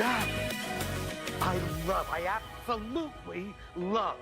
That I love. I absolutely love.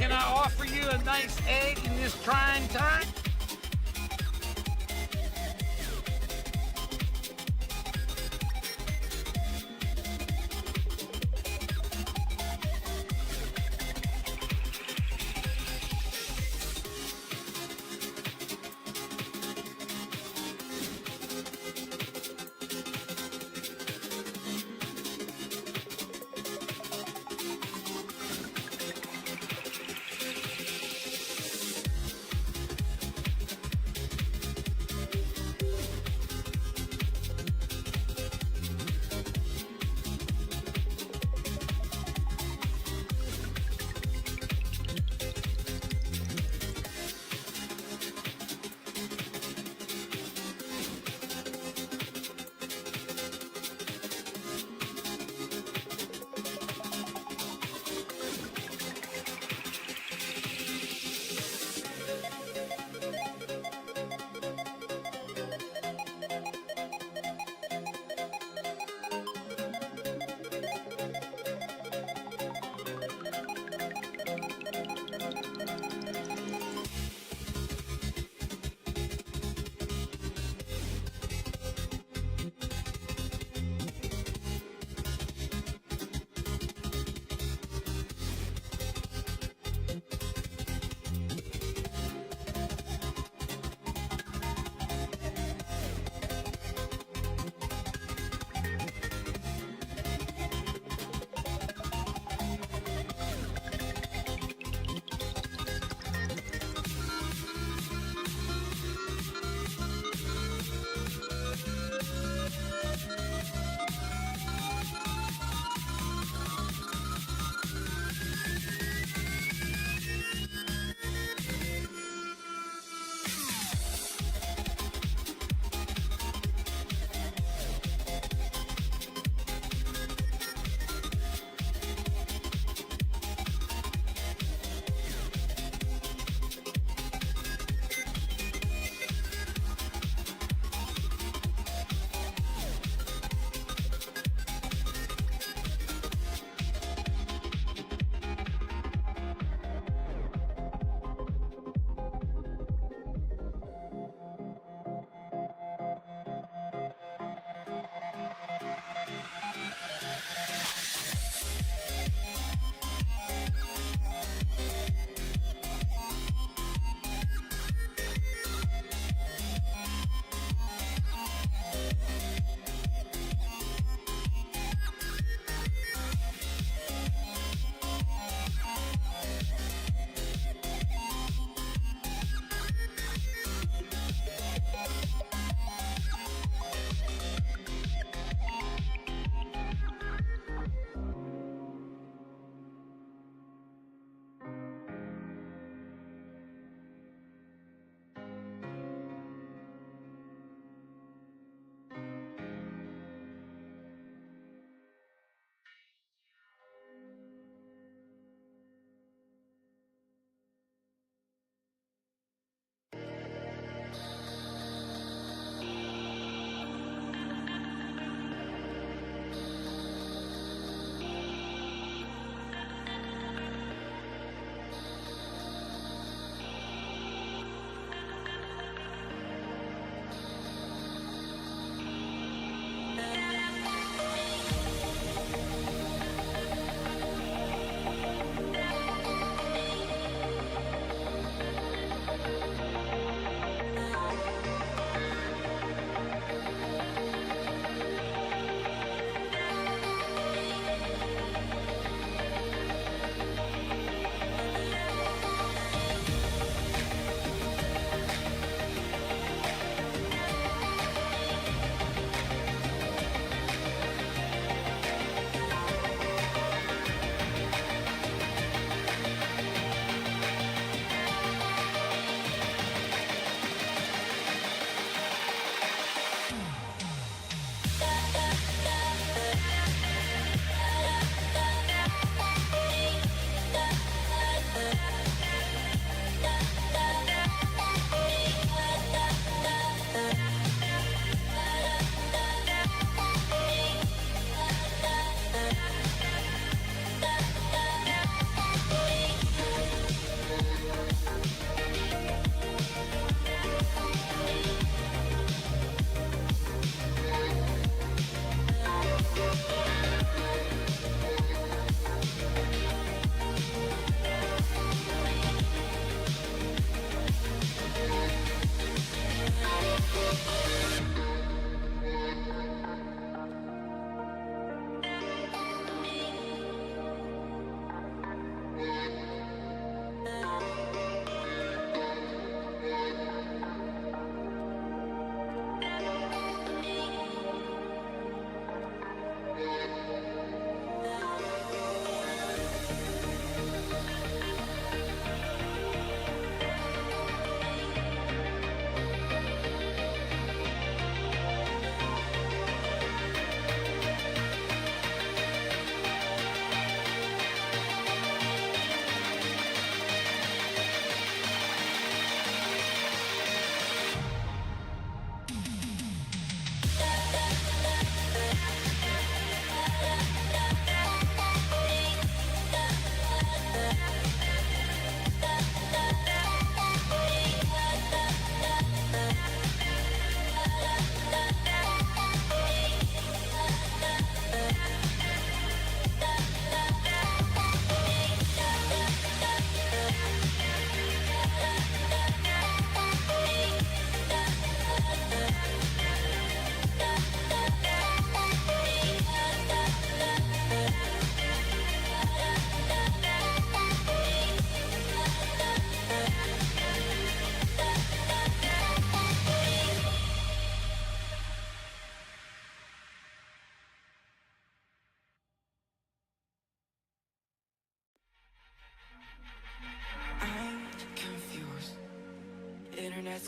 Can I offer you a nice egg in this trying time?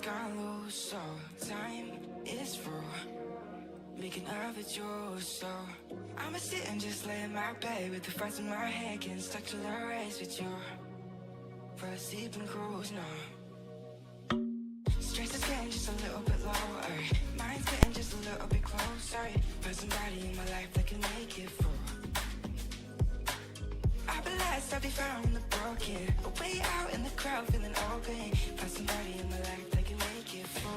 gone lose, so time is through. Making of it yours, so I'ma sit and just lay in my bed with the thoughts in my head, getting stuck to the race with you. For a sleeping cruise, no. Stress is getting just a little bit lower. Mind's getting just a little bit closer. Find somebody in my life that can make it through. I'll be last, I'll be found in the broken. Way out in the crowd, feeling open. Find somebody in my life that can make it through.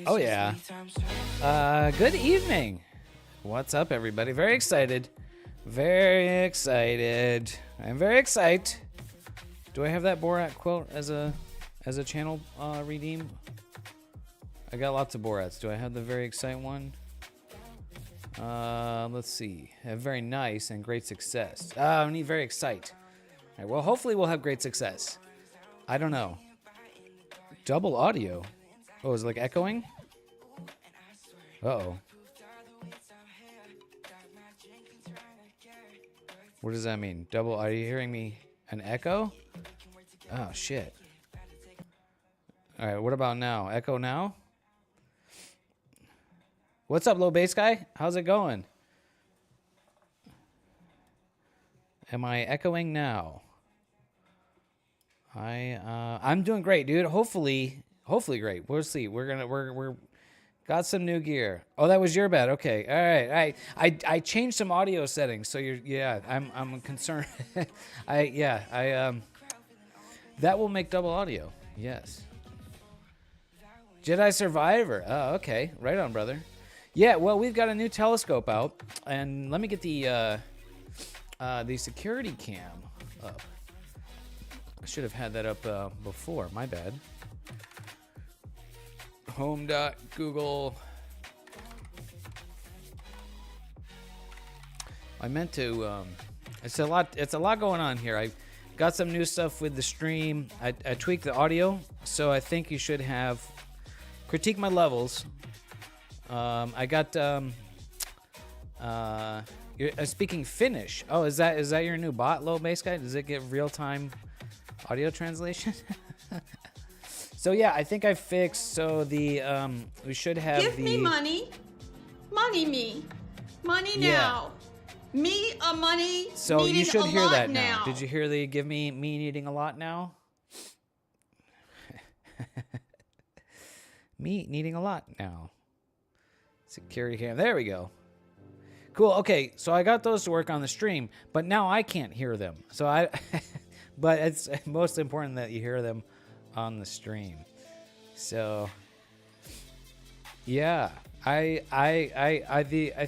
Oh yeah. Good evening. What's up, everybody? Very excited. Very excited. I'm very excited. Do I have that Borat quote as a channel redeem? I got lots of Borats. Do I have the very excited one? Let's see. Very nice and great success. I need very excite. All right, well, hopefully we'll have great success. I don't know. Double audio. Oh, is it like echoing? Uh-oh. What does that mean? Double, are you hearing me? An echo? Oh, shit. All right, what about now? Echo now? What's up, low bass guy? How's it going? Am I echoing now? I'm doing great, dude. Hopefully great. We'll see. We're got some new gear. Oh, that was your bad. Okay. All right. I changed some audio settings, so I'm concerned. That will make double audio. Yes. Jedi Survivor. Oh, okay. Right on, brother. Yeah, well, we've got a new telescope out, and let me get the security cam up. I should have had that up before. My bad. Home.google. I meant to. It's a lot going on here. I got some new stuff with the stream. I tweaked the audio, so I think you should have critique my levels. I got. You're speaking Finnish. Oh, is that your new bot, low bass guy? Does it get real time audio translation? So yeah, I think I fixed. So the we should have Give me money, me now. Me a money. So you should hear that now. Did you hear the give me needing a lot now? Me needing a lot now. Security cam. There we go. Cool. Okay, so I got those to work on the stream, but now I can't hear them. So but it's most important that you hear them on the stream. So yeah, I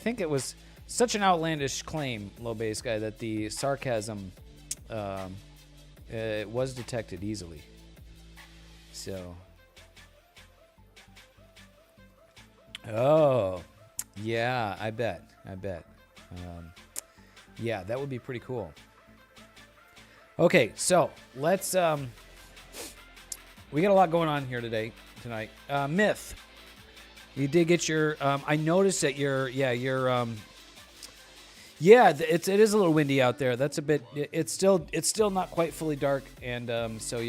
think it was such an outlandish claim, low bass guy, that the sarcasm was detected easily. So oh yeah, I bet. Yeah, that would be pretty cool. Okay, so let's we got a lot going on here tonight. Myth, you did get your I noticed that it is a little windy out there. That's a bit. It's still not quite fully dark, and so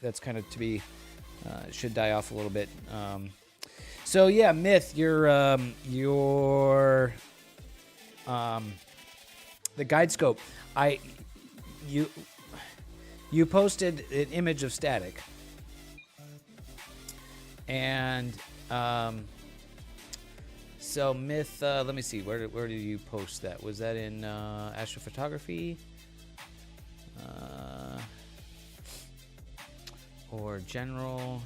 that's kind of to be should die off a little bit. So yeah, Myth, your the guide scope. You posted an image of static, and so Myth. Let me see. Where did you post that? Was that in Astrophotography? Or general?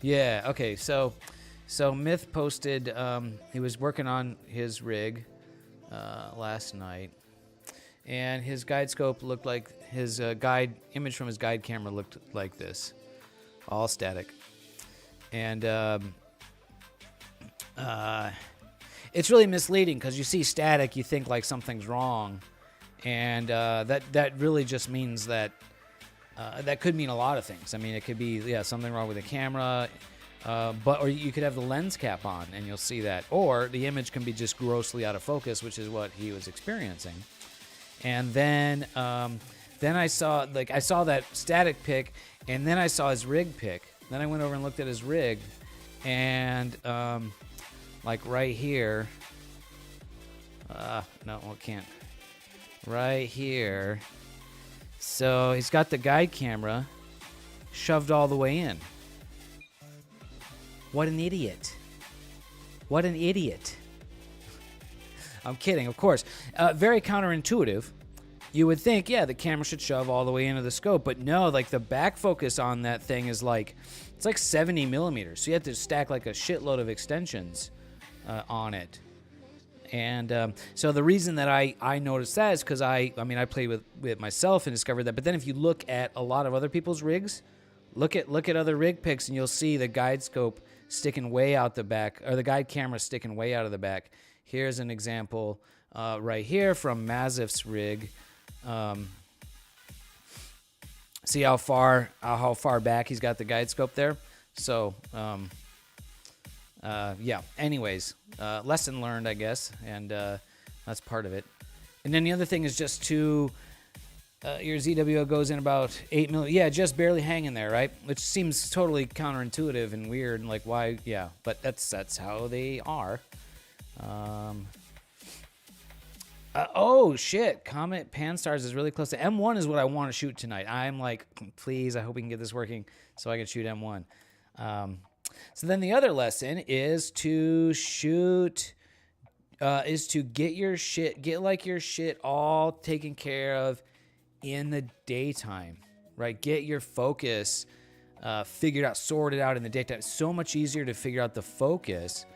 Yeah. Okay. So Myth posted. He was working on his rig last night, and his guide scope looked like his image from his guide camera looked like this, all static, and it's really misleading because you see static, you think like something's wrong, and that really just means that that could mean a lot of things. I mean, it could be something wrong with the camera, or you could have the lens cap on and you'll see that, or the image can be just grossly out of focus, which is what he was experiencing. And then I saw that static pic, and then I saw his rig pic, Then I went over and looked at his rig, and like right here. No, I can't. Right here. So he's got the guide camera shoved all the way in. What an idiot. What an idiot. I'm kidding, of course. Very counterintuitive. You would think, yeah, the camera should shove all the way into the scope, but no, like the back focus on that thing is like, it's like 70 millimeters. So you have to stack like a shitload of extensions on it. And so the reason that I noticed that is because I played with it myself and discovered that. But then if you look at a lot of other people's rigs, look at other rig pics, and you'll see the guide scope sticking way out the back, or the guide camera sticking way out of the back. Here's an example right here from Mazif's rig. See how far back he's got the guide scope there. So yeah. Anyways, lesson learned, I guess, and that's part of it. And then the other thing is just to your ZWO goes in about 8 millimeters. Yeah, just barely hanging there, right? Which seems totally counterintuitive and weird. And like, why? Yeah, but that's how they are. Oh shit! Comet Pan-STARRS is really close to M1. Is what I want to shoot tonight. I'm like, please, I hope we can get this working so I can shoot M1. So then the other lesson is to shoot, is to get your shit all taken care of in the daytime, right? Get your focus figured out, sorted out in the daytime. It's so much easier to figure out the focus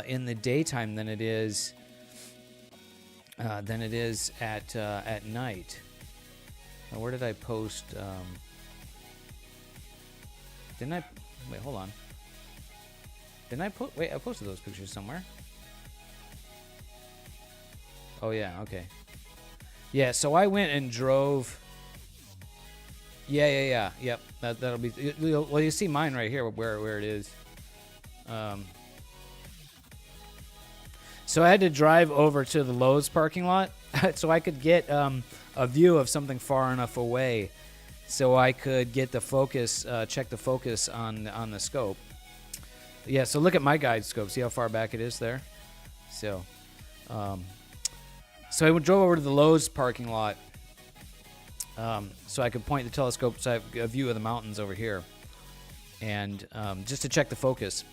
in the daytime than it is at night. Now, where did I post? Didn't I? Wait, hold on. Didn't I put? Wait, I posted those pictures somewhere. Oh yeah, okay. Yeah, so I went and drove. Yeah. Yep. That'll be. Well, you see mine right here, where it is. So I had to drive over to the Lowe's parking lot so I could get a view of something far enough away, so I could get the focus, check the focus on the scope. Yeah. So look at my guide scope. See how far back it is there. So I drove over to the Lowe's parking lot so I could point the telescope so I have a view of the mountains over here, and just to check the focus.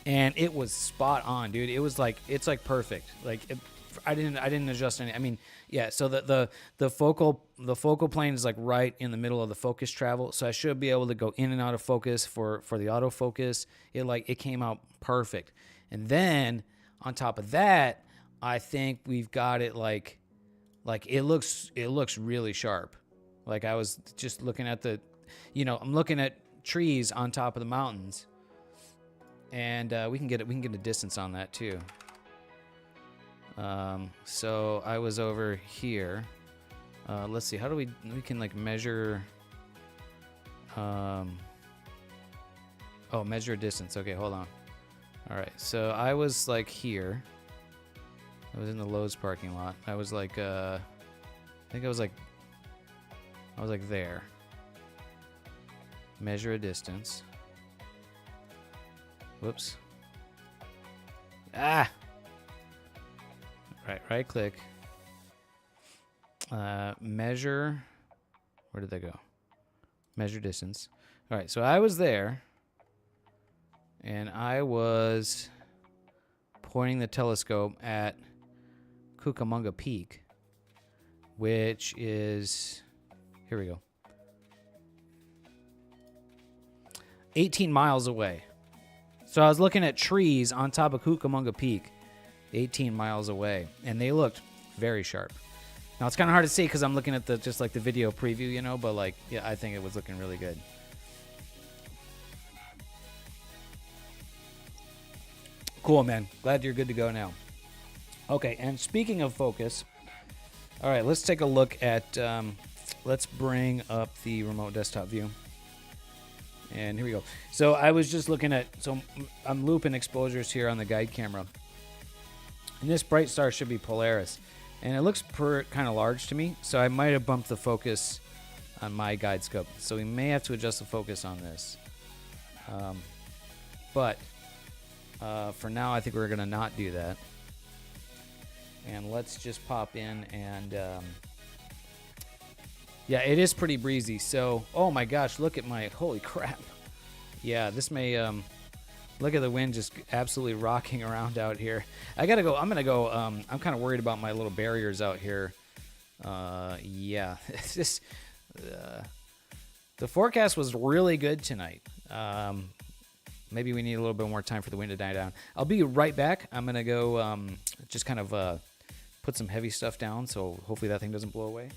And it was spot on, dude. It was like, it's like perfect. Like I didn't adjust any. I mean, yeah. So the focal plane is like right in the middle of the focus travel. So I should be able to go in and out of focus for the autofocus. It came out perfect. And then on top of that, I think we've got it like it looks really sharp. Like I was just looking at I'm looking at trees on top of the mountains. And we can get a distance on that too. So I was over here. Let's see. How do we can like measure? Measure distance. Okay, hold on. All right. So I was like here. I was in the Lowe's parking lot. I was like, I think I was like there. Measure a distance. Whoops. Right click. Measure. Where did that go? Measure distance. All right, so I was there, and I was pointing the telescope at Cucamonga Peak, which is, here we go, 18 miles away. So I was looking at trees on top of Cucamonga Peak, 18 miles away, and they looked very sharp. Now it's kind of hard to see because I'm looking at the video preview, but like, yeah, I think it was looking really good. Cool, man. Glad you're good to go now. Okay, and speaking of focus, all right, let's take a look at, let's bring up the remote desktop view. And here we go. So I was just looking at, so I'm looping exposures here on the guide camera. And this bright star should be Polaris. And it looks kind of large to me, so I might have bumped the focus on my guide scope. So we may have to adjust the focus on this. But for now, I think we're going to not do that. And let's just pop in and... yeah, it is pretty breezy. So, oh my gosh, look at my... Holy crap. Yeah, this may... look at the wind just absolutely rocking around out here. I gotta go. I'm gonna go. I'm kind of worried about my little barriers out here. Yeah, it's just the forecast was really good tonight. Maybe we need a little bit more time for the wind to die down. I'll be right back. I'm gonna go just kind of put some heavy stuff down, so hopefully that thing doesn't blow away.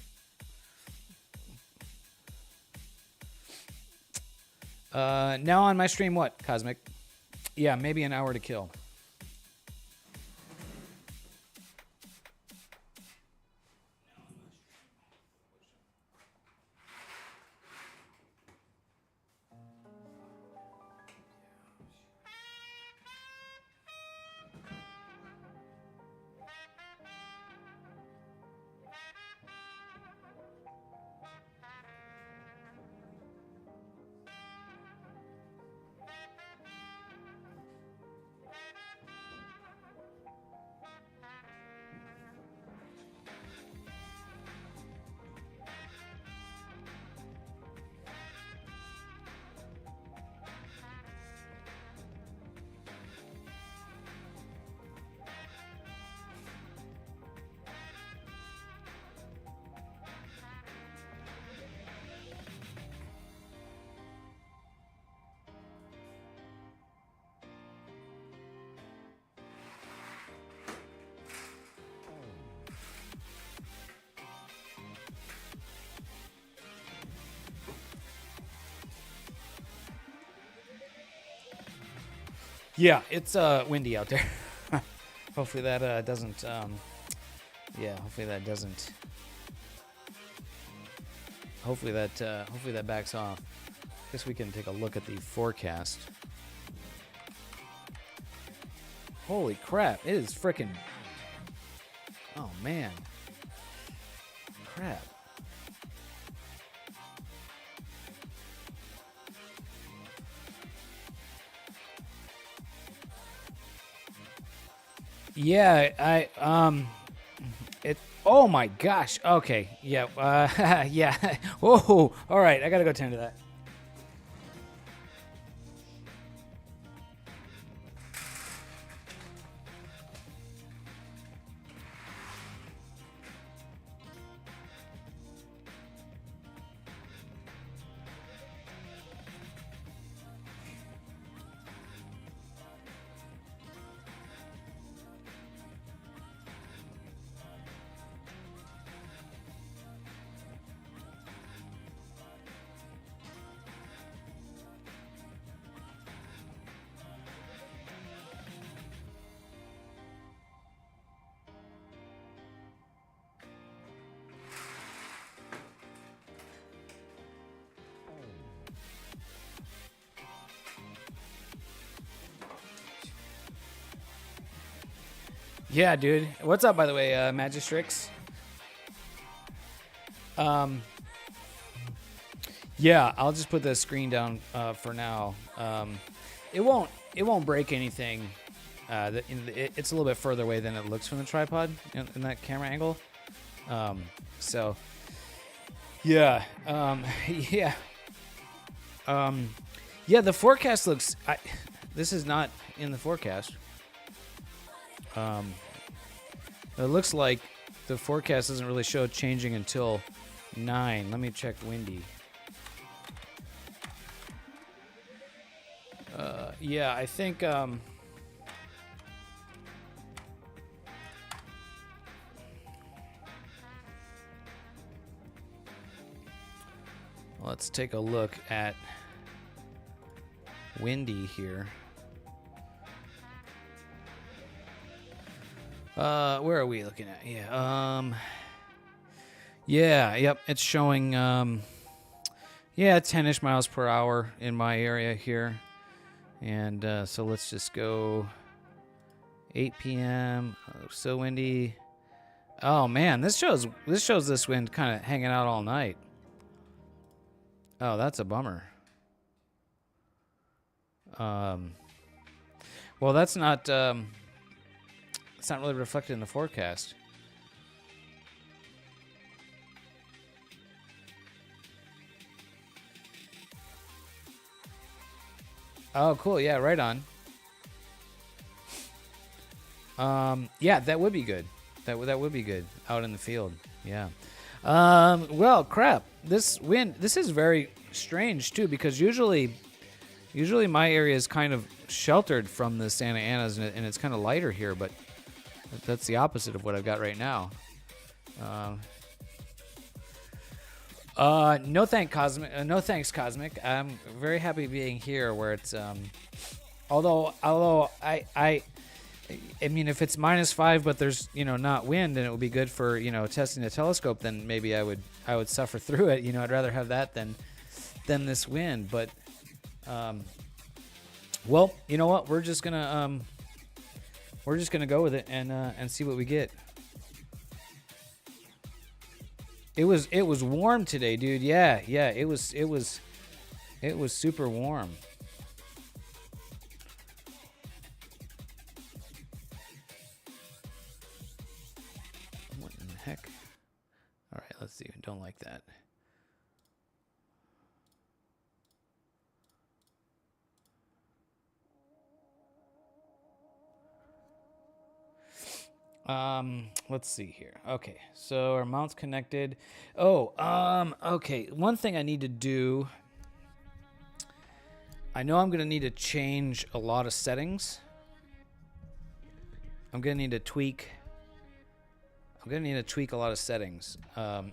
Now on my stream, what, Cosmic? Yeah, maybe an hour to kill. Yeah, it's windy out there. Hopefully that doesn't. Yeah, hopefully that doesn't. Hopefully that backs off. Guess we can take a look at the forecast. Holy crap! It is freaking. Oh man. Crap. Yeah, oh my gosh. Okay. Yeah. Yeah. Oh, all right. I gotta go tend to that. Yeah, dude. What's up, by the way, Magistrix? Yeah, I'll just put the screen down for now. It won't break anything. It's a little bit further away than it looks from the tripod in that camera angle. So, yeah, yeah, yeah. The forecast looks. This is not in the forecast. It looks like the forecast doesn't really show changing until 9. Let me check windy. Yeah, I think let's take a look at windy here. Where are we looking at? Yeah. Yeah. Yep. It's showing. Yeah, 10-ish miles per hour in my area here, and so let's just go. 8 p.m. So windy. Oh man, this shows this wind kind of hanging out all night. Oh, that's a bummer. Well, that's not it's not really reflected in the forecast. Oh, cool. Yeah, right on. Yeah, that would be good. That would be good out in the field. Yeah. Well, crap. This wind. This is very strange too, because usually my area is kind of sheltered from the Santa Anas, and it's kind of lighter here. But that's the opposite of what I've got right now. No thanks, Cosmic. I'm very happy being here where it's although I mean, if it's -5 but there's, not wind, and it would be good for, testing the telescope, then maybe I would suffer through it. I'd rather have that than this wind. But well, you know what? We're just gonna go with it and see what we get. It was warm today, dude. Yeah. It was super warm. What in the heck? All right, let's see. Don't like that. Let's see here. Okay, so our mount's connected. Okay. One thing I need to do. I know I'm gonna need to change a lot of settings. I'm gonna need to tweak a lot of settings. Well,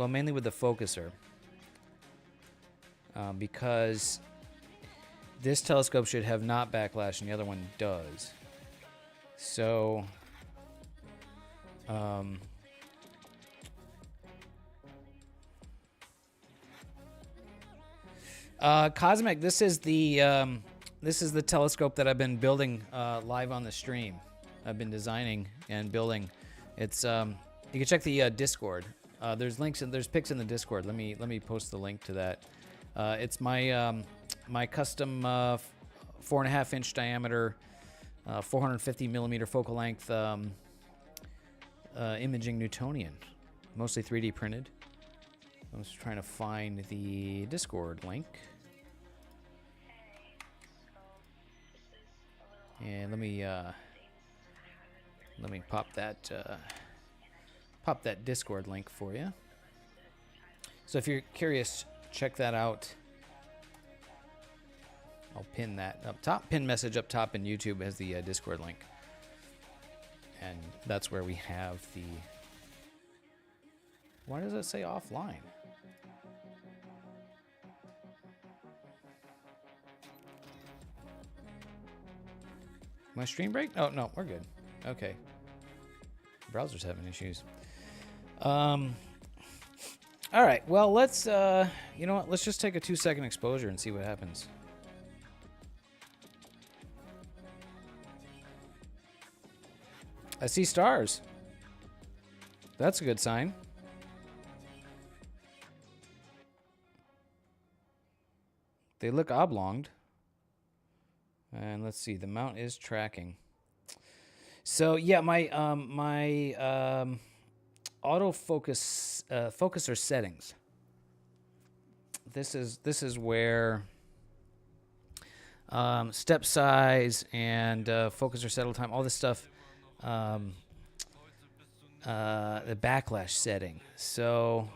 mainly with the focuser. Because this telescope should have not backlash, and the other one does. So, Cosmic, this is the telescope that I've been building live on the stream. I've been designing and building. It's you can check the Discord. There's links and there's pics in the Discord. Let me post the link to that. It's my my custom 4.5 inch diameter, 450 millimeter focal length imaging Newtonian, mostly 3D printed. I'm just trying to find the Discord link. And let me pop that Discord link for you. So if you're curious, check that out. I'll pin that up top. Pin message up top in YouTube has the Discord link. And that's where we have the... Why does it say offline? My stream break? Oh, no, we're good. Okay. Browser's having issues. All right, well, let's, you know what? Let's just take a 2-second exposure and see what happens. I see stars. That's a good sign. They look oblonged. And let's see, the mount is tracking. So yeah, my autofocus focuser settings. This is where step size and focuser settle time, all this stuff. The backlash setting. So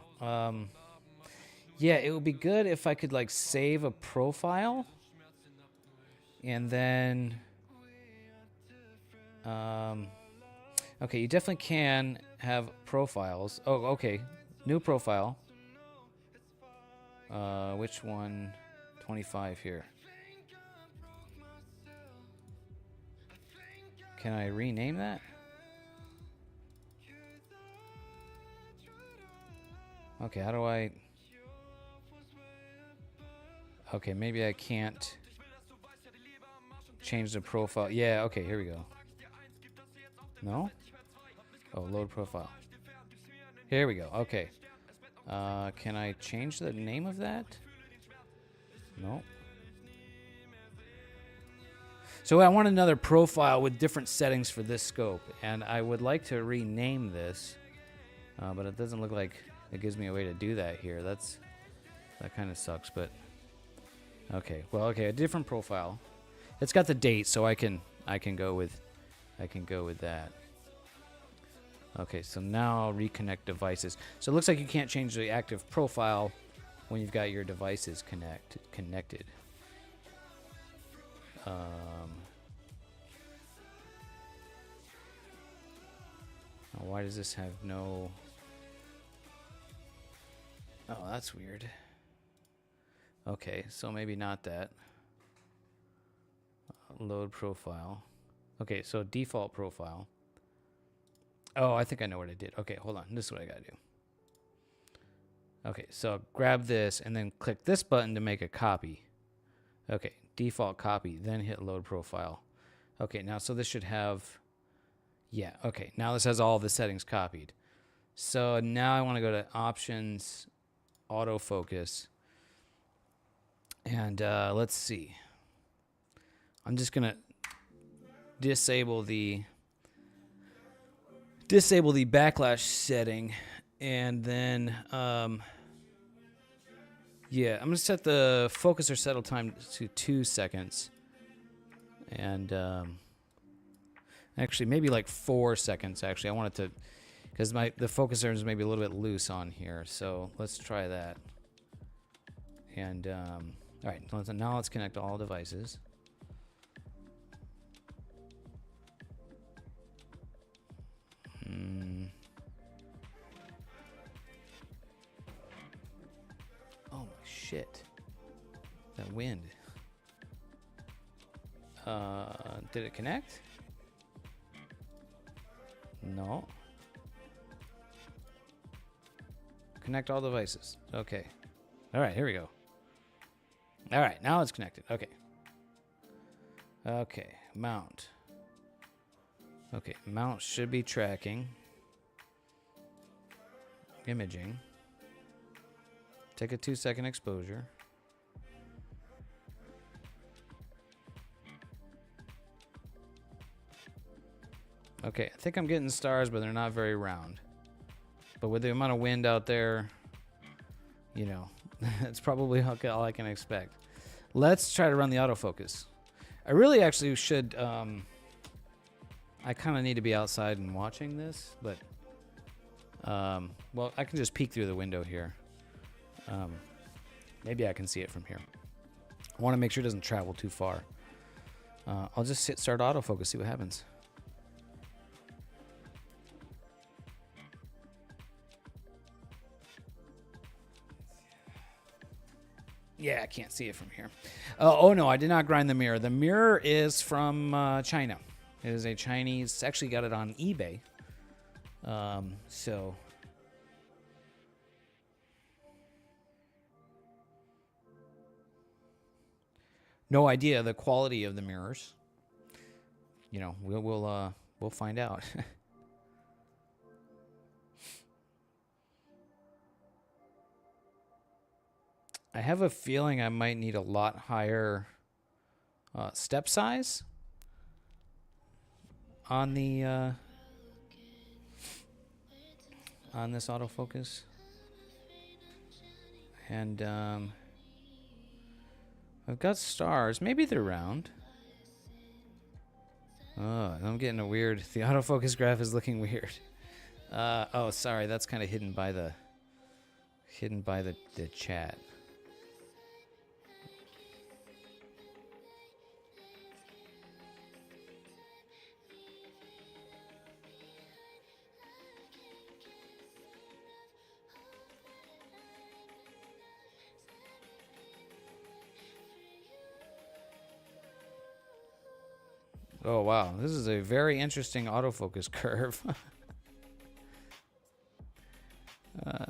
yeah, it would be good if I could like save a profile. And then, okay, you definitely can have profiles. Oh, okay, new profile. Which one? 25 here. Can I rename that? Okay, how do I... Okay, maybe I can't... change the profile. Yeah, okay, here we go. No? Oh, load profile. Here we go. Okay. Can I change the name of that? No. So I want another profile with different settings for this scope, and I would like to rename this, but it doesn't look like it gives me a way to do that here. That kind of sucks, but okay. Well, okay, a different profile. It's got the date, so I can go with that. Okay, so now reconnect devices. So it looks like you can't change the active profile when you've got your devices connected. Why does this have no... Oh, that's weird. Okay, so maybe not that. Load profile. Okay, so default profile. Oh, I think I know what I did. Okay, hold on. This is what I gotta do. Okay, so grab this and then click this button to make a copy. Okay, default copy, then hit load profile. Okay, now so this should have... Yeah, okay, now this has all the settings copied. So now I want to go to options, autofocus, and let's see. I'm just gonna disable the backlash setting, and then yeah, I'm gonna set the focus or settle time to 2 seconds, and actually maybe like 4 seconds. Actually, I want it to, because the focuser is maybe a little bit loose on here. So let's try that. And all right, now let's connect all devices. Oh shit! That wind. Did it connect? No. Connect all devices. Okay. All right, here we go. All right, now it's connected. Okay. Okay, mount. Okay, mount should be tracking. Imaging. Take a 2-second exposure. Okay, I think I'm getting stars, but they're not very round. But with the amount of wind out there, you know, it's probably all I can expect. Let's try to run the autofocus. I really actually should, I kind of need to be outside and watching this, but, well, I can just peek through the window here. Maybe I can see it from here. I want to make sure it doesn't travel too far. I'll just hit start autofocus, see what happens. Yeah, I can't see it from here. Oh, no, I did not grind the mirror. The mirror is from China. It is a Chinese... Actually got it on eBay. So... No idea the quality of the mirrors. You know, we'll find out. I have a feeling I might need a lot higher step size on the on this autofocus, and I've got stars. Maybe they're round. Oh, I'm getting a weird. The autofocus graph is looking weird. Oh, sorry, that's kind of hidden by the chat. Oh, wow. This is a very interesting autofocus curve.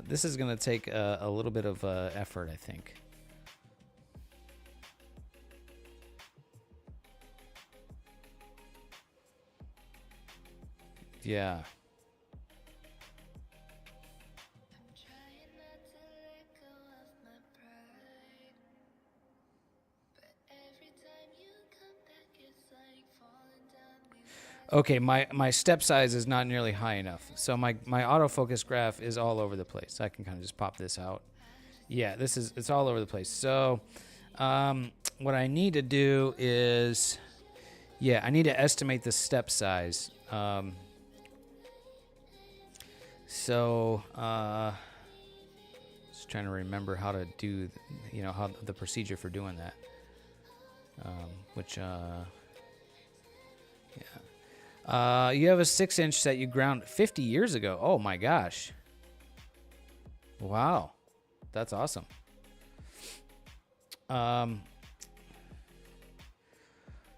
This is going to take a little bit of effort, I think. Yeah. Okay, my step size is not nearly high enough. So my autofocus graph is all over the place. I can kind of just pop this out. Yeah, it's all over the place. So what I need to do is, yeah, I need to estimate the step size. Just trying to remember how to do, how the procedure for doing that. You have a 6-inch that you ground 50 years ago. Oh my gosh. Wow. That's awesome.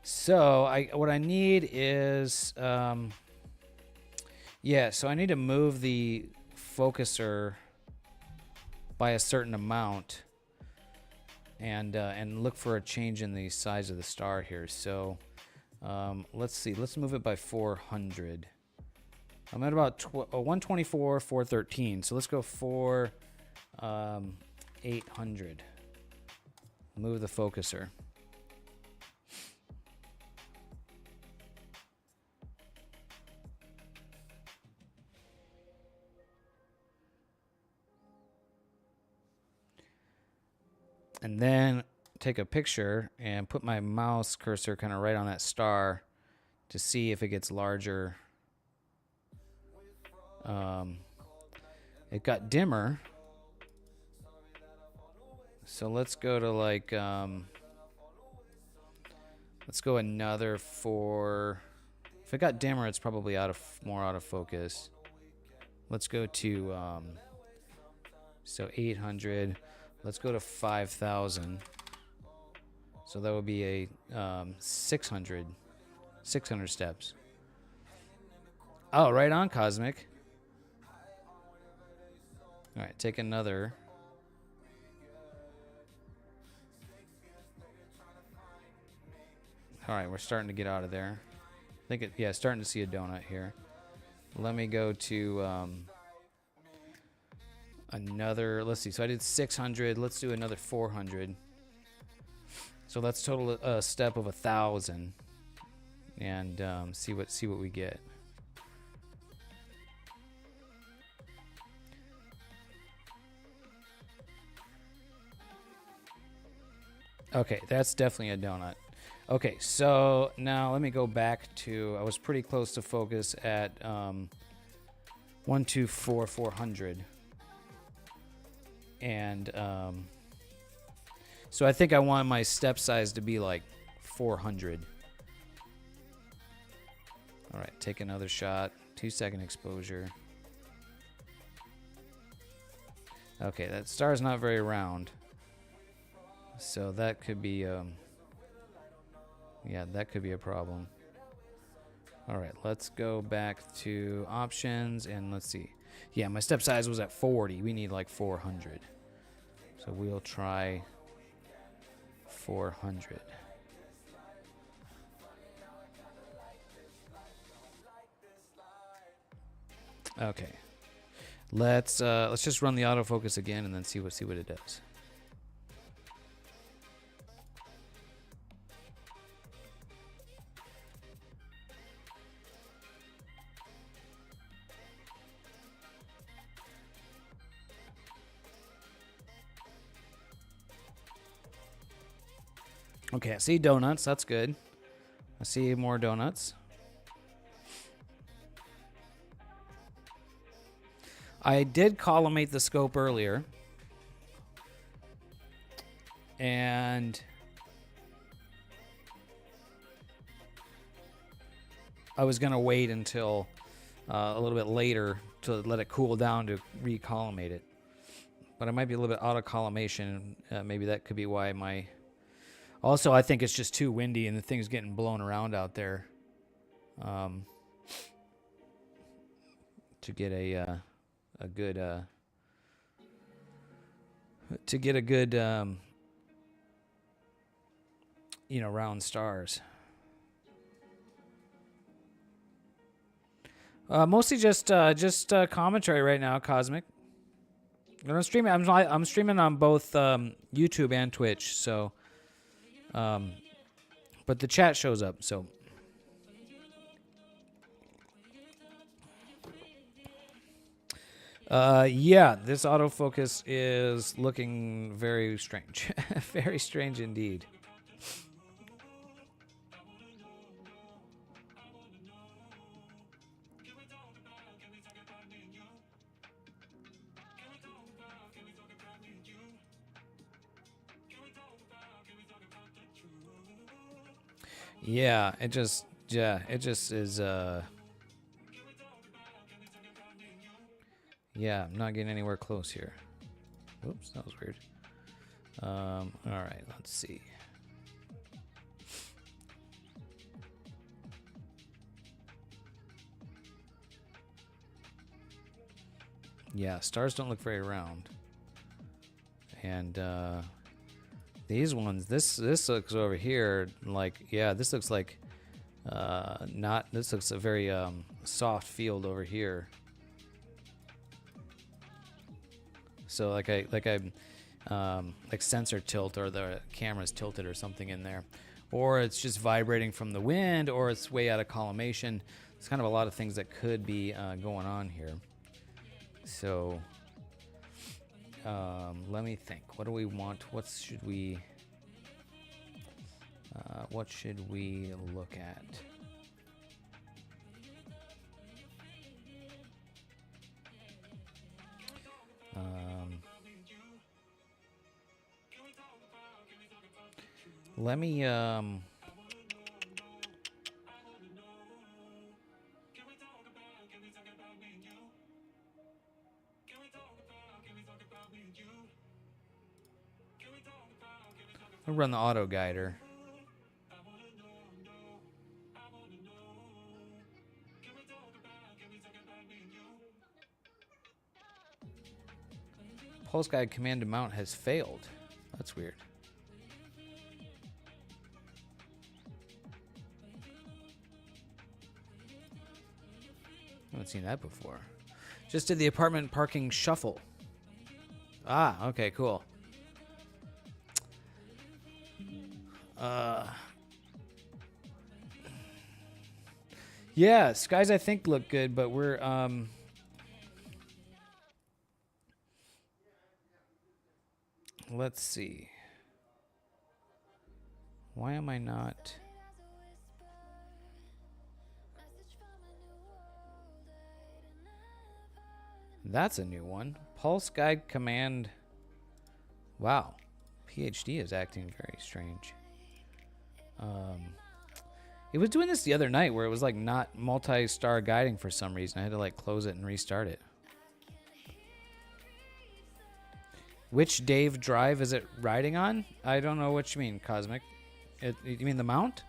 So what I need is, so I need to move the focuser by a certain amount and look for a change in the size of the star here. So let's see. Let's move it by 400. I'm at about 124, 413. So let's go 800. Move the focuser. And then take a picture and put my mouse cursor kind of right on that star to see if it gets larger. It got dimmer. So let's go to like, let's go another 4. If it got dimmer, it's probably more out of focus. Let's go to, so 800. Let's go to 5,000. So that would be a 600 steps. Oh, right on, Cosmic. All right, take another. All right, we're starting to get out of there. I think starting to see a donut here. Let me go to another. Let's see. So I did 600. Let's do another 400. So let's total a step of 1,000, and see what we get. Okay, that's definitely a donut. Okay, so now let me go back to, I was pretty close to focus at 124, 400. And so I think I want my step size to be like 400. All right, take another shot. 2-second exposure. Okay, that star's not very round. So that could be, that could be a problem. All right, let's go back to options and let's see. Yeah, my step size was at 40. We need like 400. So we'll try 400. Okay. Let's just run the autofocus again and then see what it does. Okay, I see donuts. That's good. I see more donuts. I did collimate the scope earlier. And I was going to wait until a little bit later to let it cool down to recollimate it. But I might be a little bit out of collimation. Maybe that could be why my... Also, I think it's just too windy and the thing's getting blown around out there to get a good round stars. Mostly just commentary right now, Cosmic. I'm streaming. I'm streaming on both YouTube and Twitch, so. But the chat shows up, so. Yeah, this autofocus is looking very strange. Very strange indeed. Yeah, it just is yeah, I'm not getting anywhere close here. Oops, that was weird. All right, let's see. Yeah, stars don't look very round. And these ones, this looks over here like, yeah, this looks like this looks a very soft field over here. So like sensor tilt, or the camera's tilted or something in there, or it's just vibrating from the wind, or it's way out of collimation. It's kind of a lot of things that could be going on here. So let me think. What do we want? What should we look at? Let me I'll run the auto guider. Pulse guide command to mount has failed. That's weird. I haven't seen that before. Just did the apartment parking shuffle. Ah, okay, cool. Yeah, skies I think look good, but we're let's see. Why am I not? That's a new one. Pulse guide command. Wow. PhD is acting very strange. It was doing this the other night where it was like not multi-star guiding for some reason. I had to like close it and restart it. Which Dave drive is it riding on? I don't know what you mean, Cosmic. You mean the mount?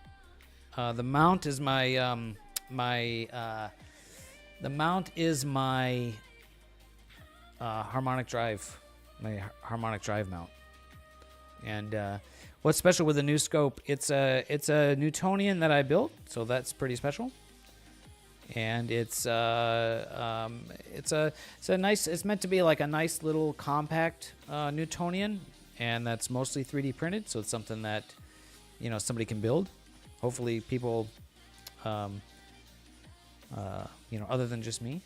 The mount is my the mount is my harmonic drive, mount. And what's special with the new scope? It's a Newtonian that I built, so that's pretty special. And it's meant to be like a nice little compact Newtonian, and that's mostly 3D printed, so it's something that somebody can build. Hopefully, people, other than just me.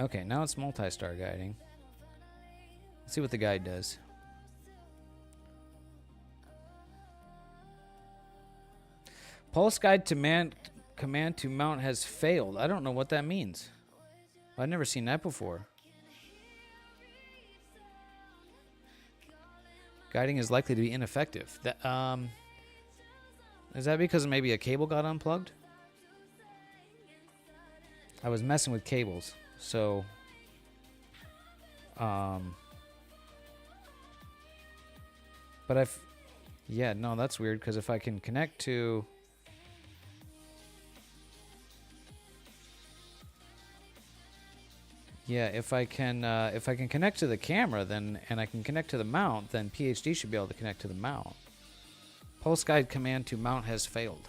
Okay, now it's multi-star guiding. Let's see what the guide does. Pulse guide command to mount has failed. I don't know what that means. I've never seen that before. Guiding is likely to be ineffective. Is that because maybe a cable got unplugged? I was messing with cables. So, but yeah, no, that's weird, because if I can connect to, yeah, if I can connect to the camera, then, and I can connect to the mount, then PhD should be able to connect to the mount. Pulse guide command to mount has failed.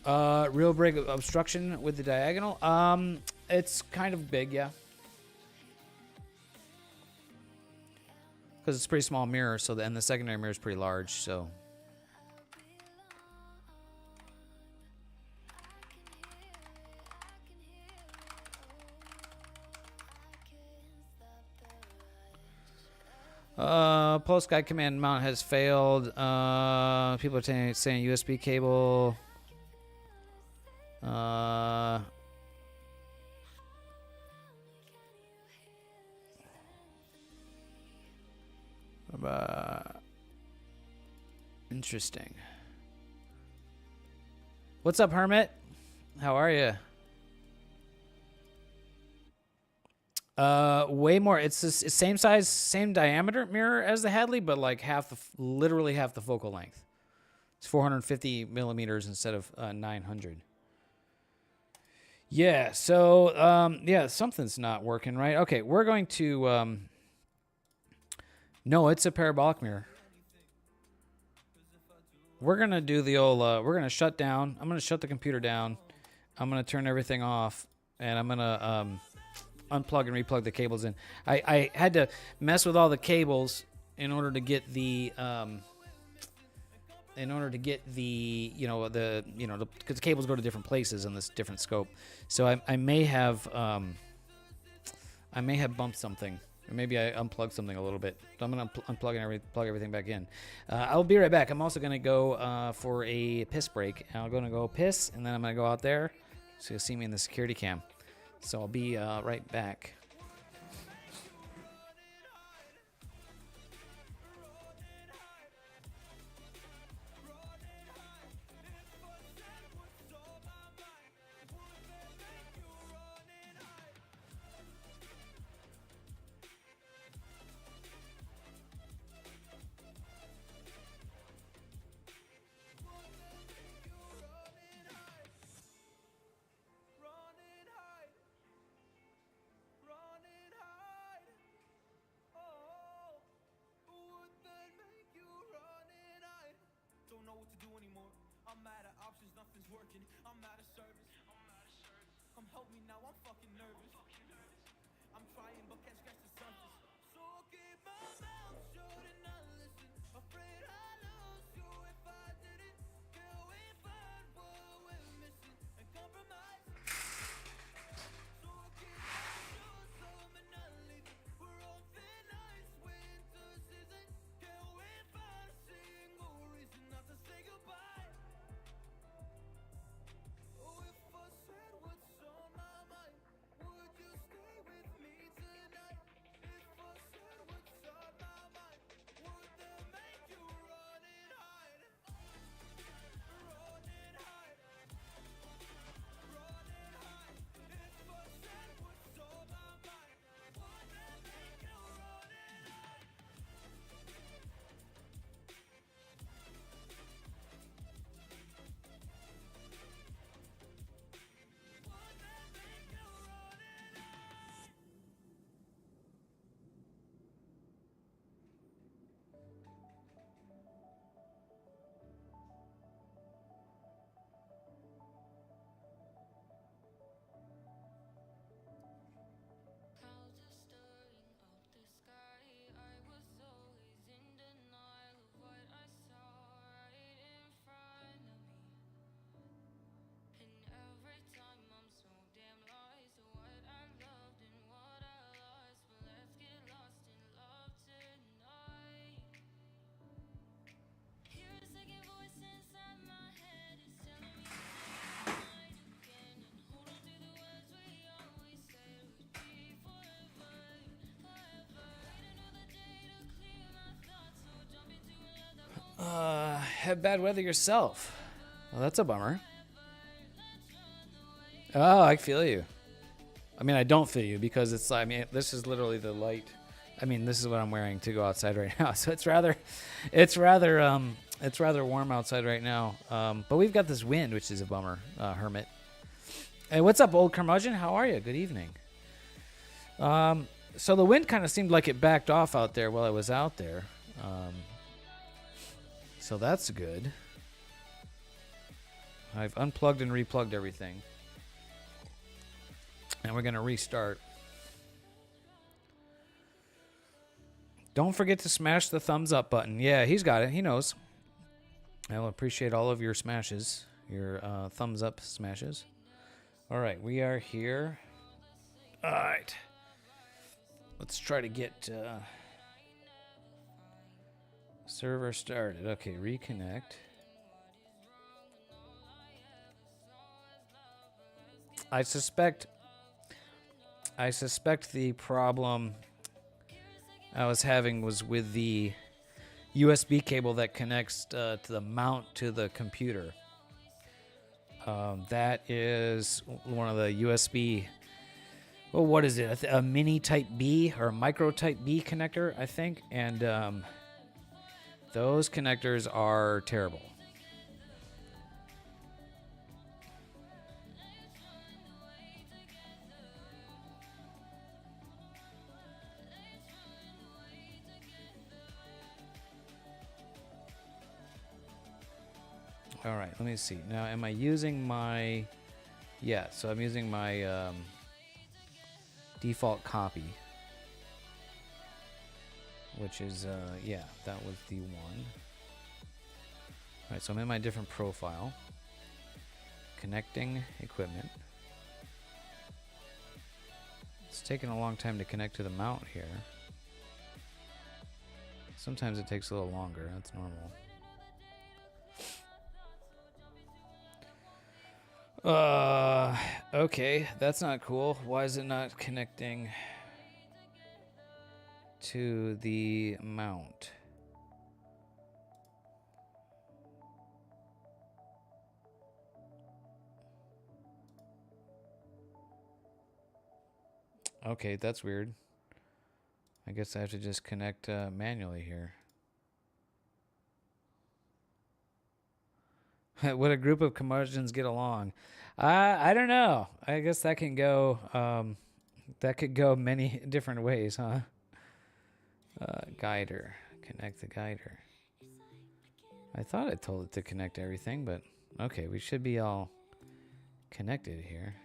Real big obstruction with the diagonal. It's kind of big, yeah. because it's a pretty small mirror. So and the secondary mirror is pretty large. So. Pulse guide command mount has failed. People are saying USB cable. Interesting. What's up, Hermit? How are you? Way more. It's the same size, same diameter mirror as the Hadley, but like literally half the focal length. It's 450 millimeters instead of 900. Yeah. So yeah, something's not working right. Okay, we're going to. No, it's a parabolic mirror. We're gonna do the old. We're gonna shut down. I'm gonna shut the computer down. I'm gonna turn everything off, and I'm gonna unplug and replug the cables in. I had to mess with all the cables in order to get the because the cables go to different places in this different scope. So I may have bumped something. Or maybe I unplugged something a little bit. So I'm going to unplug and plug everything back in. I'll be right back. I'm also going to go for a piss break. I'm going to go piss, and then I'm going to go out there. So you'll see me in the security cam. So I'll be right back. Have bad weather yourself. Well, that's a bummer. Oh, I feel you. I mean, I don't feel you because it's. I mean, this is literally the light. I mean, this is what I'm wearing to go outside right now. So it's rather warm outside right now. But we've got this wind, which is a bummer. Hermit. Hey, what's up, old curmudgeon? How are you? Good evening. So the wind kind of seemed like it backed off out there while I was out there. So that's good. I've unplugged and replugged everything. And we're going to restart. Don't forget to smash the thumbs up button. Yeah, he's got it. He knows. I'll appreciate all of your smashes, your thumbs up smashes. All right, we are here. All right. Let's try to get server started. Okay, reconnect. I suspect the problem I was having was with the USB cable that connects to the mount to the computer. That is one of the USB. Well, what is it? A mini type B or a micro type B connector, I think. And those connectors are terrible. All right, let me see. Now, am I using my... Yeah, so I'm using my default copy. Which is, yeah, that was the one. All right, so I'm in my different profile. Connecting equipment. It's taking a long time to connect to the mount here. Sometimes it takes a little longer. That's normal. Okay, that's not cool. Why is it not connecting to the mount? Okay, that's weird. I guess I have to just connect manually here. Would a group of curmudgeons get along? I don't know. I guess that can go. That could go many different ways, huh? Guider. Connect the guider. I thought I told it to connect everything, but okay, we should be all connected here.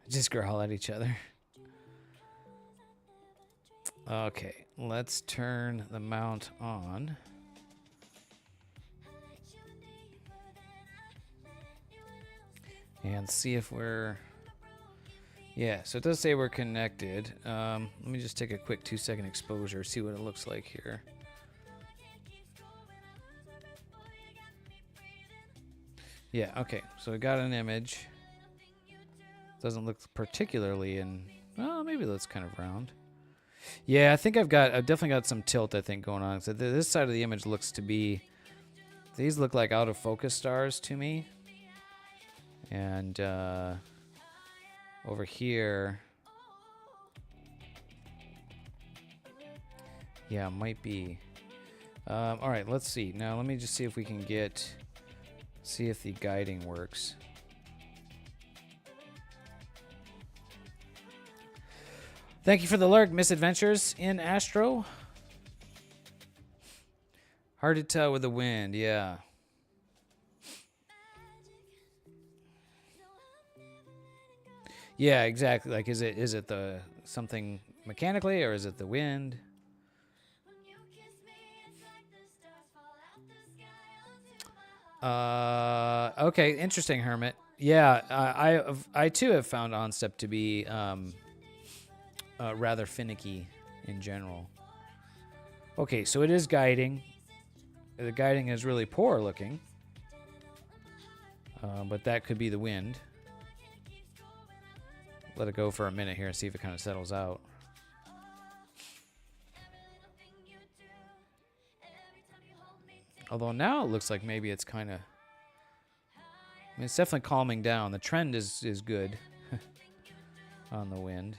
Just growl at each other. Okay, let's turn the mount on. And see if we're... Yeah, so it does say we're connected. Let me just take a quick 2-second exposure, see what it looks like here. Yeah, okay, so we got an image. Doesn't look particularly in... Well, maybe that's kind of round. Yeah, I think I've definitely got some tilt, I think, going on. So this side of the image looks to be... These look like out of focus stars to me. And over here, yeah, might be. All right, let's see. Now let me just see if we can see if the guiding works. Thank you for the lurk, Misadventures in Astro. Hard to tell with the wind, yeah. Yeah, exactly. Like, is it the something mechanically, or is it the wind? Okay, interesting, Hermit. Yeah, I too have found OnStep to be rather finicky in general. Okay, so it is guiding. The guiding is really poor looking, but that could be the wind. Let it go for a minute here and see if it kind of settles out. Although now it looks like maybe it's kind of... I mean, it's definitely calming down. The trend is good on the wind.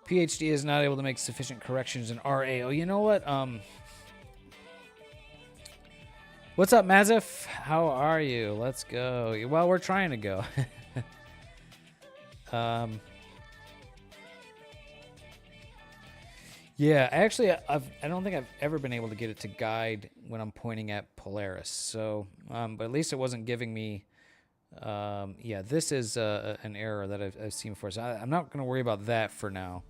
PhD is not able to make sufficient corrections in RA. Oh, you know what? What's up, Mazif? How are you? Let's go. Well, we're trying to go. Yeah, actually, I don't think I've ever been able to get it to guide when I'm pointing at Polaris. So, but at least it wasn't giving me Yeah, this is an error that I've seen before, so I'm not going to worry about that for now.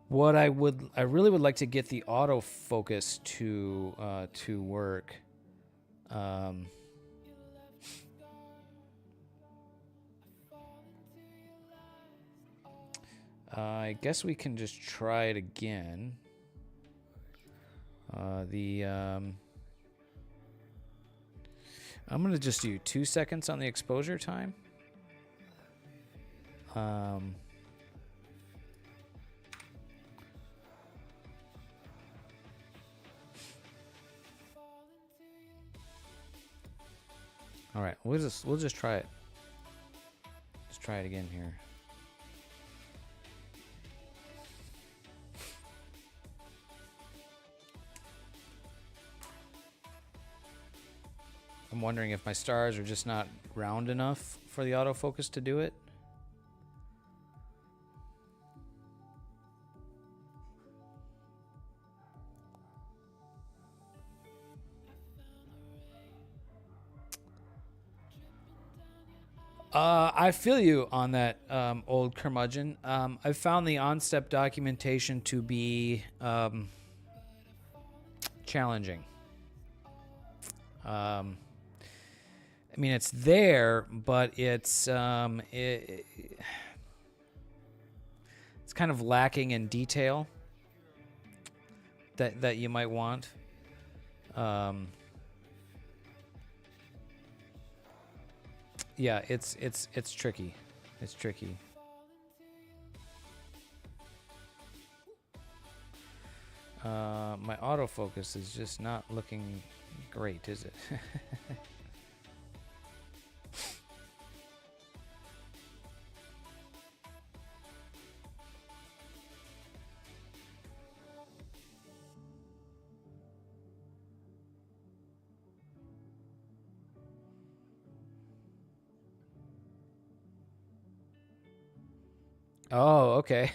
What I really would like to get the autofocus to work. I guess we can just try it again. I'm going to just do 2 seconds on the exposure time. All right, we'll just try it. Let's try it again here. I'm wondering if my stars are just not round enough for the autofocus to do it. I feel you on that, old curmudgeon. I've found the on-step documentation to be challenging. I mean, it's there, but it's it's kind of lacking in detail that you might want. Yeah, it's tricky. It's tricky. My autofocus is just not looking great, is it? Oh, okay.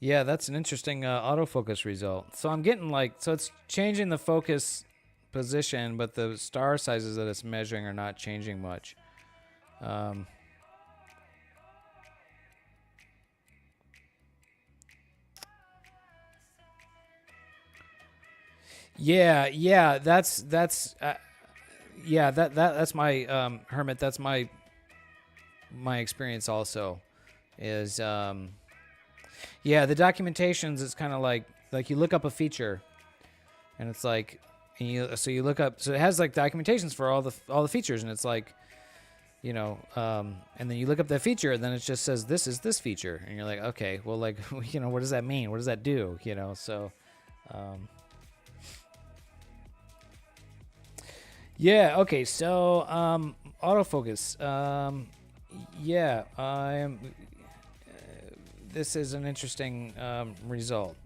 Yeah, that's an interesting autofocus result. So I'm getting so it's changing the focus position, but the star sizes that it's measuring are not changing much. Yeah, that's yeah, that's my Hermit. That's my experience also. Is yeah, the documentations. It's kind of like you look up a feature, and it's like, and you look up. So it has documentations for all the features, and it's like, and then you look up that feature, and then it just says this is this feature, and you're like, okay, well, what does that mean? What does that do? So. Yeah, okay, so autofocus. Yeah, I am this is an interesting result.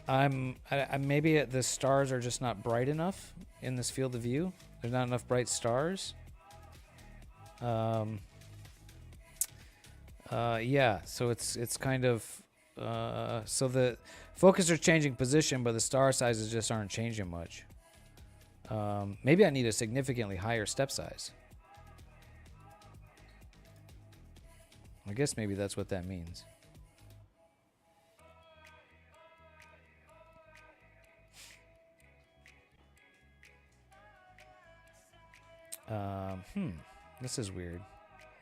I'm maybe the stars are just not bright enough in this field of view. There's not enough bright stars. Yeah, so it's kind of so the focus are changing position, but the star sizes just aren't changing much. Maybe I need a significantly higher step size. I guess maybe that's what that means. This is weird.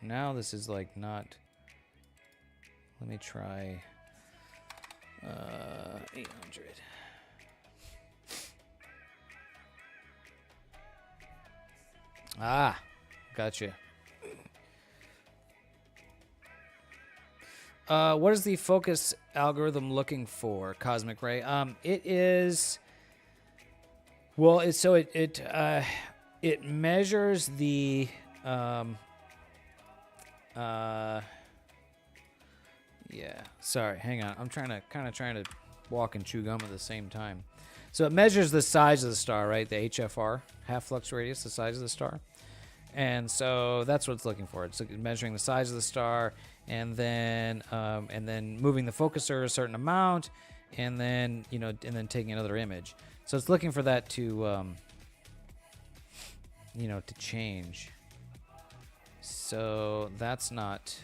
Now this is not. Let me try 800. Ah, gotcha. What is the focus algorithm looking for, Cosmic Ray? It is. Well, it measures the yeah. Sorry, hang on. I'm trying to walk and chew gum at the same time. So it measures the size of the star, right? The HFR, half flux radius, the size of the star. And so that's what it's looking for. It's measuring the size of the star, and then moving the focuser a certain amount, and then taking another image. So it's looking for that to to change. So that's not.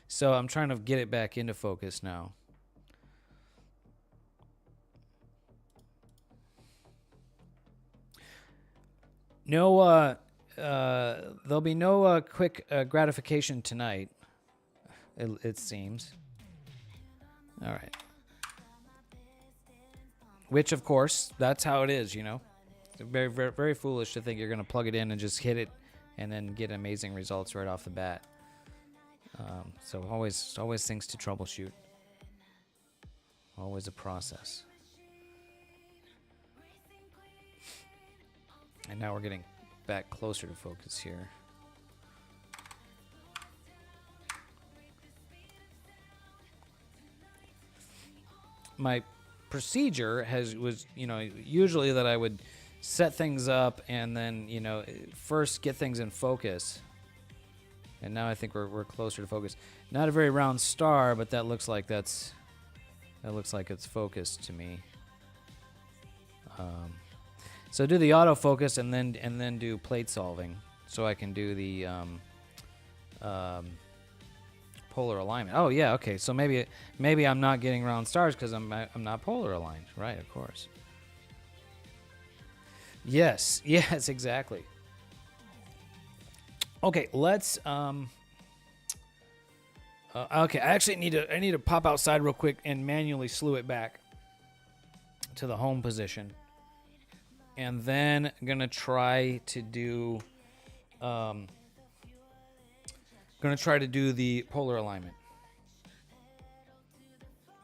So I'm trying to get it back into focus now. No, there'll be no quick gratification tonight, it seems. All right. Which, of course, that's how it is, Very, very, very foolish to think you're going to plug it in and just hit it and then get amazing results right off the bat. So always things to troubleshoot. Always a process. And now we're getting back closer to focus here. My procedure was usually that I would set things up and then first get things in focus. And now I think we're closer to focus. Not a very round star, but that looks like it's focused to me. So do the autofocus and then do plate solving, so I can do the polar alignment. Oh yeah, okay. So maybe I'm not getting round stars because I'm not polar aligned, right? Of course. Yes, exactly. Okay, let's okay, I actually need to pop outside real quick and manually slew it back to the home position. And then I'm going to try to do the polar alignment.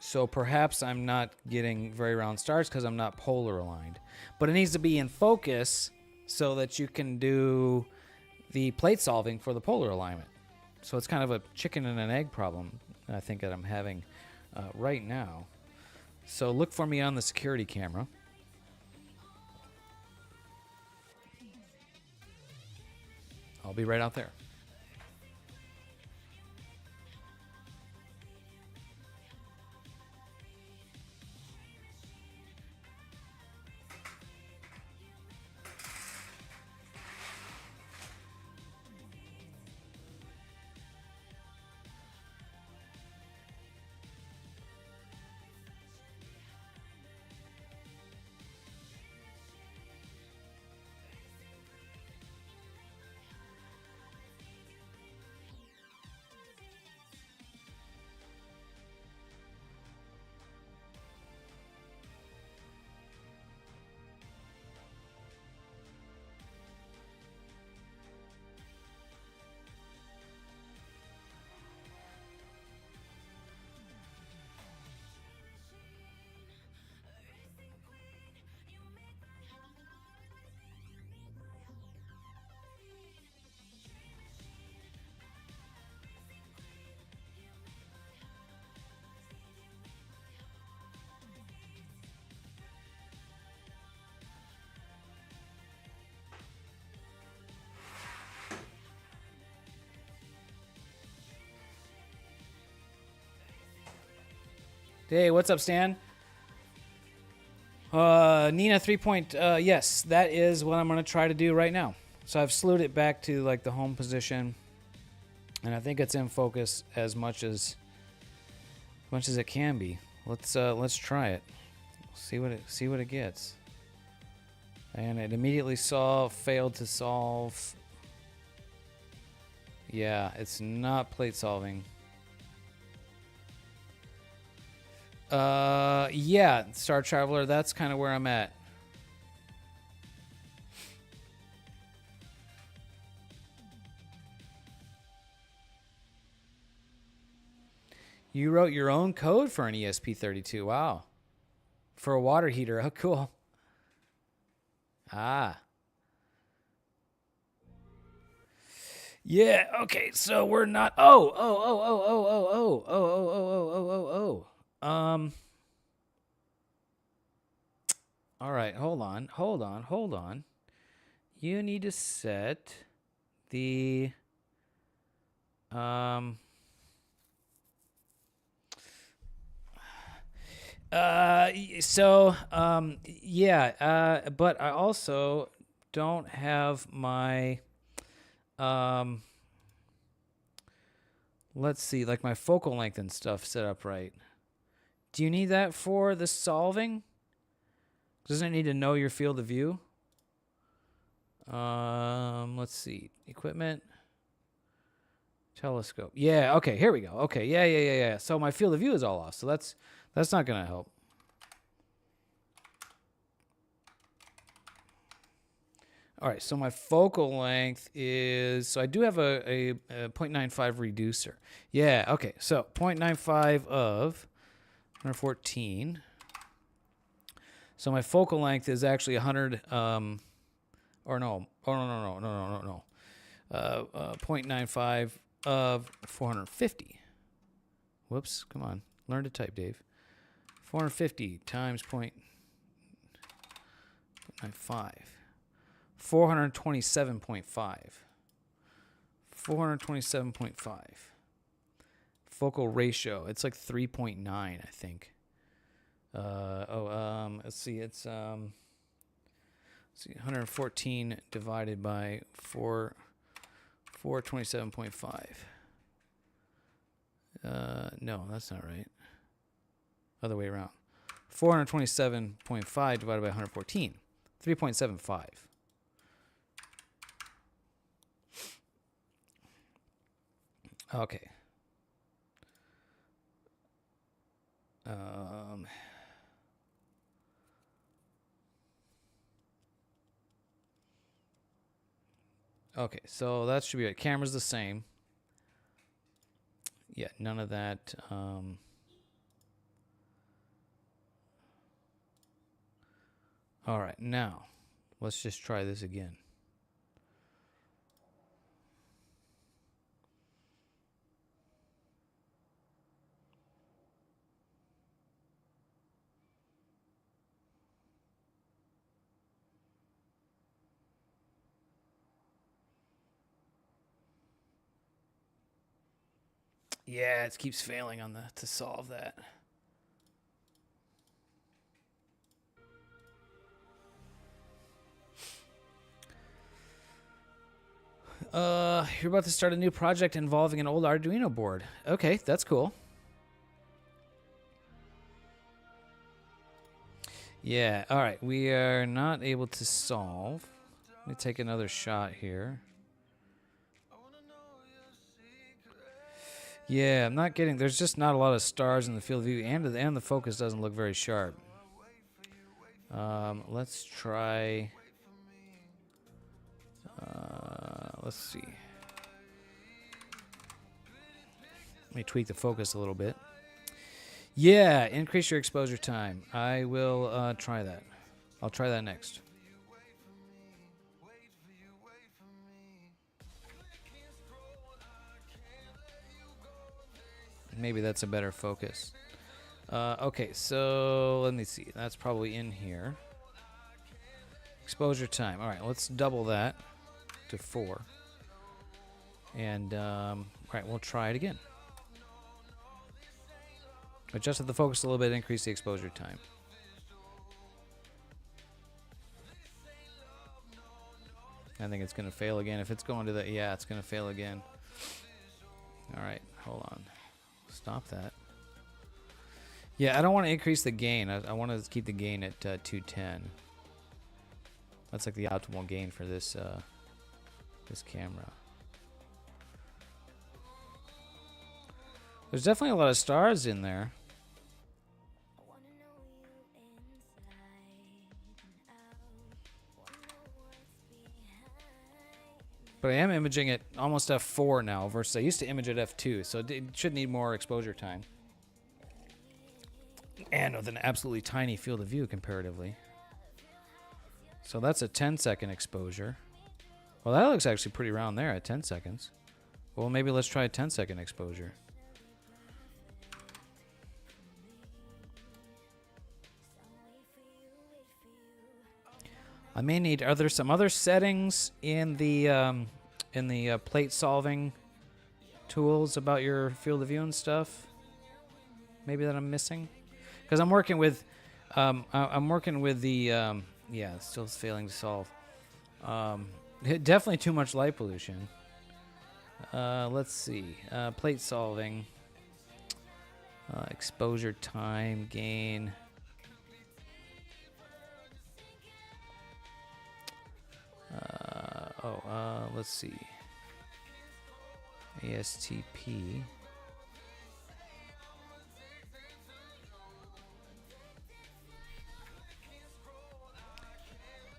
So perhaps I'm not getting very round stars because I'm not polar aligned. But it needs to be in focus so that you can do the plate solving for the polar alignment. So it's kind of a chicken and an egg problem, I think, that I'm having right now. So look for me on the security camera. I'll be right out there. Hey, what's up, Stan? Nina 3 point, yes, that is what I'm going to try to do right now. So I've slewed it back to like the home position, and I think it's in focus as much as it can be. Let's try it. See what it gets. And it immediately failed to solve. Yeah, it's not plate solving. Yeah, Star Traveler, that's kind of where I'm at. You wrote your own code for an ESP32. Wow. For a water heater. Oh, cool. Ah. Yeah, okay, so we're not... All right, hold on. You need to set the yeah, but I also don't have my let's see, like my focal length and stuff set up right. Do you need that for the solving? Doesn't it need to know your field of view? Let's see. Equipment. Telescope. Yeah, okay, here we go. Okay, yeah. So my field of view is all off. So that's not going to help. All right, so my focal length is, so I do have a 0.95 reducer. Yeah, okay, so 0.95 of 114. So my focal length is actually 100, or no, 0.95 of 450. Whoops, come on, learn to type, Dave. 450 times 0.95. 427.5. 427.5. Focal ratio. It's like 3.9, I think. Let's see. It's 114 divided by 427.5. No, that's not right. Other way around. 427.5 divided by 114. 3.75. Okay. Okay, so that should be right. Camera's the same. Yeah, none of that. All right, now let's just try this again. Yeah, it keeps failing on to solve that. You're about to start a new project involving an old Arduino board. Okay, that's cool. Yeah, all right. We are not able to solve. Let me take another shot here. Yeah, I'm not getting... There's just not a lot of stars in the field of view, and the focus doesn't look very sharp. Let's try... let's see. Let me tweak the focus a little bit. Yeah, increase your exposure time. I will try that. I'll try that next. Maybe that's a better focus. Okay, so let me see. That's probably in here. Exposure time. All right, let's double that to 4. And, all right, we'll try it again. Adjusted the focus a little bit, increase the exposure time. I think it's going to fail again. If it's going to the... Yeah, it's going to fail again. All right, hold on. Stop that. Yeah, I don't want to increase the gain. I want to keep the gain at 210. That's like the optimal gain for this this camera. There's definitely a lot of stars in there. But I am imaging at almost f4 now versus I used to image at f2, so it should need more exposure time. And with an absolutely tiny field of view comparatively. So that's a 10-second exposure. Well, that looks actually pretty round there at 10 seconds. Well, maybe let's try a 10-second exposure. I may need. Are there some other settings in the plate solving tools about your field of view and stuff? Maybe that I'm missing, because I'm working with the yeah, it's still failing to solve. Definitely too much light pollution. Let's see. Plate solving. Exposure time gain. Let's see. ASTP.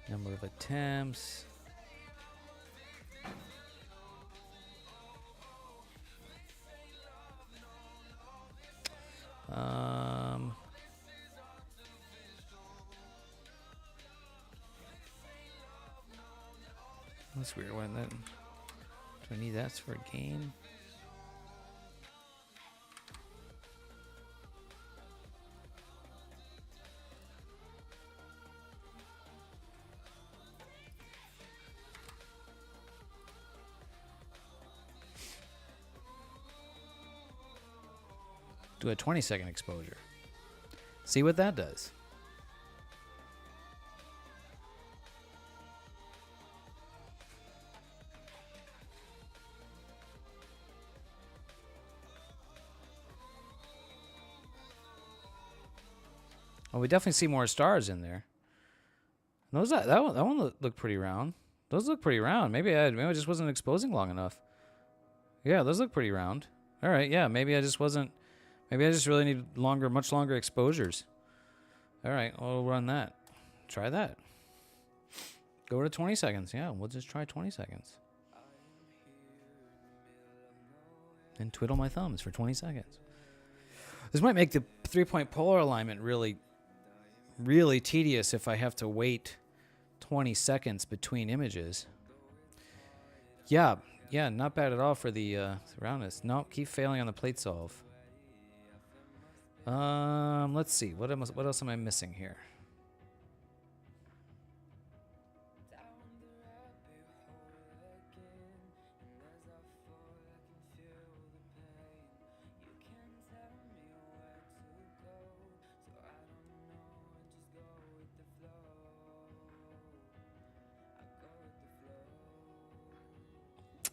Number of attempts. That's weird. When that? Do I need that for a game? Do a 20-second exposure. See what that does. Well, we definitely see more stars in there. Those that one looked pretty round. Those look pretty round. Maybe I just wasn't exposing long enough. Yeah, those look pretty round. All right, yeah, maybe I just wasn't. Maybe I just really need much longer exposures. All right, we'll run that. Try that. Go to 20 seconds. Yeah, we'll just try 20 seconds. And twiddle my thumbs for 20 seconds. This might make the 3-point polar alignment really tedious if I have to wait 20 seconds between images. Yeah, not bad at all for the roundness. No, keep failing on the plate solve. Let's see. What else am I missing here?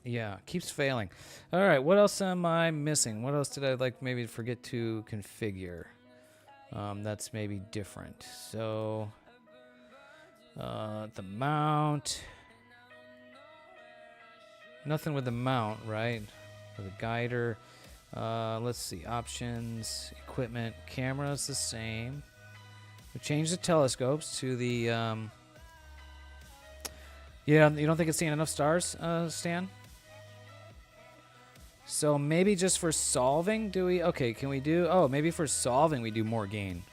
Yeah, keeps failing. All right, what else am I missing? What else did I maybe forget to configure? That's maybe different. So, the mount. Nothing with the mount, right? For the guider. Let's see, options, equipment, camera's the same. We changed the telescopes to the. Yeah, you don't think it's seeing enough stars, Stan? So maybe just for solving, do we? Okay, can we do? Oh, maybe for solving we do more gain.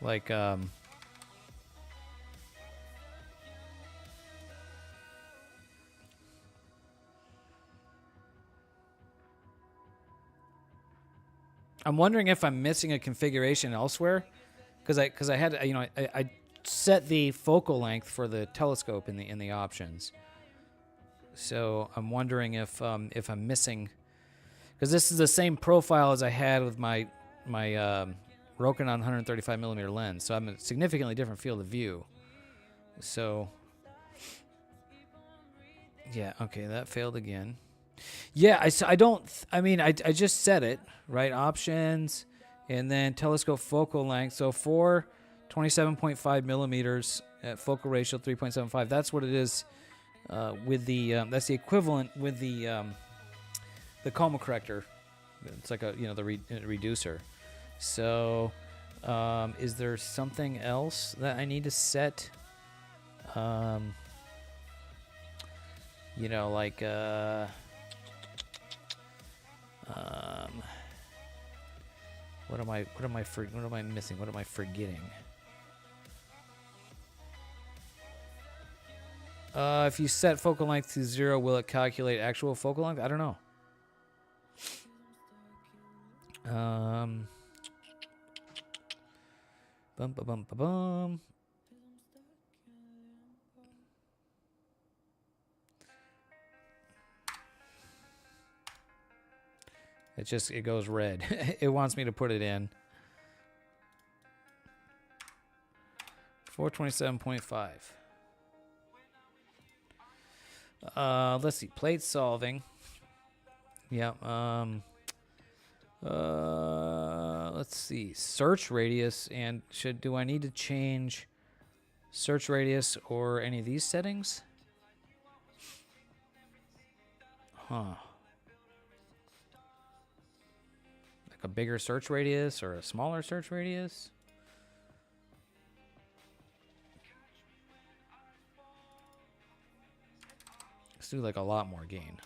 Like, I'm wondering if I'm missing a configuration elsewhere, because I had, I set the focal length for the telescope in the options. So I'm wondering if I'm missing, because this is the same profile as I had with my Rokinon 135mm lens. So I'm a significantly different field of view. So yeah, okay, that failed again. Yeah, I just set it, right? Options, and then telescope focal length. So for 27.5 millimeters at focal ratio 3.75. That's what it is. With the that's the equivalent with the coma corrector. It's like the reducer. So is there something else that I need to set? What am I missing? What am I forgetting? If you set focal length to 0, will it calculate actual focal length? I don't know. It goes red. It wants me to put it in. 427.5. Let's see. Plate solving. Yep. Let's see. Search radius, and do I need to change search radius or any of these settings? Huh. Like a bigger search radius or a smaller search radius? Let's do like a lot more gain.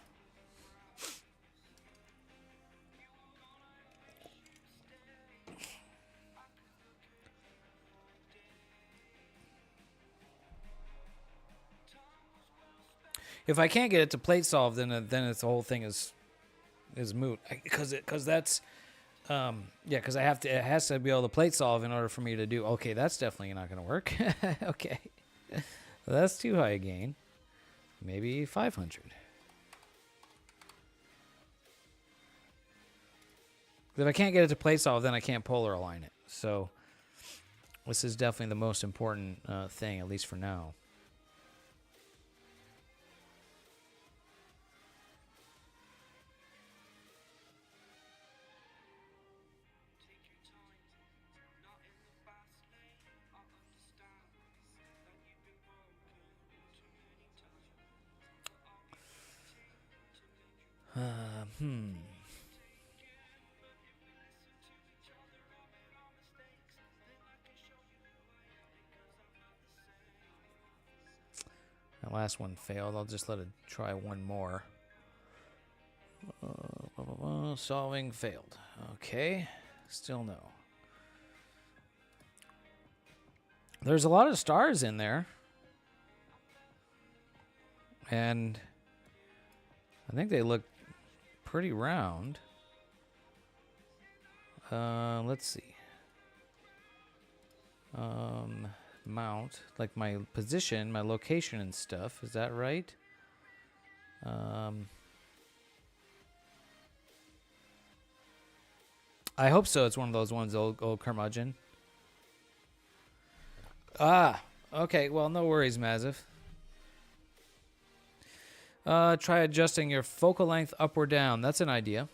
If I can't get it to plate solve, then it's the whole thing is moot. Because that's because it has to be able to plate solve in order for me to do. Okay, that's definitely not going to work. Okay, well, that's too high a gain. Maybe 500. If I can't get it to plate solve, then I can't polar align it. So this is definitely the most important thing, at least for now. That last one failed. I'll just let it try one more. Solving failed. Okay. Still no. There's a lot of stars in there. And I think they look pretty round. Let's see. Mount, like my position, my location and stuff. Is that right? I hope so. It's one of those ones, old curmudgeon. Ah, okay. Well, no worries, Maziv. Try adjusting your focal length up or down. That's an idea.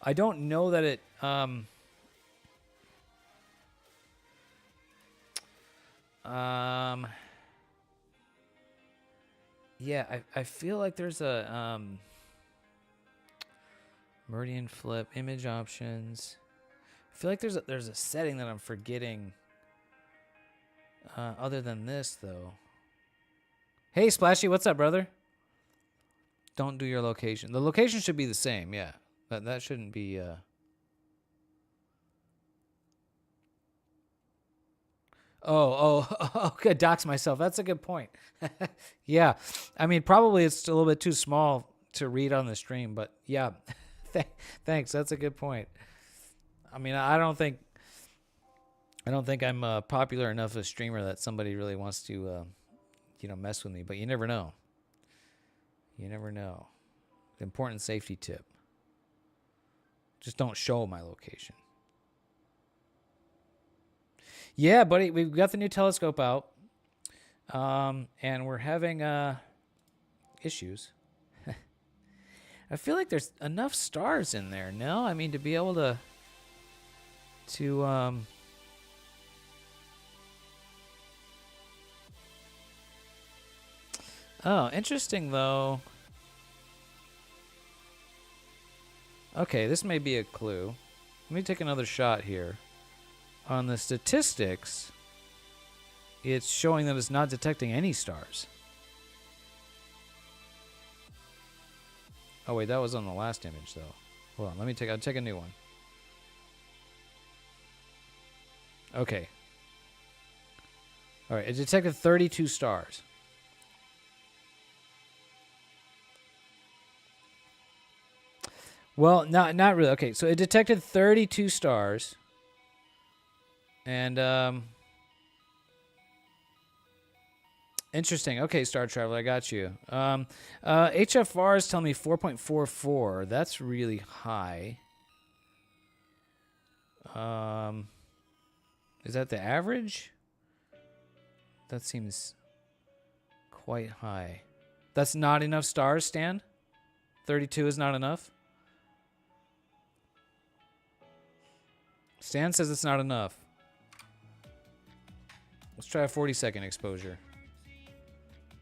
I don't know that it... yeah, I feel like there's a... meridian flip, image options. I feel like there's a setting that I'm forgetting. Other than this, though. Hey, Splashy, what's up, brother? Don't do your location. The location should be the same, yeah. That shouldn't be... Okay, dox myself. That's a good point. Yeah. I mean, probably it's a little bit too small to read on the stream, but yeah. Thanks. That's a good point. I mean, I don't think I'm popular enough a streamer that somebody really wants to, mess with me. But you never know. You never know. Important safety tip. Just don't show my location. Yeah, buddy, we've got the new telescope out, and we're having issues. I feel like there's enough stars in there, no? I mean, to be able to Oh, interesting, though. Okay, this may be a clue. Let me take another shot here. On the statistics, it's showing that it's not detecting any stars. Oh, wait, that was on the last image, though. Hold on, I'll take a new one. Okay. All right, it detected 32 stars. Well, not really. Okay, so it detected 32 stars. And Interesting. Okay, Star Traveler, I got you. HFR is telling me 4.44. That's really high. Is that the average? That seems quite high. That's not enough stars, Stan? 32 is not enough? Stan says it's not enough. Let's try a 40-second exposure.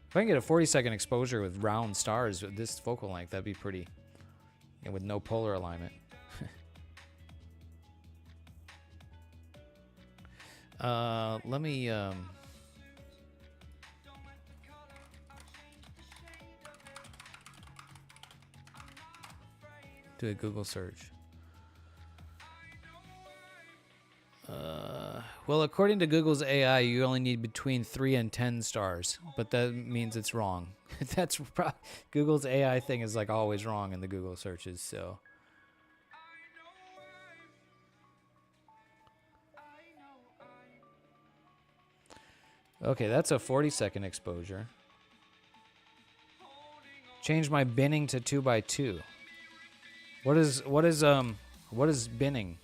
If I can get a 40-second exposure with round stars with this focal length, that'd be pretty. And with no polar alignment. Let me do a Google search. Well, according to Google's AI, you only need between 3 and 10 stars, but that means it's wrong. That's Google's AI thing is like always wrong in the Google searches, so. Okay, that's a 40-second exposure. Change my binning to 2x2. What is binning?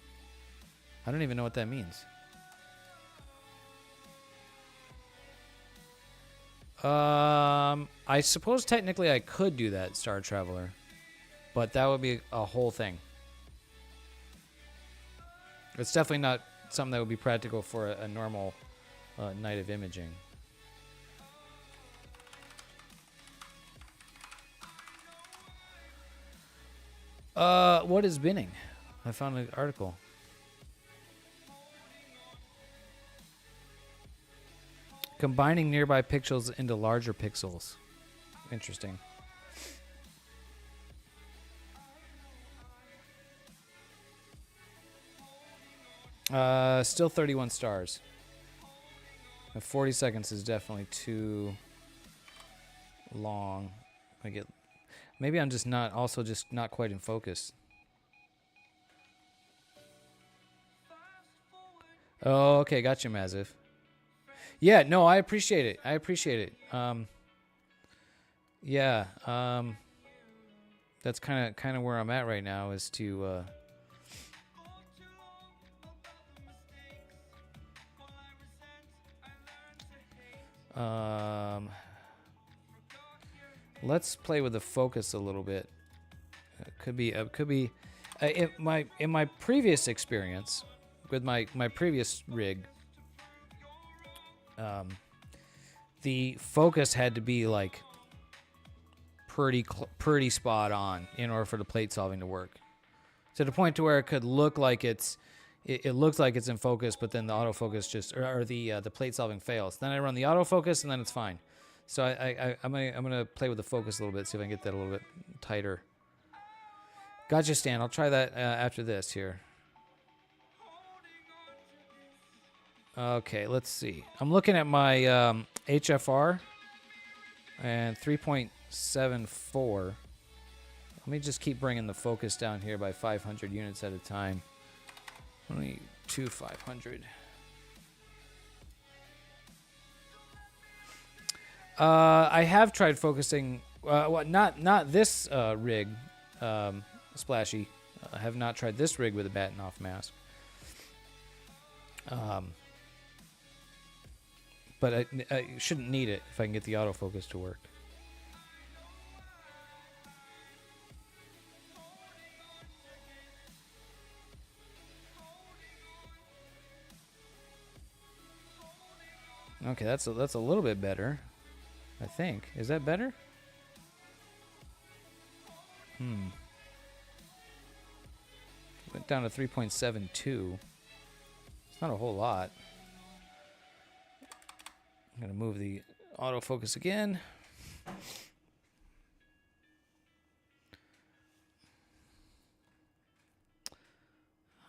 I don't even know what that means. I suppose technically I could do that, Star Traveler, but that would be a whole thing. It's definitely not something that would be practical for a normal night of imaging. What is binning? I found an article. Combining nearby pixels into larger pixels. Interesting. Still 31 stars. 40 seconds is definitely too long. Maybe I'm just not quite in focus. Oh, okay, gotcha, Maziv. Yeah, no, I appreciate it. Yeah, that's kind of where I'm at right now is to let's play with the focus a little bit. It could be in my previous experience with my previous rig. The focus had to be like pretty spot on in order for the plate solving to work, to the point to where it could look like it looks like it's in focus, but then the autofocus just or the plate solving fails. Then I run the autofocus and then it's fine. So I'm gonna play with the focus a little bit, see if I can get that a little bit tighter. Gotcha, Stan. I'll try that after this here. Okay, let's see. I'm looking at my HFR and 3.74. Let me just keep bringing the focus down here by 500 units at a time. Only 500. I have tried focusing. Not this rig, Splashy. I have not tried this rig with a batten off mask. But I shouldn't need it if I can get the autofocus to work. Okay, that's a little bit better, I think. Is that better? Went down to 3.72. It's not a whole lot. I'm going to move the autofocus again.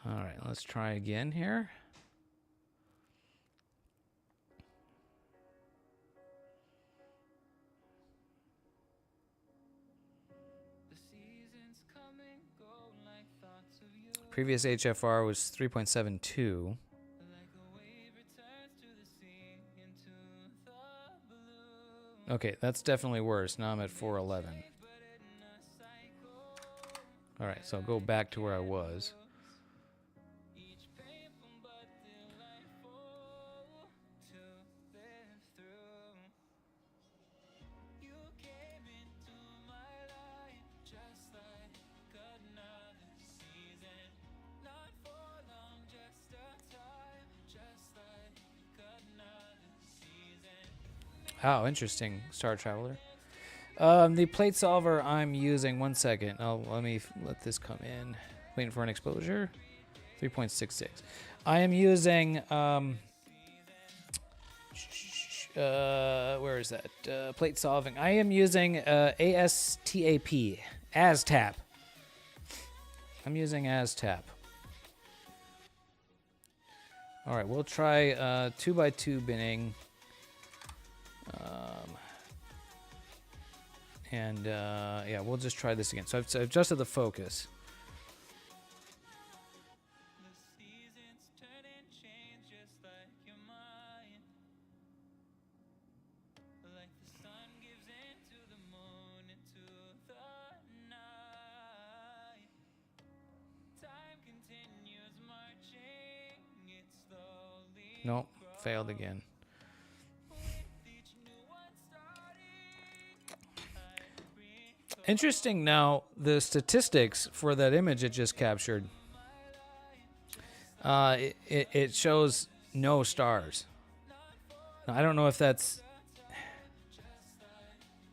All right, let's try again here. Previous HFR was 3.72. Okay, that's definitely worse. Now I'm at 411. All right, so I'll go back to where I was. Oh, interesting, Star Traveler. The plate solver I'm using, 1 second. Let me let this come in. Waiting for an exposure. 3.66. I am using, where is that? Plate solving. I am using ASTAP. ASTAP. I'm using ASTAP. All right, we'll try 2x2 binning. Yeah, we'll just try this again. So I've adjusted the focus. Nope, failed again. Interesting now, the statistics for that image it just captured. It shows no stars. Now, I don't know if that's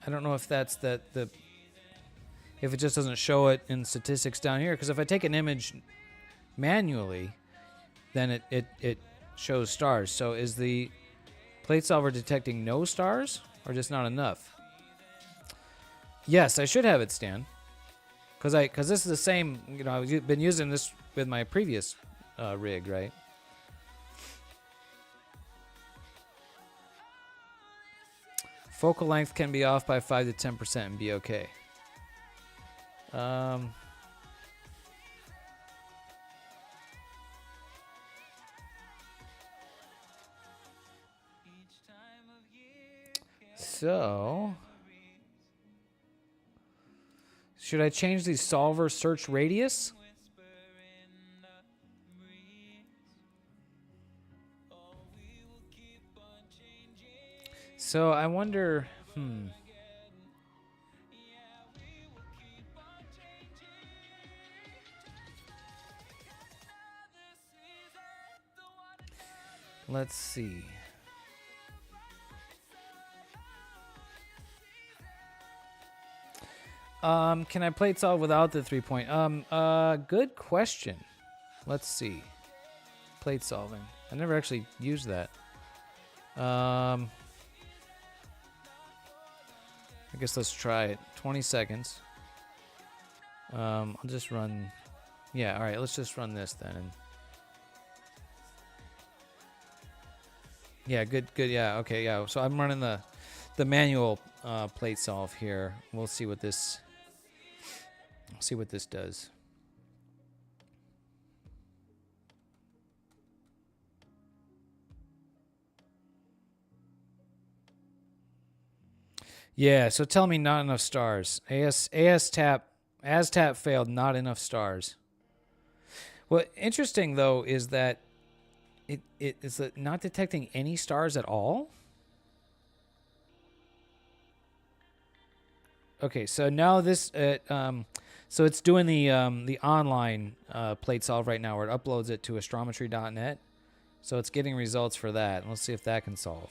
the if it just doesn't show it in statistics down here, because if I take an image manually, then it shows stars. So is the plate solver detecting no stars or just not enough? Yes, I should have it, Stan, because this is the same. You know, I've been using this with my previous rig, right? Focal length can be off by 5 to 10% and be okay. So, should I change the solver search radius? So I wonder, Let's see. Can I plate solve without the 3-point? Good question. Let's see. Plate solving. I never actually used that. I guess let's try it. 20 seconds. I'll just run. Yeah, all right. Let's just run this then. Yeah, good. Yeah, okay. Yeah. So I'm running the manual plate solve here. We'll see what this. See what this does. Yeah, so tell me not enough stars. ASTAP failed, not enough stars. What interesting though is that it is not detecting any stars at all. Okay, so now this so it's doing the online plate solve right now, where it uploads it to astrometry.net. So it's getting results for that. Let's see if that can solve.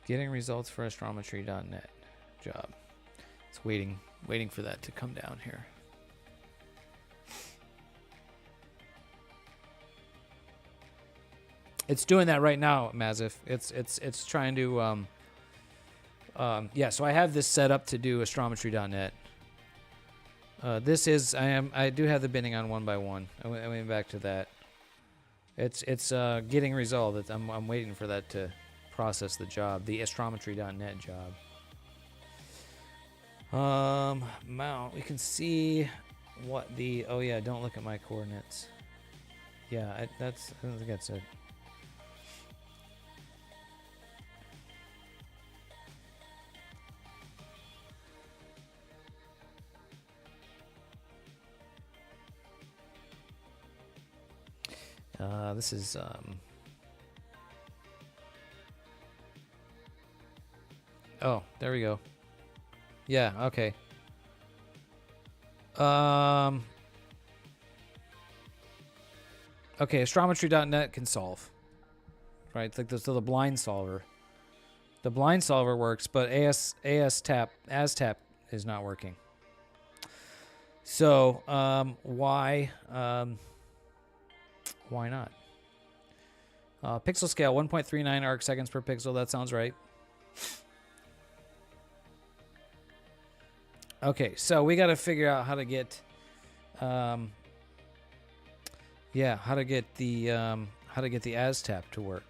Getting results for astrometry.net. Job. It's waiting for that to come down here. It's doing that right now, Mazif. It's trying to yeah, so I have this set up to do astrometry.net. This is I do have the binning on 1 by 1. I went back to that. It's getting resolved. I'm waiting for that to process the job, the astrometry.net job. Mount. We can see what the. Oh yeah, don't look at my coordinates. Yeah, I don't think that's it. This is oh, there we go. Yeah, okay. Okay, astrometry.net can solve. Right, it's like the blind solver. The blind solver works, but ASTAP is not working. So, why not? Pixel scale 1.39 arc seconds per pixel. That sounds right. Okay, so we got to figure out how to get, how to get the ASTAP to work.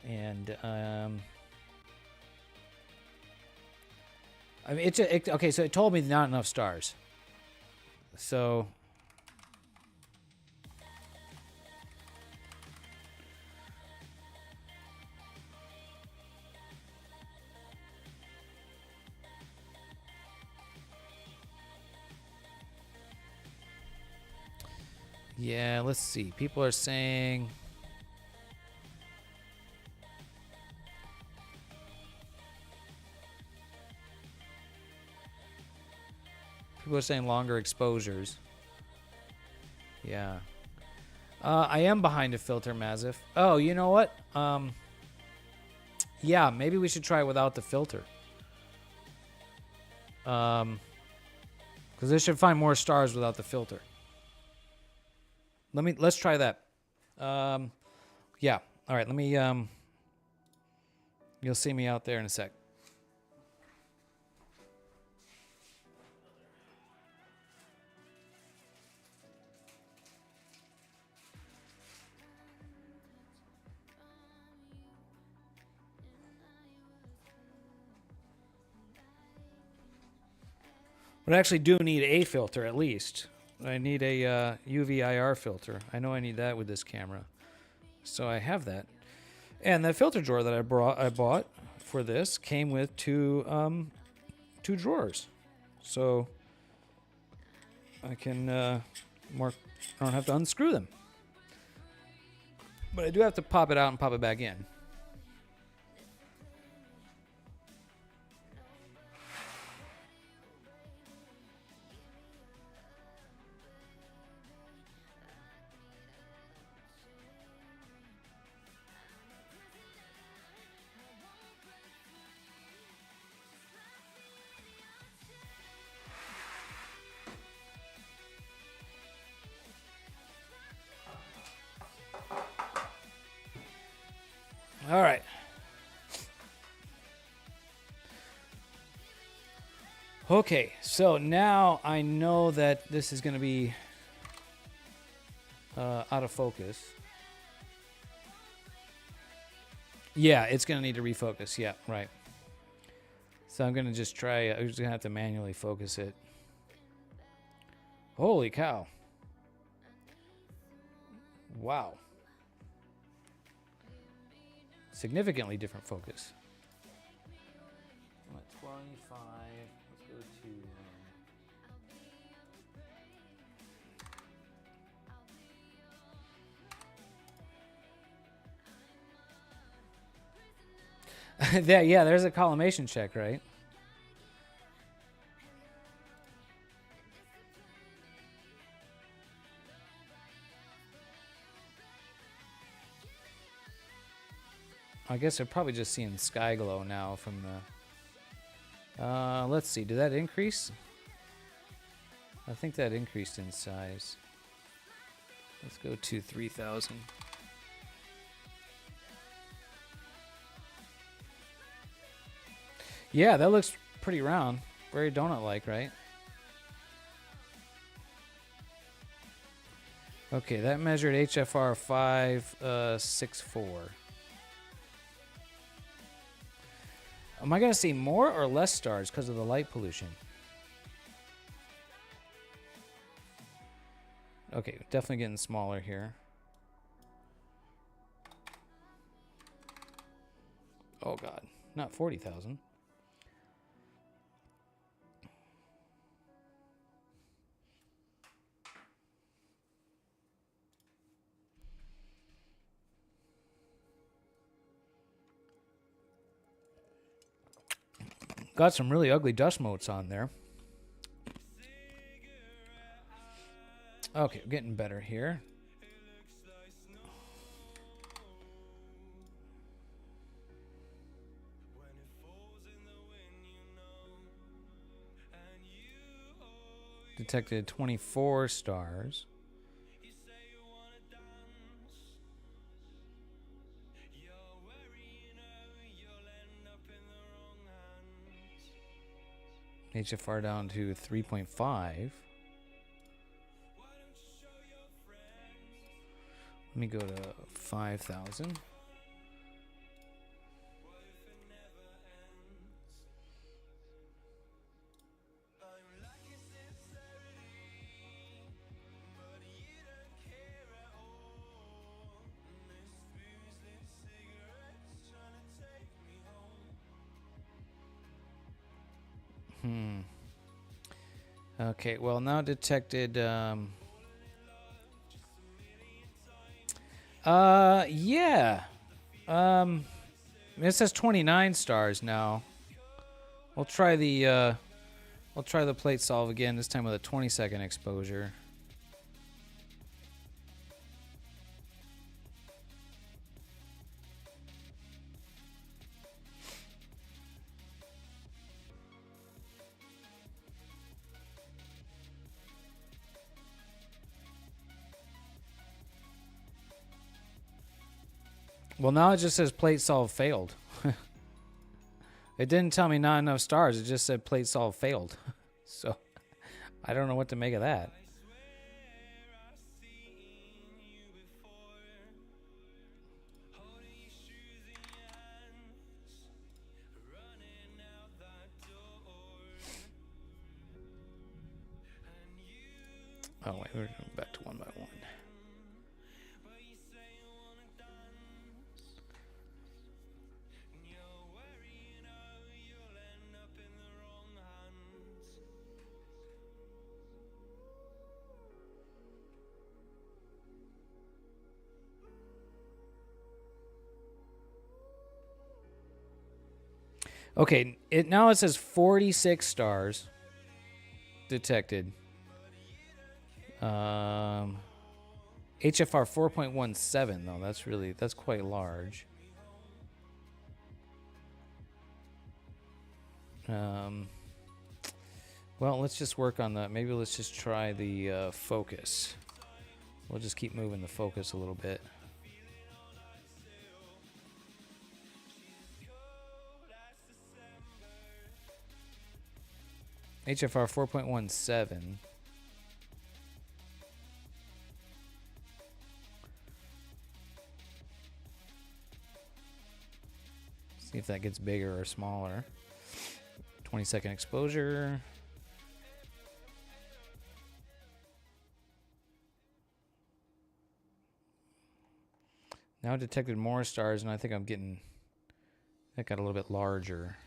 And I mean, okay. So it told me not enough stars. So. Yeah, let's see. People are saying longer exposures. Yeah. I am behind a filter, Mazif. Oh, you know what? Yeah, maybe we should try without the filter. Because they should find more stars without the filter. Let's try that. Yeah. All right, let me you'll see me out there in a sec. But I actually do need a filter at least. I need a UV IR filter. I know I need that with this camera. So I have that. And the filter drawer that I bought for this came with two drawers. So I can I don't have to unscrew them. But I do have to pop it out and pop it back in. All right. Okay, so now I know that this is going to be out of focus. Yeah, it's going to need to refocus. Yeah, right. So I'm going to just try. I'm just going to have to manually focus it. Holy cow. Wow. Significantly different focus. I'm at 25. Let's go to... yeah, there's a collimation check, right? I guess they're probably just seeing sky glow now from the... let's see, did that increase? I think that increased in size. Let's go to 3,000. Yeah, that looks pretty round. Very donut-like, right? Okay, that measured HFR 564. Am I going to see more or less stars because of the light pollution? Okay, definitely getting smaller here. Oh God, not 40,000. Got some really ugly dust motes on there. Okay, getting better here. Detected 24 stars. HFR down to 3.5. Let me go to 5,000. Okay, well, now detected, yeah. It says 29 stars now. We'll try the plate solve again, this time with a 20-second exposure. Well, now it just says plate solve failed. It didn't tell me not enough stars. It just said plate solve failed. So, I don't know what to make of that. Oh, wait, we're going back to one by one. Okay, now it says 46 stars detected. HFR 4.17 though. That's quite large. Well, let's just work on that. Maybe let's just try the focus. We'll just keep moving the focus a little bit. HFR 4.17. See if that gets bigger or smaller. 20-second exposure. Now detected more stars, and I think that got a little bit larger.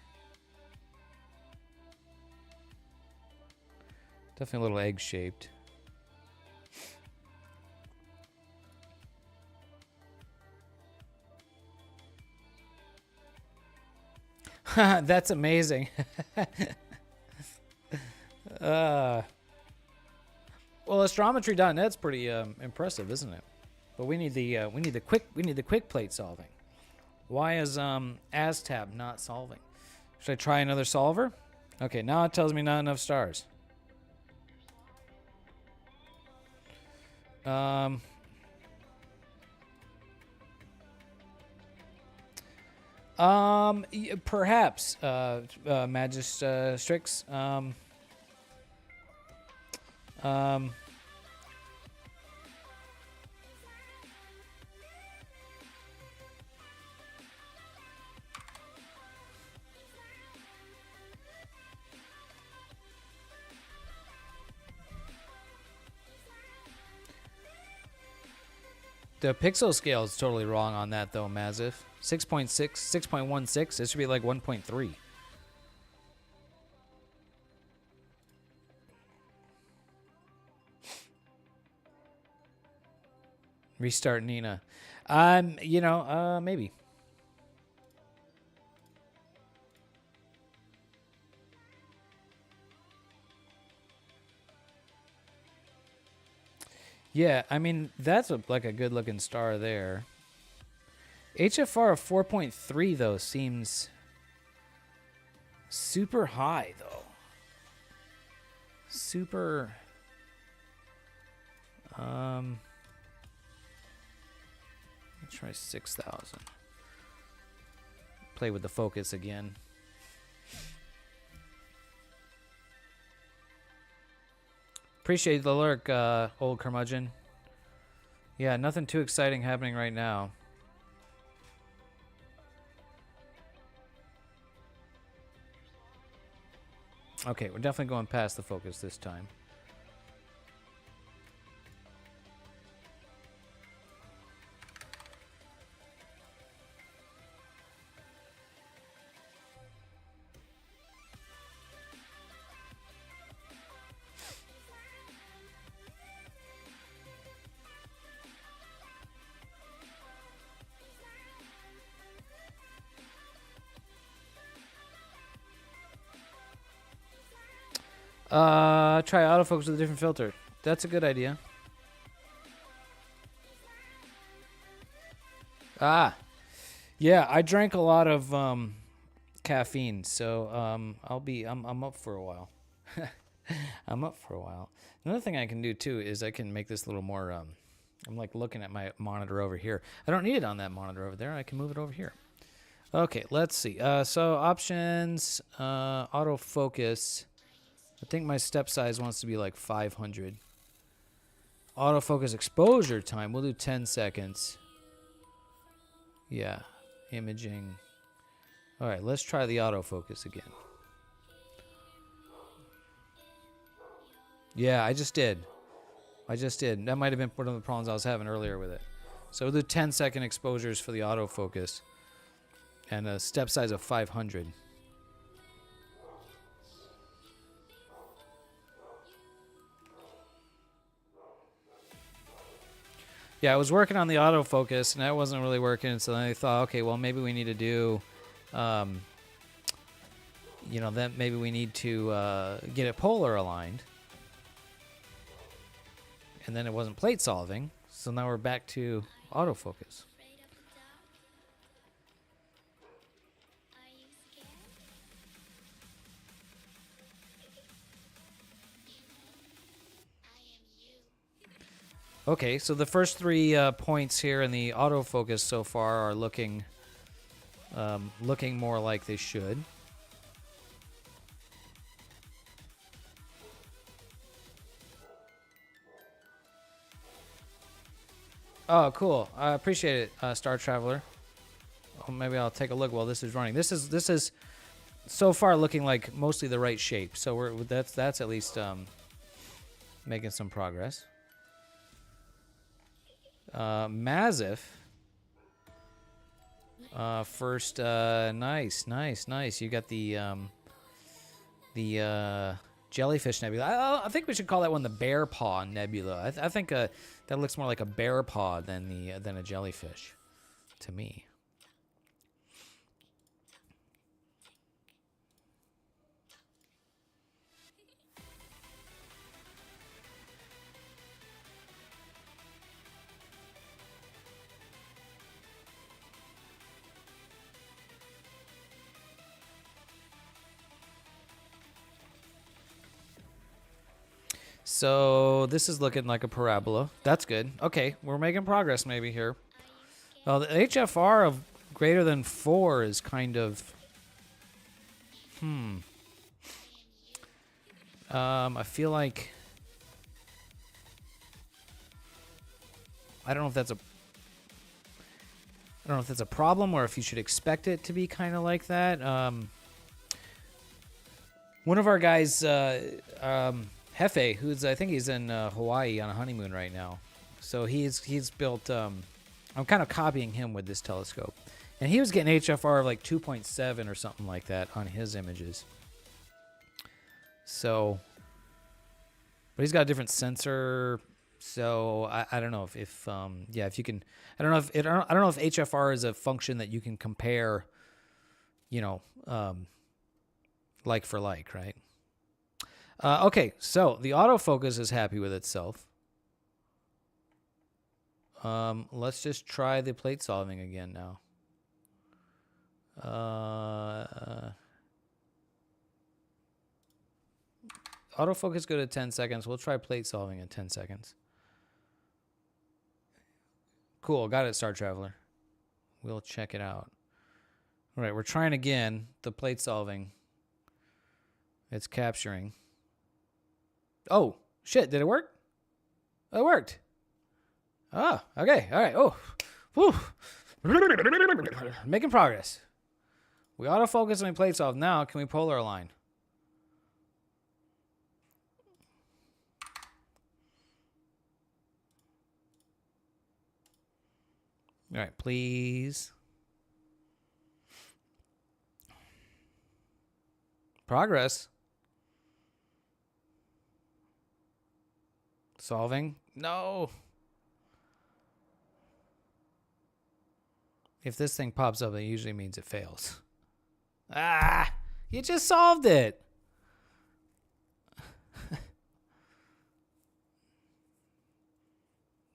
Definitely a little egg-shaped. That's amazing. Well, astrometry.net's pretty impressive, isn't it? But we need the quick plate solving. Why is ASTAB not solving? Should I try another solver? Okay, now it tells me not enough stars. Perhaps, Magistrix. The pixel scale is totally wrong on that, though, Mazif. 6.6, 6.16. It should be like 1.3. Restart Nina. You know, maybe. Yeah, I mean, that's like a good-looking star there. HFR of 4.3, though, seems super high, though. Super... Let's try 6,000. Play with the focus again. Appreciate the lurk, old curmudgeon. Yeah, nothing too exciting happening right now. Okay, we're definitely going past the focus this time. Try autofocus with a different filter. That's a good idea. Ah, yeah. I drank a lot of caffeine, so I'm up for a while. I'm up for a while. Another thing I can do too is I can make this a little more. I'm like looking at my monitor over here. I don't need it on that monitor over there. I can move it over here. Okay, let's see. So options, autofocus. I think my step size wants to be like 500. Autofocus exposure time. We'll do 10 seconds. Yeah. Imaging. All right, let's try the autofocus again. Yeah, I just did. That might have been one of the problems I was having earlier with it. So we'll do 10-second exposures for the autofocus. And a step size of 500. Yeah, I was working on the autofocus, and that wasn't really working. So then I thought, okay, well, maybe we need to do, you know, then maybe we need to get it polar aligned. And then it wasn't plate solving, so now we're back to autofocus. Okay, so the first 3 points here in the autofocus so far are looking more like they should. Oh, cool. I appreciate it, Star Traveler. Oh, maybe I'll take a look while this is running. This is so far looking like mostly the right shape. So that's at least making some progress. Mazif. First, nice. You got the jellyfish nebula. I think we should call that one the bear paw nebula. I think that looks more like a bear paw than a jellyfish, to me. So this is looking like a parabola. That's good. Okay, we're making progress maybe here. Well, the HFR of greater than 4 is kind of... I feel like... I don't know if that's a problem or if you should expect it to be kind of like that. One of our guys... Hefe, I think he's in Hawaii on a honeymoon right now. So he's built I'm kind of copying him with this telescope. And he was getting HFR of like 2.7 or something like that on his images. So, but he's got a different sensor. So I don't know if yeah, if you can, I don't know if HFR is a function that you can compare, you know, like for like, right? Okay, so the autofocus is happy with itself. Let's just try the plate solving again now. Autofocus go to 10 seconds. We'll try plate solving in 10 seconds. Cool, got it, Star Traveler. We'll check it out. All right, we're trying again the plate solving. It's capturing. Oh, shit, did it work? Oh, it worked. Oh, okay, all right. Oh, whew. Making progress. We autofocus and we plate solve. Now, can we polar align? All right, please. Progress. Solving. No. If this thing pops up, it usually means it fails. Ah, you just solved it.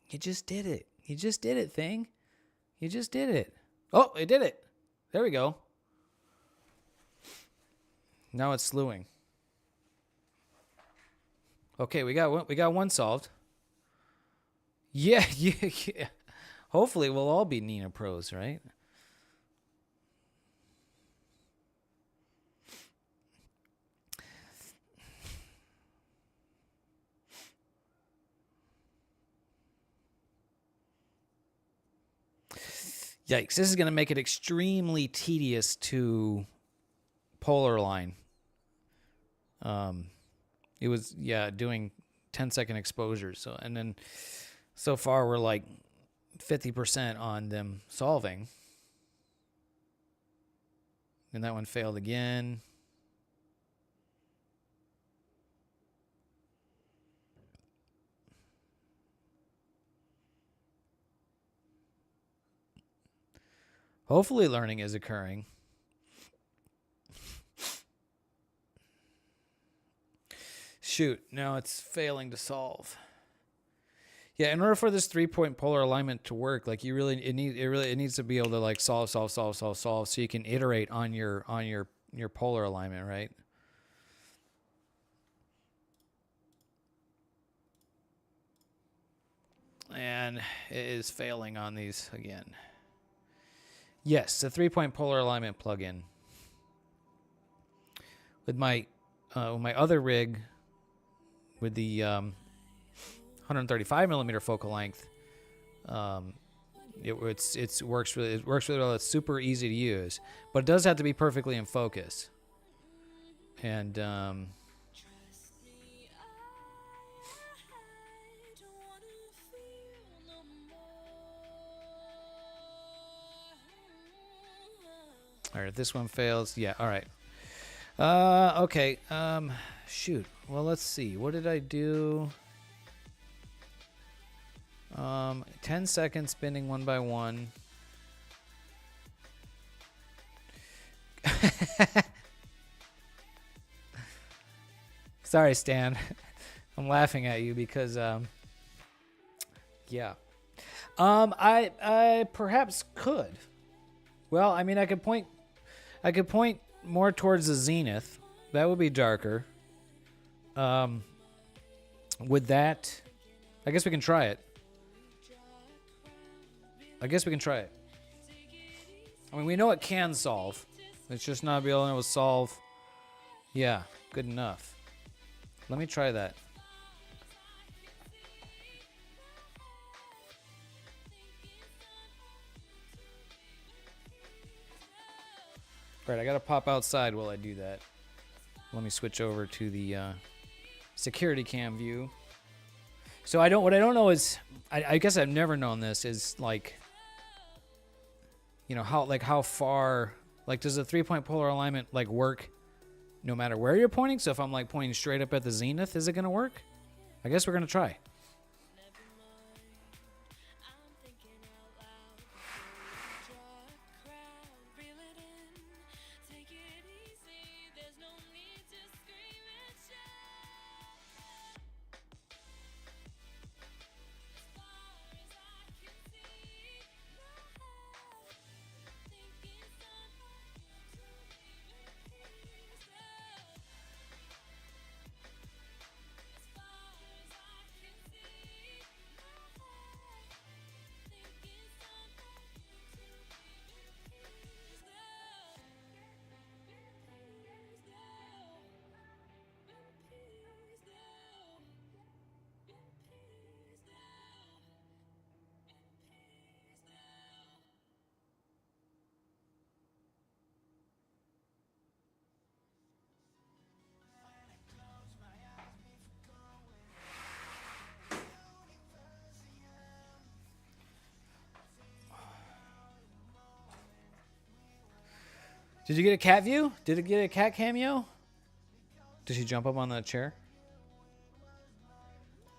You just did it. You just did it, thing. You just did it. Oh, it did it. There we go. Now it's slewing. Okay, we got one solved. Yeah, yeah. Hopefully we'll all be Nina pros, right? Yikes, this is going to make it extremely tedious to polar align. It was, yeah, doing 10-second exposures. So, and then so far we're like 50% on them solving. And that one failed again. Hopefully learning is occurring. Shoot, now it's failing to solve. Yeah, in order for this 3-point polar alignment to work, like it needs to be able to like solve, so you can iterate on your polar alignment, right? And it is failing on these again. Yes, the 3-point polar alignment plugin. With my other rig, with the 135 millimeter focal length, it works really well. It's super easy to use, but it does have to be perfectly in focus. And all right, this one fails. Yeah, all right. Okay. Shoot. Well, let's see. What did I do? 10 seconds spinning one by one. Sorry, Stan. I'm laughing at you because, yeah. I perhaps could. Well, I mean, I could point more towards the zenith. That would be darker. With that, I guess we can try it. I mean, we know it can solve. It's just not being able to solve. Yeah, good enough. Let me try that. All right, I gotta pop outside while I do that. Let me switch over to the security cam view. So what I don't know is, I guess I've never known this, is like you know, how far, like, does the 3-point polar alignment like work no matter where you're pointing? So if I'm like pointing straight up at the zenith, is it going to work? I guess we're going to try. Did you get a cat view? Did it get a cat cameo? Did she jump up on that chair?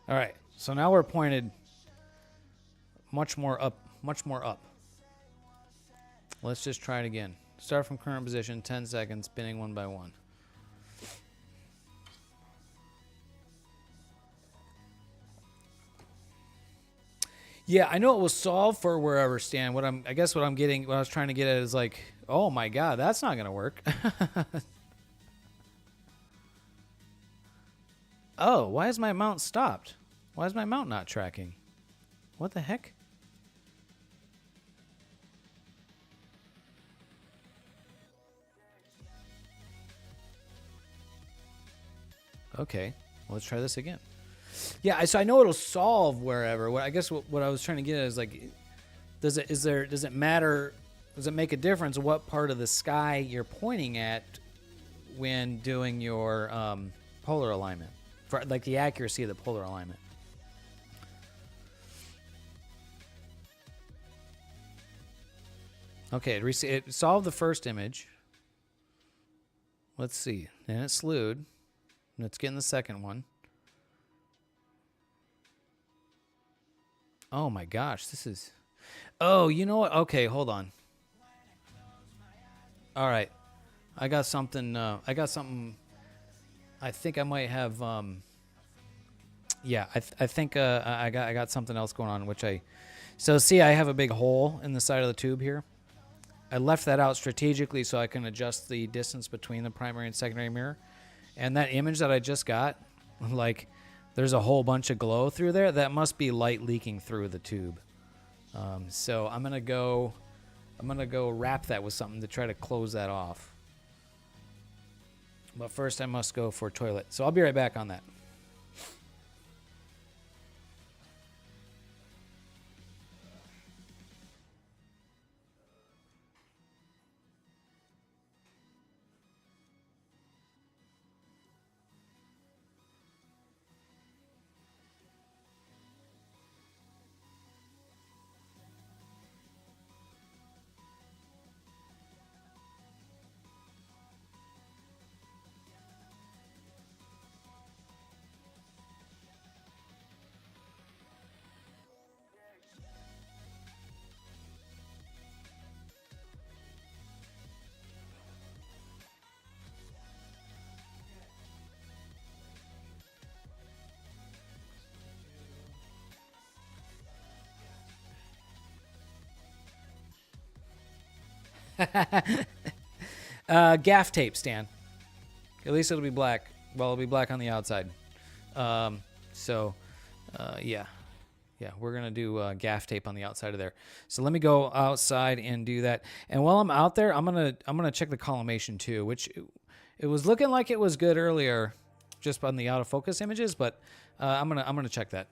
All right, so now we're pointed much more up, much more up. Let's just try it again. Start from current position, 10 seconds, spinning one by one. Yeah, I know it was solved for wherever Stan. I guess what I was trying to get at is like, oh my God, that's not gonna work. Oh, why is my mount stopped? Why is my mount not tracking? What the heck? Okay, well, let's try this again. Yeah, so I know it'll solve wherever. I guess what I was trying to get at is like, does it matter? Does it make a difference what part of the sky you're pointing at when doing your polar alignment, for like the accuracy of the polar alignment? Okay, it solved the first image. Let's see. Then it slewed. Let's get in the second one. Oh my gosh, this is... Oh, you know what? Okay, hold on. All right. I got something... I think I might have... Yeah, I think I got something else going on, which I... So see, I have a big hole in the side of the tube here. I left that out strategically so I can adjust the distance between the primary and secondary mirror. And that image that I just got, like, there's a whole bunch of glow through there. That must be light leaking through the tube. So I'm gonna go wrap that with something to try to close that off. But first I must go for a toilet. So I'll be right back on that. Gaff tape, Stan. At least it'll be black. Well, it'll be black on the outside. Yeah. Yeah, we're going to do gaff tape on the outside of there. So let me go outside and do that. And while I'm out there, I'm going to check the collimation too, which it was looking like it was good earlier just on the out of focus images, but I'm going to check that.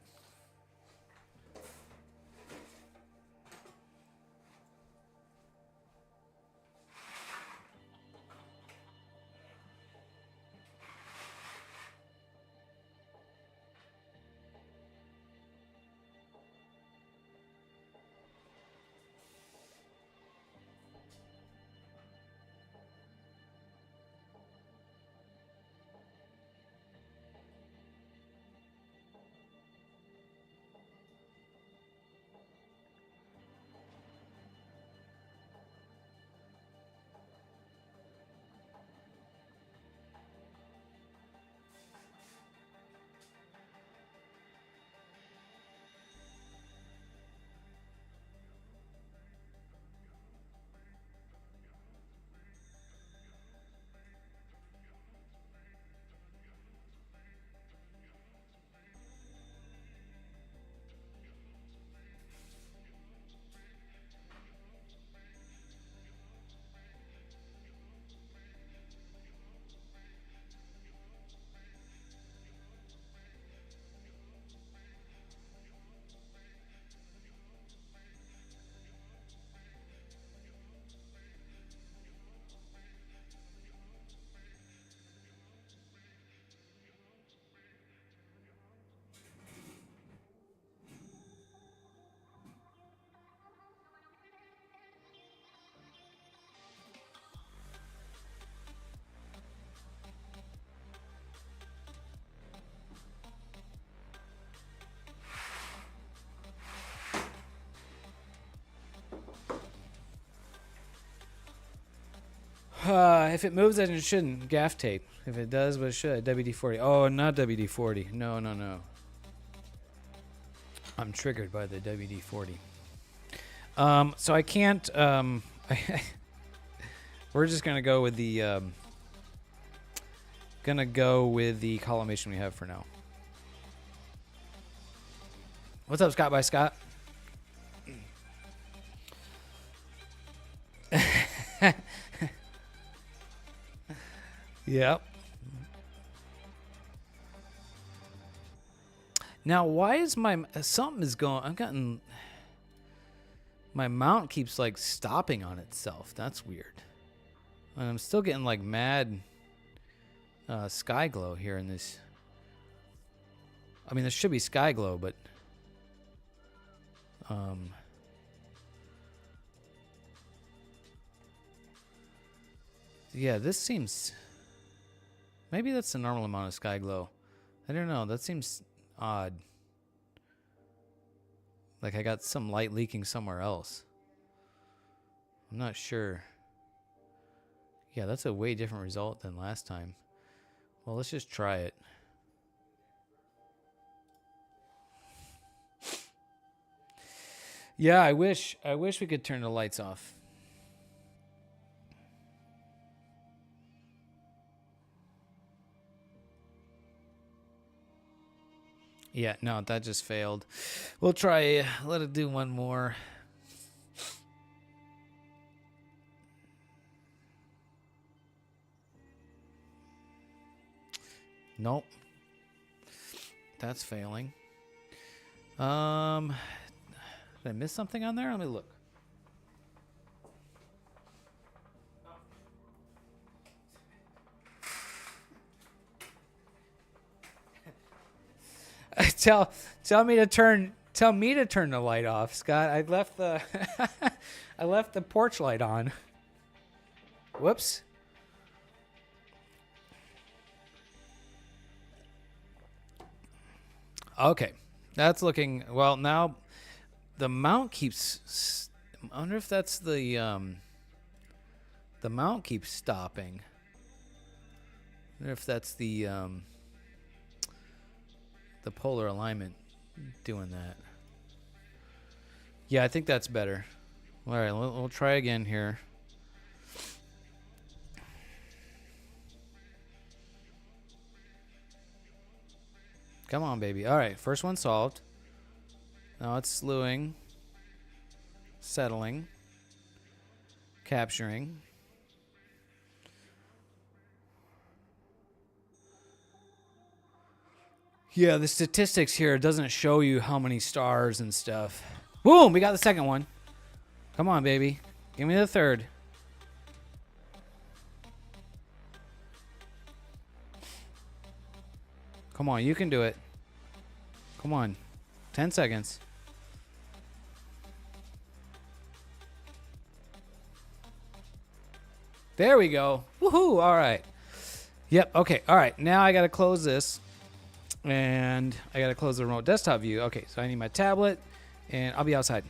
If it moves, then it shouldn't. Gaff tape. If it does, but it should. WD-40. Oh, not WD-40. No, no, no. I'm triggered by the WD-40. So I can't. We're just gonna go with the. Gonna go with the collimation we have for now. What's up, Scott by Scott? Yep. Now, why is my something is going? I've gotten my mount keeps like stopping on itself. That's weird. And I'm still getting like mad sky glow here in this. I mean, there should be sky glow, but yeah, this seems. Maybe that's the normal amount of sky glow. I don't know. That seems odd. Like I got some light leaking somewhere else. I'm not sure. Yeah, that's a way different result than last time. Well, let's just try it. Yeah, I wish we could turn the lights off. Yeah, no, that just failed. We'll try, let it do one more. Nope. That's failing. Did I miss something on there? Let me look. Tell me to turn the light off, Scott. I left the I left the porch light on. Whoops. Okay. That's looking well now. The mount keeps I wonder if that's the mount keeps stopping. I wonder if that's the polar alignment doing that. Yeah, I think that's better. All right, we'll try again here. Come on, baby. All right, first one solved. Now it's slewing, settling, capturing. Yeah, the statistics here doesn't show you how many stars and stuff. Boom, we got the second one. Come on, baby. Give me the third. Come on, you can do it. Come on. 10 seconds. There we go. Woohoo, all right. Yep, okay, all right. Now I got to close this. And I got to close the remote desktop view. Okay, so I need my tablet, and I'll be outside.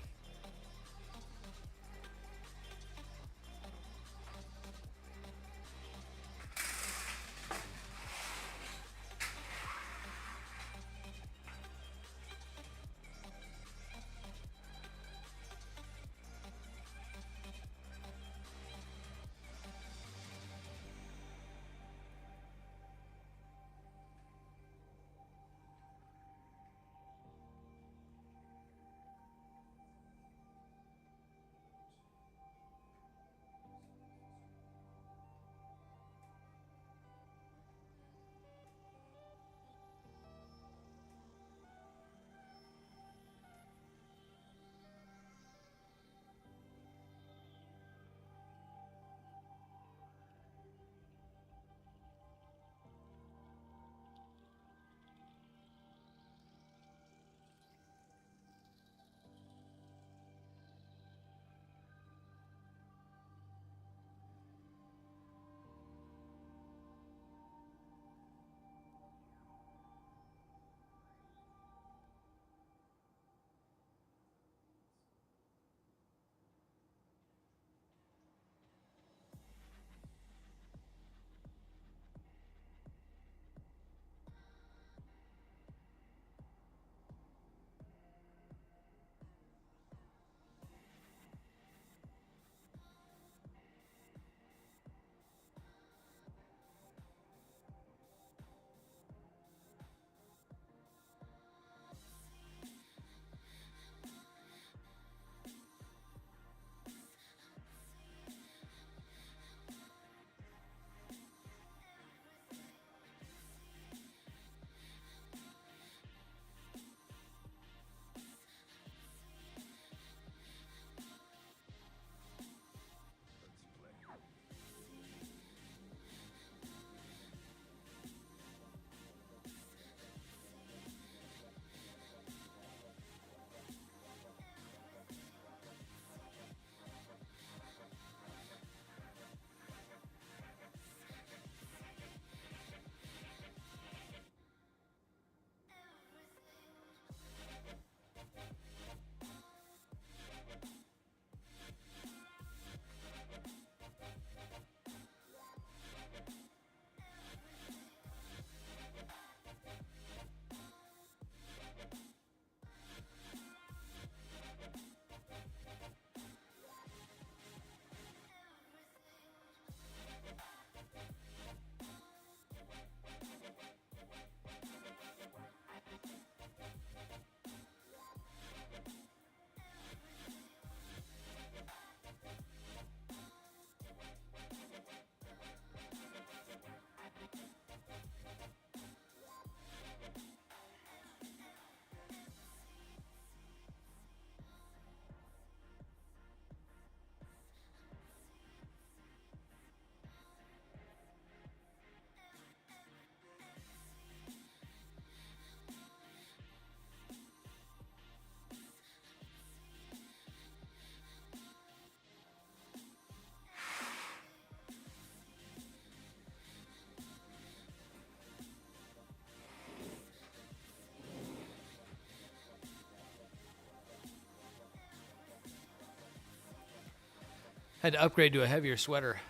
Had to upgrade to a heavier sweater.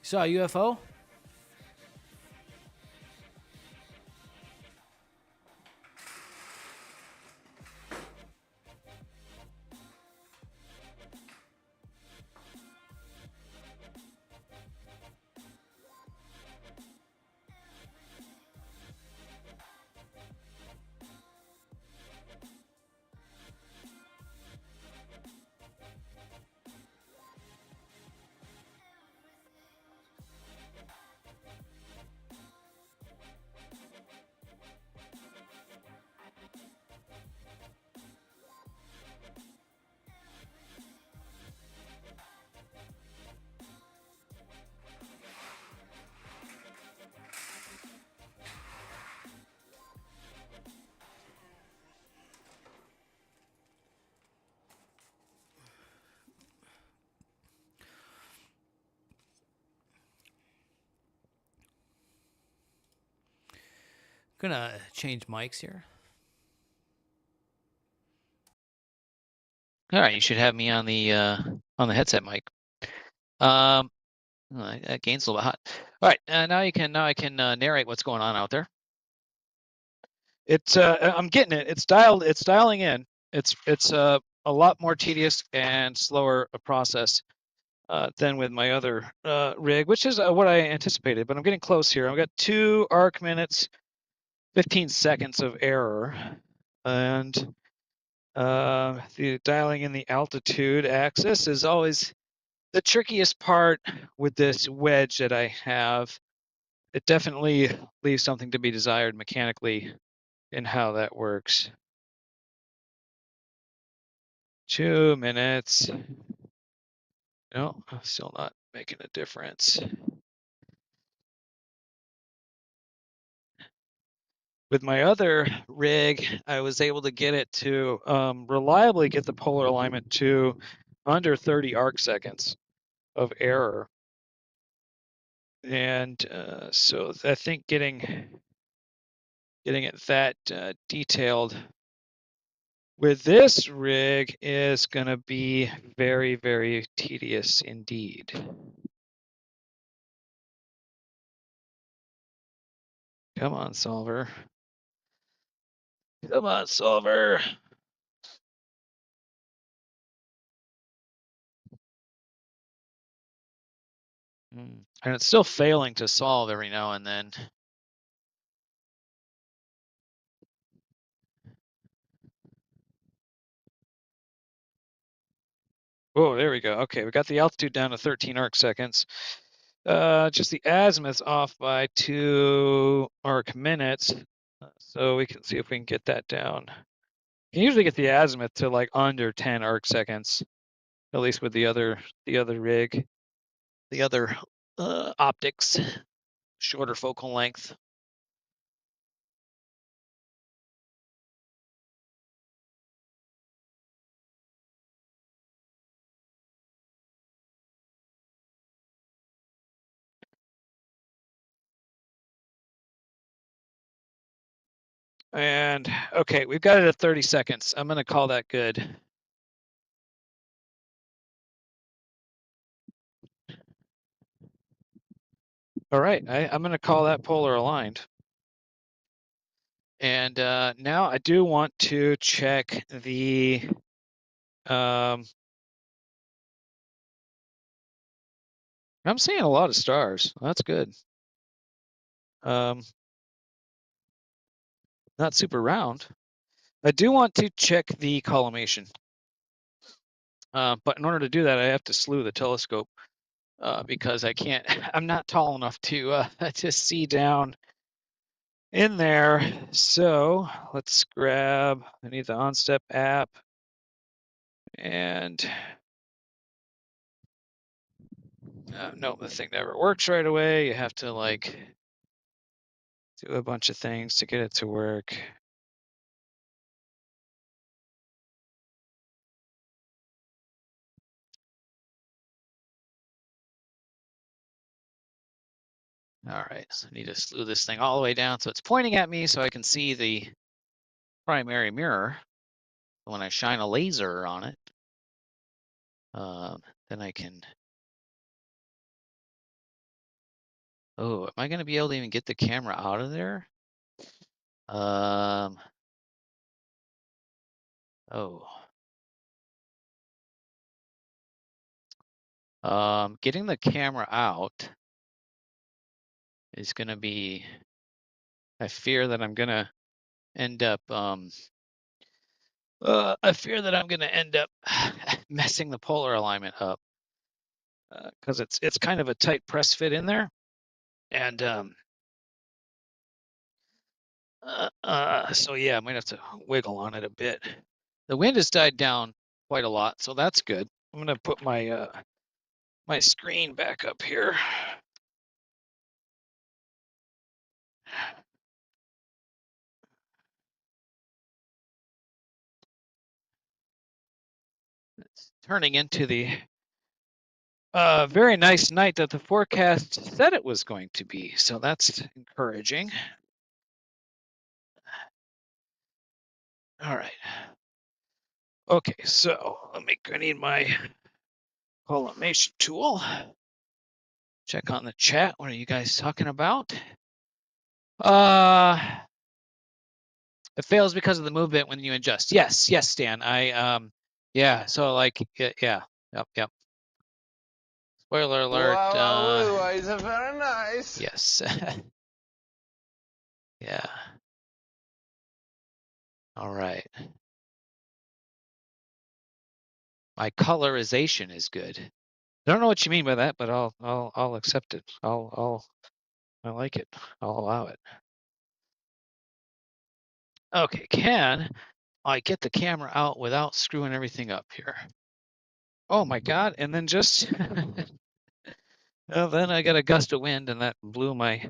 You saw a UFO? Gonna change mics here. All right, you should have me on the headset mic. That gain's a little bit hot. All right, now I can narrate what's going on out there. It's I'm getting it. It's dialing in. It's a lot more tedious and slower a process than with my other rig, which is what I anticipated. But I'm getting close here. I've got 2 arc minutes, 15 seconds of error, and the dialing in the altitude axis is always the trickiest part with this wedge that I have. It definitely leaves something to be desired mechanically in how that works. 2 minutes. No, still not making a difference. With my other rig, I was able to get it to reliably get the polar alignment to under 30 arc seconds of error. And so I think getting it that detailed with this rig is going to be very, very tedious indeed. Come on, solver. Come on, solver. And it's still failing to solve every now and then. Oh, there we go. Okay, we got the altitude down to 13 arc seconds. Just the azimuth's off by 2 arc minutes. So we can see if we can get that down. You can usually get the azimuth to like under 10 arc seconds, at least with the other rig, the other optics, shorter focal length. And okay, we've got it at 30 seconds. I'm gonna call that good. All right, I'm gonna call that polar aligned. And now I do want to check the I'm seeing a lot of stars. That's good. Not super round. I do want to check the collimation. But in order to do that, I have to slew the telescope because I can't. I'm not tall enough to to see down in there. So let's grab. I need the OnStep app, and no, the thing never works right away. You have to like do a bunch of things to get it to work. All right, so I need to slew this thing all the way down so it's pointing at me so I can see the primary mirror. When I shine a laser on it, then I can Oh, am I going to be able to even get the camera out of there? Oh. Getting the camera out is going to be, I fear that I'm going to end up, messing the polar alignment up because it's kind of a tight press fit in there. And so yeah, I might have to wiggle on it a bit. The wind has died down quite a lot, so that's good. I'm gonna put my my screen back up here. It's turning into the very nice night that the forecast said it was going to be, so that's encouraging. All right. Okay, so I need my collimation tool. Check on the chat. What are you guys talking about? It fails because of the movement when you adjust. Yes, Stan. Yeah. So like, yeah, yep. Spoiler alert. It's very nice. Yes. Yeah. All right. My colorization is good. I don't know what you mean by that, but I'll accept it. I like it. I'll allow it. Okay, can I get the camera out without screwing everything up here? Oh my God! And then just well, then I got a gust of wind, and that blew my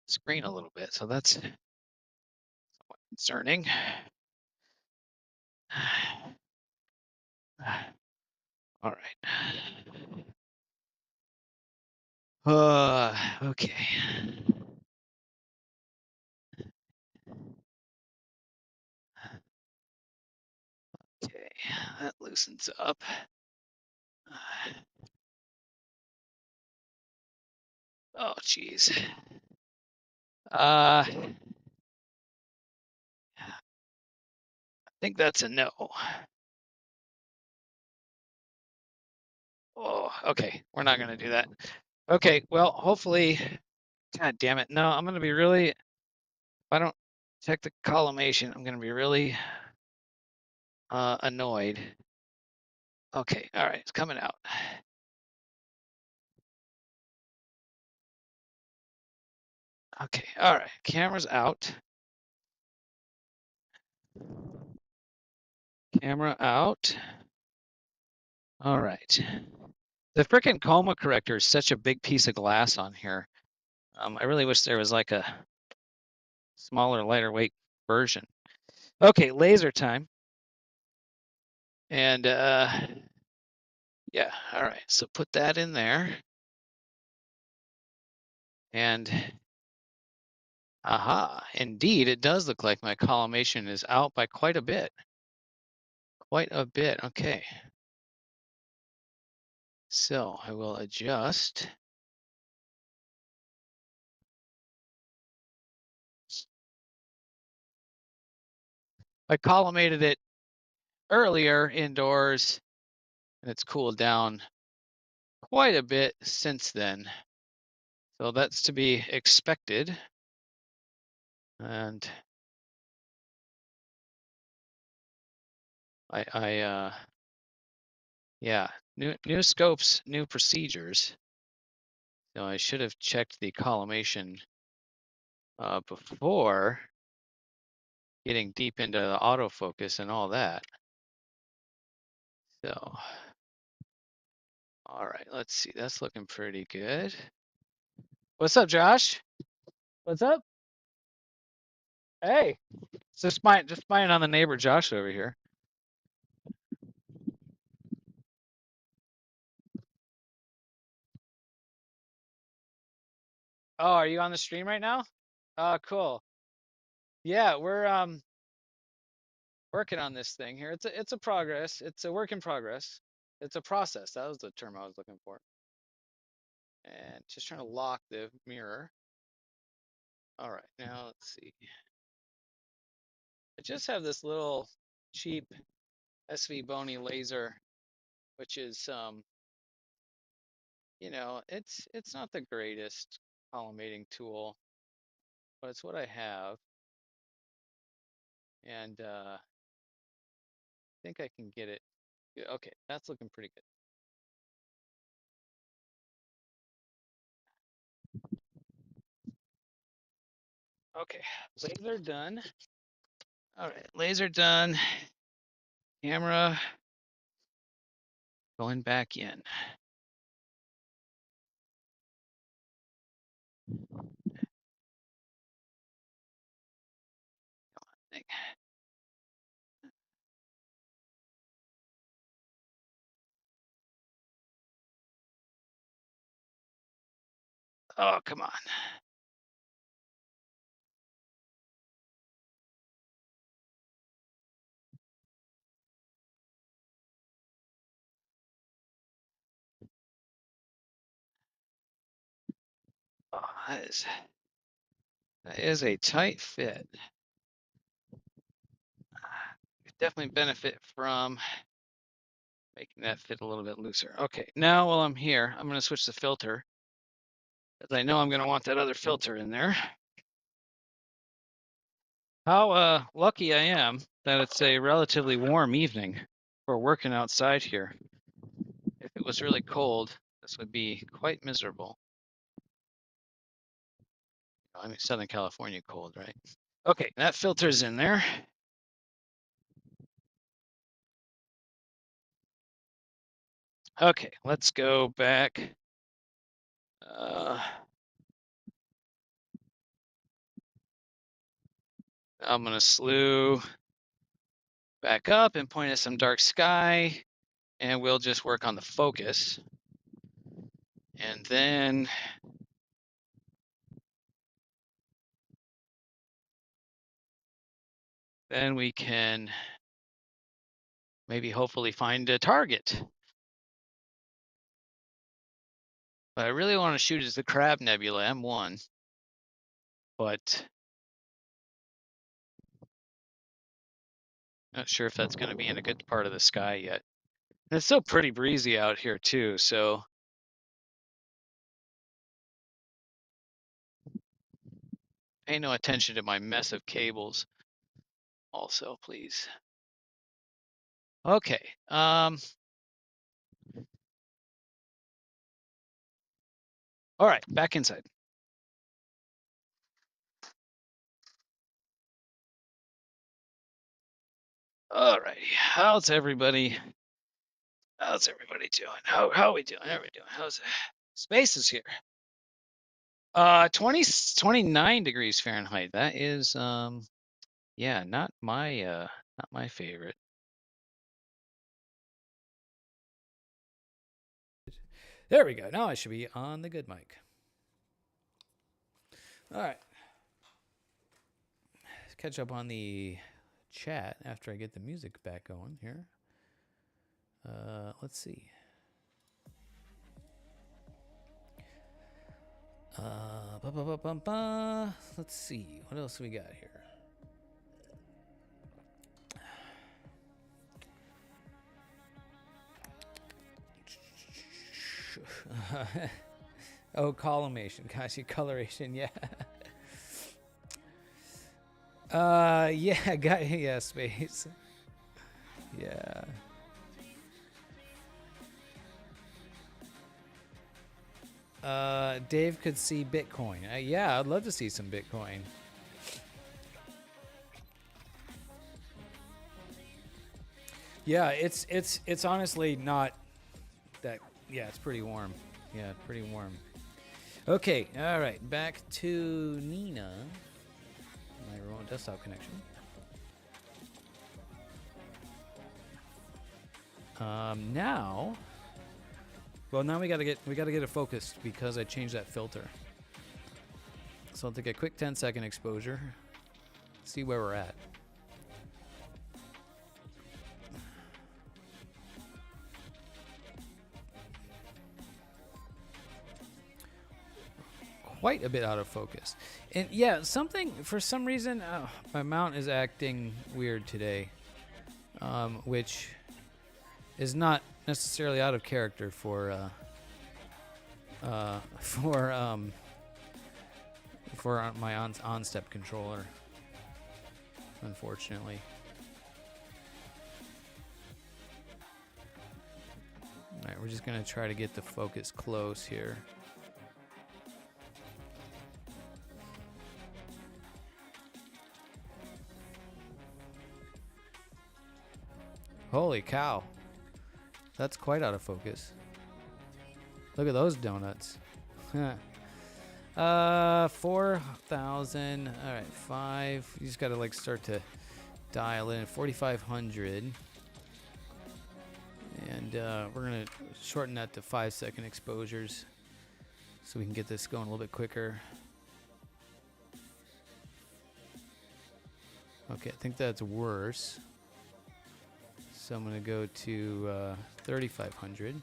screen a little bit. So that's concerning. All right. Okay. Okay, that loosens up. Oh, geez. I think that's a no. Oh, okay. We're not going to do that. Okay, well, hopefully, God damn it. No, I'm going to be really, if I don't check the collimation, I'm going to be really annoyed. Okay, all right, it's coming out. Okay, all right, camera's out. Camera out. All right. The frickin' coma corrector is such a big piece of glass on here. I really wish there was like a smaller, lighter weight version. Okay, laser time. And yeah, all right. So put that in there. And aha, indeed, it does look like my collimation is out by quite a bit. Quite a bit. Okay. So I will adjust. I collimated it earlier indoors, and it's cooled down quite a bit since then. So that's to be expected. And yeah, new scopes, new procedures. So I should have checked the collimation before getting deep into the autofocus and all that. So, all right, let's see. That's looking pretty good. What's up, Josh? What's up? Hey, just spying on the neighbor Josh over here. Oh, are you on the stream right now? Oh, cool. Yeah, we're working on this thing here. It's a progress. It's a work in progress. It's a process. That was the term I was looking for. And just trying to lock the mirror. All right, now let's see. I just have this little cheap SV Bony laser, which is you know, it's not the greatest collimating tool, but it's what I have, and I think I can get it. Yeah, okay, that's looking pretty good. Okay, laser done. All right, laser done. Camera going back in. Thing. Oh, come on. Oh, that is a tight fit. Could definitely benefit from making that fit a little bit looser. Okay, now while I'm here, I'm going to switch the filter, because I know I'm going to want that other filter in there. How lucky I am that it's a relatively warm evening for working outside here. If it was really cold, this would be quite miserable. I mean, Southern California cold, right? Okay, that filter's in there. Okay, let's go back. I'm gonna slew back up and point at some dark sky, and we'll just work on the focus. And then we can maybe hopefully find a target. But I really want to shoot is the Crab Nebula, M1. But not sure if that's going to be in a good part of the sky yet. And it's still pretty breezy out here too, so pay no attention to my mess of cables also, please. Okay. All right, back inside. All right, how's everybody doing? How are we doing? How's space is here? 29 degrees Fahrenheit. That is yeah, not my favorite. There we go. Now I should be on the good mic. All right. Let's catch up on the chat after I get the music back going here. Let's see. Let's see. What else we got here? Oh, collimation. Gosh, coloration. Yeah. Yeah, space. Yeah. Dave could see Bitcoin. Yeah, I'd love to see some Bitcoin. Yeah, it's honestly not that. Yeah, it's pretty warm. Yeah, pretty warm. Okay, all right, back to Nina. My remote desktop connection. Now we gotta get it focused because I changed that filter. So I'll take a quick 10-second exposure. See where we're at. quite a bit out of focus. And yeah, for some reason, my mount is acting weird today, which is not necessarily out of character for my on-step controller, unfortunately. All right, we're just gonna try to get the focus close here. Holy cow. That's quite out of focus. Look at those donuts. 4,000. All right, 5. You just got to like start to dial in. 4,500. And we're going to shorten that to 5-second exposures so we can get this going a little bit quicker. Okay, I think that's worse. So I'm going to go to 3,500.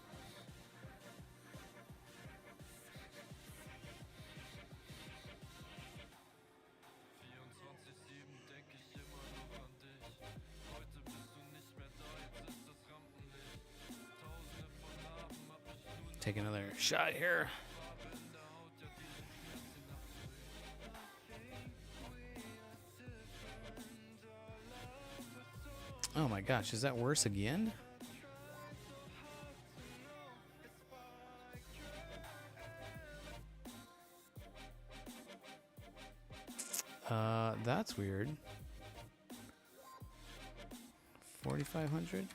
Take another shot here. Oh my gosh, is that worse again? That's weird. 4,500?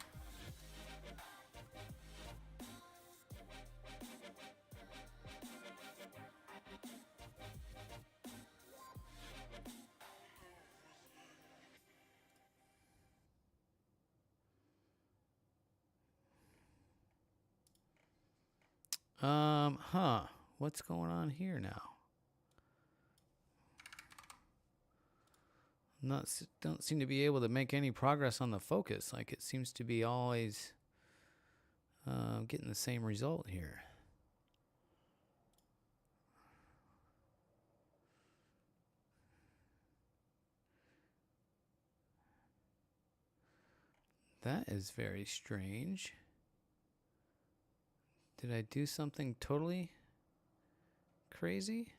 What's going on here now? Don't seem to be able to make any progress on the focus. Like it seems to be always getting the same result here. That is very strange. Did I do something totally crazy?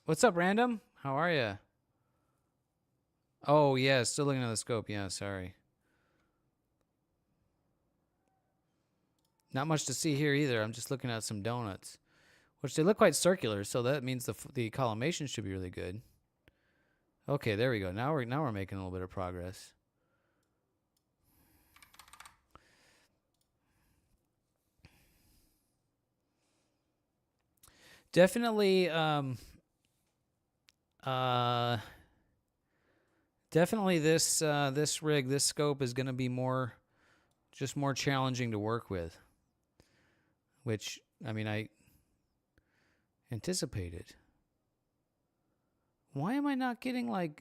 What's up, Random? How are you? Oh, yeah, still looking at the scope. Yeah, sorry. Not much to see here either. I'm just looking at some donuts, which they look quite circular, so that means the collimation should be really good. Okay, there we go. Now we're making a little bit of progress. Definitely, definitely this rig, this scope is going to be more challenging to work with, which I mean I anticipated. Why am I not getting like?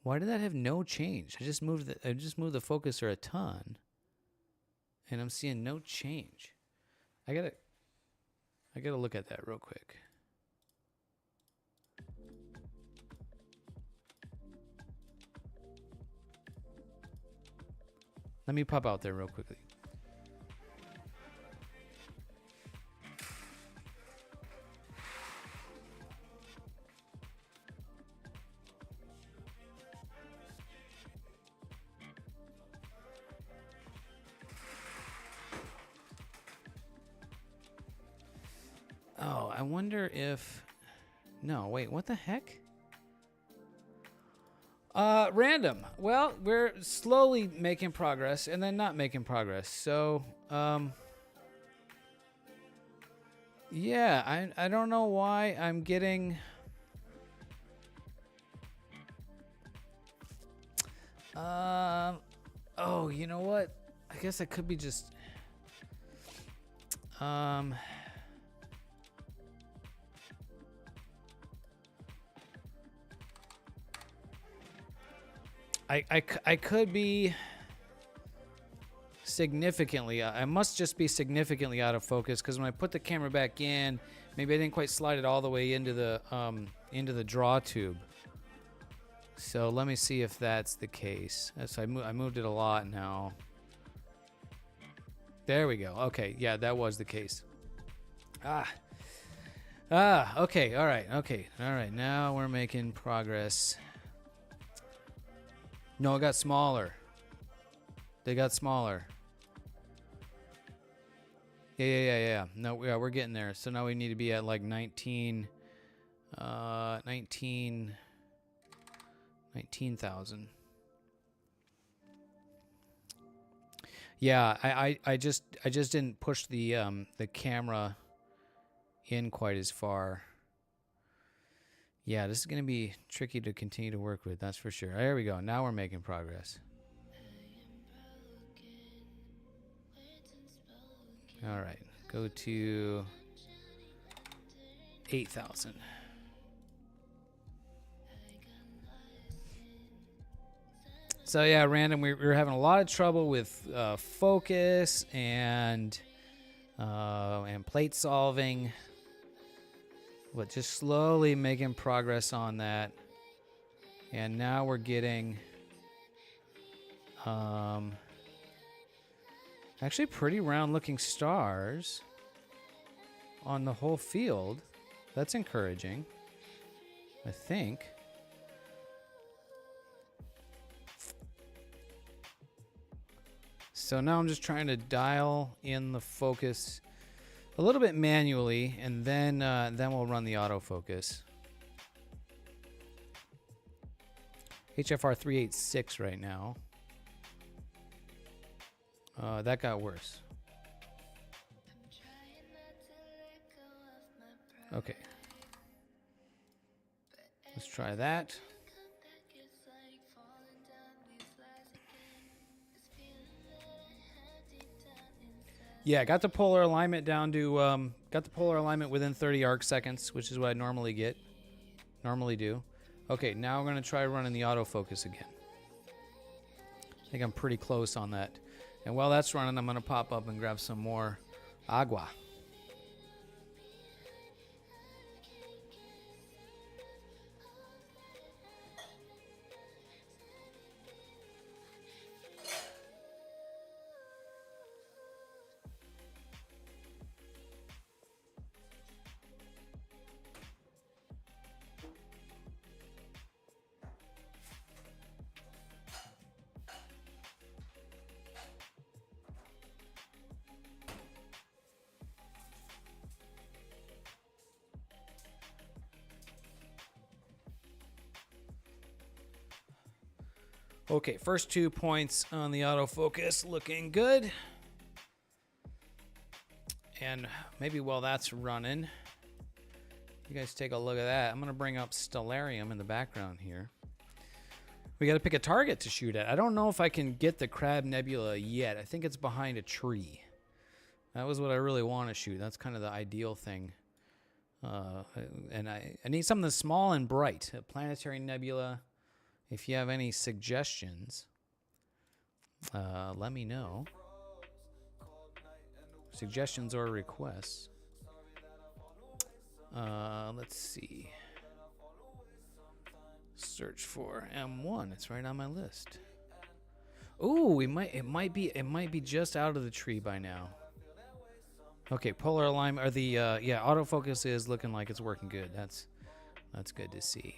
Why did that have no change? I just moved the focuser a ton, and I'm seeing no change. I gotta look at that real quick. Let me pop out there real quickly. Oh, I wonder if... No, wait, what the heck? Random. Well, we're slowly making progress and then not making progress. So, yeah, I don't know why I'm getting... Oh, you know what? I guess I could be just... I could be significantly. I must just be significantly out of focus because when I put the camera back in, maybe I didn't quite slide it all the way into the draw tube. So let me see if that's the case. So I moved it a lot now. There we go. Okay, yeah, that was the case. Okay, all right, okay, all right. Now we're making progress. No, it got smaller. They got smaller. Yeah. No, yeah, we're getting there. So now we need to be at like 19,000. Yeah, I just didn't push the camera in quite as far. Yeah, this is gonna be tricky to continue to work with, that's for sure. There we go. Now we're making progress. All right, go to 8,000. So yeah, random. We were having a lot of trouble with focus and plate solving, but just slowly making progress on that. And now we're getting actually pretty round-looking stars on the whole field. That's encouraging, I think. So now I'm just trying to dial in the focus a little bit manually, and then we'll run the autofocus. HFR 386 right now. That got worse. Okay. Let's try that. Yeah, got the polar alignment down to got the polar alignment within 30 arc seconds, which is what I normally do. Okay, now we're gonna try running the autofocus again. I think I'm pretty close on that. And while that's running, I'm gonna pop up and grab some more agua. Okay, first 2 points on the autofocus looking good. And maybe while that's running, you guys take a look at that. I'm going to bring up Stellarium in the background here. We got to pick a target to shoot at. I don't know if I can get the Crab Nebula yet. I think it's behind a tree. That was what I really want to shoot. That's kind of the ideal thing. And I need something small and bright. A planetary nebula. If you have any suggestions, let me know. Suggestions or requests. Let's see. Search for M1. It's right on my list. Ooh, it might be just out of the tree by now. Okay, polar alignment, or the yeah, autofocus is looking like it's working good. That's good to see.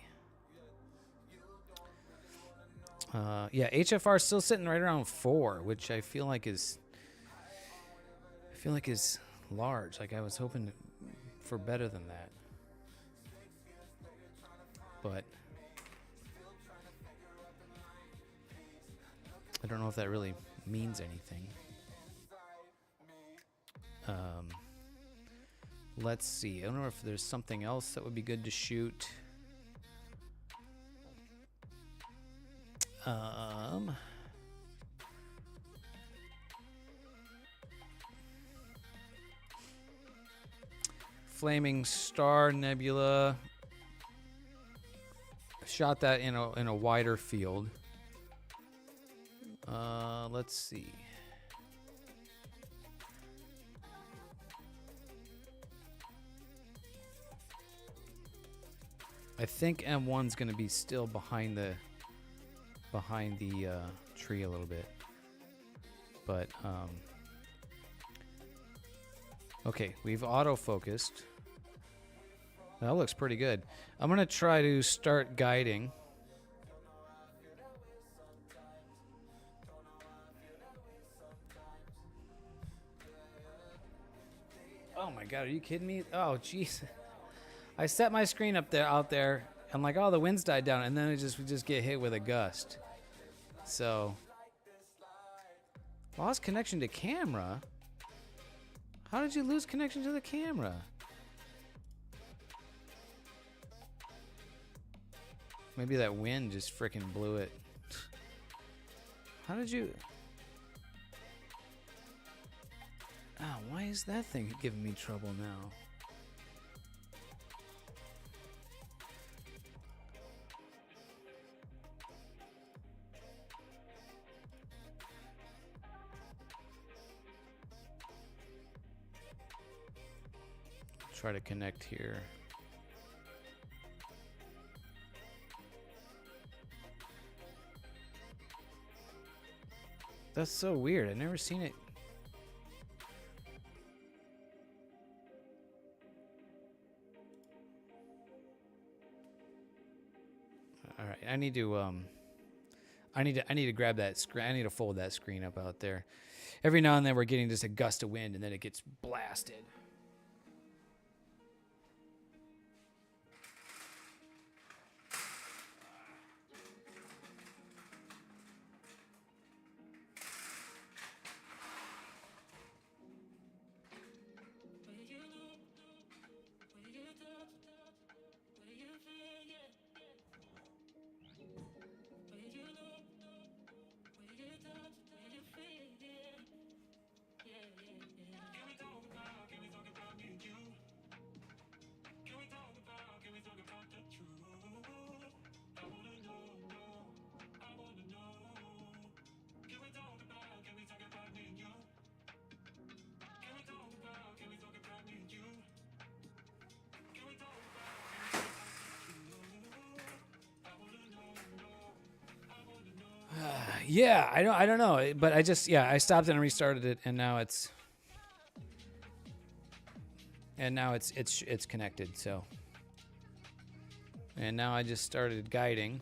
Yeah, HFR is still sitting right around 4, which I feel like is large. Like I was hoping for better than that, but I don't know if that really means anything. Let's see. I don't know if there's something else that would be good to shoot. Flaming Star Nebula. Shot that in a wider field. Let's see. I think M1's gonna be still behind the tree a little bit, but okay, we've autofocused. That looks pretty good. I'm gonna try to start guiding. Oh my god, are you kidding me? Oh jeez. I set my screen out there, and like, oh, the wind's died down, and then we just get hit with a gust. So, lost connection to camera? How did you lose connection to the camera? Maybe that wind just freaking blew it. How did you... Oh, why is that thing giving me trouble now? Try to connect here. That's so weird. I've never seen it. All right, I need to grab that screen. I need to fold that screen up out there. Every now and then we're getting just a gust of wind, and then it gets blasted. Yeah, I don't know, but I stopped and restarted it, and now it's connected. So, and now I just started guiding.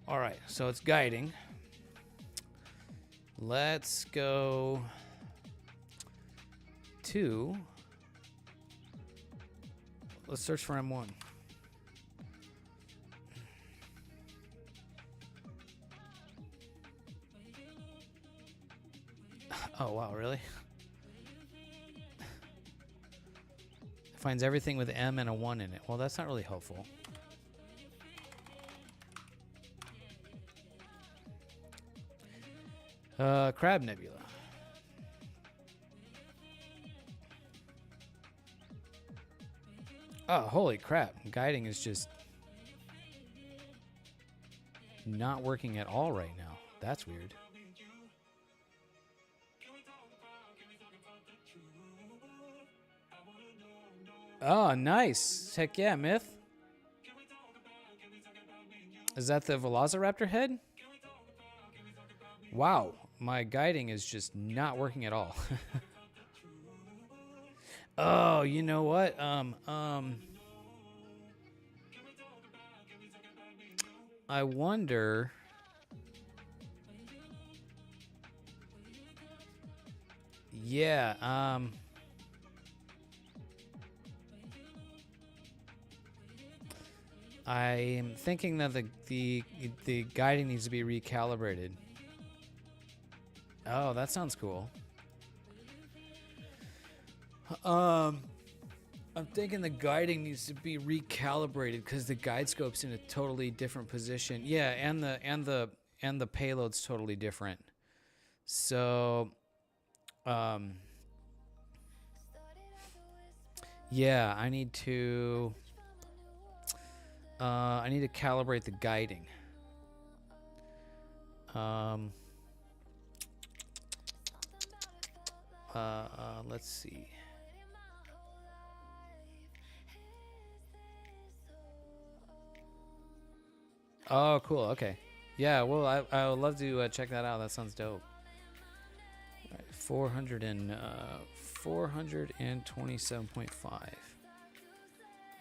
All right, so it's guiding. Let's go to. Let's search for M1. Oh, wow, really? It finds everything with M and a 1 in it. Well, that's not really helpful. Crab Nebula. Oh, holy crap. Guiding is just not working at all right now. That's weird. Oh, nice. Heck yeah, Myth. Is that the Velociraptor head? Wow, my guiding is just not working at all. Oh, you know what? I wonder. Yeah, I am thinking that the guiding needs to be recalibrated. Oh, that sounds cool. I'm thinking the guiding needs to be recalibrated because the guide scope's in a totally different position. Yeah, and the payload's totally different. So, yeah, I need to. I need to calibrate the guiding. Let's see. Oh, cool. Okay. Yeah, well, I would love to check that out. That sounds dope. All right, 427.5.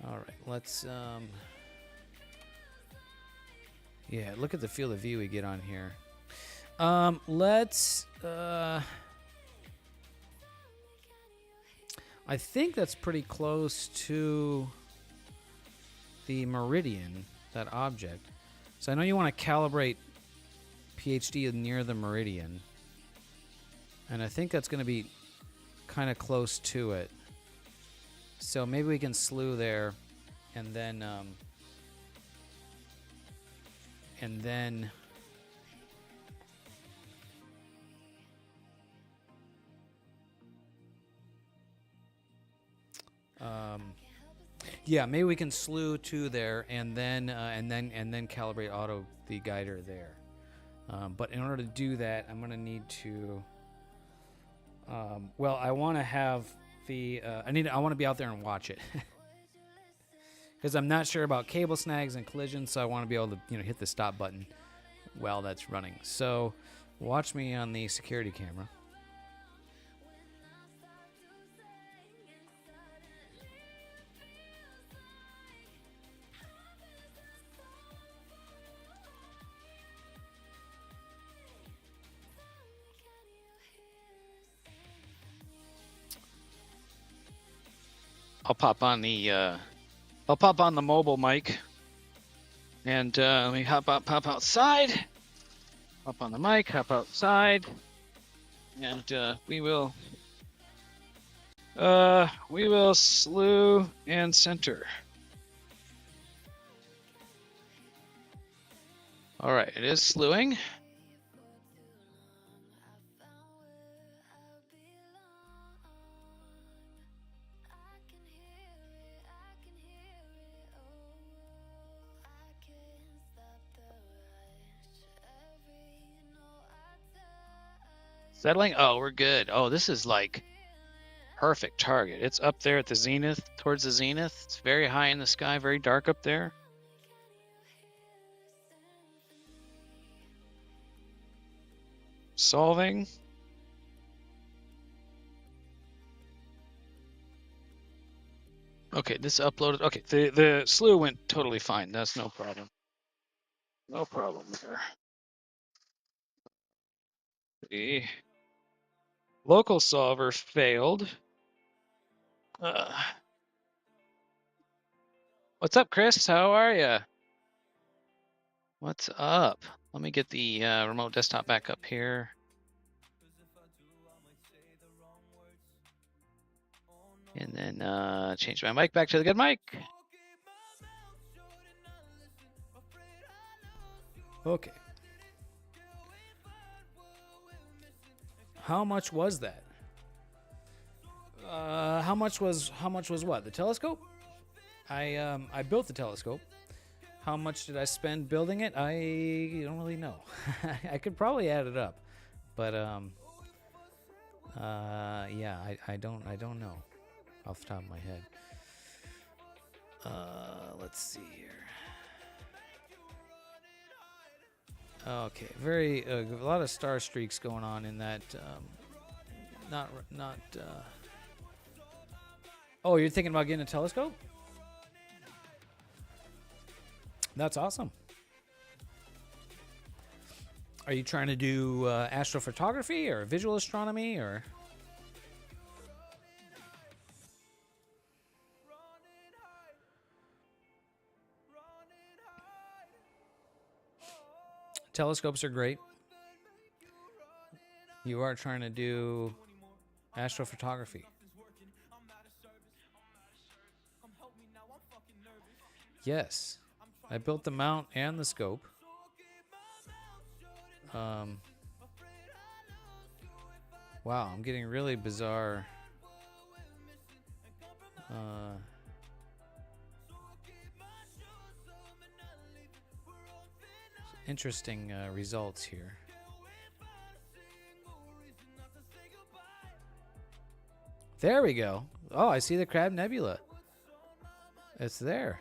All right, let's yeah, look at the field of view we get on here. Let's I think that's pretty close to the meridian, that object. So I know you want to calibrate PhD near the meridian. And I think that's going to be kind of close to it. So maybe we can slew there and then yeah, maybe we can slew to there and then calibrate auto the guider there. But in order to do that, I'm going to need to well, I want to have the I want to be out there and watch it. Because I'm not sure about cable snags and collisions, so I want to be able to, hit the stop button while that's running. So watch me on the security camera. I'll pop on the mobile mic, and let me pop outside. Hop on the mic, hop outside, and we will slew and center. All right, it is slewing. Settling? Oh, we're good. Oh, this is like perfect target. It's up there at the zenith, towards the zenith. It's very high in the sky, very dark up there. Solving. Okay, this uploaded. Okay, the slew went totally fine. That's no problem. No problem there. The local solver failed. What's up, Chris? How are you? What's up? Let me get the remote desktop back up here. And then change my mic back to the good mic. Okay. How much was that? How much was what? The telescope? I built the telescope. How much did I spend building it? I don't really know. I could probably add it up, but yeah, I don't know off the top of my head. Let's see here. Okay, a lot of star streaks going on in that. Oh, you're thinking about getting a telescope? That's awesome. Are you trying to do astrophotography or visual astronomy or? Telescopes are great. You are trying to do astrophotography. Yes. I built the mount and the scope. Wow, I'm getting really bizarre. interesting results here. There we go. Oh, I see the Crab Nebula. It's there.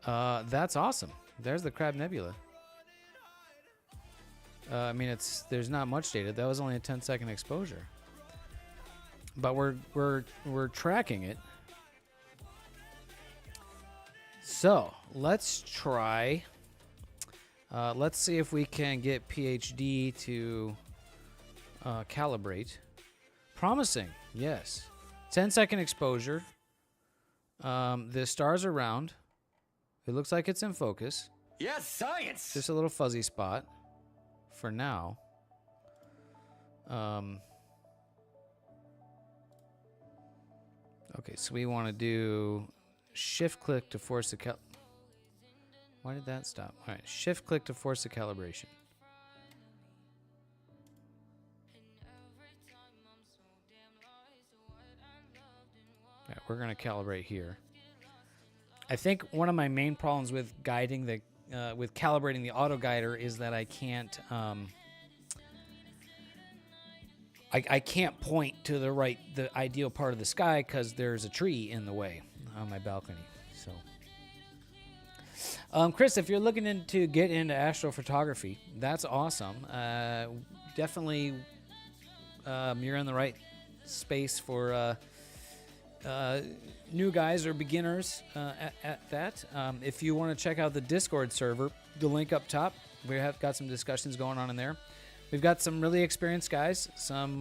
That's awesome. There's the Crab Nebula. I mean, there's not much data. That was only a 10-second exposure. But we're tracking it. So let's try. Let's see if we can get PhD to calibrate. Promising, yes. 10-second exposure. The stars are round. It looks like it's in focus. Yes, science. Just a little fuzzy spot for now. Okay, so we want to do shift click to force the Why did that stop? All right, shift click to force the calibration. All right, we're going to calibrate here. I think one of my main problems with guiding with calibrating the auto guider is that I can't I can't point to the ideal part of the sky because there's a tree in the way on my balcony. So, Chris, if you're looking to get into astrophotography, that's awesome. Definitely, you're in the right space for new guys or beginners at that. If you want to check out the Discord server, the link up top, we have got some discussions going on in there. We've got some really experienced guys, some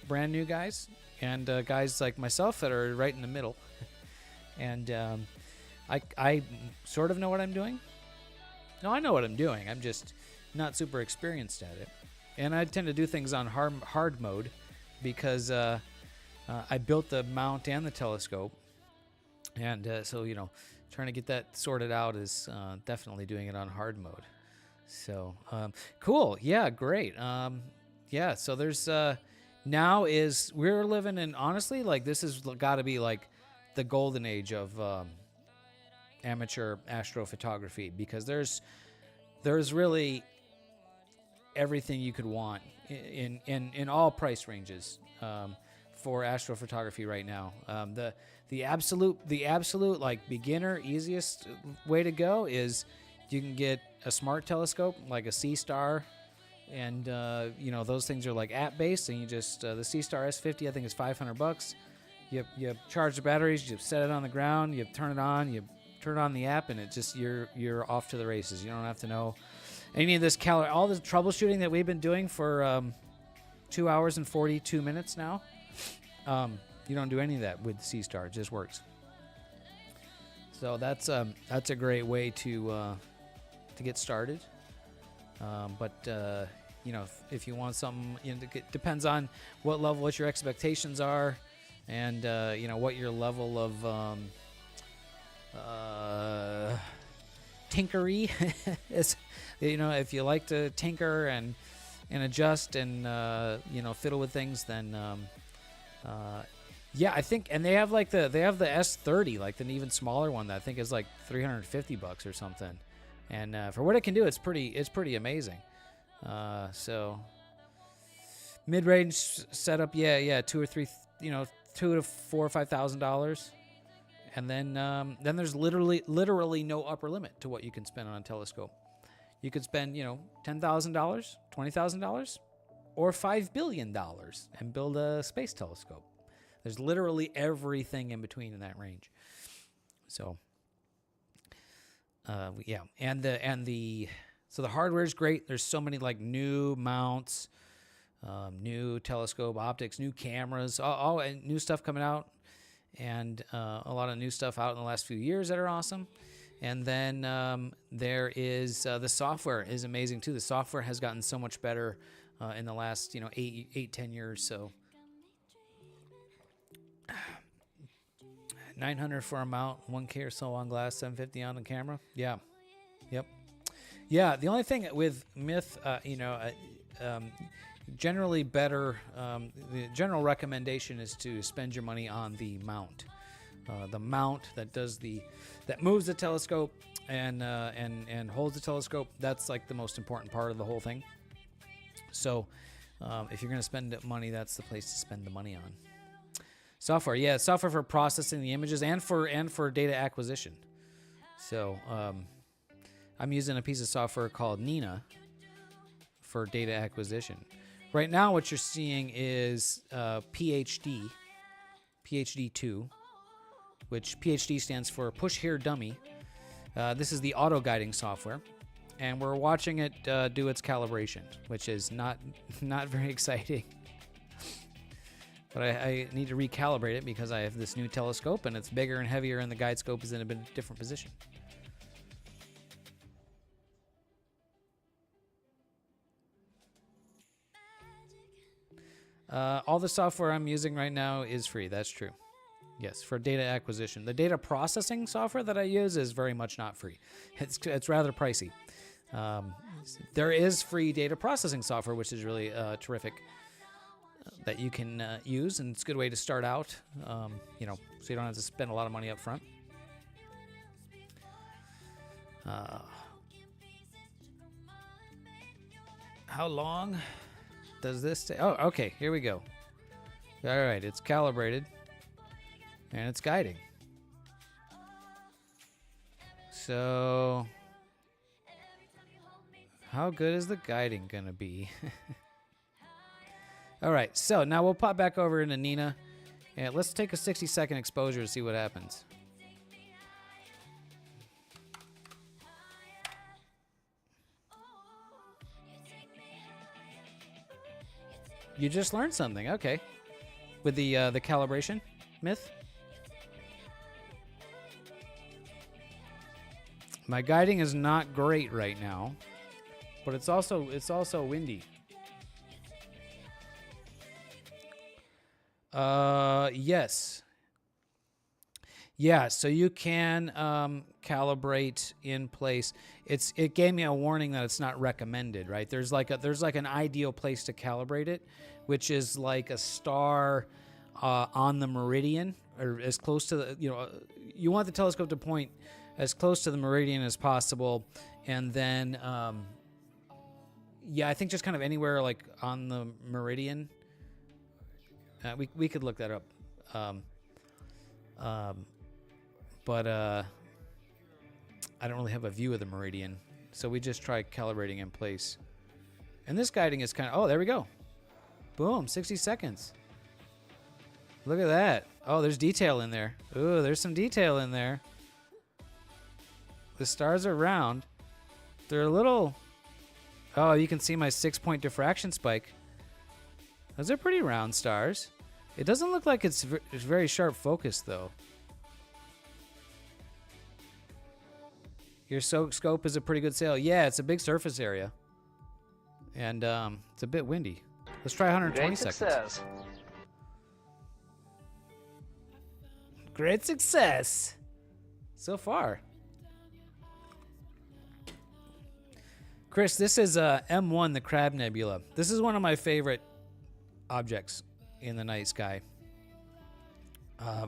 brand new guys, and guys like myself that are right in the middle. And I sort of know what I'm doing. No, I know what I'm doing. I'm just not super experienced at it. And I tend to do things on hard mode because I built the mount and the telescope. And so, trying to get that sorted out is definitely doing it on hard mode. So, cool. Yeah, great. Yeah, so there's we're living in, honestly, like, this has got to be like the golden age of amateur astrophotography, because there's really everything you could want in all price ranges for astrophotography right now. The absolute like beginner easiest way to go is you can get a smart telescope like a C-Star, and those things are like app based, and you just the C-Star S50 I think is $500. You charge the batteries, you set it on the ground, you turn it on the app, and it just you're off to the races. You don't have to know any of this all the troubleshooting that we've been doing for 2 hours and 42 minutes now. You don't do any of that with C-Star. It just works. So that's a great way to get started. But if you want something, it depends on what your expectations are, and what your level of tinkery is. If you like to tinker and adjust and fiddle with things, then I think, and they have the S30, like the even smaller one that I think is like $350 or something. And for what it can do, it's pretty amazing. So mid-range setup, $2,000 or $3,000, $2,000 to $4,000 or $5,000, and then there's literally no upper limit to what you can spend on a telescope. You could spend $10,000, $20,000, or $5 billion and build a space telescope. There's literally everything in between in that range. So. So the hardware is great. There's so many like new mounts, new telescope optics, new cameras, all and new stuff coming out, and a lot of new stuff out in the last few years that are awesome. And then there is the software is amazing too. The software has gotten so much better in the last 10 years. So $900 for a mount, $1K or so on glass, $750 on the camera. Yeah, yep, yeah. The only thing with Myth, generally better. The general recommendation is to spend your money on the mount. the mount that moves the telescope and holds the telescope. That's like the most important part of the whole thing. So if you're going to spend money, that's the place to spend the money on. Software, yeah, software for processing the images and for data acquisition. So I'm using a piece of software called Nina for data acquisition. Right now, what you're seeing is PhD 2, which PhD stands for Push Here Dummy. This is the auto guiding software, and we're watching it do its calibration, which is not very exciting. But I need to recalibrate it because I have this new telescope and it's bigger and heavier, and the guide scope is in a bit different position. All the software I'm using right now is free. That's true. Yes, for data acquisition. The data processing software that I use is very much not free. It's rather pricey. There is free data processing software, which is really terrific, that you can use, and it's a good way to start out, so you don't have to spend a lot of money up front. How long does this take? Oh, okay, here we go. All right, it's calibrated, and it's guiding. So, how good is the guiding gonna be? All right, so now we'll pop back over into Nina, and let's take a 60-second exposure to see what happens. You just learned something, okay, with the calibration myth. My guiding is not great right now, but it's also windy. Yes. Yeah, so you can calibrate in place. It gave me a warning that it's not recommended, right? There's like an ideal place to calibrate it, which is like a star on the meridian, or as close to the, you want the telescope to point as close to the meridian as possible, and then yeah, I think just kind of anywhere like on the meridian. We could look that up. But I don't really have a view of the meridian, so we just try calibrating in place. And this guiding is kind of, oh, there we go. Boom, 60 seconds. Look at that. Oh, there's detail in there. Ooh, there's some detail in there. The stars are round. They're a little, oh, you can see my 6-point diffraction spike. Those are pretty round stars. It doesn't look like it's very sharp focus, though. Your scope is a pretty good sail. Yeah, it's a big surface area. And it's a bit windy. Let's try 120 seconds. Great success. So far. Chris, this is M1, the Crab Nebula. This is one of my favorite objects in the night sky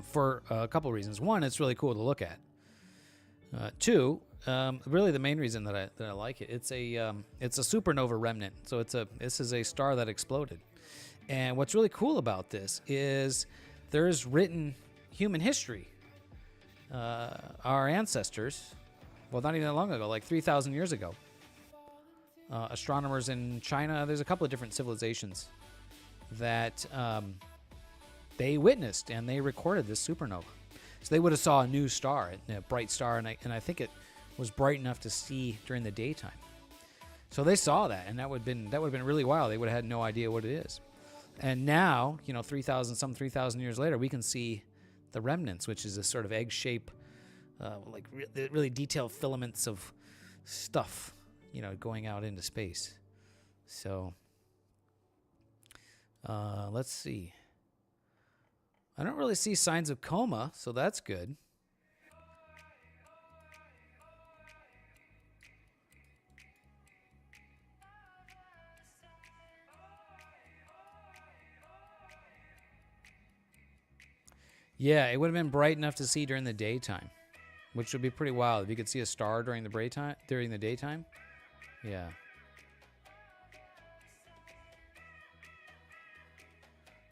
for a couple reasons. One, it's really cool to look at. Two, really the main reason that I like it, it's a supernova remnant. So this is a star that exploded. And what's really cool about this is there's written human history. Our ancestors, well, not even that long ago, like 3,000 years ago, astronomers in China, there's a couple of different civilizations that they witnessed and they recorded this supernova. So they would have saw a new star, a bright star, and I think it was bright enough to see during the daytime. So they saw that, and that would have been really wild. They would have had no idea what it is. And now, 3,000 years later, we can see the remnants, which is a sort of egg shape, like really detailed filaments of stuff, going out into space. So let's see. I don't really see signs of coma, so that's good. Yeah, it would have been bright enough to see during the daytime, which would be pretty wild if you could see a star during the daytime. Yeah.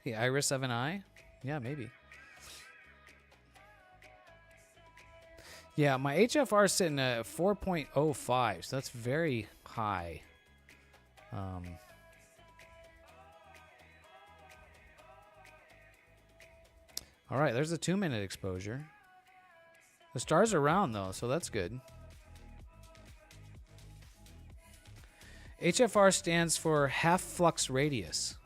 The iris of an eye? Yeah, maybe. Yeah, my HFR is sitting at 4.05, so that's very high. All right, there's a 2-minute exposure. The stars are round, though, so that's good. HFR stands for half flux radius.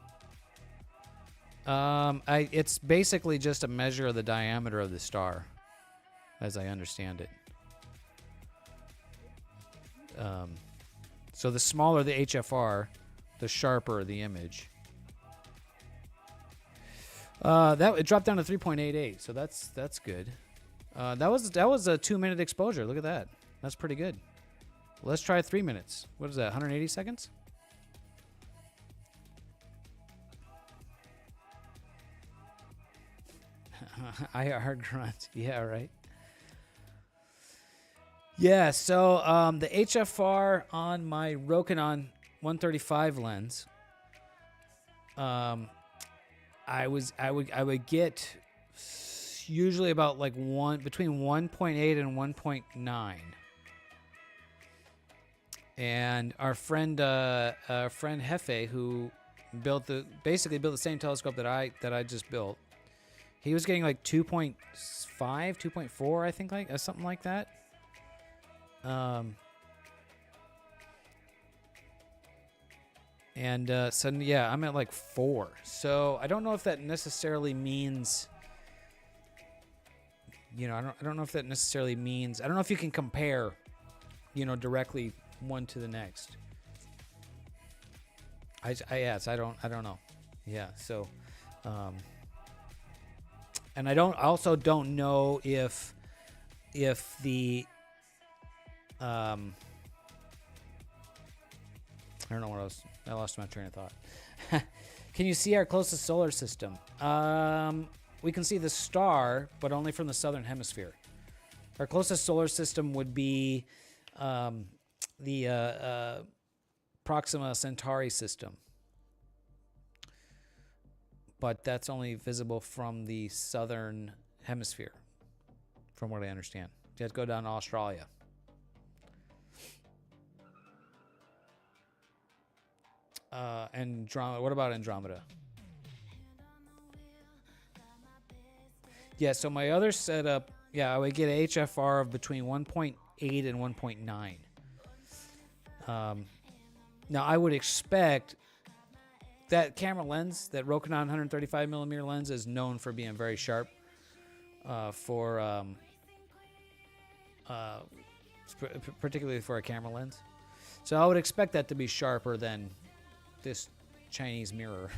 It's basically just a measure of the diameter of the star, as I understand it. So the smaller the HFR, the sharper the image. It dropped down to 3.88, so that's good. That was a 2-minute exposure. Look at that. That's pretty good. Let's try 3 minutes. What is that? 180 seconds? IR grunt. Yeah, right. Yeah, so the HFR on my Rokinon 135 lens, I would get usually about like between 1.8 and 1.9. And our friend Hefe, who basically built the same telescope that I just built, he was getting like 2.5, 2.4, I think, like something like that. So yeah, I'm at like 4. So I don't know if that necessarily means, I don't know if that necessarily means, I don't know if you can compare, directly one to the next. I don't know. Yeah. So, and I also don't know if the, I don't know what I lost my train of thought. Can you see our closest solar system? We can see the star, but only from the southern hemisphere. Our closest solar system would be the Proxima Centauri system. But that's only visible from the southern hemisphere, from what I understand. You have to go down to Australia. Andromeda. What about Andromeda? Yeah, so my other setup, I would get a HFR of between 1.8 and 1.9. Now, I would expect that camera lens, that Rokinon 135mm lens, is known for being very sharp, particularly for a camera lens. So I would expect that to be sharper than this Chinese mirror.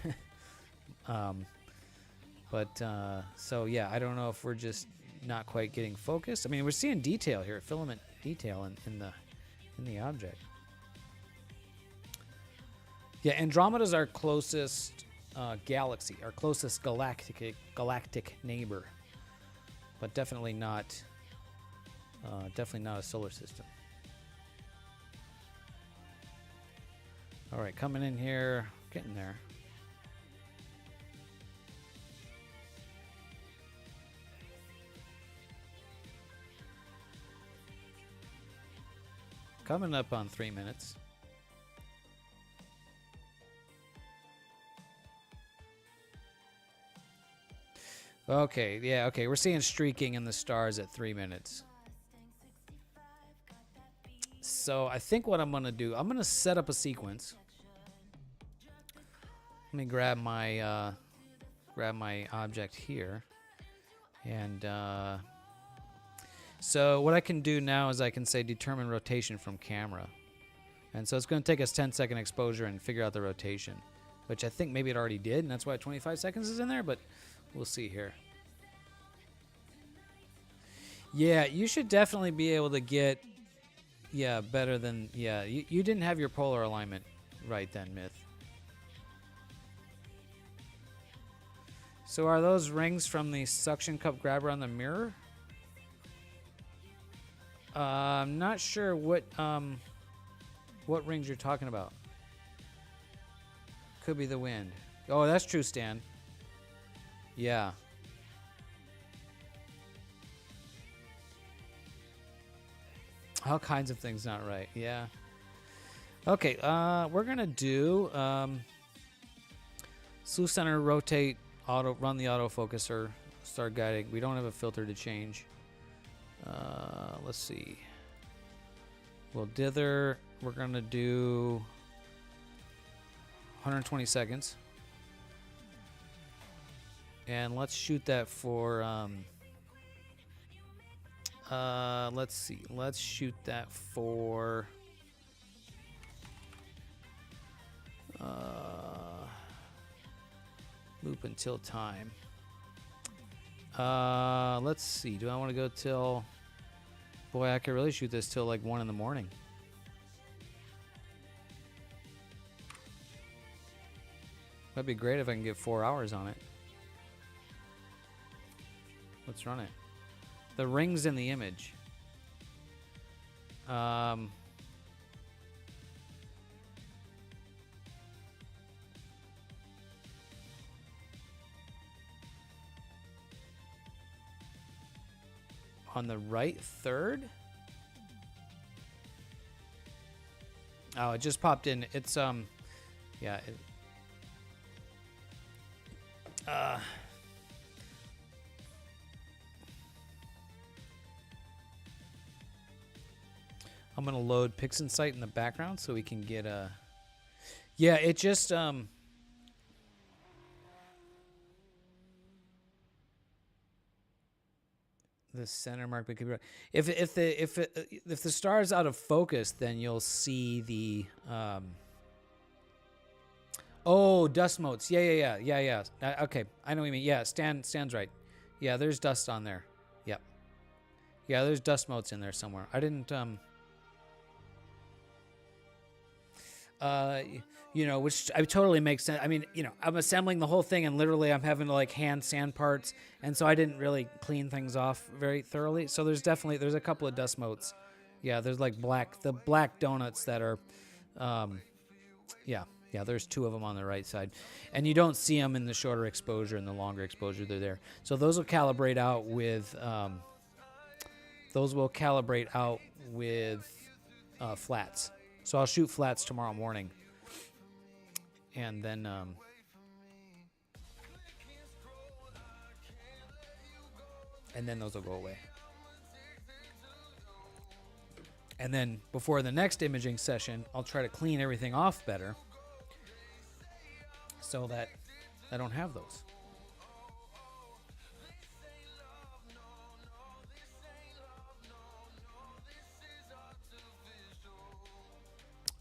So yeah, I don't know if we're just not quite getting focused. I mean, we're seeing detail here, filament detail in the object. Yeah, Andromeda's our closest galaxy, our closest galactic neighbor, but definitely not a solar system. All right, coming in here, getting there. Coming up on 3 minutes. Okay, yeah, okay. We're seeing streaking in the stars at 3 minutes. So I think what I'm going to do, I'm going to set up a sequence. Let me grab my object here. And so what I can do now is I can say determine rotation from camera. And so it's going to take us 10-second exposure and figure out the rotation, which I think maybe it already did, and that's why 25 seconds is in there, but we'll see here. Yeah, you should definitely be able to get, better than, you didn't have your polar alignment right then, Myth. So are those rings from the suction cup grabber on the mirror? I'm not sure what rings you're talking about. Could be the wind. Oh, that's true, Stan. Yeah. All kinds of things not right. Yeah. Okay, we're gonna do slew center, rotate, run the autofocuser, start guiding. We don't have a filter to change. Let's see. We'll dither. We're gonna do 120 seconds. And let's shoot that for let's see. Let's shoot that for loop until time. Let's see. Do I want to go till... Boy, I could really shoot this till like 1 in the morning. That'd be great if I can get 4 hours on it. Let's run it. The ring's in the image. On the right third? Oh, it just popped in. It's yeah. I'm gonna load PixInsight in the background so we can get a. Yeah, it just the center mark, but could be right. If the star's out of focus, then you'll see the oh, dust motes. Yeah. Okay, I know what you mean. Yeah, Stan's right. Yeah, there's dust on there. Yep. Yeah, there's dust motes in there somewhere. I didn't you know, which I totally makes sense. I mean, you know, I'm assembling the whole thing and literally I'm having to like hand sand parts, and so I didn't really clean things off very thoroughly. So there's a couple of dust motes. Yeah, there's like the black donuts that are yeah, there's 2 of them on the right side. And you don't see them in the shorter exposure and the longer exposure they're there. So those will calibrate out with flats. So I'll shoot flats tomorrow morning. And then those will go away. And then before the next imaging session, I'll try to clean everything off better so that I don't have those.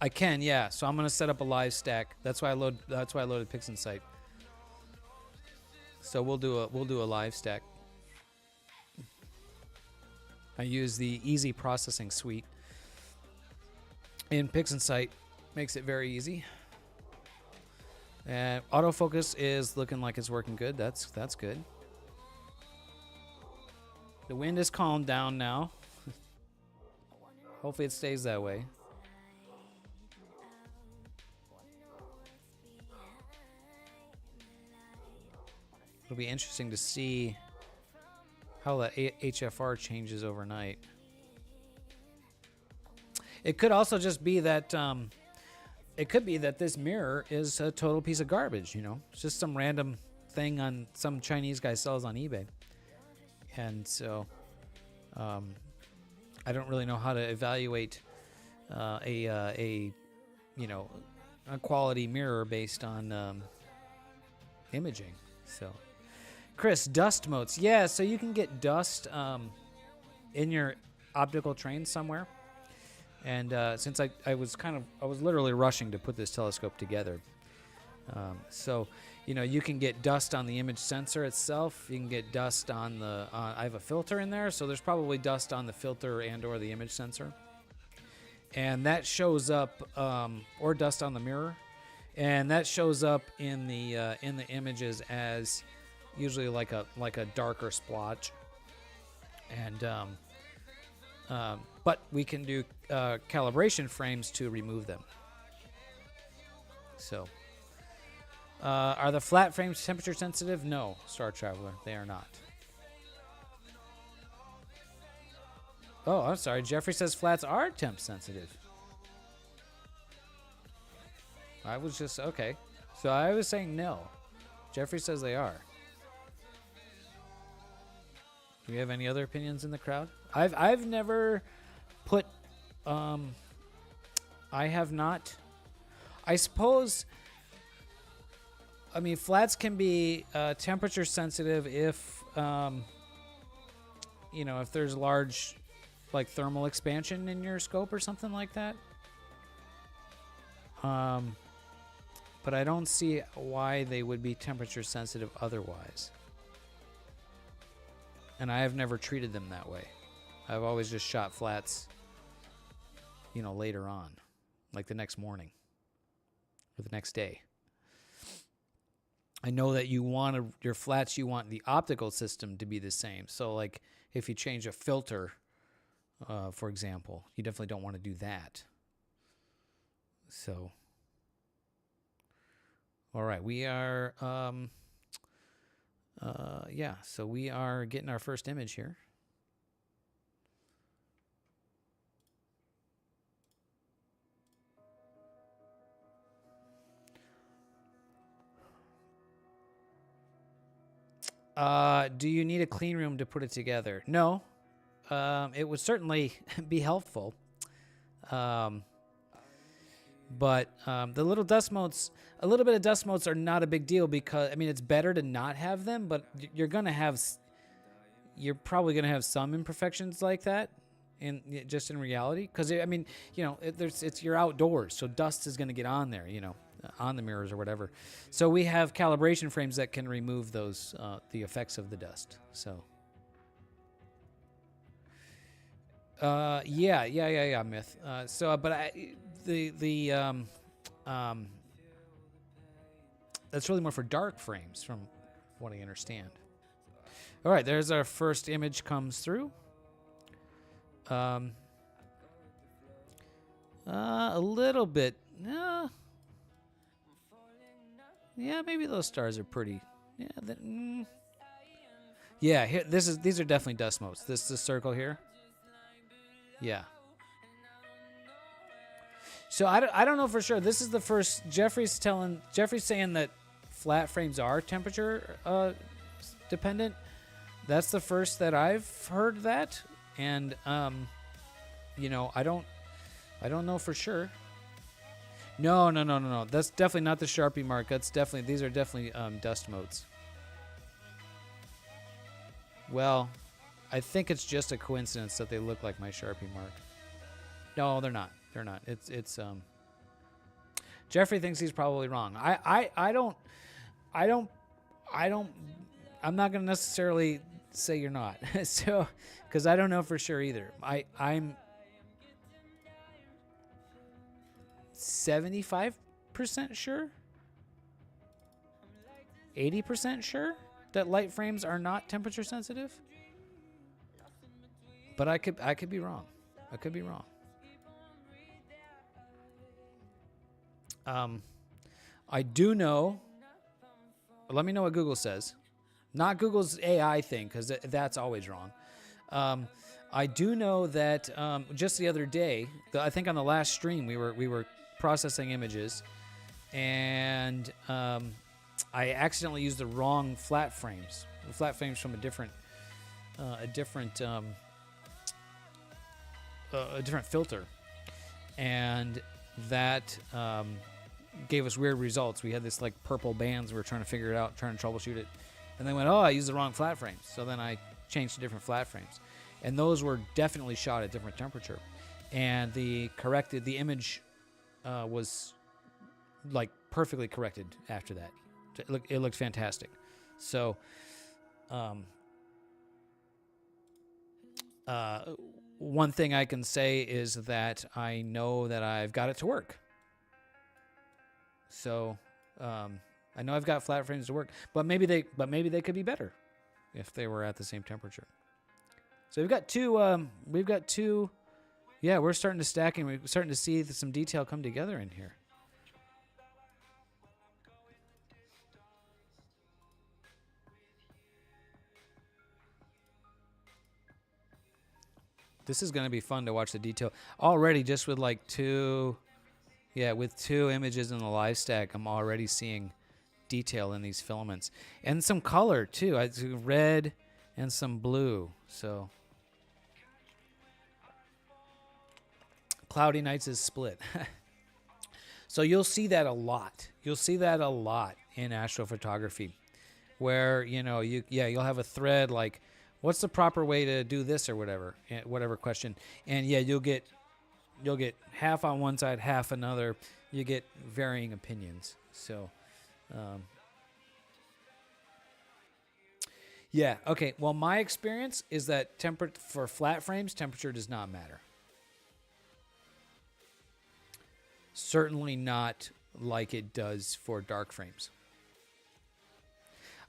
I can, yeah. So I'm gonna set up a live stack. That's why I loaded PixInsight. So we'll do a live stack. I use the easy processing suite in PixInsight. Makes it very easy. And autofocus is looking like it's working good. That's good. The wind is calmed down now. Hopefully it stays that way. It'll be interesting to see how the HFR changes overnight. It could also just be that this mirror is a total piece of garbage, you know? It's just some random thing on some Chinese guy sells on eBay. And so I don't really know how to evaluate a quality mirror based on imaging. So Chris, dust motes. Yeah, so you can get dust in your optical train somewhere. And since I was literally rushing to put this telescope together. So, you know, you can get dust on the image sensor itself. You can get dust on I have a filter in there, so there's probably dust on the filter and or the image sensor. And that shows up, or dust on the mirror. And that shows up in the images as usually like a darker splotch. And but we can do calibration frames to remove them. So, are the flat frames temperature sensitive? No, Star Traveler, they are not. Oh, I'm sorry. Jeffrey says flats are temp sensitive. I was just okay. So I was saying no. Jeffrey says they are. Do we have any other opinions in the crowd? I've never put I have not. I suppose I mean flats can be temperature sensitive if you know, if there's large like thermal expansion in your scope or something like that. But I don't see why they would be temperature sensitive otherwise. And I have never treated them that way. I've always just shot flats, you know, later on, like the next morning or the next day. I know that you want your flats, you want the optical system to be the same. So like if you change a filter, for example, you definitely don't want to do that. So, all right, we are, yeah, so we are getting our first image here. Do you need a clean room to put it together? No. It would certainly be helpful. But the little dust motes, a little bit of dust motes are not a big deal because, I mean, it's better to not have them, but you're probably going to have some imperfections like that just in reality. Because, I mean, you know, you're outdoors, so dust is going to get on there, you know, on the mirrors or whatever. So we have calibration frames that can remove those, the effects of the dust. So. Yeah, Myth. That's really more for dark frames from what I understand. All right, there's our first image comes through. A little bit, yeah, maybe those stars are pretty, yeah, here, these are definitely dust motes. This circle here. Yeah. So I don't know for sure. This is the first. Jeffrey's saying that flat frames are temperature dependent. That's the first that I've heard that, and you know, I don't know for sure. No. That's definitely not the Sharpie mark. These are definitely dust motes. Well, I think it's just a coincidence that they look like my Sharpie mark. No, they're not. They're not. It's Jeffrey thinks he's probably wrong. I'm not going to necessarily say you're not. So, cuz I don't know for sure either. I'm 75% sure? 80% sure that light frames are not temperature sensitive? But I could be wrong. I could be wrong. I do know. Let me know what Google says. Not Google's AI thing, because that's always wrong. I do know that just the other day, I think on the last stream, we were processing images, and I accidentally used the wrong flat frames. The flat frames from a different filter, and that gave us weird results. We had this like purple bands. We were trying to figure it out, trying to troubleshoot it, and then went, oh, I used the wrong flat frames. So then I changed to different flat frames, and those were definitely shot at different temperature, and the image was like perfectly corrected after that. It looked fantastic. So one thing I can say is that I know that I've got it to work. So I know I've got flat frames to work, but maybe they could be better if they were at the same temperature. So we've got two. Yeah, we're starting to stack and we're starting to see some detail come together in here. This is going to be fun to watch the detail. Already, just with like with two images in the live stack, I'm already seeing detail in these filaments. And some color, too. I see red and some blue. So, Cloudy Nights is split. So you'll see that a lot. You'll see that a lot in astrophotography, where you'll have a thread like, what's the proper way to do this or whatever question, and you'll get half on one side, half another. You get varying opinions. So, okay. Well, my experience is that for flat frames, temperature does not matter. Certainly not like it does for dark frames.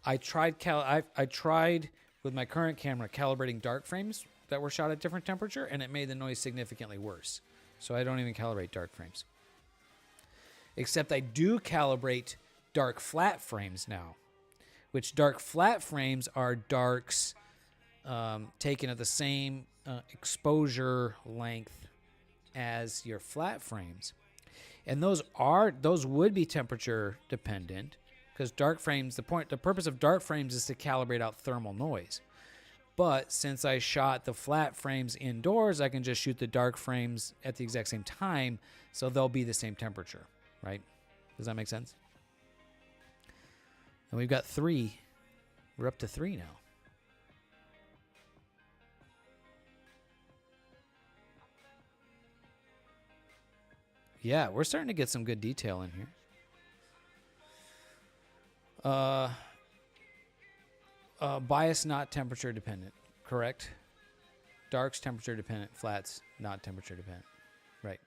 I tried with my current camera calibrating dark frames that were shot at different temperature, and it made the noise significantly worse. So I don't even calibrate dark frames. Except I do calibrate dark flat frames now, which dark flat frames are darks taken at the same exposure length as your flat frames. And those would be temperature dependent, because dark frames, the purpose of dark frames is to calibrate out thermal noise. But since I shot the flat frames indoors, I can just shoot the dark frames at the exact same time, so they'll be the same temperature, right? Does that make sense? And we've got 3. We're up to 3 now. Yeah, we're starting to get some good detail in here. Bias not temperature dependent, correct? Darks temperature dependent, flats not temperature dependent, right?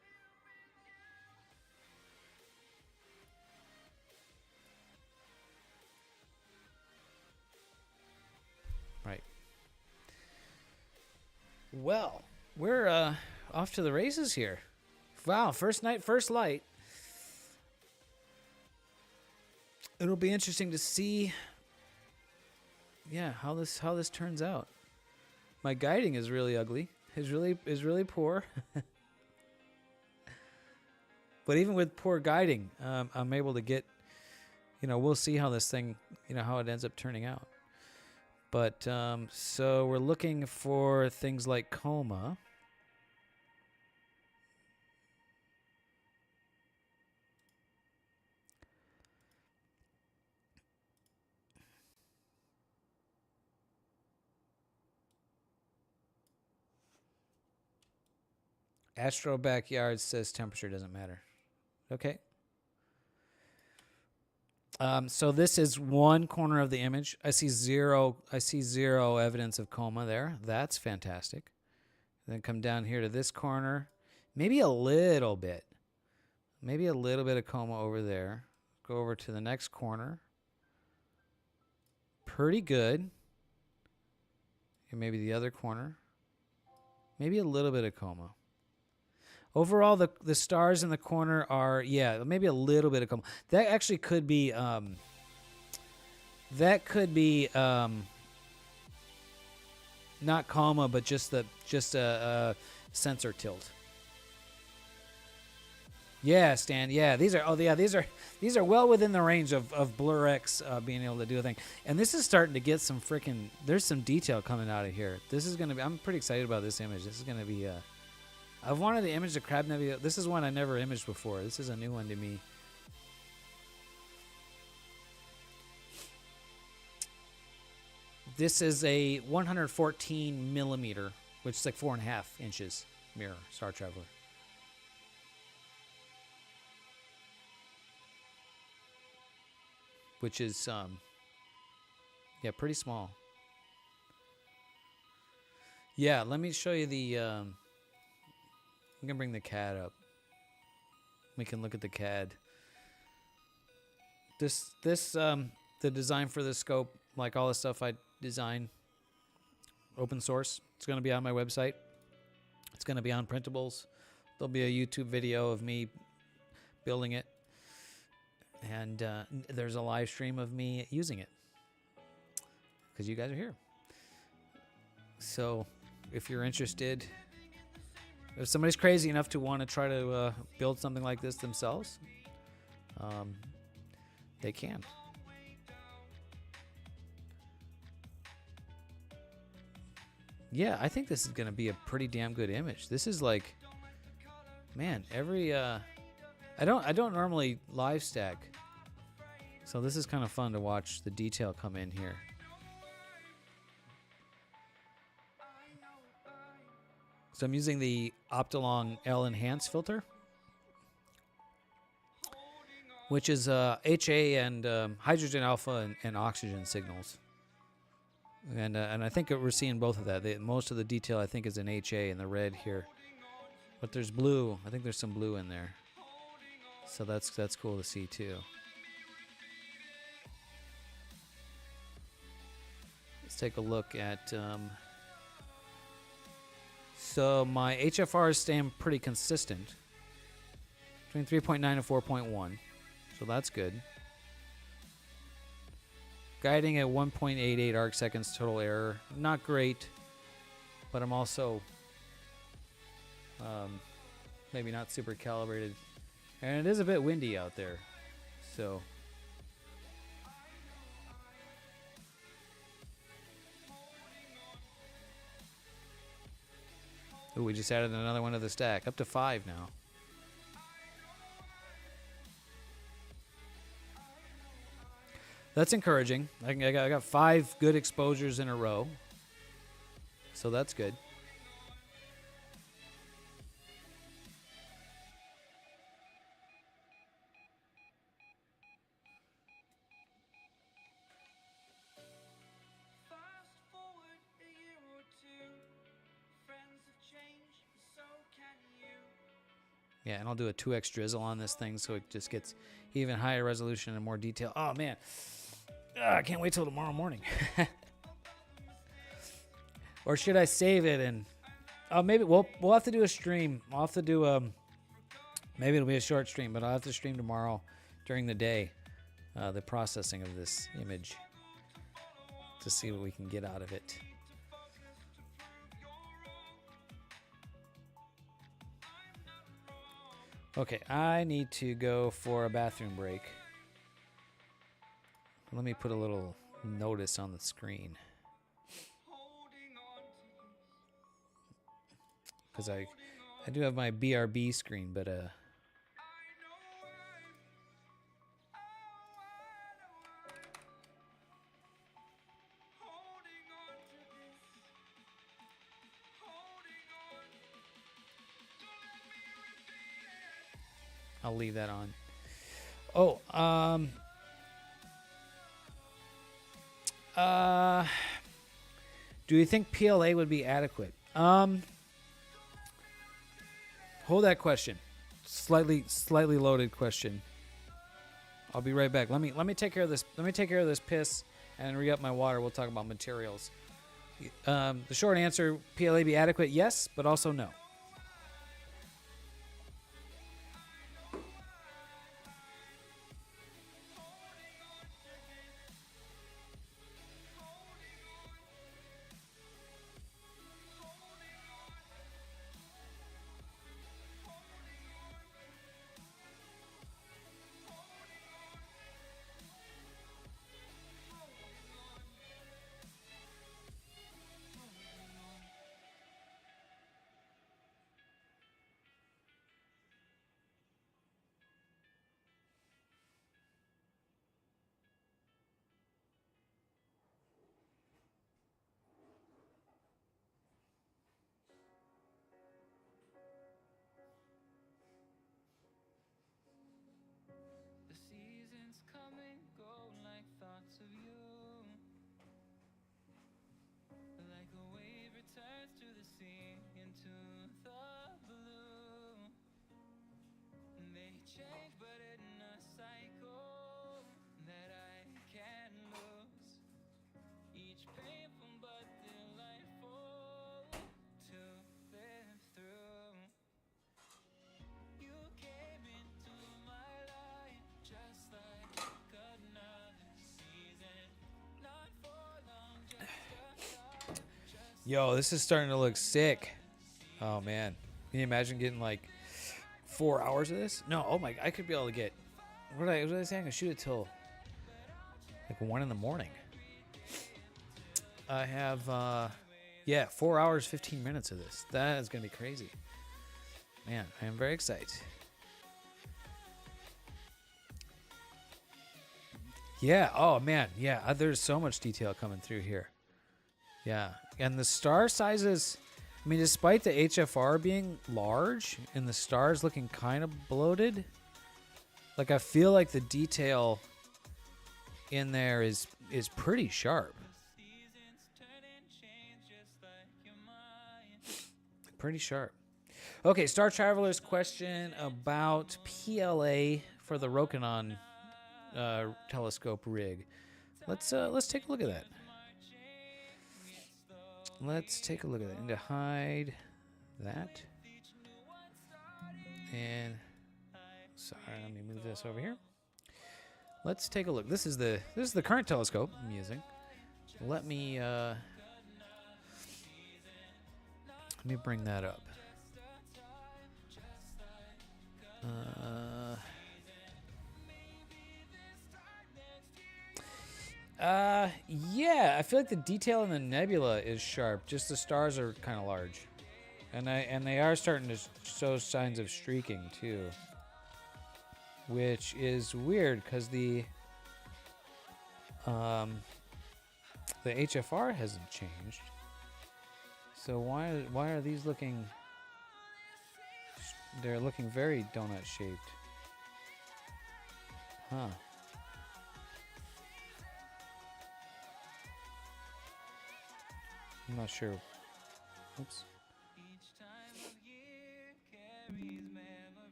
Right. Well, we're off to the races here. Wow, first night, first light. It'll be interesting to see, how this turns out. My guiding is really ugly. Is really poor. But even with poor guiding, I'm able to get, we'll see how this thing, how it ends up turning out. But so we're looking for things like coma. Astro Backyard says temperature doesn't matter. Okay. So this is one corner of the image. I see zero evidence of coma there. That's fantastic. Then come down here to this corner. Maybe a little bit. Maybe a little bit of coma over there. Go over to the next corner. Pretty good. And maybe the other corner. Maybe a little bit of coma. Overall, the stars in the corner are, maybe a little bit of coma. That actually could be, not coma, but just a sensor tilt. Yeah, Stan. Yeah, these are well within the range of BlurX being able to do a thing. And this is starting to get some there's some detail coming out of here. This is gonna be. I'm pretty excited about this image. This is gonna be. I've wanted to image the Crab Nebula. This is one I never imaged before. This is a new one to me. This is a 114 millimeter, which is like 4.5 inches mirror, Star Traveler. Which is, pretty small. Yeah, let me show you the, I'm going to bring the CAD up. We can look at the CAD. the design for this scope, like all the stuff I design, open source. It's going to be on my website. It's going to be on printables. There'll be a YouTube video of me building it, and there's a live stream of me using it because you guys are here. So if you're interested, if somebody's crazy enough to want to try to build something like this themselves, they can. Yeah, I think this is going to be a pretty damn good image. This is like, man, every I don't normally live stack. So this is kind of fun to watch the detail come in here. So I'm using the Optilong L Enhance filter, which is HA and hydrogen alpha and oxygen signals. And I think we're seeing both of that. Most of the detail, I think, is in HA in the red here. But there's blue. I think there's some blue in there. So that's cool to see, too. Let's take a look at... So my HFR is staying pretty consistent. Between 3.9 and 4.1. So that's good. Guiding at 1.88 arc seconds total error. Not great, but I'm also maybe not super calibrated. And it is a bit windy out there, so. Ooh, we just added another one to the stack. Up to 5 now. That's encouraging. I got 5 good exposures in a row. So that's good. Yeah, and I'll do a 2x drizzle on this thing so it just gets even higher resolution and more detail. Oh, man. I can't wait till tomorrow morning. Or should I save it and... maybe we'll have to do a stream. I'll have to do... maybe it'll be a short stream, but I'll have to stream tomorrow during the day. The processing of this image. To see what we can get out of it. Okay, I need to go for a bathroom break. Let me put a little notice on the screen. Because I do have my BRB screen, but I'll leave that on. Oh, do you think PLA would be adequate? Hold that question. Slightly loaded question. I'll be right back. Let me take care of this. Let me take care of this piss and re-up my water. We'll talk about materials. The short answer: PLA be adequate? Yes, but also no. Yo, this is starting to look sick. Oh man, can you imagine getting like 4 hours of this? No, oh my, I could be able to get. What did I say? I can shoot it till like 1 in the morning. I have, yeah, 4 hours, 15 minutes of this. That is gonna be crazy. Man, I am very excited. Yeah. Oh man. Yeah. There's so much detail coming through here. Yeah. And the star sizes, I mean, despite the HFR being large and the stars looking kind of bloated, like I feel like the detail in there is pretty sharp. Pretty sharp. Okay, Star Traveler's question about PLA for the Rokinon telescope rig. Let's take a look at that. Let's take a look at that. I need to hide that. And sorry, let me move this over here. Let's take a look. This is the current telescope I'm using. Let me bring that up. Yeah, I feel like the detail in the nebula is sharp. Just the stars are kind of large, and they are starting to show signs of streaking too, which is weird because the HFR hasn't changed. So why are these looking? They're looking very donut shaped. Huh. I'm not sure. Oops.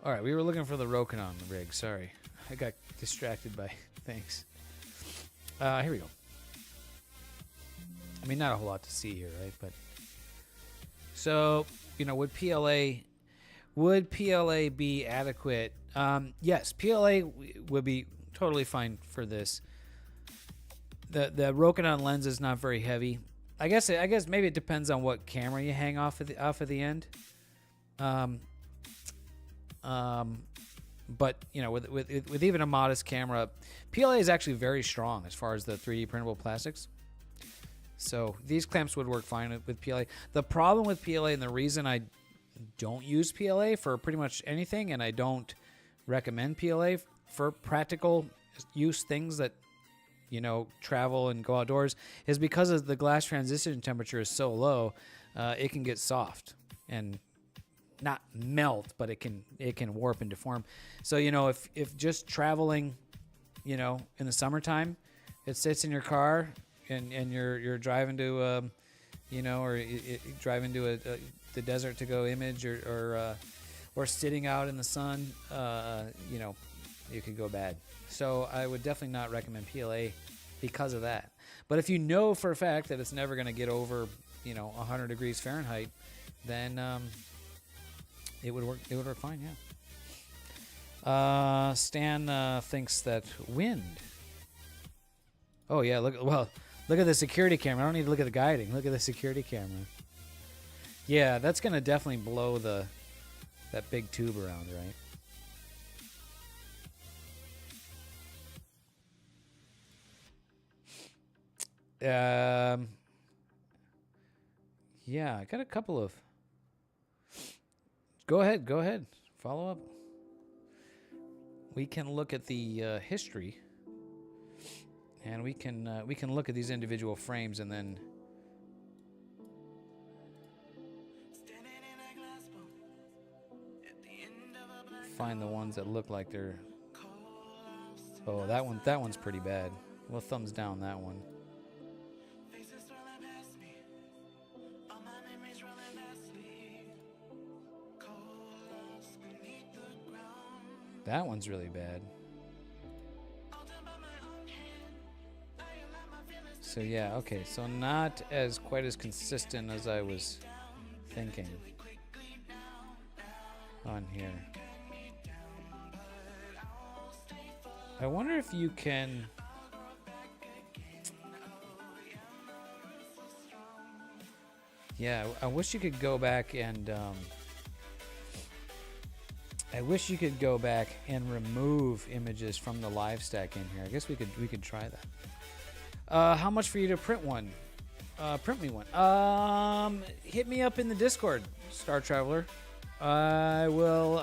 All right, we were looking for the Rokinon rig. Sorry, I got distracted by things. Here we go. I mean, not a whole lot to see here, right? But so, you know, would PLA be adequate? Yes, PLA would be totally fine for this. The Rokinon lens is not very heavy. I guess maybe it depends on what camera you hang off of the end. But you know, with even a modest camera, PLA is actually very strong as far as the 3D printable plastics. So these clamps would work fine with PLA. The problem with PLA, and the reason I don't use PLA for pretty much anything, and I don't recommend PLA for practical use things that, you know, travel and go outdoors, is because of the glass transition temperature is so low, it can get soft and not melt, but it can warp and deform. So, you know, if just traveling, you know, in the summertime, it sits in your car and you're driving to, you know, or driving to the desert to go image, or sitting out in the sun, you know, it could go bad. So I would definitely not recommend PLA because of that. But if you know for a fact that it's never going to get over, you know, 100 degrees Fahrenheit, then it would work. It would work fine. Yeah. Stan thinks that wind. Oh yeah. Look at the security camera. I don't need to look at the guiding. Look at the security camera. Yeah, that's gonna definitely blow that big tube around, right? Yeah, I got a couple of. Go ahead. Follow up. We can look at the history, and we can look at these individual frames, and then find the ones that look like they're. Oh, that one's pretty bad. We'll thumbs down that one. That one's really bad. So yeah, okay, so not quite as consistent as I was thinking. on here. I wonder if you can. Yeah, I wish you could go back and. I wish you could go back and remove images from the live stack in here. I guess we could try that. How much for you to print one? Print me one. Hit me up in the Discord, Star Traveler. I will.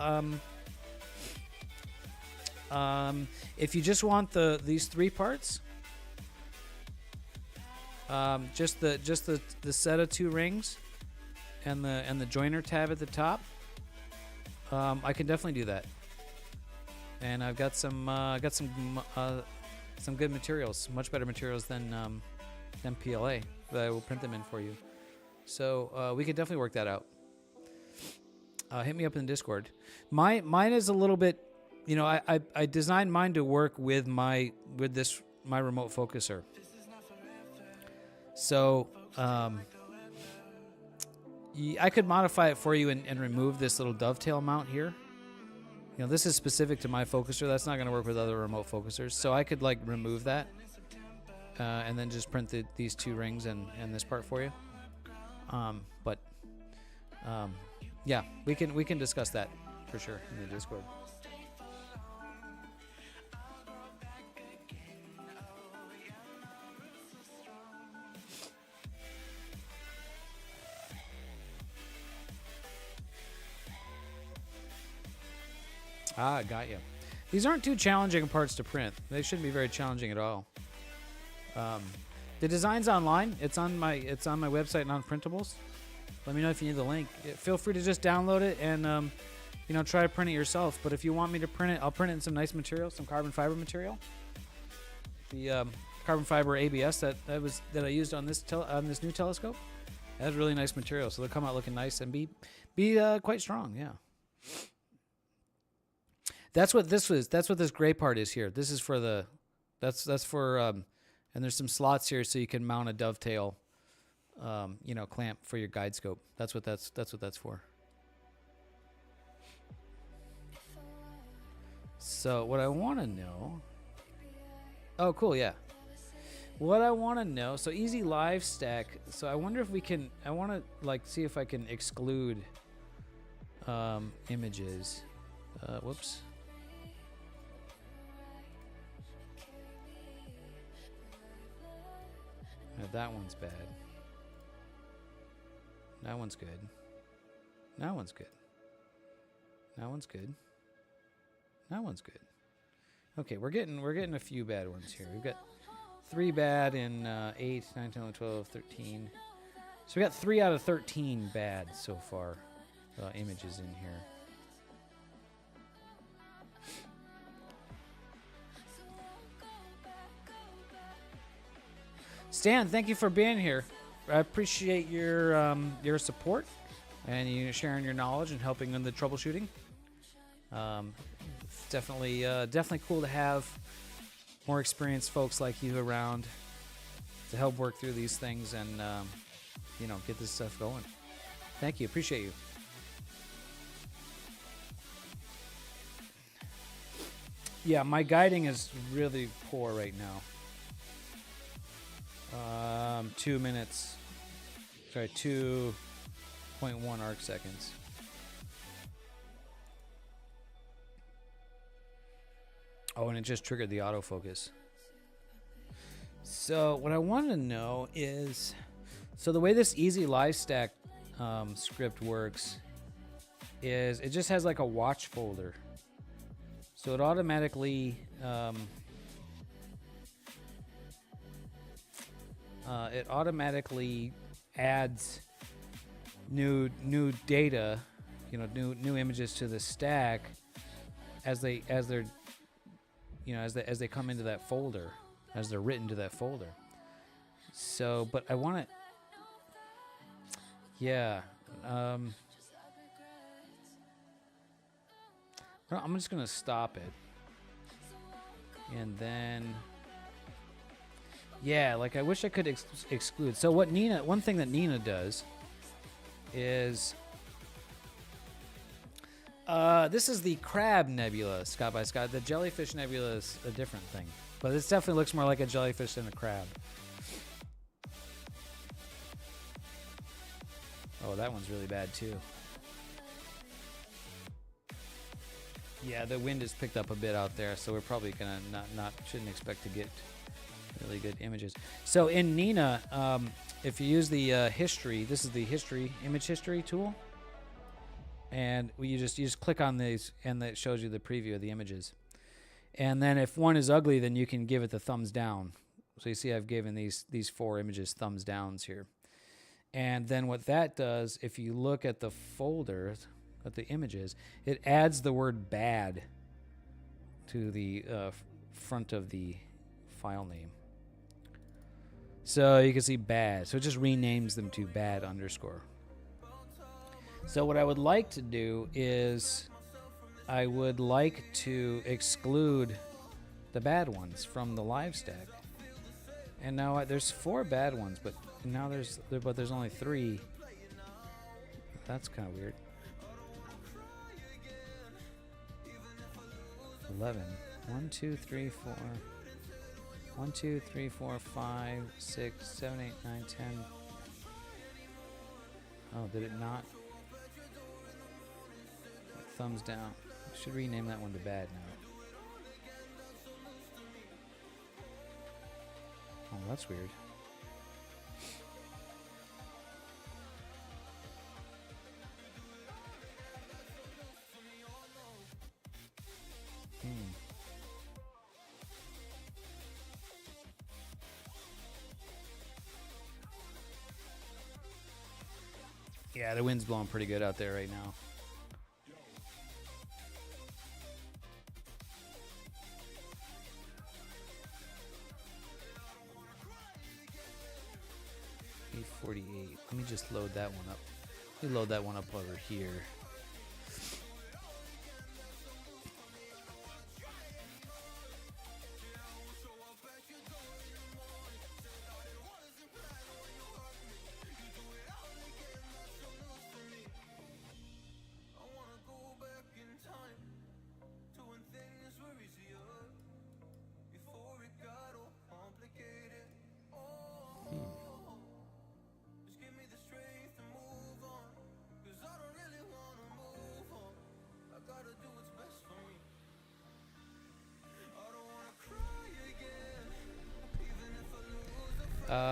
If you just want these 3 parts, just the set of 2 rings, and the joiner tab at the top. I can definitely do that, and I've got some good materials, much better materials than PLA that I will print them in for you. So we can definitely work that out. Hit me up in the Discord. Mine is a little bit, you know, I designed mine to work with my remote focuser. So I could modify it for you and remove this little dovetail mount here. You know, this is specific to my focuser. That's not going to work with other remote focusers. So I could like remove that and then just print these 2 rings and this part for you. Yeah, we can discuss that for sure in the Discord. Ah, got you. These aren't too challenging parts to print. They shouldn't be very challenging at all. The design's online. It's on my website, Non-Printables. Let me know if you need the link. Feel free to just download it and you know, try to print it yourself. But if you want me to print it, I'll print it in some nice material, some carbon fiber material. The carbon fiber ABS that I used on this new telescope. That's really nice material, so they'll come out looking nice and be quite strong. Yeah. That's what this was. That's what this gray part is here. This is for the, that's for, and there's some slots here so you can mount a dovetail, you know, clamp for your guide scope. That's what that's for. So what I want to know. Oh, cool. Yeah. What I want to know. So easy live stack. So I wonder if we can. I want to like see if I can exclude images. Whoops. No, that one's bad. That one's good. That one's good. That one's good. That one's good. Okay, we're getting a few bad ones here. We've got 3 bad in 8, 9, 10, 11, 12, 13. So we got 3 out of 13 bad so far images in here. Stan, thank you for being here. I appreciate your support and you sharing your knowledge and helping in the troubleshooting. It's definitely cool to have more experienced folks like you around to help work through these things and you know, get this stuff going. Thank you, appreciate you. Yeah, my guiding is really poor right now. 2 minutes. Sorry, 2.1 arc seconds. Oh, and it just triggered the autofocus. So what I want to know is, so the way this easy live stack script works is it just has like a watch folder. So it automatically adds new data, you know, new images to the stack as they come into that folder, as they're written to that folder. So, but I want to, yeah. I'm just gonna stop it, and then. Yeah, like I wish I could exclude. So what one thing that Nina does is This is the Crab Nebula, Scott by Scott. The Jellyfish Nebula is a different thing. But this definitely looks more like a jellyfish than a crab. Oh, that one's really bad too. Yeah, the wind has picked up a bit out there, so we're probably gonna shouldn't expect to get really good images. So in Nina, if you use the history, this is the image history tool, and you just click on these, and it shows you the preview of the images. And then if one is ugly, then you can give it the thumbs down. So you see, I've given these 4 images thumbs downs here. And then what that does, if you look at the folder, at the images, it adds the word bad to the front of the file name. So you can see bad. So it just renames them to bad underscore. So what I would like to do is I would like to exclude the bad ones from the live stack. And now there's 4 bad ones, but now there's only 3. That's kind of weird. 11. 1, 2, 3, 4. 1, 2, 3, 4, 5, 6, 7, 8, 9, 10. Oh, did it not? Thumbs down. Should rename that one to bad now. Oh, that's weird. Yeah, the wind's blowing pretty good out there right now. .48. Let me just load that one up. Let me load that one up over here.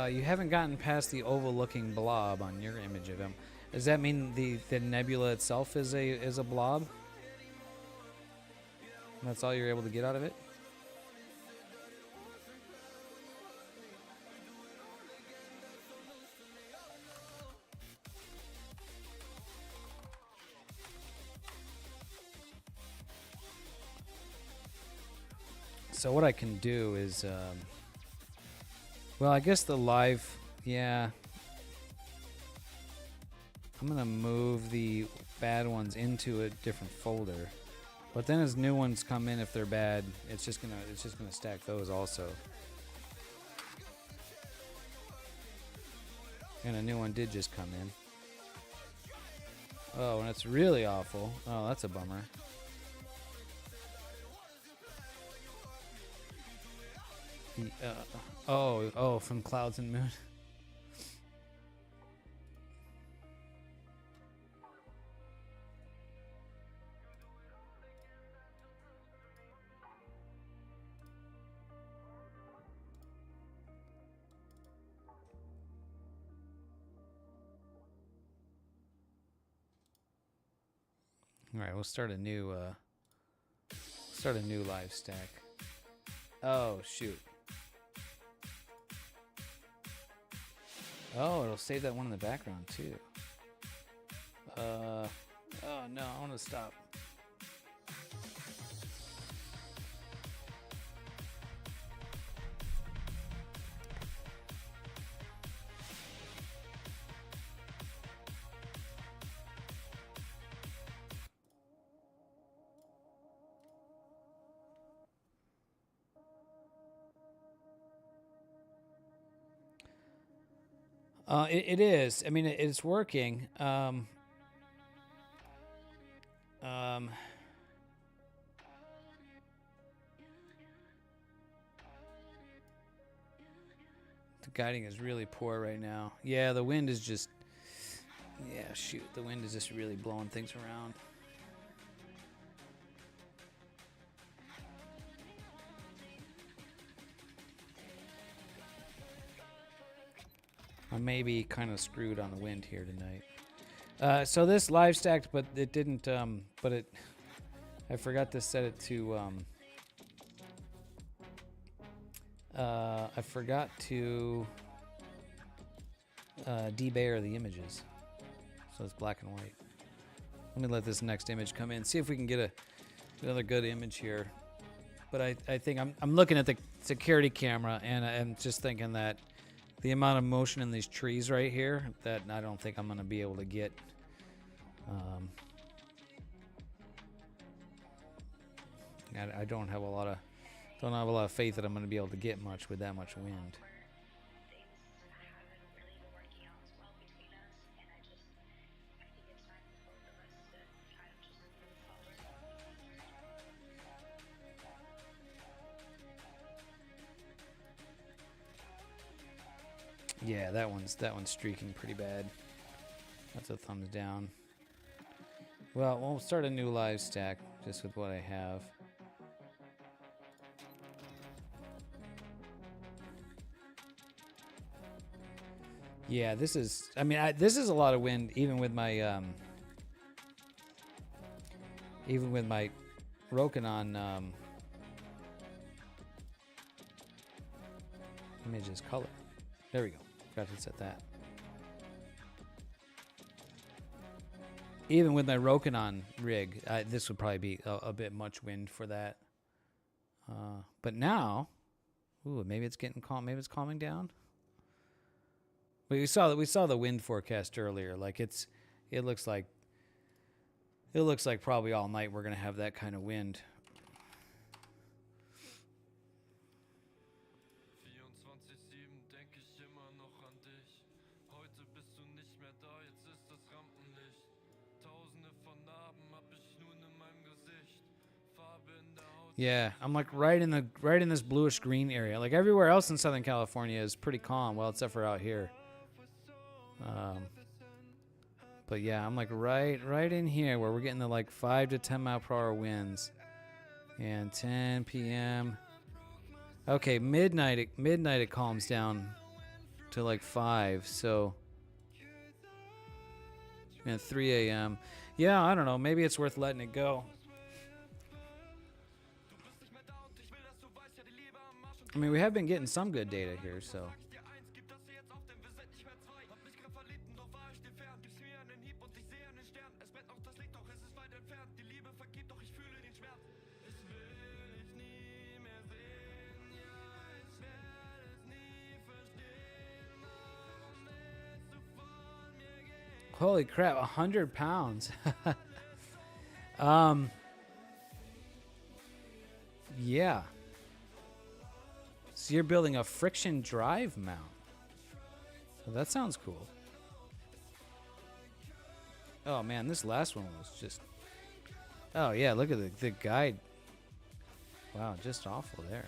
You haven't gotten past the oval-looking blob on your image of him. Does that mean the nebula itself is a blob? And that's all you're able to get out of it? So what I can do is, well, I guess the live, yeah. I'm gonna move the bad ones into a different folder, but then as new ones come in, if they're bad, it's just gonna stack those also. And a new one did just come in. Oh, and it's really awful. Oh, that's a bummer. Oh, from Clouds and Moon. All right, we'll start a new live stack. Oh, shoot. Oh, it'll save that one in the background too. Oh no, I want to stop. It is. I mean, it's working. The guiding is really poor right now. Yeah, the wind is just... Yeah, shoot. The wind is just really blowing things around. I may be kind of screwed on the wind here tonight. So this live stacked, but it didn't, I forgot to set it to, I forgot to debayer the images. So it's black and white. Let me let this next image come in, see if we can get another good image here. But I think I'm looking at the security camera, and I'm just thinking that the amount of motion in these trees right here, that I don't think I'm going to be able to get. I don't have a lot of faith that I'm going to be able to get much with that much wind. Yeah, that one's streaking pretty bad. That's a thumbs down. Well, we'll start a new live stack just with what I have. Yeah, this is. I mean, this is a lot of wind, even with my Rokinon images color. There we go. Got to set that. Even with my Rokinon rig, this would probably be a bit much wind for that. But now, ooh, maybe it's getting calm. Maybe it's calming down. But we saw the wind forecast earlier. Like it looks like probably all night we're gonna have that kind of wind. Yeah, I'm like right in this bluish green area. Like everywhere else in Southern California is pretty calm, well, except for out here. But yeah, I'm like right in here where we're getting the like 5 to 10 mile per hour winds. And 10 p.m. Okay, midnight it calms down to like 5. So and 3 a.m. Yeah, I don't know. Maybe it's worth letting it go. I mean, we have been getting some good data here, so. Holy crap, 100 pounds. Yeah. So you're building a friction drive mount. Well, that sounds cool. Oh man, this last one was just... Oh yeah, look at the guide. Wow, just awful there.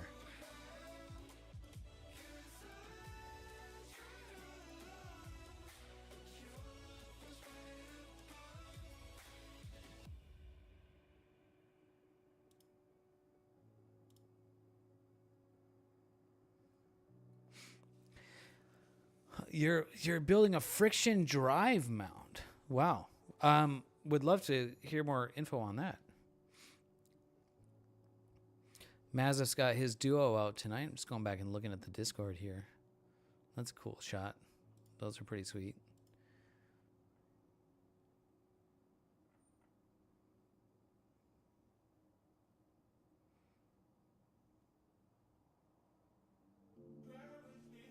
You're building a friction drive mount. Wow. Would love to hear more info on that. Mazda's got his Duo out tonight. I'm just going back and looking at the Discord here. That's a cool shot. Those are pretty sweet.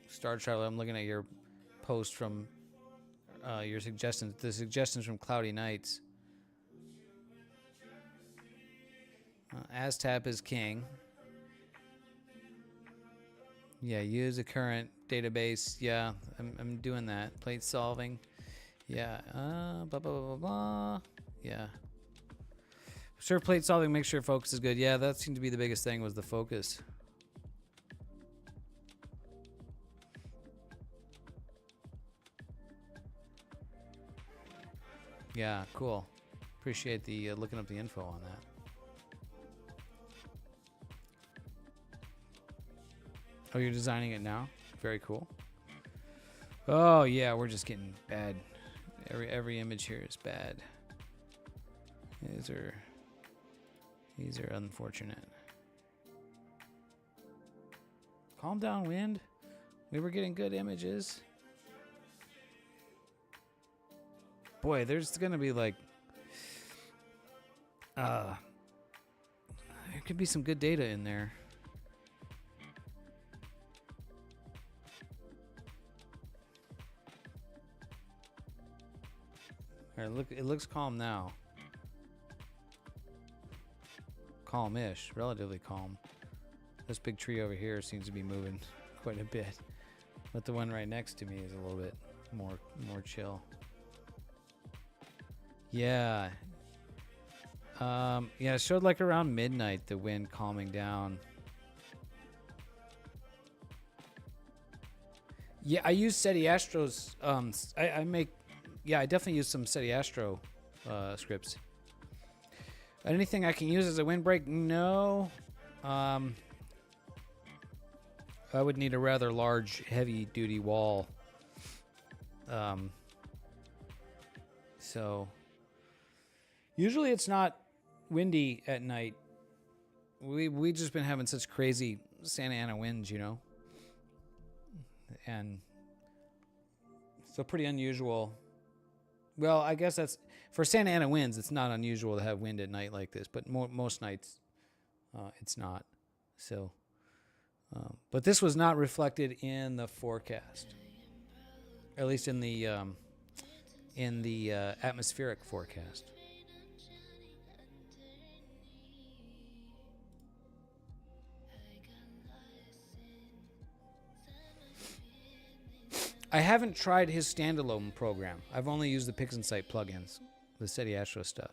Star Charlie, I'm looking at your post from your suggestions, the suggestions from Cloudy Nights. ASTAP is king. Yeah, use a current database. Yeah, I'm doing that. Plate solving. Yeah. Blah, blah, blah, blah, blah. Yeah. Surf plate solving, make sure focus is good. Yeah, that seemed to be the biggest thing was the focus. Yeah, cool. Appreciate the looking up the info on that. Oh, you're designing it now? Very cool. Oh yeah, we're just getting bad. Every image here is bad. These are unfortunate. Calm down, wind. We were getting good images. Boy, there's gonna be like there could be some good data in there. All right, look, it looks calm now. Calm-ish, relatively calm. This big tree over here seems to be moving quite a bit, but the one right next to me is a little bit more chill. Yeah. Yeah, it showed like around midnight the wind calming down. Yeah, I use SETI Astro's. I definitely use some SETI Astro scripts. Anything I can use as a windbreak? No. I would need a rather large, heavy-duty wall. So usually it's not windy at night. We just been having such crazy Santa Ana winds, you know, and so pretty unusual. Well, I guess that's for Santa Ana winds. It's not unusual to have wind at night like this, but most nights it's not. So, but this was not reflected in the forecast, at least in the atmospheric forecast. I haven't tried his standalone program. I've only used the PixInsight plugins, the SETI Astro stuff.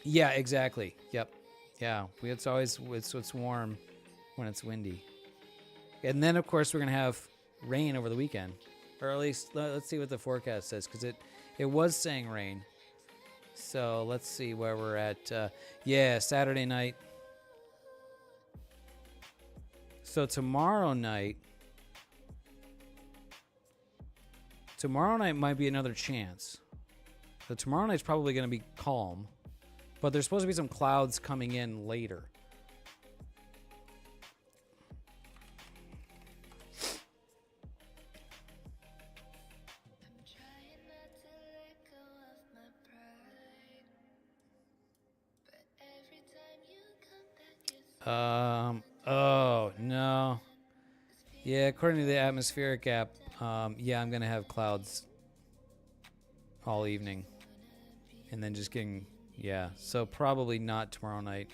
Yeah, exactly. Yep. Yeah, it's warm when it's windy. And then, of course, we're going to have rain over the weekend. Or at least, let's see what the forecast says, because it was saying rain. So let's see where we're at. Yeah, Saturday night. So tomorrow night might be another chance. So tomorrow night's probably going to be calm, but there's supposed to be some clouds coming in later. Oh, no. Yeah, according to the atmospheric app, yeah, I'm going to have clouds all evening. And then just getting, yeah, so probably not tomorrow night.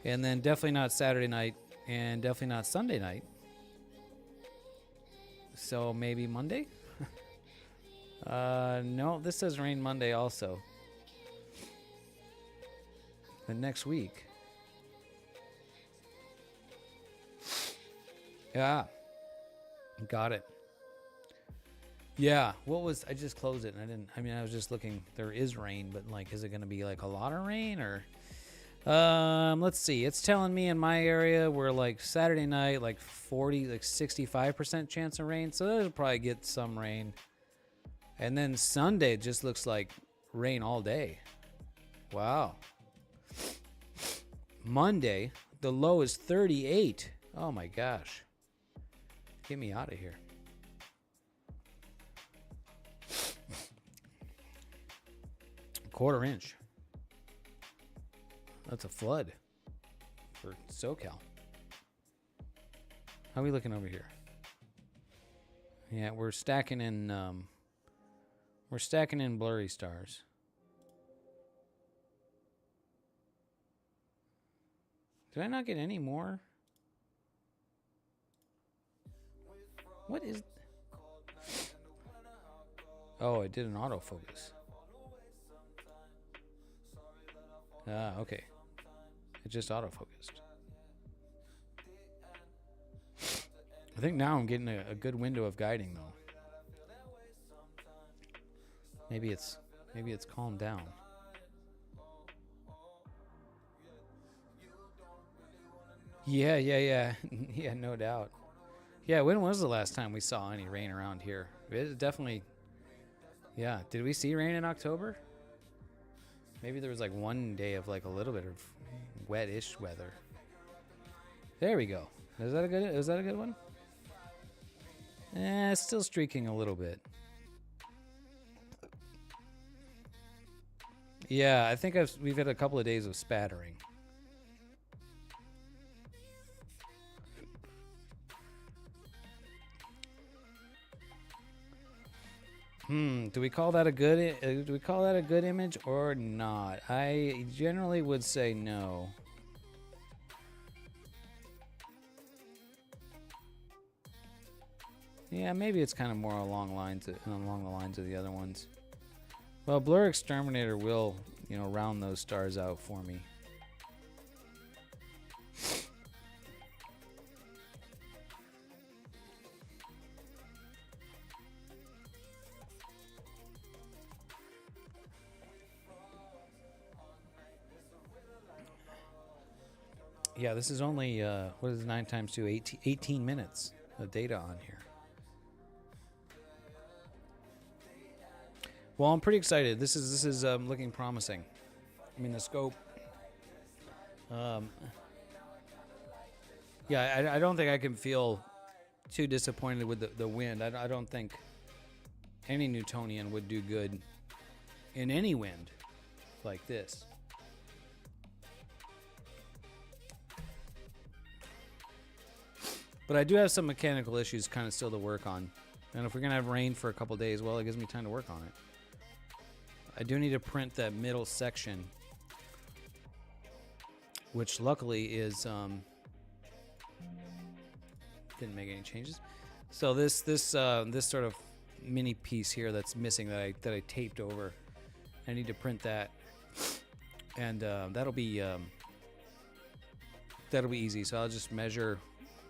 And then definitely not Saturday night, and definitely not Sunday night. So maybe Monday? No, this says rain Monday also. The next week. Yeah. Got it. Yeah. I just closed it and I was just looking. There is rain, but like, is it going to be like a lot of rain or? Let's see. It's telling me in my area we're like Saturday night, like 65% chance of rain. So that'll probably get some rain. And then Sunday it just looks like rain all day. Wow. Monday, the low is 38. Oh my gosh. Get me out of here. Quarter inch. That's a flood for SoCal. How are we looking over here? Yeah, we're stacking in blurry stars. Did I not get any more? What is... Oh, I did an autofocus. Ah, okay. It just autofocused. I think now I'm getting a good window of guiding though. Maybe it's calmed down. Yeah, yeah, no doubt. Yeah, when was the last time we saw any rain around here? It definitely. Yeah, did we see rain in October? Maybe there was like one day of like a little bit of wet-ish weather. There we go. Is that a good one? It's still streaking a little bit. Yeah, I think we've had a couple of days of spattering. Do we call that a good image or not? I generally would say no. Yeah, maybe it's kind of more along the lines of the other ones. Well, Blur Exterminator will, round those stars out for me. Yeah, this is only, what is 9 times 2? 18 minutes of data on here. Well, I'm pretty excited. This is looking promising. I mean, the scope. Yeah, I don't think I can feel too disappointed with the wind. I don't think any Newtonian would do good in any wind like this. But I do have some mechanical issues kind of still to work on. And if we're going to have rain for a couple days, well, it gives me time to work on it. I do need to print that middle section, which luckily is didn't make any changes. So this sort of mini piece here that's missing that I taped over, I need to print that, and that'll be easy. So I'll just measure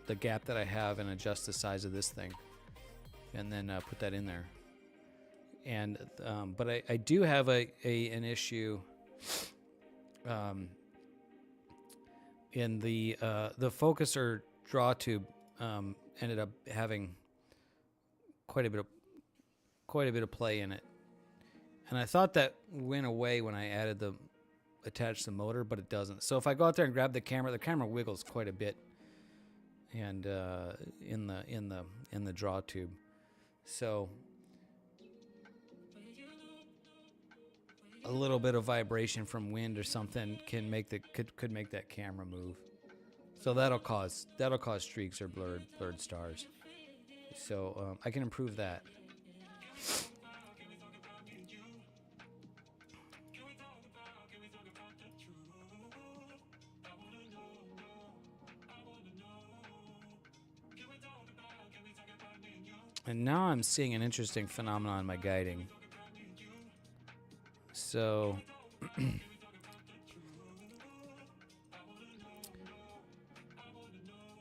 the gap that I have and adjust the size of this thing, and then put that in there. And but I do have an issue in the focuser draw tube. Ended up having quite a bit of play in it, and I thought that went away when I attached the motor, but it doesn't. So if I go out there and grab the camera wiggles quite a bit, and in the draw tube. So a little bit of vibration from wind or something could make that camera move. So that'll cause streaks or blurred stars. So I can improve that. And now I'm seeing an interesting phenomenon in my guiding. So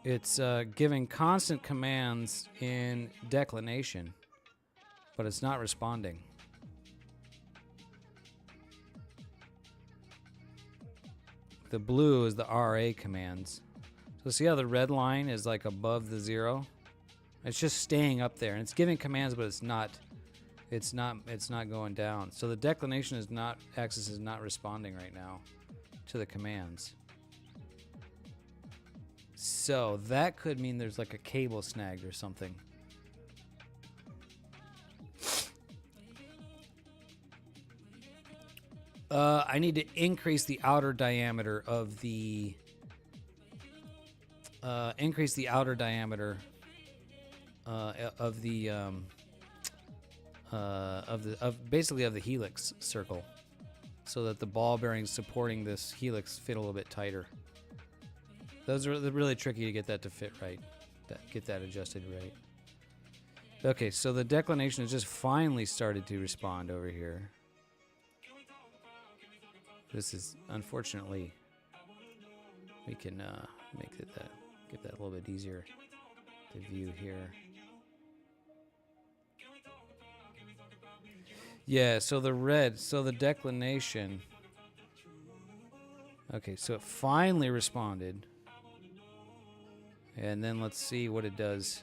it's giving constant commands in declination, but it's not responding. The blue is the RA commands. So see how the red line is like above the 0? It's just staying up there, and it's giving commands, but it's not going down. So the declination axis is not responding right now to the commands. So that could mean there's like a cable snagged or something. I need to increase the outer diameter of the basically of the helix circle, so that the ball bearings supporting this helix fit a little bit tighter. Those are really tricky to get that to fit right, get that adjusted right. Okay, so the declination has just finally started to respond over here. This is, unfortunately, we can make it get that a little bit easier to view here. Yeah, so the red, so the declination. Okay, so it finally responded. And then let's see what it does.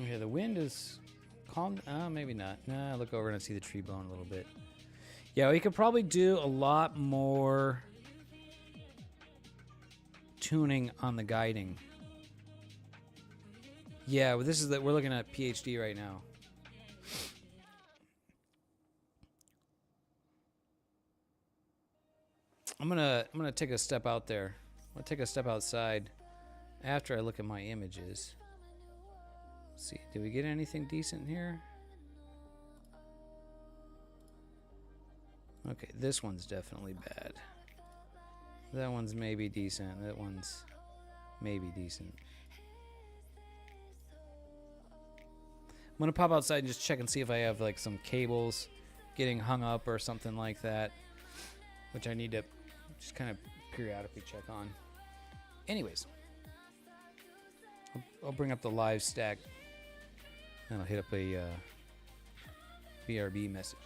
Okay, the wind is calm. Maybe not. Nah, look over and I see the tree blowing a little bit. Yeah, we could probably do a lot more tuning on the guiding. Yeah, well, this is that we're looking at PhD right now. I'm gonna take a step out there. I'm gonna take a step outside after I look at my images. Let's see, did we get anything decent here? Okay, this one's definitely bad. That one's maybe decent. That one's maybe decent. I'm gonna pop outside and just check and see if I have like some cables getting hung up or something like that, which I need to just kind of periodically check on. Anyways, I'll bring up the live stack and I'll hit up a BRB message.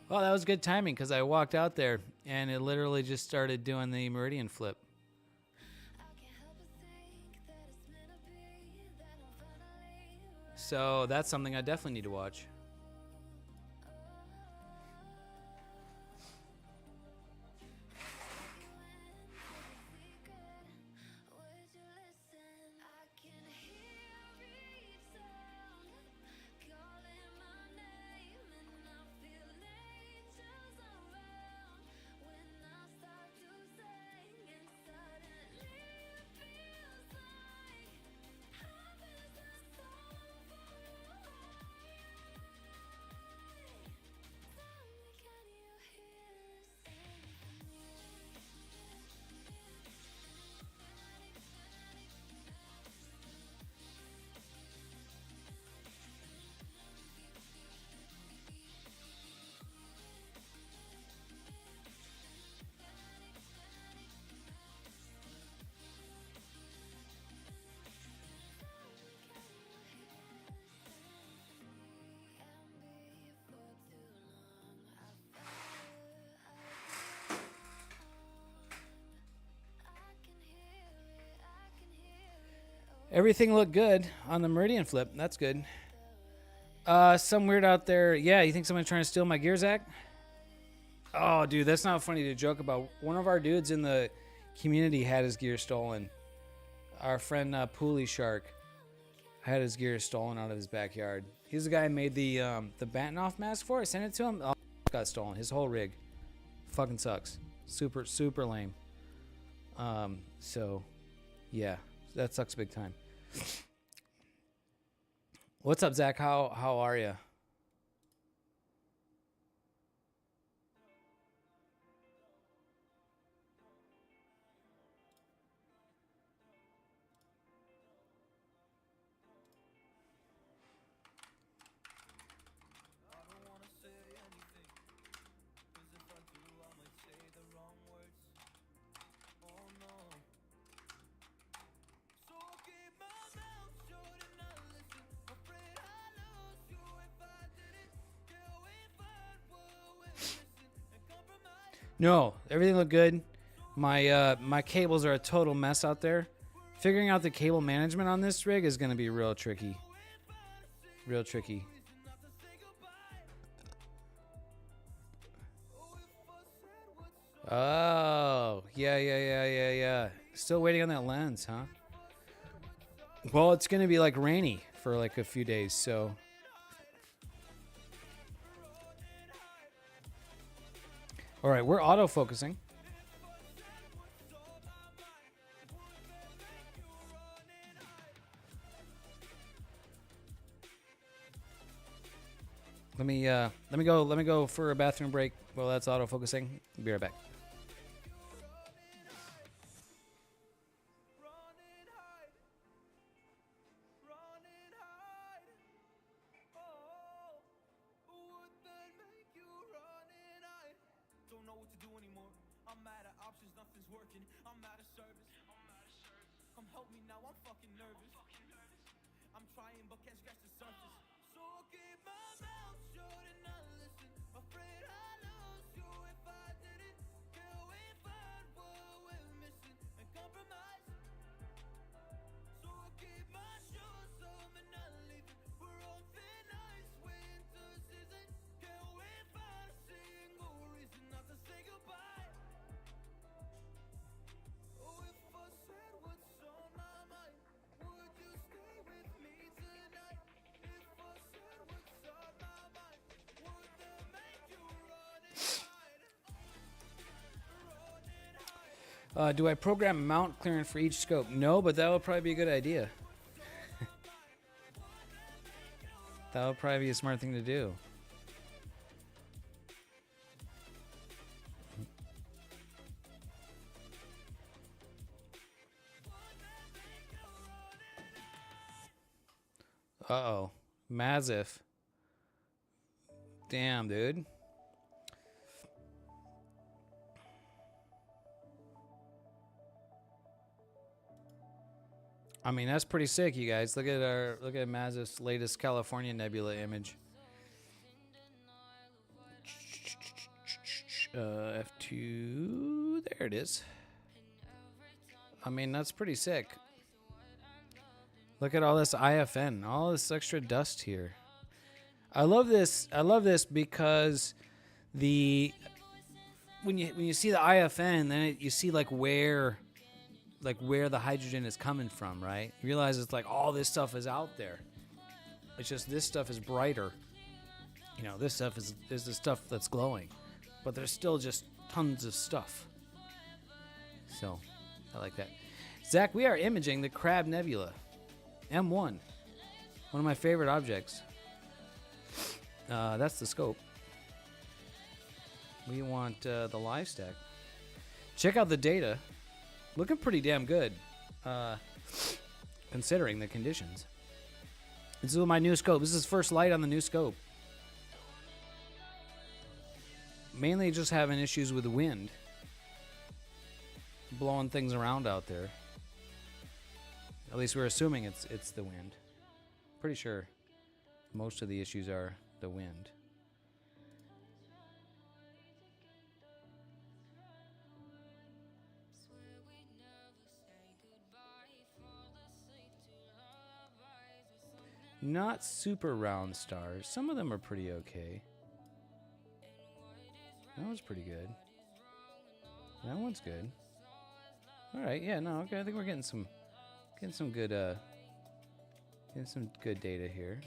Well, that was good timing because I walked out there and it literally just started doing the meridian flip. So that's something I definitely need to watch. Everything looked good on the meridian flip. That's good. Some weird out there. Yeah, you think someone's trying to steal my gear, Zach? Oh, dude, that's not funny to joke about. One of our dudes in the community had his gear stolen. Our friend Poolie Shark had his gear stolen out of his backyard. He's the guy who made the Bantanoff mask for. I sent it to him. Oh, it got stolen. His whole rig. Fucking sucks. Super, super lame. So, yeah. That sucks big time. What's up, Zach? How are you? No, everything looked good. My cables are a total mess out there. Figuring out the cable management on this rig is going to be real tricky. Real tricky. Oh, yeah. Still waiting on that lens, huh? Well, it's going to be like rainy for like a few days, so. All right, we're autofocusing. Let me go for a bathroom break while that's autofocusing. Be right back. Don't know what to do anymore. I'm out of options, nothing's working. I'm out of service. Come help me now, I'm fucking nervous. I'm trying but can't scratch the surface. So I'll keep my mouth shut and not listen. Afraid I lose you if I didn't. Can we find what we're missing and compromise? So I'll keep my shoes on and not leaving. We're on thin ice, winter season. Can we find a single reason not to say goodbye? Oh, if I said what's on my mind, would you stay with me tonight? If I said what's on my mind, would that make you run and hide? Run and hide. Do I program mount clearance for each scope? No, but that would probably be a good idea. That would probably be a smart thing to do. Uh-oh. Mazif. Damn, dude. I mean, that's pretty sick, you guys. Look at Mazif's latest California Nebula image. F2. There it is. I mean, that's pretty sick. Look at all this IFN, all this extra dust here. I love this. I love this because when you see the IFN, then you see like where the hydrogen is coming from, right? You realize it's like all this stuff is out there. It's just this stuff is brighter. You know, this stuff is the stuff that's glowing, but there's still just tons of stuff. So, I like that. Zach, we are imaging the Crab Nebula. M1, one of my favorite objects. That's the scope. We want the live stack. Check out the data. Looking pretty damn good, considering the conditions. This is my new scope. This is first light on the new scope. Mainly just having issues with the wind. Blowing things around out there. At least we're assuming it's the wind. Pretty sure most of the issues are the wind. Not super round stars. Some of them are pretty okay. That one's pretty good. That one's good. All right, yeah, no, okay. I think we're getting some good data here.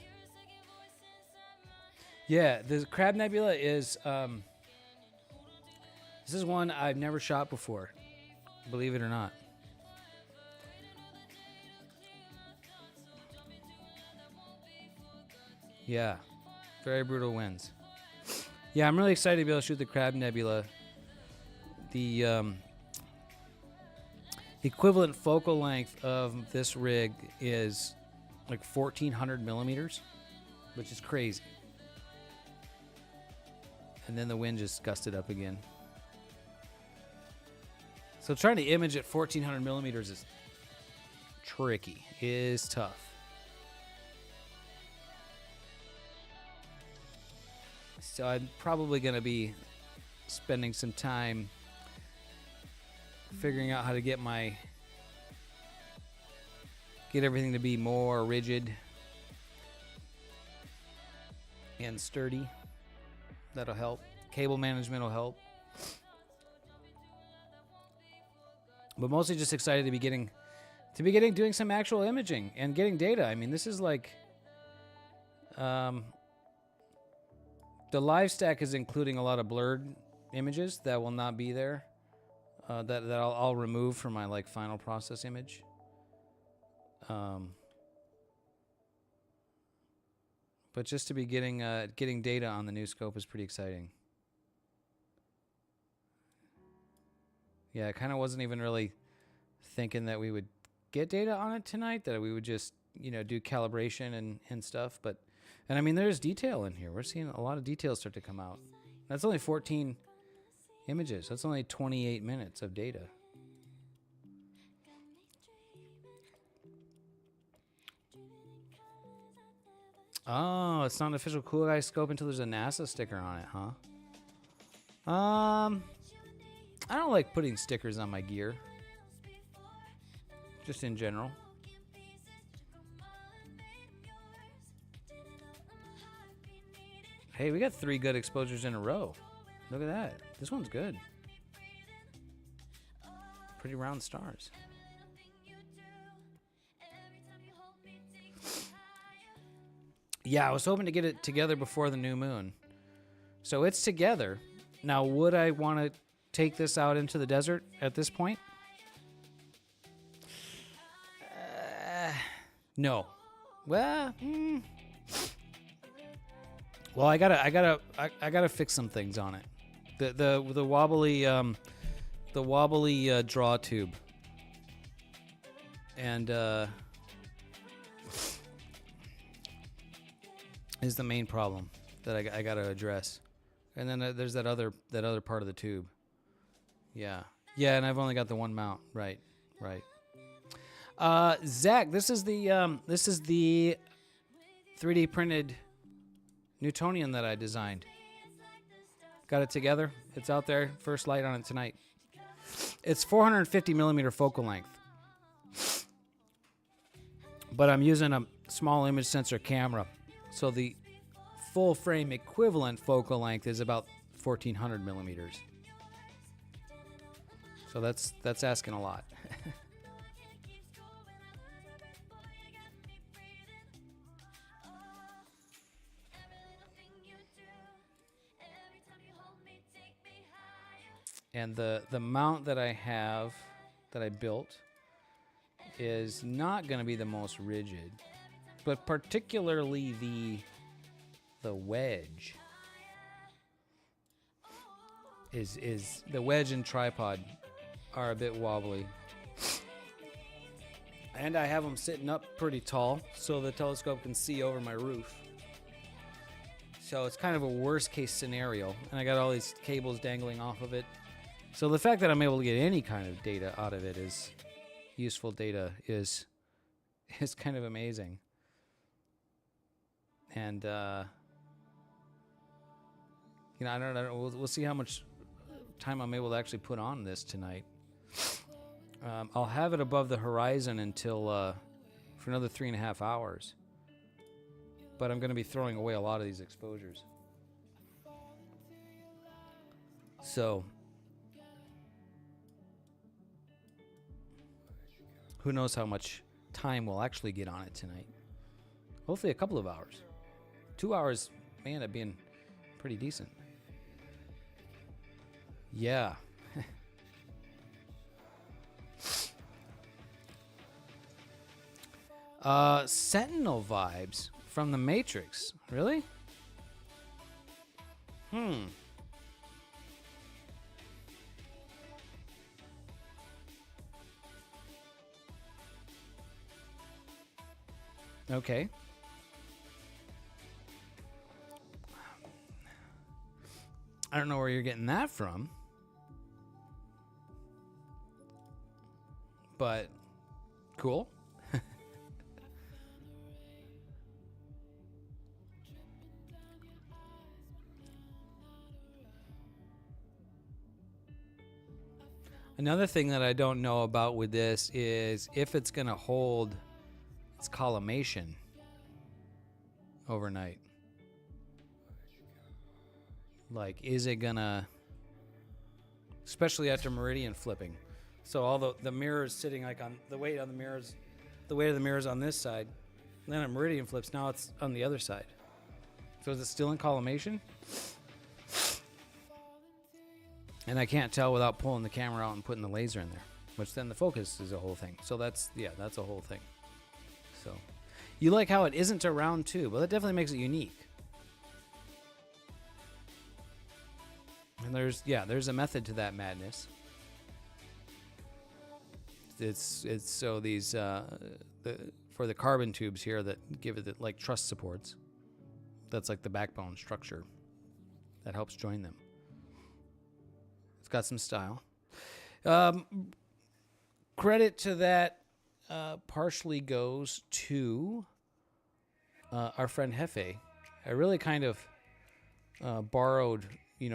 Yeah, the Crab Nebula is this is one I've never shot before, believe it or not. Yeah, very brutal winds. Yeah, I'm really excited to be able to shoot the Crab Nebula. The equivalent focal length of this rig is like 1,400 millimeters, which is crazy. And then the wind just gusted up again. So trying to image at 1,400 millimeters is tricky, is tough. So I'm probably going to be spending some time figuring out how to get everything to be more rigid and sturdy. That'll help. Cable management will help. But mostly just excited to be doing some actual imaging and getting data. I mean, this is like the live stack is including a lot of blurred images that will not be there. That I'll remove from my like final process image. But just to be getting data on the new scope is pretty exciting. Yeah, I kind of wasn't even really thinking that we would get data on it tonight, that we would just, do calibration and stuff. And I mean, there's detail in here. We're seeing a lot of details start to come out. That's only 14 images. That's only 28 minutes of data. Oh, it's not an official Cool Guy scope until there's a NASA sticker on it, huh? I don't like putting stickers on my gear. Just in general. Hey, we got 3 good exposures in a row. Look at that. This one's good. Pretty round stars. Yeah, I was hoping to get it together before the new moon. So it's together. Now, would I want to take this out into the desert at this point? No. Well, well, I gotta fix some things on it. The wobbly draw tube, and is the main problem that I gotta address. And then there's that other part of the tube. Yeah, and I've only got the one mount. Right. Zach, this is the 3D printed Newtonian that I designed. Got it together. It's out there. First light on it tonight. It's 450 millimeter focal length, but I'm using a small image sensor camera, so the full frame equivalent focal length is about 1400 millimeters. So that's asking a lot. And the mount that I have, that I built, is not going to be the most rigid, but particularly the wedge is the wedge and tripod are a bit wobbly. And I have them sitting up pretty tall so the telescope can see over my roof. So it's kind of a worst case scenario, and I got all these cables dangling off of it. So the fact that I'm able to get any kind of data out of it is useful data is kind of amazing. And I don't know. We'll see how much time I'm able to actually put on this tonight. I'll have it above the horizon until for another 3.5 hours. But I'm going to be throwing away a lot of these exposures. So who knows how much time we'll actually get on it tonight. Hopefully a couple of hours. 2 hours may end up being pretty decent. Yeah. Sentinel vibes from the Matrix. Really? Okay. I don't know where you're getting that from. But cool. Another thing that I don't know about with this is if it's going to hold its collimation overnight. Like, is it going to, especially after meridian flipping, So all the mirrors sitting like on the weight on the mirrors, the weight of the mirrors on this side. And then a meridian flips. Now it's on the other side. So is it still in collimation? And I can't tell without pulling the camera out and putting the laser in there, which then the focus is a whole thing. So that's a whole thing. So you like how it isn't a round tube. Well, that definitely makes it unique. And there's a method to that madness. It's so these for the carbon tubes here that give it like truss supports. That's like the backbone structure that helps join them. It's got some style. Credit to that partially goes to our friend Hefe. I really kind of borrowed,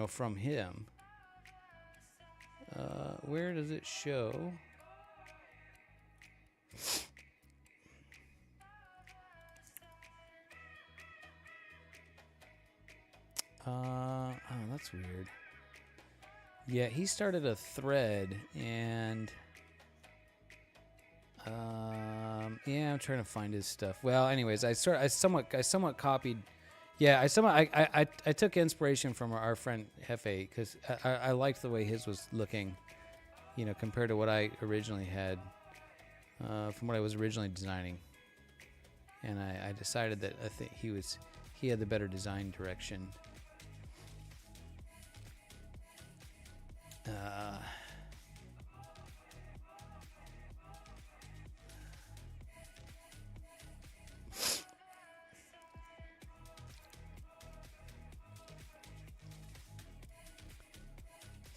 from him. Where does it show? Oh, that's weird. Yeah, he started a thread, and yeah, I'm trying to find his stuff. Well, anyways, I somewhat copied. Yeah, I took inspiration from our friend Hefe because I liked the way his was looking, compared to what I originally had, from what I was originally designing. And I decided that I think he had the better design direction.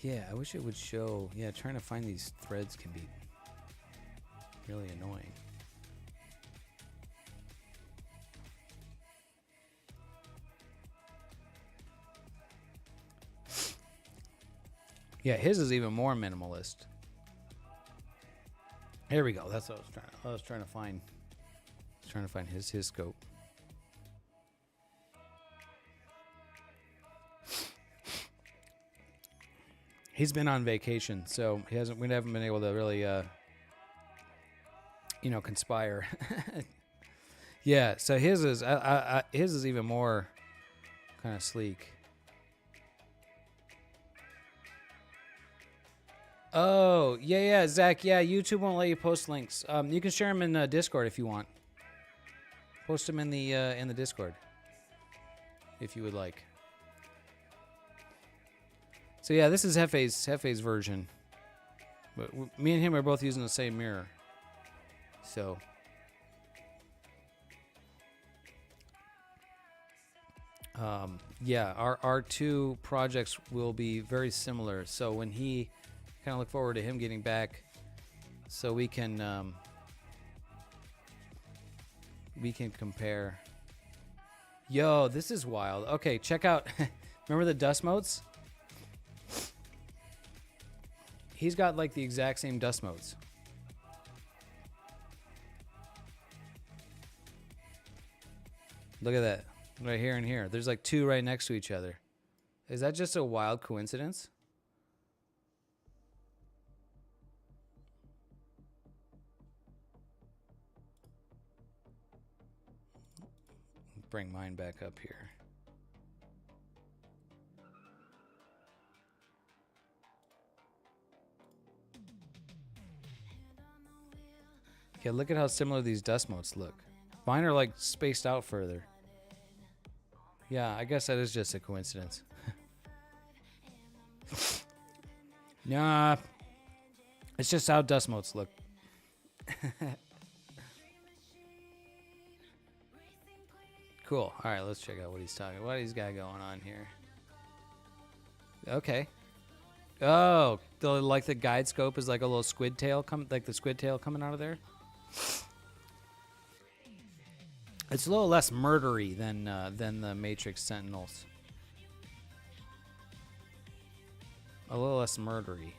Yeah, I wish it would show. Yeah, trying to find these threads can be really annoying. Yeah, his is even more minimalist. Here we go. That's what I was trying to find. I was trying to find his scope. He's been on vacation, so we haven't been able to really conspire. Yeah, so his is even more kind of sleek. Oh, yeah, Zach. Yeah, YouTube won't let you post links. You can share them in Discord if you want. Post them in the Discord if you would like. So yeah, this is Hefe's version. But me and him are both using the same mirror. So yeah, our two projects will be very similar. So when he kind of look forward to him getting back, so we can compare. Yo, this is wild. Okay, check out. Remember the dust motes? He's got like the exact same dust motes. Look at that. Right here and here. There's like two right next to each other. Is that just a wild coincidence? Bring mine back up here. Yeah, look at how similar these dust motes look. Mine are like spaced out further. Yeah, I guess that is just a coincidence. Nah, it's just how dust motes look. Cool. All right, let's check out what he's talking. What he's got going on here. Okay. Oh, like the guide scope is like a little squid tail, like the squid tail coming out of there. It's a little less murdery than the Matrix Sentinels. A little less murdery.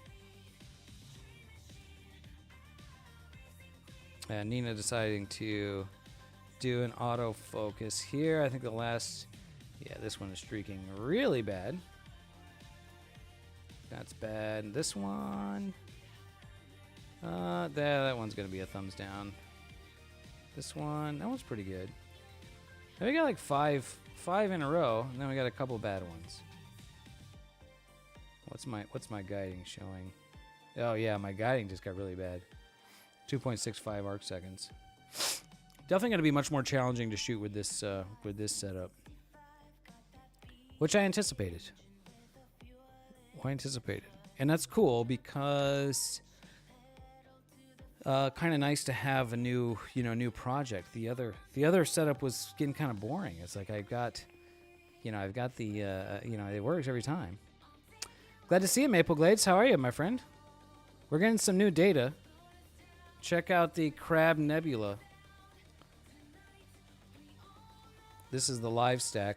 And Nina deciding to do an autofocus here. I think the last, yeah, this one is streaking really bad. That's bad. This one. That one's gonna be a thumbs down. This one, that one's pretty good. And we got like five in a row, and then we got a couple bad ones. What's my guiding showing? Oh yeah, my guiding just got really bad. 2.65 arc seconds. Definitely going to be much more challenging to shoot with this setup, which I anticipated. And that's cool because kind of nice to have a new project. The other setup was getting kind of boring. It's like I've got the it works every time. Glad to see you, Maple Glades. How are you, my friend? We're getting some new data. Check out the Crab Nebula. This is the live stack.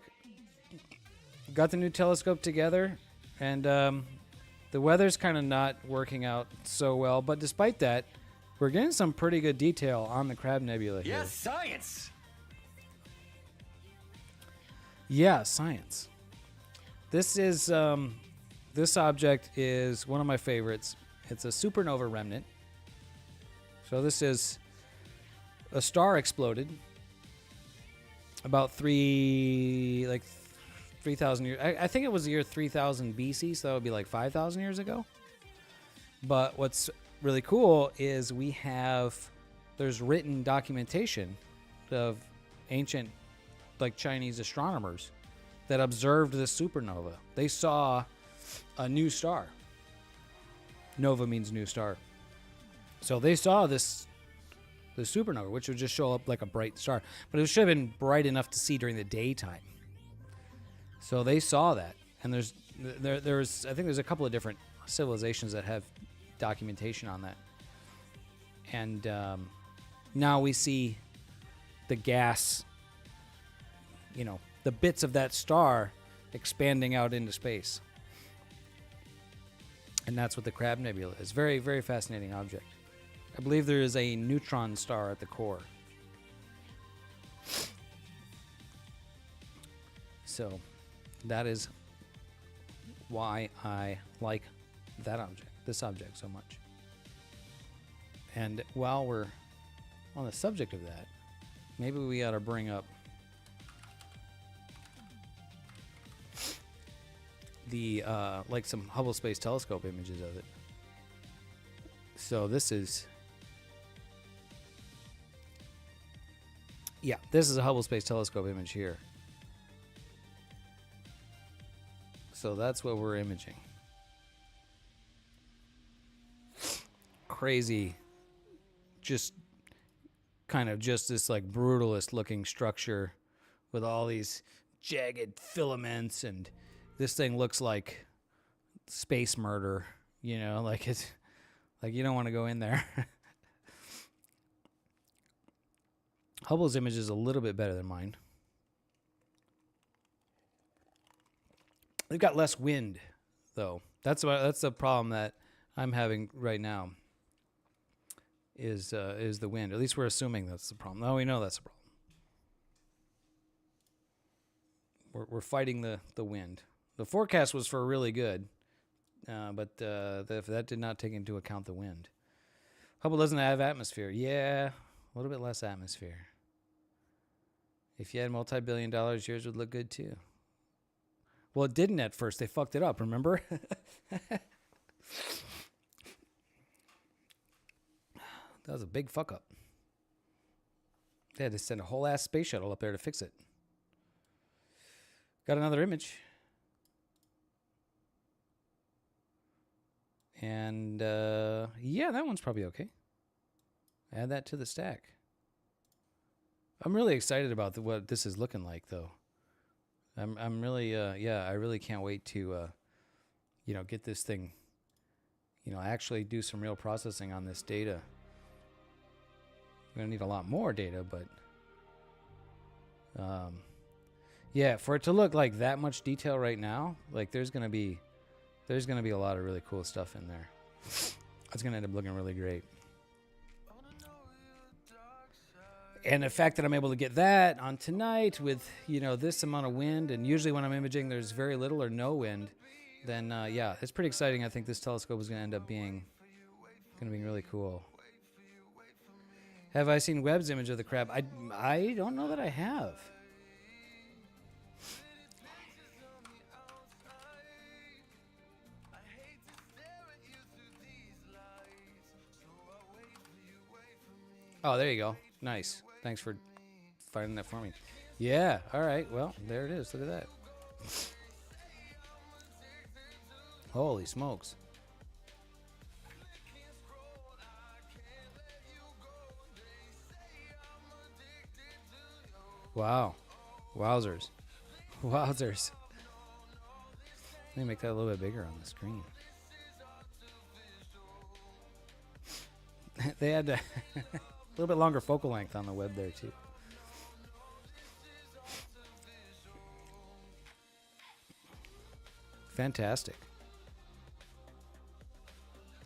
Got the new telescope together, and the weather's kind of not working out so well, but despite that, we're getting some pretty good detail on the Crab Nebula here. Yes, science! Yeah, science. This is this object is one of my favorites. It's a supernova remnant. So this is a star exploded about 3,000 years. I think it was the year 3000 BC, so that would be like 5,000 years ago. But what's really cool is there's written documentation of ancient like Chinese astronomers that observed this supernova. They saw a new star. Nova means new star. So they saw the supernova, which would just show up like a bright star, but it should have been bright enough to see during the daytime. So they saw that, and there's I think there's a couple of different civilizations that have documentation on that. And now we see the gas, the bits of that star expanding out into space. And that's what the Crab Nebula is. Very, very fascinating object. I believe there is a neutron star at the core. So that is why I like this object so much. And while we're on the subject of that, maybe we ought to bring up the like some Hubble Space Telescope images of it. So this is a Hubble Space Telescope image here. So that's what we're imaging. Crazy, just this like brutalist looking structure with all these jagged filaments, and this thing looks like space murder, like it's like you don't want to go in there. Hubble's image is a little bit better than mine. They've got less wind, though. That's the problem that I'm having right now. Is the wind? At least we're assuming that's the problem. No, we know that's the problem. We're fighting the wind. The forecast was for really good, but that did not take into account the wind. Hubble doesn't have atmosphere. Yeah, a little bit less atmosphere. If you had multi-billion dollars, yours would look good too. Well, it didn't at first. They fucked it up, remember? That was a big fuck up. They had to send a whole ass space shuttle up there to fix it. Got another image. And yeah, that one's probably okay. Add that to the stack. I'm really excited about what this is looking like, though. I'm really I really can't wait to get this thing, actually do some real processing on this data. We're gonna need a lot more data, but yeah, for it to look like that much detail right now, like there's gonna be a lot of really cool stuff in there. It's gonna end up looking really great. And the fact that I'm able to get that on tonight with, this amount of wind, and usually when I'm imaging there's very little or no wind, then yeah, it's pretty exciting. I think this telescope is going to end up being Gonna be really cool. Have I seen Webb's image of the crab? I don't know that I have. Oh, there you go. Nice. Thanks for finding that for me. Yeah. All right. Well, there it is. Look at that. Holy smokes. Wow. Wowzers. Wowzers. Let me make that a little bit bigger on the screen. They had a little bit longer focal length on the web there, too. Fantastic.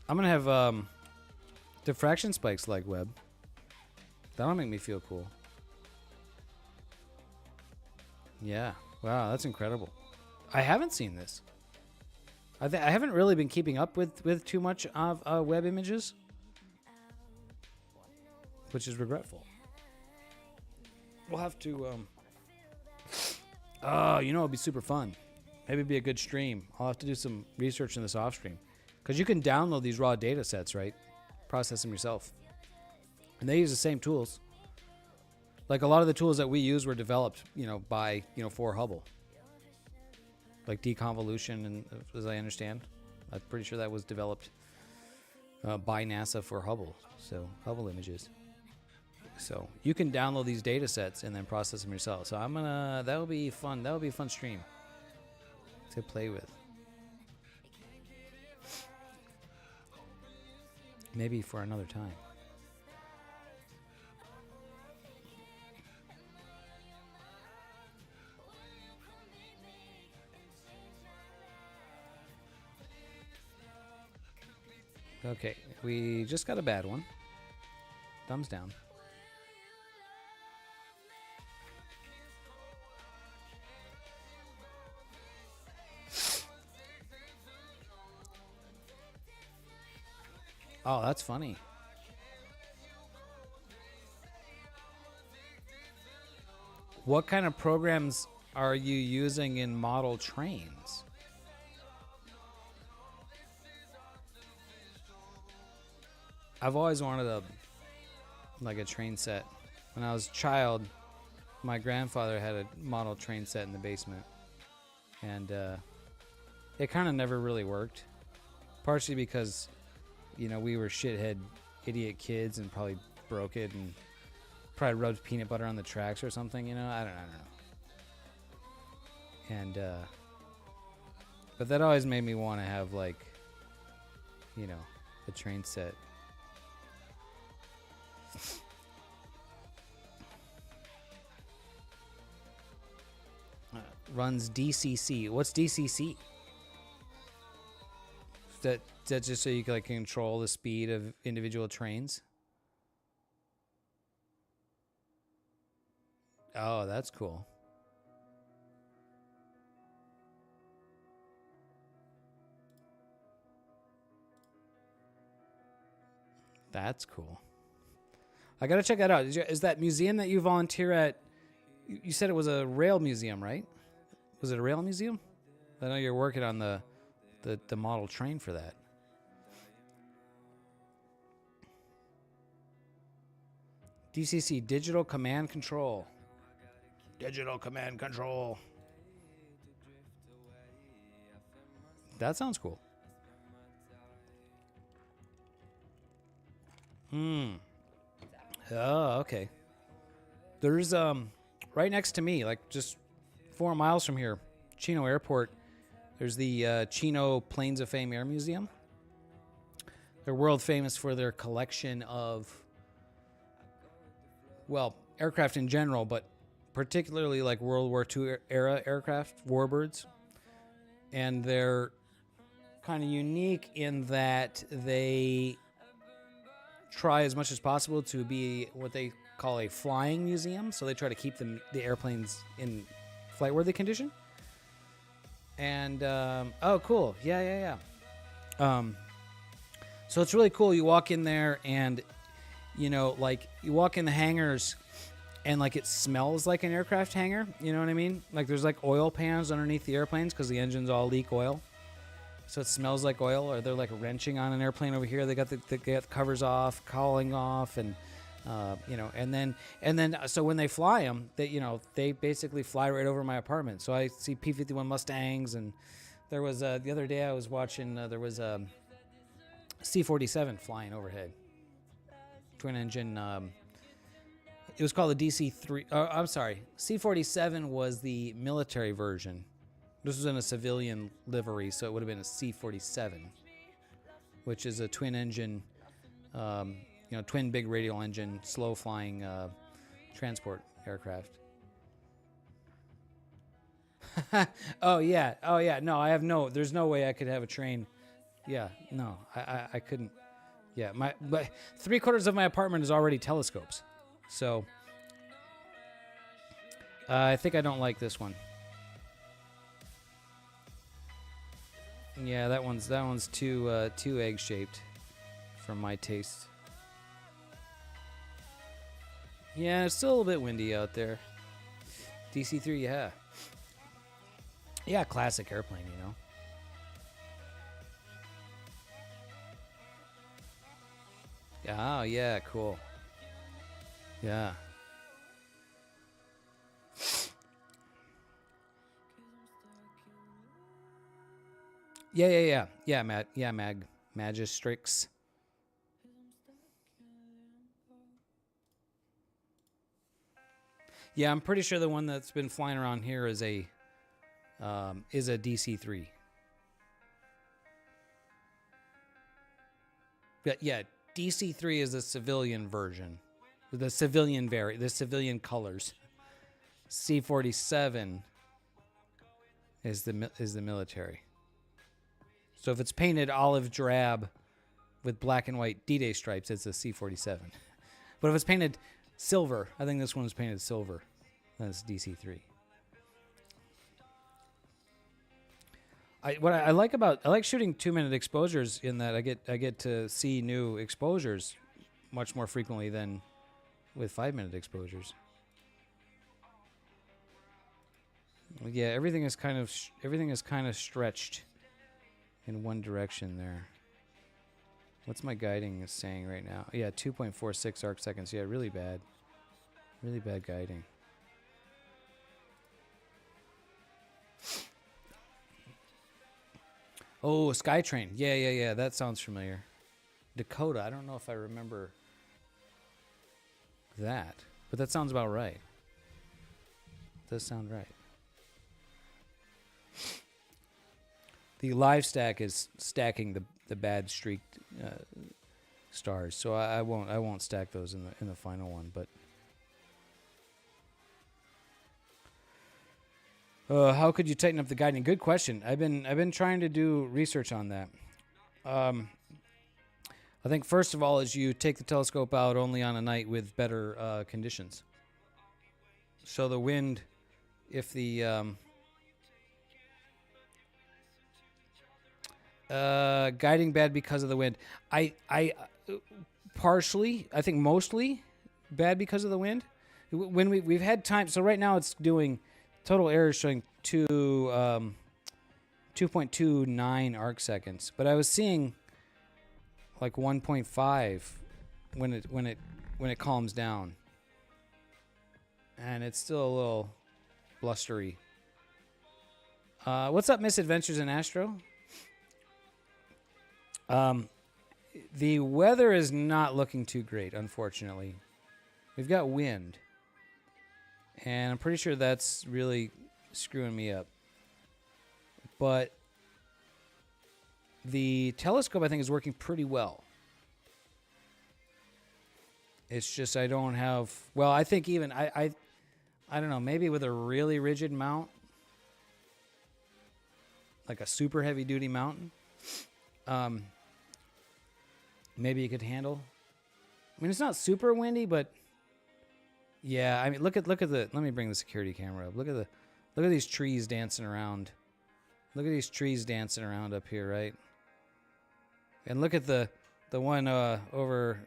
I'm going to have diffraction spikes like web. That'll make me feel cool. Yeah. Wow, that's incredible. I haven't seen this. I haven't really been keeping up with too much of web images, which is regretful. We'll have to... oh, you know, it'd be super fun. Maybe it'd be a good stream. I'll have to do some research in this off stream. Because you can download these raw data sets, right? Process them yourself. And they use the same tools. Like a lot of the tools that we use were developed, by, for Hubble. Like deconvolution, and as I understand, I'm pretty sure that was developed by NASA for Hubble. So Hubble images. So you can download these data sets and then process them yourself. So that'll be fun. That'll be a fun stream to play with. Maybe for another time. Okay, we just got a bad one. Thumbs down. Oh, that's funny. What kind of programs are you using in model trains? I've always wanted a train set. When I was a child, my grandfather had a model train set in the basement. And it kind of never really worked. Partially because, we were shithead idiot kids and probably broke it and probably rubbed peanut butter on the tracks or something, I don't know. And, but that always made me want to have, a train set. Runs DCC. What's DCC? Is that just so you can control the speed of individual trains? Oh, that's cool. That's cool. I gotta check that out. Is that museum that you volunteer at? You said it was a rail museum, right? Was it a rail museum? I know you're working on the model train for that. DCC, Digital Command Control. Digital Command Control. That sounds cool. Oh, okay. There's right next to me, just 4 miles from here, Chino Airport. There's the Chino Planes of Fame Air Museum. They're world famous for their collection of, aircraft in general, but particularly World War II era aircraft, warbirds. And they're kind of unique in that they try as much as possible to be what they call a flying museum. So they try to keep the airplanes in flight-worthy condition. And, oh, cool. Yeah. So it's really cool. You walk in there and, you know, like you walk in the hangars and like it smells like an aircraft hangar. You know what I mean? Like there's like oil pans underneath the airplanes because the engines all leak oil. So it smells like oil, or they're like wrenching on an airplane over here. They got the covers off, cowling off, and you know, and then so when they fly them, they basically fly right over my apartment. So I see P-51 Mustangs, and there was the other day I was watching there was a C-47 flying overhead, twin engine. It was called the DC-3. I'm sorry, C-47 was the military version. This was in a civilian livery, so it would have been a C-47, which is a twin engine, twin big radial engine, slow flying transport aircraft. Oh yeah. No, there's no way I could have a train. Yeah, no, I couldn't. Yeah, but 3/4 of my apartment is already telescopes, so I think I don't like this one. Yeah, that one's too egg shaped for my taste. Yeah, it's still a little bit windy out there. DC-3, yeah. Yeah, classic airplane, you know. Oh, yeah, cool. Yeah. Yeah, Magistrix. Yeah, I'm pretty sure the one that's been flying around here is a DC-3. Yeah, DC-3 is the civilian version, the civilian colors. C-47 is the military. So if it's painted olive drab with black and white D-Day stripes, it's a C-47. But if it's painted silver, I think this one was painted silver. That's DC-3. I like shooting 2-minute exposures in that I get to see new exposures much more frequently than with 5-minute exposures. Yeah, everything is kind of stretched in one direction there. What's my guiding saying right now? Yeah, 2.46 arc seconds. Yeah, really bad guiding. Oh, Skytrain. Yeah. That sounds familiar. Dakota. I don't know if I remember that, but that sounds about right. Does sound right. The live stack is stacking the bad streaked stars, so I won't stack those in the final one. But how could you tighten up the guiding? Good question. I've been trying to do research on that. I think first of all is you take the telescope out only on a night with better conditions. So the wind, if the guiding bad because of the wind. I partially, I think mostly bad because of the wind. When we've had time, so right now it's doing total error showing 2.29 arc seconds, but I was seeing like 1.5 when it calms down, and it's still a little blustery. What's up, Misadventures in Astro? The weather is not looking too great, unfortunately. We've got wind, and I'm pretty sure that's really screwing me up. But the telescope, I think, is working pretty well. It's just I don't have... Well, I think even... I don't know, maybe with a really rigid mount, like a super heavy-duty mount, maybe you could handle. I mean, it's not super windy, but yeah. I mean, look at the. Let me bring the security camera up. Look at these trees dancing around. Look at these trees dancing around up here, right? And look at the The one over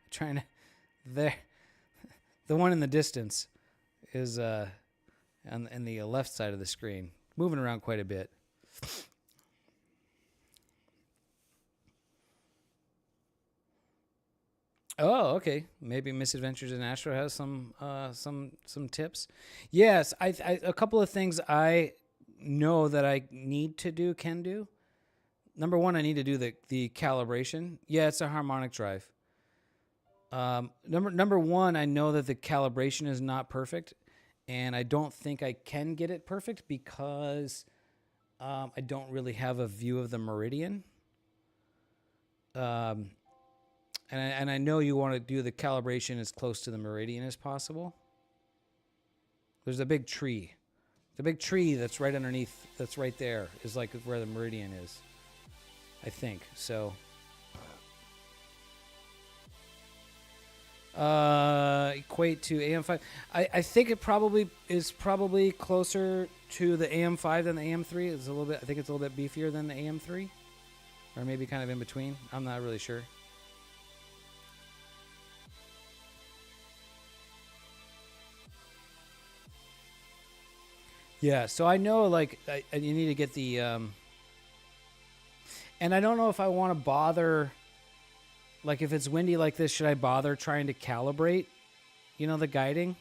trying to there. The one in the distance is on the left side of the screen, moving around quite a bit. Oh, okay. Maybe Misadventures in Astro has some tips. Yes, I a couple of things I know that I can do. Number one, I need to do the calibration. Yeah, it's a harmonic drive. Number one, I know that the calibration is not perfect, and I don't think I can get it perfect because I don't really have a view of the meridian. And I know you want to do the calibration as close to the meridian as possible. There's a big tree. The big tree that's right underneath, that's right there, is like where the meridian is, I think. So, equate to AM5. I think it probably is closer to the AM5 than the AM3. It's a little bit. I think it's a little bit beefier than the AM3, or maybe kind of in between. I'm not really sure. Yeah, so I know, like, you need to get the, and I don't know if I want to bother, like, if it's windy like this, should I bother trying to calibrate, the guiding?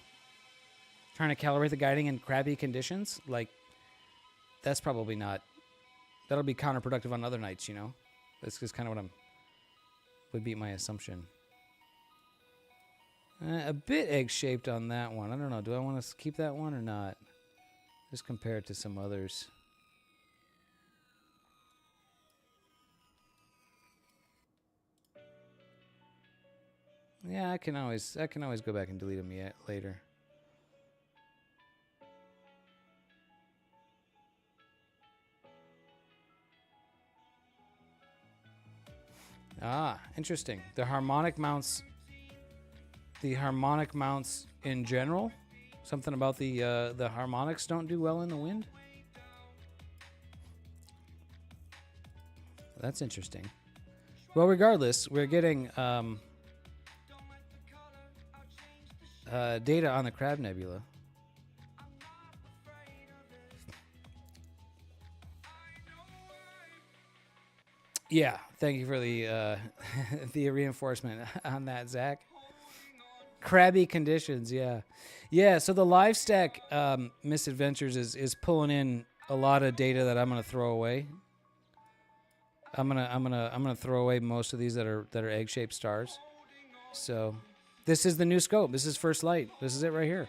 Trying to calibrate the guiding in crabby conditions? Like, that's probably not, that'll be counterproductive on other nights, That's just kind of what would be my assumption. A bit egg-shaped on that one. I don't know, do I want to keep that one or not? Just compare it to some others. Yeah, I can always go back and delete them later. Ah, interesting. The harmonic mounts in general. Something about the harmonics don't do well in the wind? That's interesting. Well, regardless, we're getting data on the Crab Nebula. Yeah, thank you for the the reinforcement on that, Zach. Crabby conditions, yeah. Yeah, so the live stack Misadventures is pulling in a lot of data that I'm gonna throw away. I'm gonna throw away most of these that are egg-shaped stars. So this is the new scope. This is first light. This is it right here.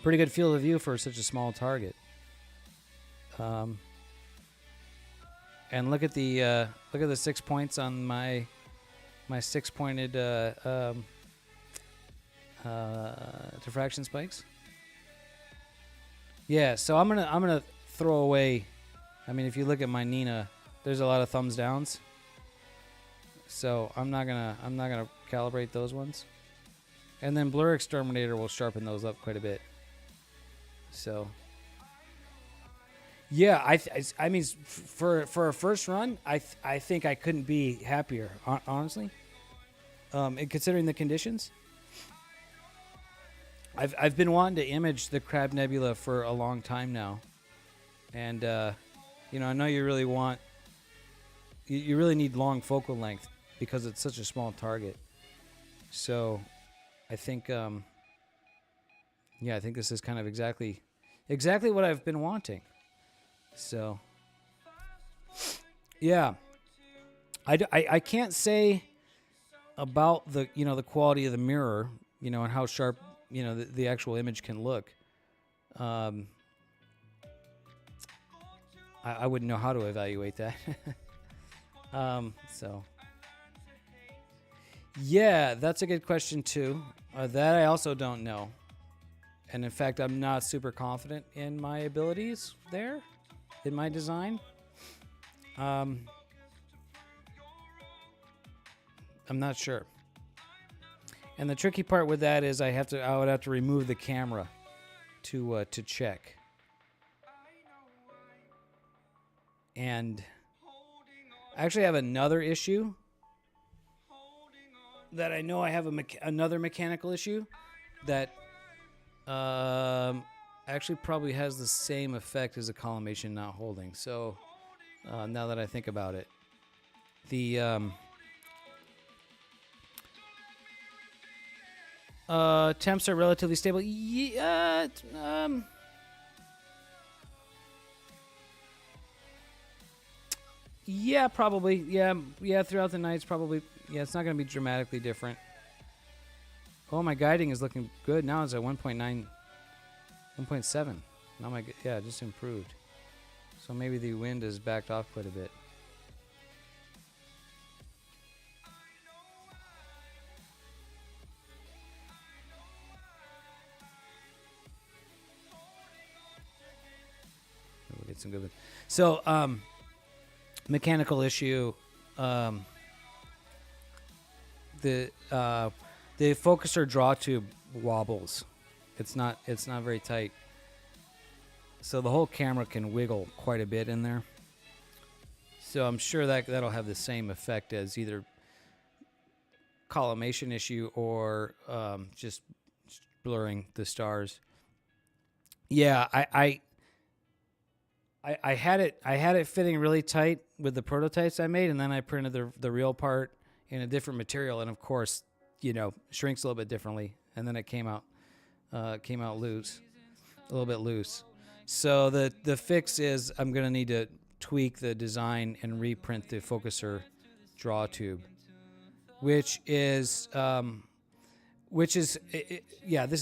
Pretty good field of view for such a small target. And look at the 6 points on my 6-pointed diffraction spikes. Yeah, so I'm gonna throw away. I mean, if you look at my Nina, there's a lot of thumbs downs. So I'm not gonna calibrate those ones. And then Blur Exterminator will sharpen those up quite a bit. So yeah, I mean, for a first run, I think I couldn't be happier, honestly. And considering the conditions. I've been wanting to image the Crab Nebula for a long time now, and I know you really need long focal length because it's such a small target. So, I think I think this is kind of exactly what I've been wanting. So, yeah, I can't say about the the quality of the mirror, and how sharp. The actual image can look. I wouldn't know how to evaluate that. So, yeah, that's a good question too. That I also don't know. And in fact, I'm not super confident in my abilities there, in my design. I'm not sure. And the tricky part with that is I would have to remove the camera to check. And I actually have another issue that I know I have another mechanical issue that actually probably has the same effect as a collimation not holding. So now that I think about it, the temps are relatively stable. Yeah, yeah, probably. Yeah, throughout the nights, probably. Yeah, it's not going to be dramatically different. Oh, my guiding is looking good. Now it's at 1.9, 1.7. Now yeah, it just improved. So maybe the wind has backed off quite a bit. We'll get some good ones. So, mechanical issue. The focuser draw tube wobbles. It's not very tight. So the whole camera can wiggle quite a bit in there. So I'm sure that'll have the same effect as either collimation issue or just blurring the stars. Yeah, I had it fitting really tight with the prototypes I made, and then I printed the real part in a different material, and of course, shrinks a little bit differently, and then it came out loose, a little bit loose. So the fix is I'm gonna need to tweak the design and reprint the focuser draw tube, which is this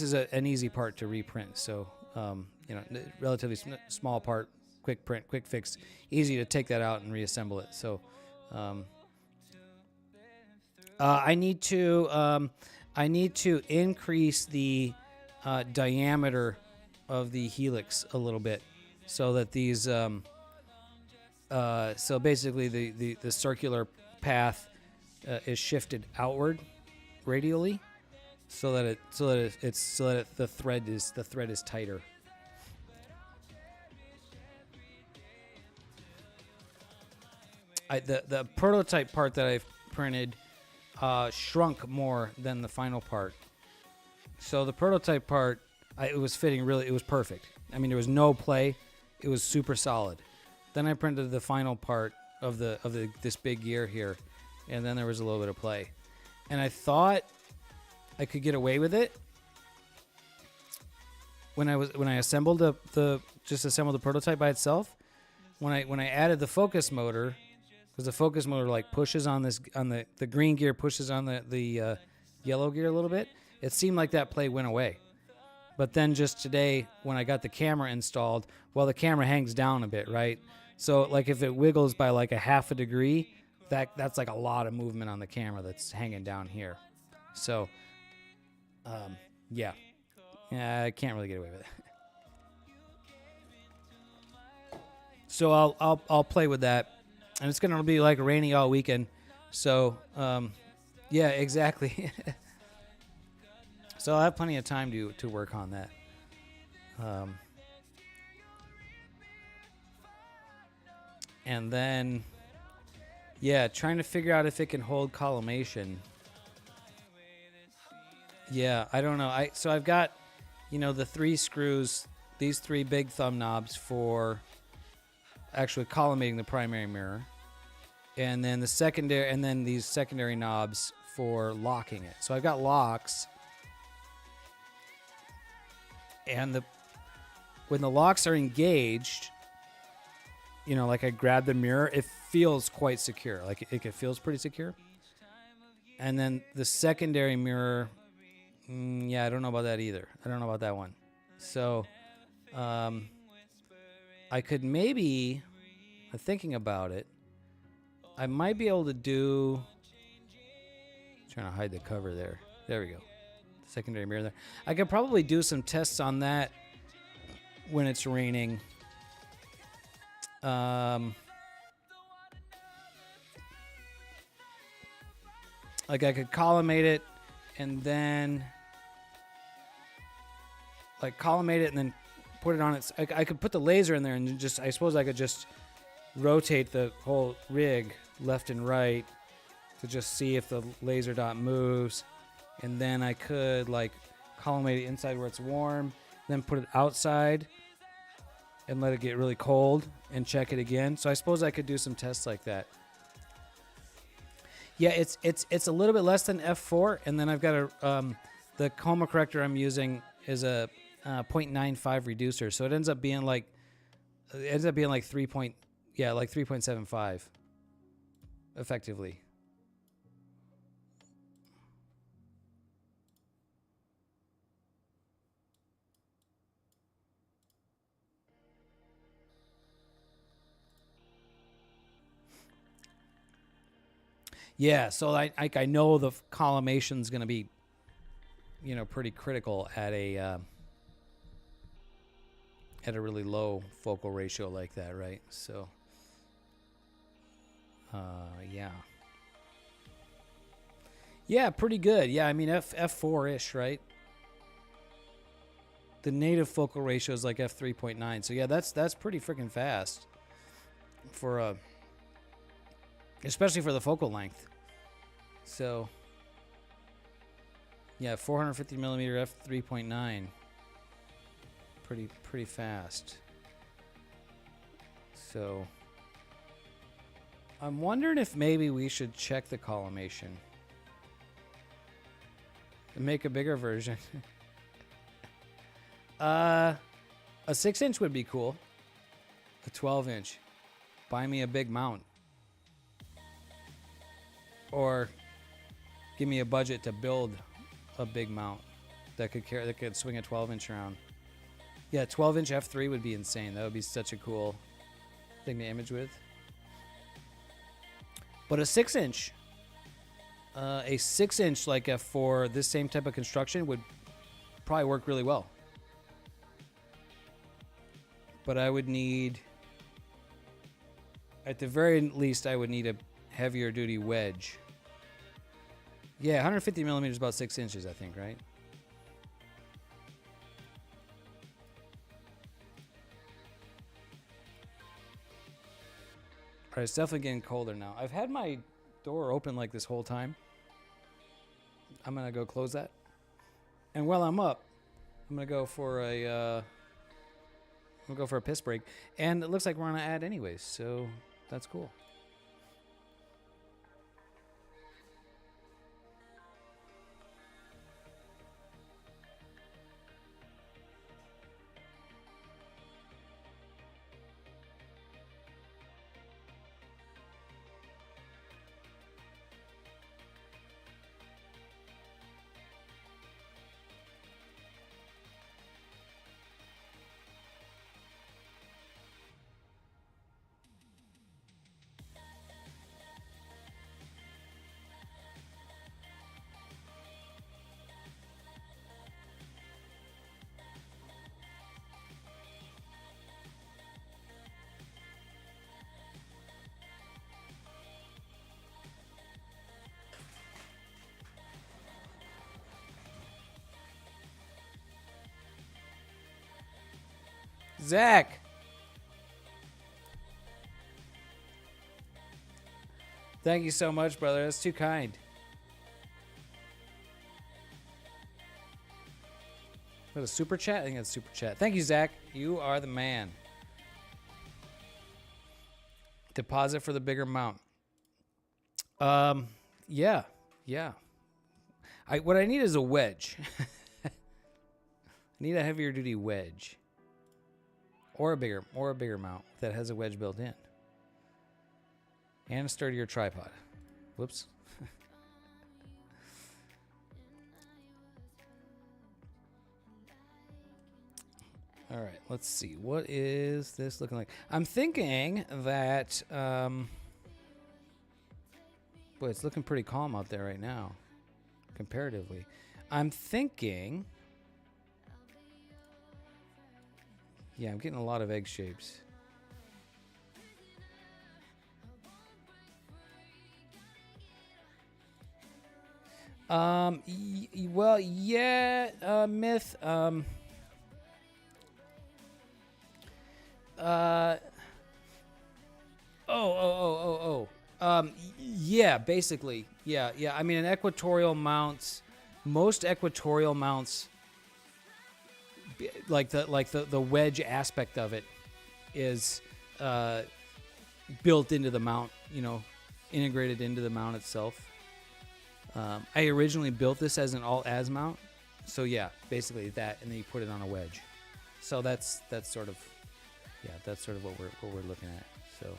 is an easy part to reprint. So relatively small part, quick print, quick fix, easy to take that out and reassemble it. So I need to increase the diameter of the helix a little bit, so that these so basically the circular path is shifted outward radially, so that the thread is tighter. The prototype part that I've printed shrunk more than the final part. So the prototype part, it was fitting really, it was perfect. I mean, there was no play. It was super solid. Then I printed the final part of this big gear here, and then there was a little bit of play. And I thought I could get away with it when I assembled the prototype by itself. When I added the focus motor, because the focus motor like pushes on the green gear, pushes on the yellow gear a little bit. It seemed like that play went away. But then just today, when I got the camera installed, well, the camera hangs down a bit, right? So like if it wiggles by like a half a degree, that's like a lot of movement on the camera that's hanging down here. So, yeah, I can't really get away with it. So I'll play with that, and it's gonna be like rainy all weekend. So, yeah, exactly. So I'll have plenty of time to work on that. And then, yeah, trying to figure out if it can hold collimation. Yeah, I don't know. So I've got, the 3 screws, these 3 big thumb knobs for actually collimating the primary mirror, and then these secondary knobs for locking it. So I've got locks. And when the locks are engaged, like I grab the mirror, it feels quite secure. Like it feels pretty secure. And then the secondary mirror, I don't know about that either. I don't know about that one. So I could maybe, thinking about it, I might be able to do, trying to hide the cover there. There we go. Secondary mirror there. I could probably do some tests on that when it's raining. Like I could collimate it and then put it on I could put the laser in there and I suppose I could just rotate the whole rig left and right to just see if the laser dot moves. And then I could like collimate it inside where it's warm, then put it outside and let it get really cold and check it again. So I suppose I could do some tests like that. Yeah, it's a little bit less than f4, and then I've got a the coma corrector I'm using is a 0.95 reducer, so it ends up being like 3.75 effectively. Yeah, so I know the collimation's going to be, you know, pretty critical at a really low focal ratio like that, right? So, yeah, pretty good. Yeah, I mean f4-ish, right? The native focal ratio is like f3.9. So yeah, that's pretty freaking fast for especially for the focal length. So, yeah, 450 millimeter f3.9, pretty fast. So, I'm wondering if maybe we should check the collimation and make a bigger version. A 6-inch would be cool. A 12-inch. Buy me a big mount. Or give me a budget to build a big mount that could swing a 12-inch around. Yeah, 12-inch f3 would be insane. That would be such a cool thing to image with. But a 6-inch, like for this same type of construction would probably work really well. But I would need, at the very least, I would need a heavier duty wedge. Yeah, 150 millimeters, about 6 inches, I think, right? All right, it's definitely getting colder now. I've had my door open like this whole time. I'm gonna go close that. And while I'm up, I'm gonna go for a piss break. And it looks like we're on an ad anyways, so that's cool. Zach. Thank you so much, brother. That's too kind. What, a super chat? I think that's super chat. Thank you, Zach. You are the man. Deposit for the bigger mount. Yeah. What I need is a wedge. I need a heavier duty wedge. Or a bigger mount that has a wedge built in. And a sturdier tripod. Whoops. All right, let's see. What is this looking like? I'm thinking that, boy, it's looking pretty calm out there right now, comparatively. I'm thinking, yeah, I'm getting a lot of egg shapes. Well, yeah, Myth, Yeah, basically. Yeah. I mean, an equatorial mounts, most equatorial mounts, like the wedge aspect of it, is built into the mount. Integrated into the mount itself. I originally built this as an alt-az mount, so yeah, basically that, and then you put it on a wedge. So that's sort of what we're looking at. So,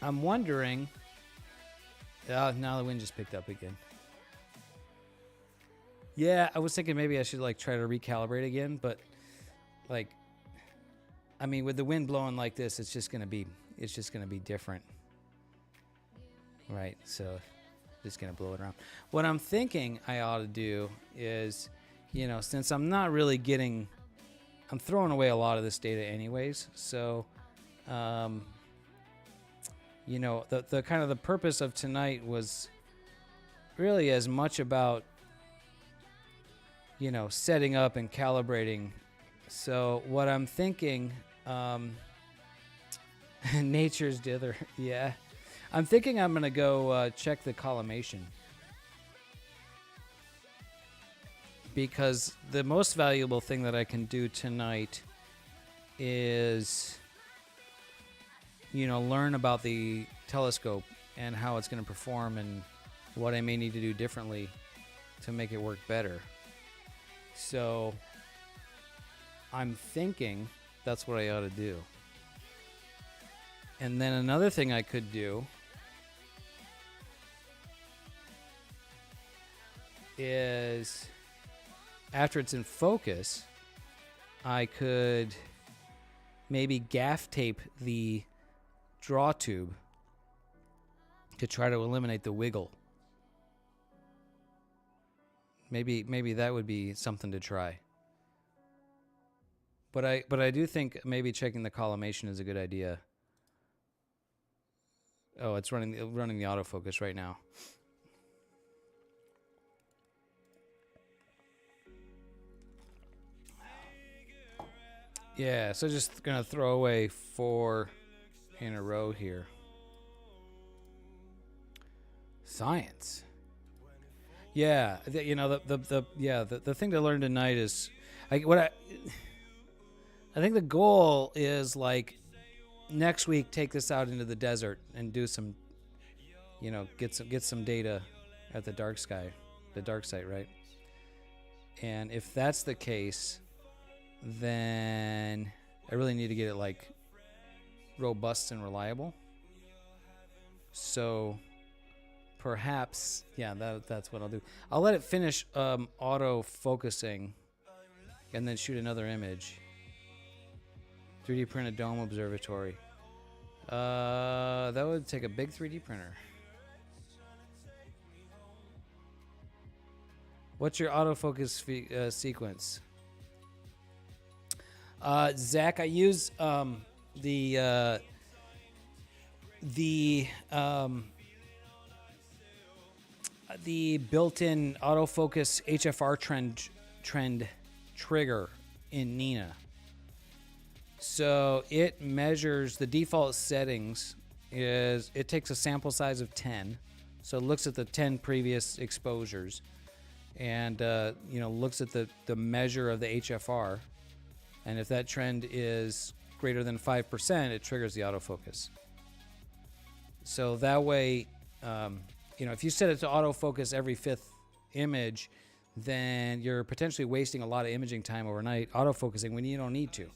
I'm wondering. Now the wind just picked up again. Yeah, I was thinking maybe I should try to recalibrate again, but I mean, with the wind blowing like this, it's just gonna be different, right? So, just gonna blow it around. What I'm thinking I ought to do is, since I'm not really I'm throwing away a lot of this data anyways. So, the kind of the purpose of tonight was really as much about, setting up and calibrating. So what I'm thinking, nature's dither, yeah. I'm thinking I'm gonna go check the collimation, because the most valuable thing that I can do tonight is, learn about the telescope and how it's going to perform and what I may need to do differently to make it work better. So I'm thinking that's what I ought to do. And then another thing I could do is, after it's in focus, I could maybe gaff tape the draw tube to try to eliminate the wiggle. Maybe that would be something to try. But I do think maybe checking the collimation is a good idea. Oh, it's running the autofocus right now. Yeah, so just gonna throw away 4 in a row here. Science. Yeah, the thing to learn tonight is, I think the goal is next week take this out into the desert and do some, get some data at the dark site, right? And if that's the case, then I really need to get it robust and reliable. So perhaps, that's what I'll do. I'll let it finish auto focusing and then shoot another image. 3D print a dome observatory. That would take a big 3D printer. What's your autofocus sequence? Zach, I use the built-in autofocus HFR trend trigger in Nina. So it measures the default settings. It takes a sample size of 10, so it looks at the 10 previous exposures, and looks at the measure of the HFR, and if that trend is greater than 5%, it triggers the autofocus. So that way, if you set it to autofocus every 5th image, then you're potentially wasting a lot of imaging time overnight autofocusing when you don't need to.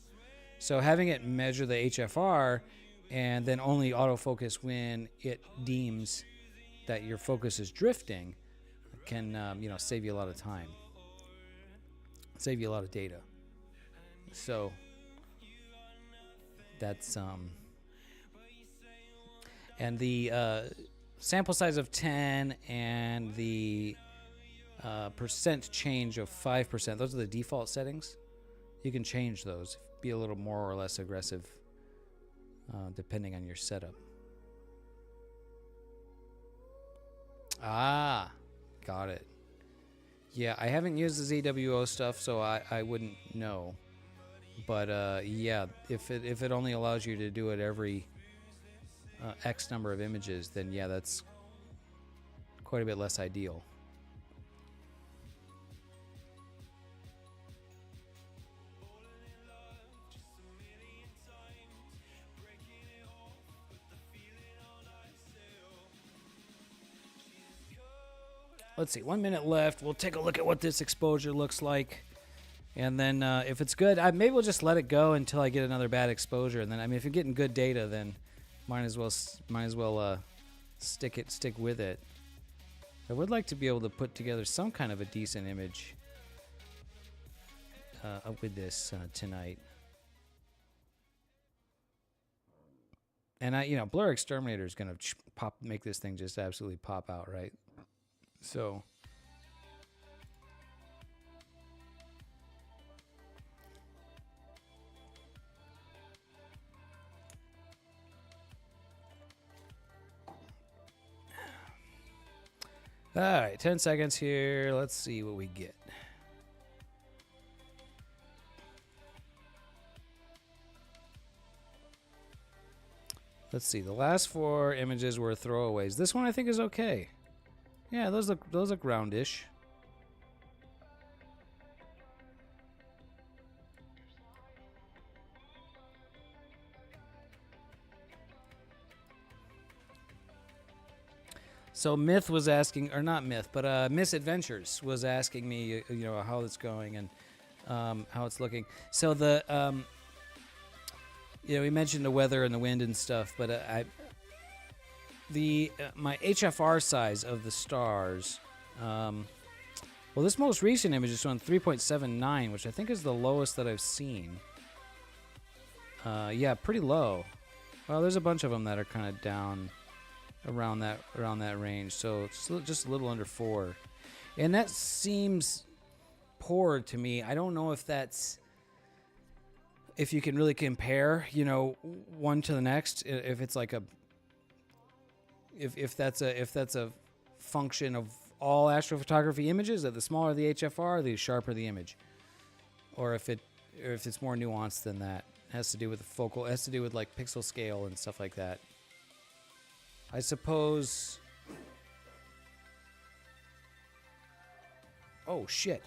So having it measure the HFR and then only autofocus when it deems that your focus is drifting can, save you a lot of time, save you a lot of data. So that's and the sample size of 10 and the percent change of 5%. Those are the default settings. You can change those. Be a little more or less aggressive depending on your setup. Ah, got it. Yeah, I haven't used the ZWO stuff, so I wouldn't know. But yeah, if it only allows you to do it every X number of images, then yeah, that's quite a bit less ideal. Let's see, 1 minute left. We'll take a look at what this exposure looks like. And then if it's good, maybe we'll just let it go until I get another bad exposure. And then, I mean, if you're getting good data, then might as well stick with it. I would like to be able to put together some kind of a decent image with this tonight. And Blur Exterminator is gonna make this thing just absolutely pop out, right? So. All right, 10 seconds here. Let's see what we get. Let's see. The last 4 images were throwaways. This one I think is okay. Yeah, those look roundish. So Myth was asking, or not Myth, but Misadventures was asking me, how it's going and how it's looking. So we mentioned the weather and the wind and stuff, but my HFR size of the stars, well, this most recent image is showing 3.79, which I think is the lowest that I've seen. Yeah, pretty low. Well, there's a bunch of them that are kind of down around that range, so it's just a little under 4, and that seems poor to me. I don't know if you can really compare, one to the next. If it's like if that's a function of all astrophotography images, that the smaller the HFR, the sharper the image, or if it's more nuanced than that. It has to do with the focal. It has to do with like pixel scale and stuff like that. I suppose. Oh shit.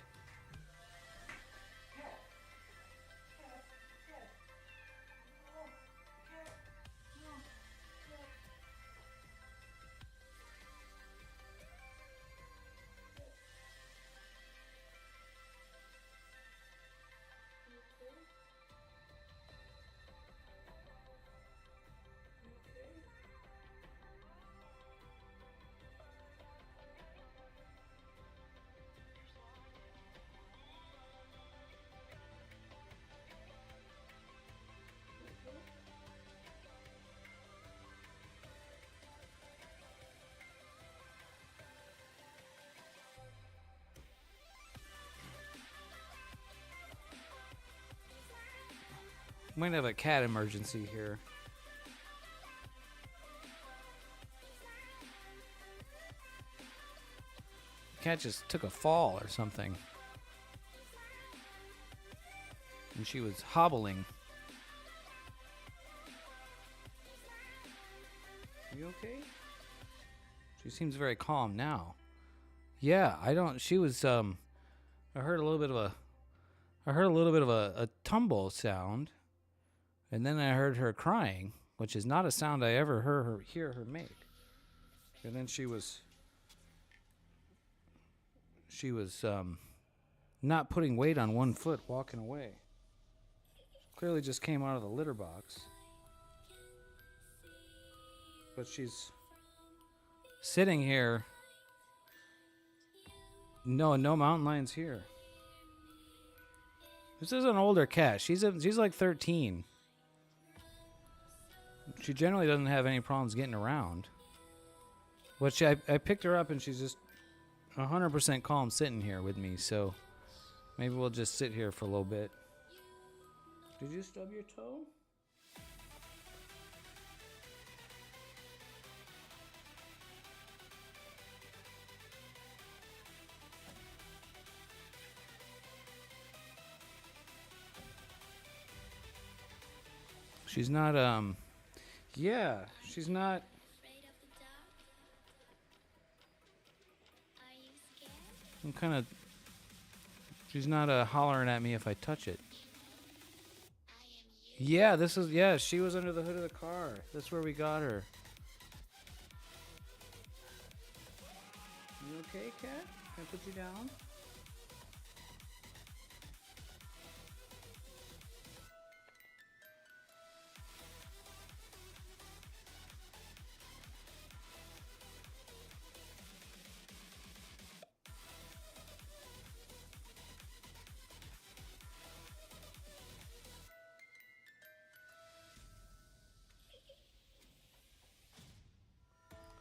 Might have a cat emergency here. The cat just took a fall or something. And she was hobbling. You okay? She seems very calm now. Yeah, she was I heard a little bit of a tumble sound. And then I heard her crying, which is not a sound I ever hear her make. And then she was not putting weight on one foot, walking away. Clearly just came out of the litter box. But she's sitting here. No mountain lions here. This is an older cat. She's like 13. She generally doesn't have any problems getting around. Which I picked her up and she's just 100% calm sitting here with me, so maybe we'll just sit here for a little bit. Did you stub your toe? She's not Yeah, she's not. I'm kind of. She's not hollering at me if I touch it. Yeah, this is. Yeah, she was under the hood of the car. That's where we got her. You okay, cat? Can I put you down?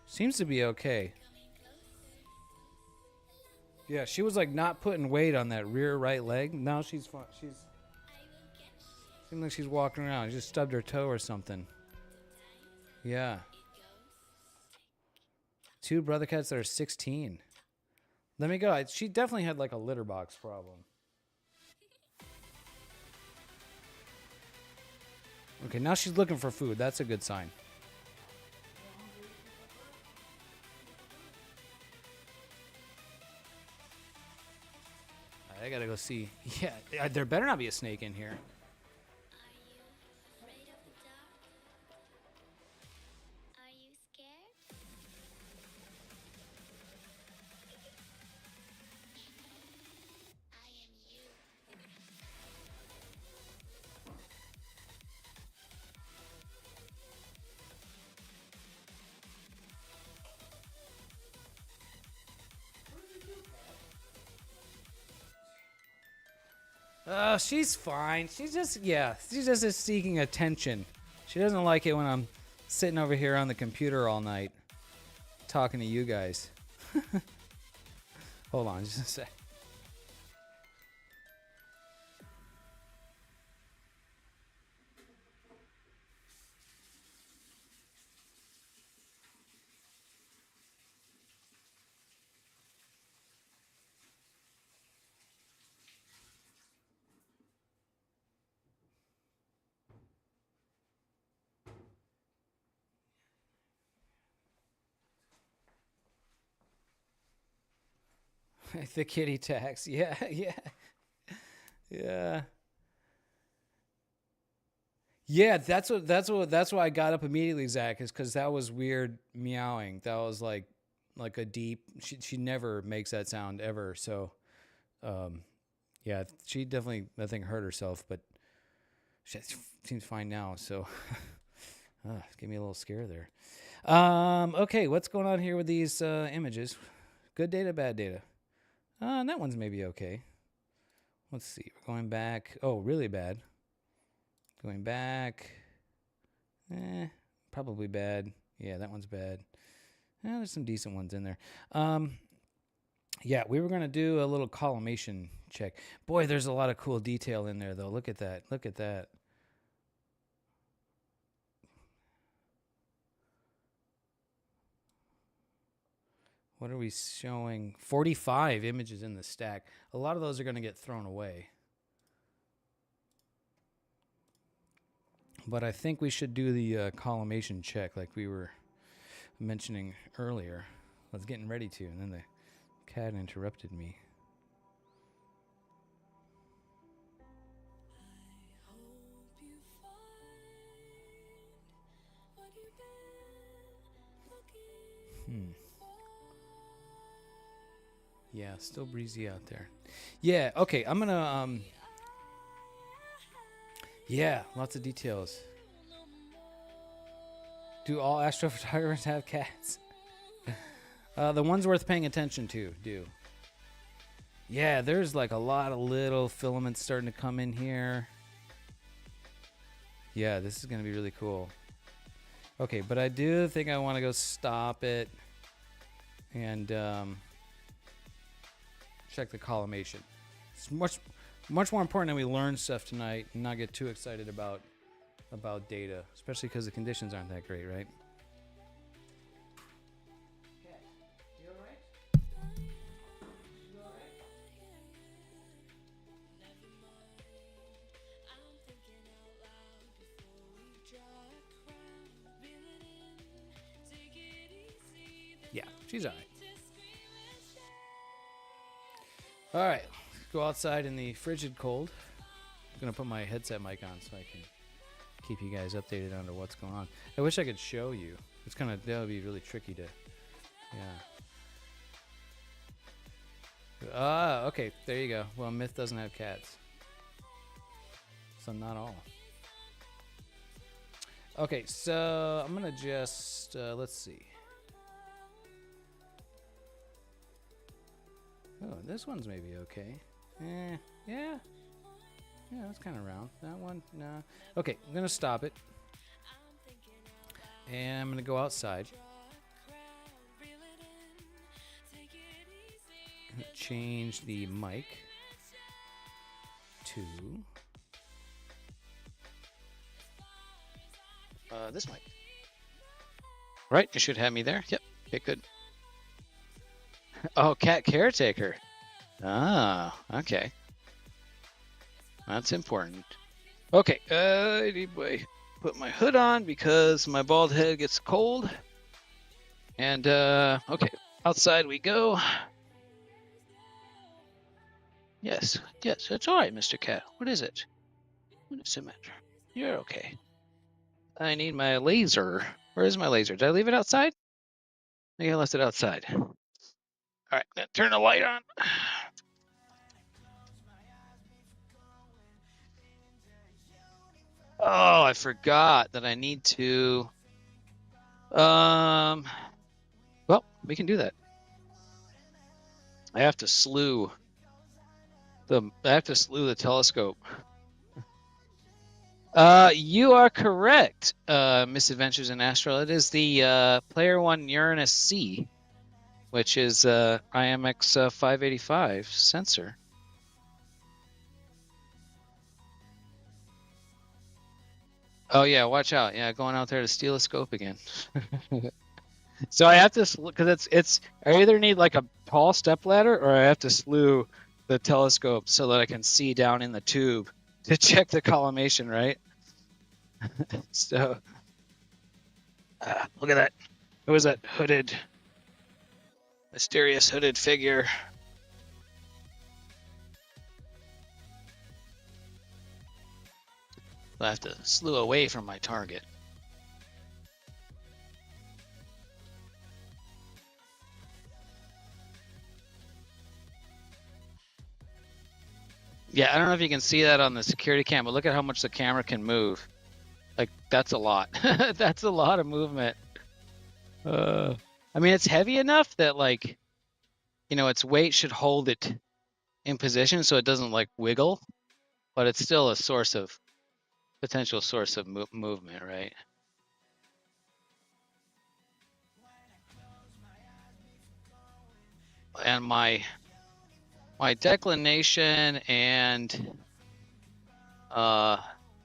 Seems to be okay. Yeah, she was like not putting weight on that rear right leg. Now she's fine. Seems like she's walking around. She just stubbed her toe or something. Yeah. 2 brother cats that are 16. Let me go. She definitely had like a litter box problem. Okay, now she's looking for food. That's a good sign. I gotta go see. Yeah, there better not be a snake in here. She's fine. She's just is seeking attention. She doesn't like it when I'm sitting over here on the computer all night talking to you guys. Hold on just a sec. The kitty tax. Yeah. Yeah, that's why I got up immediately, Zach, is because that was weird meowing. That was like a deep. She never makes that sound ever. So, yeah, she definitely I think hurt herself, but she seems fine now. So, gave me a little scare there. Okay, what's going on here with these images? Good data, bad data. That one's maybe okay. Let's see. We're going back. Oh, really bad. Going back. Probably bad. Yeah, that one's bad. There's some decent ones in there. Yeah, we were going to do a little collimation check. Boy, there's a lot of cool detail in there, though. Look at that. Look at that. What are we showing? 45 images in the stack. A lot of those are going to get thrown away. But I think we should do the collimation check like we were mentioning earlier. I was getting ready to, and then the cat interrupted me. Yeah, still breezy out there. Yeah, okay, I'm gonna, yeah, lots of details. Do all astrophotographers have cats? The ones worth paying attention to do. Yeah, there's like a lot of little filaments starting to come in here. Yeah, this is gonna be really cool. Okay, but I do think I want to go stop it and check the collimation. It's much more important that we learn stuff tonight and not get too excited about data, especially because the conditions aren't that great, right? You all right? You all right? She's all right. All right, let's go outside in the frigid cold. I'm going to put my headset mic on so I can keep you guys updated on what's going on. I wish I could show you. It's kind of, that would be really tricky to, yeah. Ah, okay, there you go. Well, Myth doesn't have cats. So not all. Okay, so I'm going to just, let's see. Oh, this one's maybe okay. Yeah. Yeah, that's kind of round. That one, no. Okay, I'm going to stop it. And I'm going to go outside. Change the mic to this mic. Right, you should have me there. Yep. Okay, good. Oh, cat caretaker. Ah, okay. That's important. Okay, anyway, put my hood on because my bald head gets cold. And, okay, outside we go. Yes, it's all right, Mr. Cat. What is it? What is the matter? You're okay. I need my laser. Where is my laser? Did I leave it outside? I think I left it outside. All right, now turn the light on. Oh, I forgot that I need to. Well, we can do that. I have to slew the telescope. You are correct, Misadventures in Astral. It is the Player 1 Uranus C, which is IMX 585 sensor. Oh yeah, watch out! Yeah, going out there to steal a scope again. So I have to, because I either need like a tall step ladder or I have to slew the telescope so that I can see down in the tube to check the collimation, right? So, look at that. Who is that mysterious hooded figure? I have to slew away from my target. Yeah, I don't know if you can see that on the security cam, but look at how much the camera can move. Like, that's a lot. That's a lot of movement. I mean, it's heavy enough that, like, you know, its weight should hold it in position so it doesn't, like, wiggle, but it's still a potential source of movement, right? And my declination and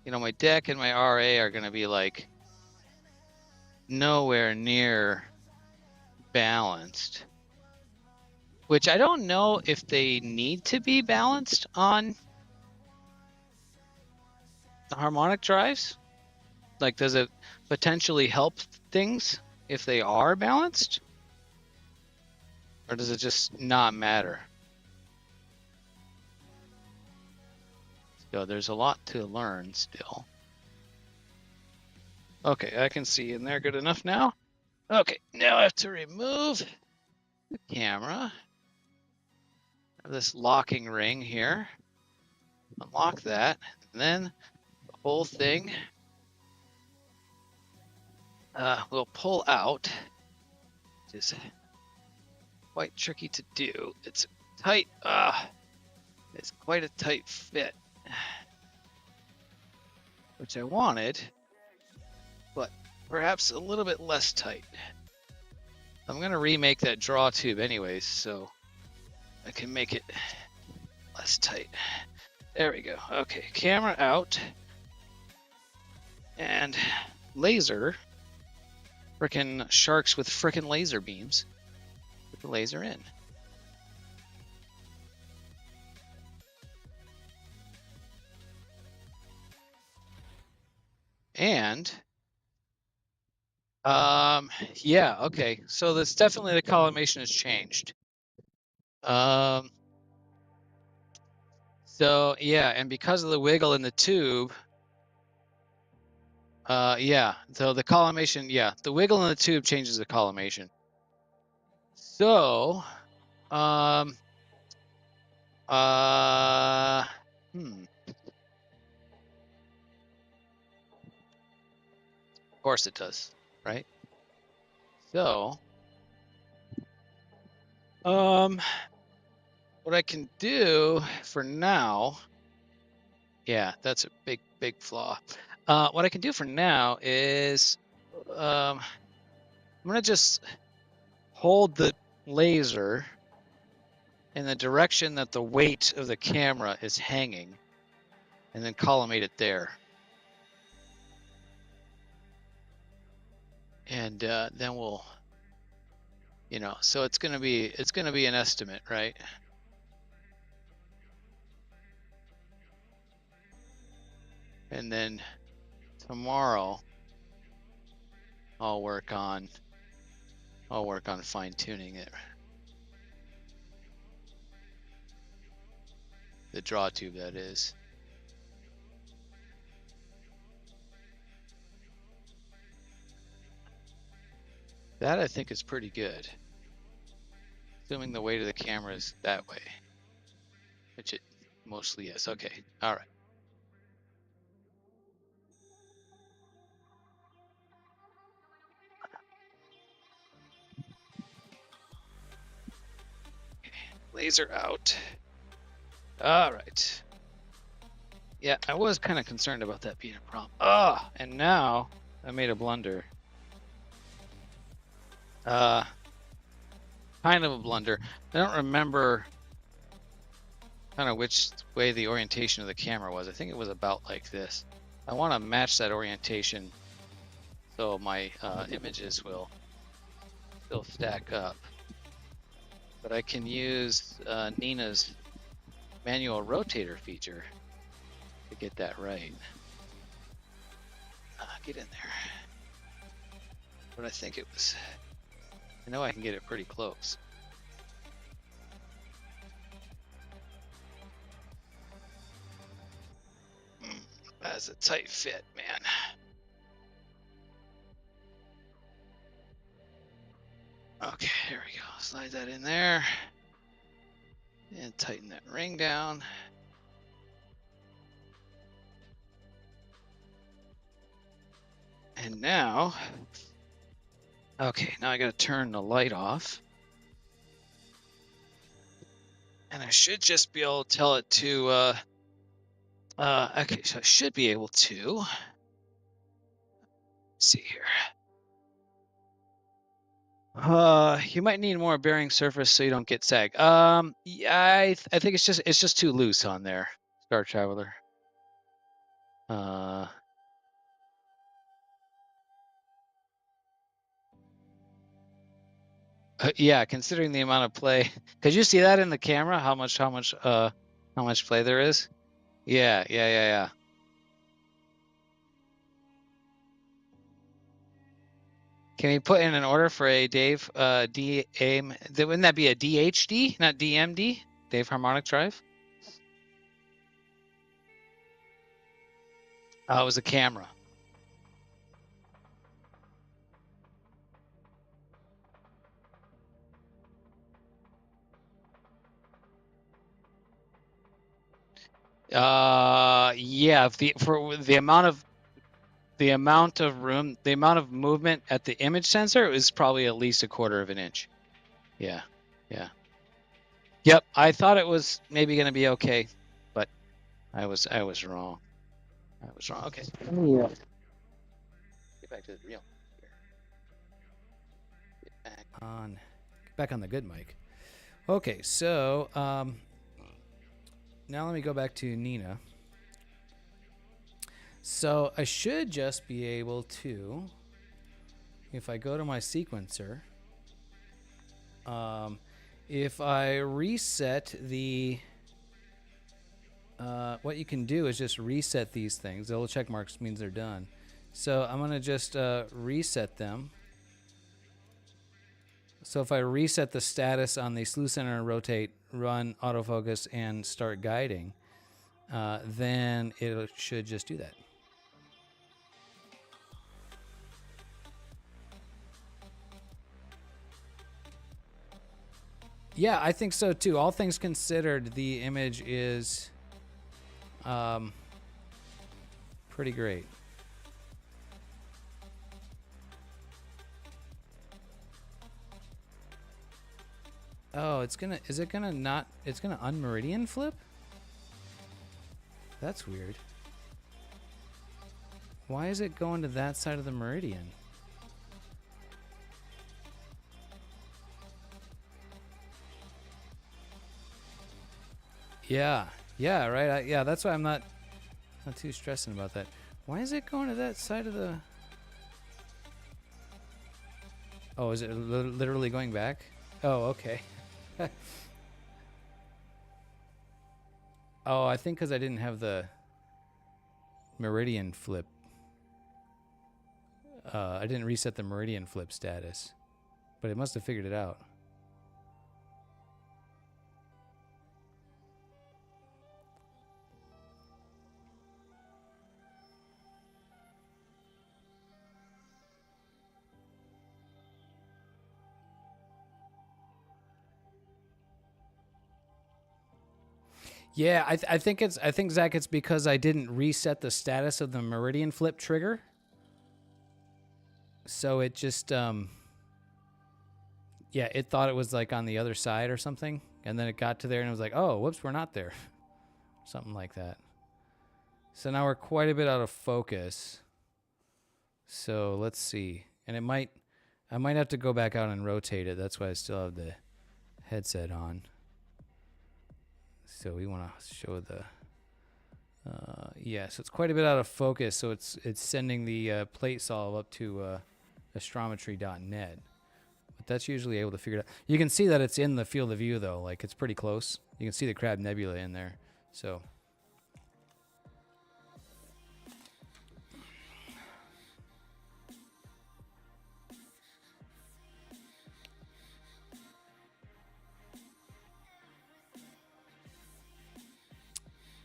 you know, my deck and my RA are going to be like nowhere near balanced, which I don't know if they need to be balanced on the harmonic drives. Like, does it potentially help things if they are balanced, or does it just not matter? So there's a lot to learn still. Okay, I can see in there good enough now. Okay, now I have to remove the camera. I have this locking ring here. Unlock that, and then the whole thing will pull out. Which is quite tricky to do. It's tight. It's quite a tight fit, which I wanted, but perhaps a little bit less tight. I'm gonna remake that draw tube anyways, so I can make it less tight. There we go. Okay, camera out. And laser. Frickin' sharks with frickin' laser beams. Put the laser in. And Yeah, okay. So this definitely the collimation has changed. So yeah, and because of the wiggle in the tube, yeah. So the collimation, yeah, the wiggle in the tube changes the collimation. So, Of course it does, right? So, what I can do for now, yeah, that's a big flaw. What I can do for now is, I'm gonna just hold the laser in the direction that the weight of the camera is hanging, and then collimate it there. And then we'll, so it's gonna be an estimate, right? And then tomorrow I'll work on fine tuning it. The draw tube, that is. That I think is pretty good. Assuming the weight of the camera is that way, which it mostly is. Okay, all right. Laser out. All right. Yeah, I was kind of concerned about that being a problem. And now I made a blunder. Kind of a blunder. I don't remember kind of which way the orientation of the camera was. I think it was about like this. I want to match that orientation so my images will still stack up. But I can use Nina's manual rotator feature to get that right. Get in there. But I think it was, I know I can get it pretty close. That's a tight fit, man. Okay, here we go. Slide that in there. And tighten that ring down. And now, okay, now I gotta turn the light off. And I should just be able to tell it to, okay, so I should be able to, see here. You might need more bearing surface so you don't get sag. Yeah, I think it's just too loose on there, Star Traveler. Yeah, considering the amount of play. Could you see that in the camera? How much play there is? Yeah. Can we put in an order for a Dave DAM? Wouldn't that be a DHD, not DMD? Dave Harmonic Drive? Oh, it was a camera. Yeah, for the amount of room, the amount of movement at the image sensor is probably at least 1/4 of an inch. Yeah. Yep, I thought it was maybe going to be okay, but I was wrong. Okay. Yeah. Get back to the real. Get back on the good mic. Okay, so now let me go back to Nina. So I should just be able to, if I go to my sequencer, if I reset the, what you can do is just reset these things. The little check marks means they're done. So I'm going to just reset them. So if I reset the status on the slew center and rotate, run autofocus, and start guiding, then it should just do that. Yeah, I think so too. All things considered, the image is pretty great. Oh, is it gonna unmeridian flip? That's weird. Why is it going to that side of the meridian? Yeah, right. Yeah, that's why I'm not too stressing about that. Why is it going to that side of the... Oh, is it literally going back? Oh, okay. Oh, I think because I didn't have the meridian flip. I didn't reset the meridian flip status, but it must have figured it out. Yeah, I think Zach, it's because I didn't reset the status of the meridian flip trigger. So it just yeah, it thought it was like on the other side or something, and then it got to there and it was like, oh, whoops, we're not there. Something like that. So now we're quite a bit out of focus. So let's see. And I might have to go back out and rotate it. That's why I still have the headset on. So we want to show the, yeah, so it's quite a bit out of focus. So it's sending the plate solve up to astrometry.net. But that's usually able to figure it out. You can see that it's in the field of view though, like it's pretty close. You can see the Crab Nebula in there. So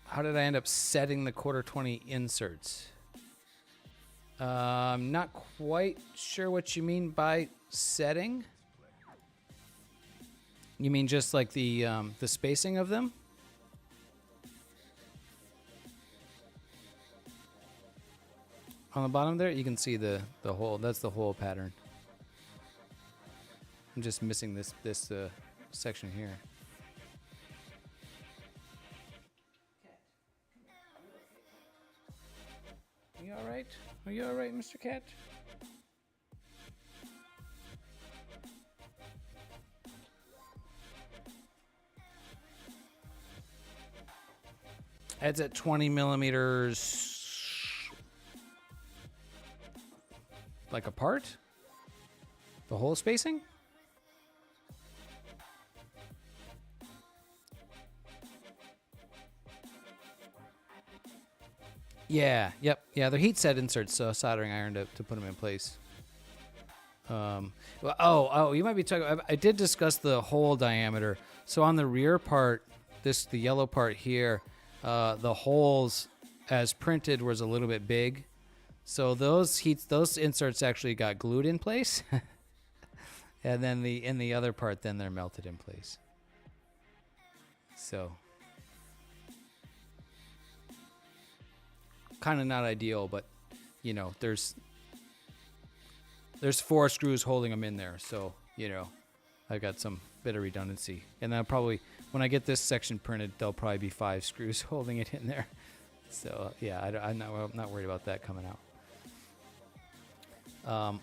how did I end up setting the quarter 20 inserts? I'm not quite sure what you mean by setting. You mean just like the spacing of them? On the bottom there, you can see the hole. That's the hole pattern. I'm just missing this section here. Are you all right? Are you all right, Mr. Cat? It's at 20 millimeters, like apart? The whole spacing? Yeah, yep. Yeah, they're heat set inserts, so soldering iron to put them in place. Well, oh, you might be talking. I did discuss the hole diameter. So on the rear part, the yellow part here, the holes as printed was a little bit big. So those inserts actually got glued in place. And then in the other part, then they're melted in place. So kind of not ideal, but you know, there's 4 screws holding them in there, so you know, I've got some bit of redundancy. And then probably when I get this section printed, there'll probably be 5 screws holding it in there. So yeah, I'm not worried about that coming out.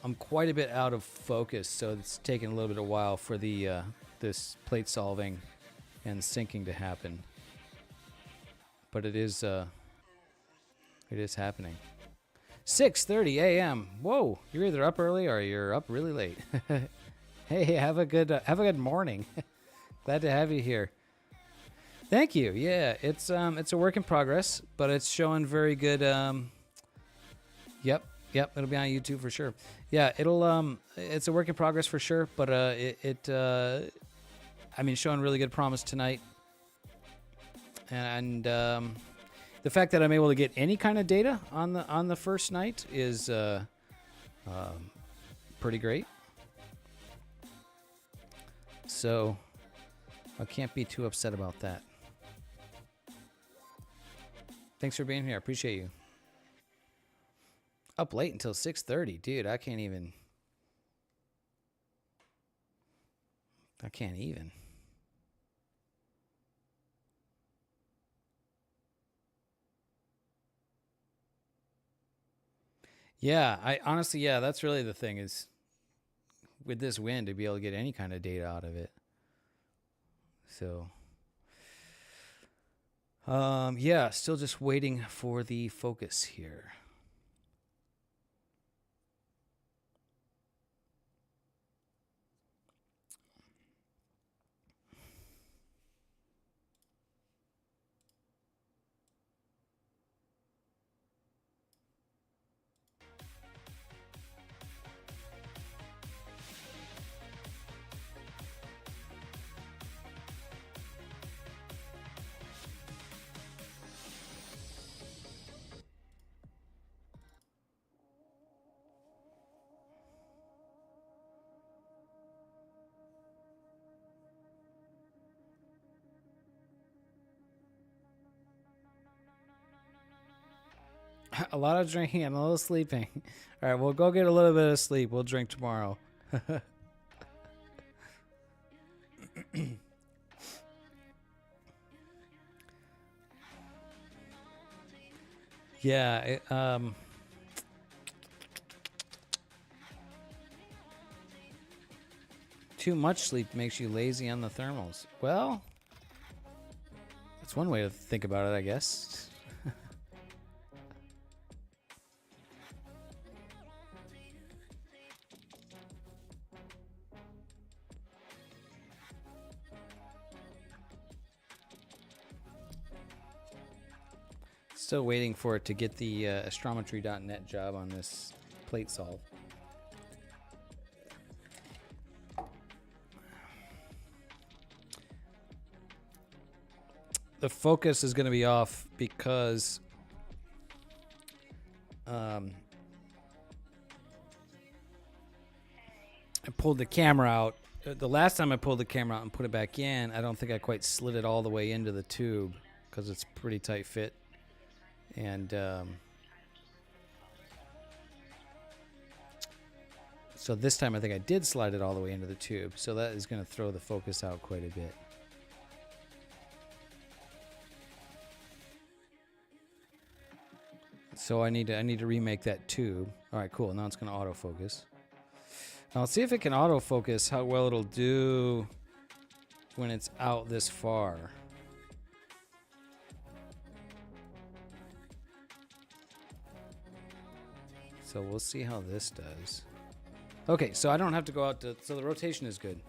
I'm quite a bit out of focus, so it's taking a little bit of while for the this plate solving and syncing to happen. But it is happening. 6:30 a.m. Whoa, you're either up early or you're up really late. Hey, have a good morning. Glad to have you here. Thank you. Yeah, it's a work in progress, but it's showing very good. Yep, Yep, it'll be on YouTube for sure. Yeah, it'll it's a work in progress for sure, but I mean, showing really good promise tonight. And the fact that I'm able to get any kind of data on the first night is pretty great. So I can't be too upset about that. Thanks for being here. I appreciate you. Up late until 6:30, dude. I can't even. Yeah, I honestly, yeah, that's really the thing is with this wind to be able to get any kind of data out of it. So, yeah, still just waiting for the focus here. A lot of drinking and a little sleeping. All right, we'll go get a little bit of sleep. We'll drink tomorrow. Yeah, too much sleep makes you lazy on the thermals. Well, that's one way to think about it, I guess. Still waiting for it to get the astrometry.net job on this plate solve. The focus is going to be off because I pulled the camera out. The last time I pulled the camera out and put it back in, I don't think I quite slid it all the way into the tube because it's pretty tight fit. And so this time I think I did slide it all the way into the tube. So that is going to throw the focus out quite a bit. So I need to remake that tube. All right, cool. Now it's going to autofocus. Now let's see if it can autofocus, how well it'll do when it's out this far. So we'll see how this does. Okay, so I don't have to go out to... So the rotation is good.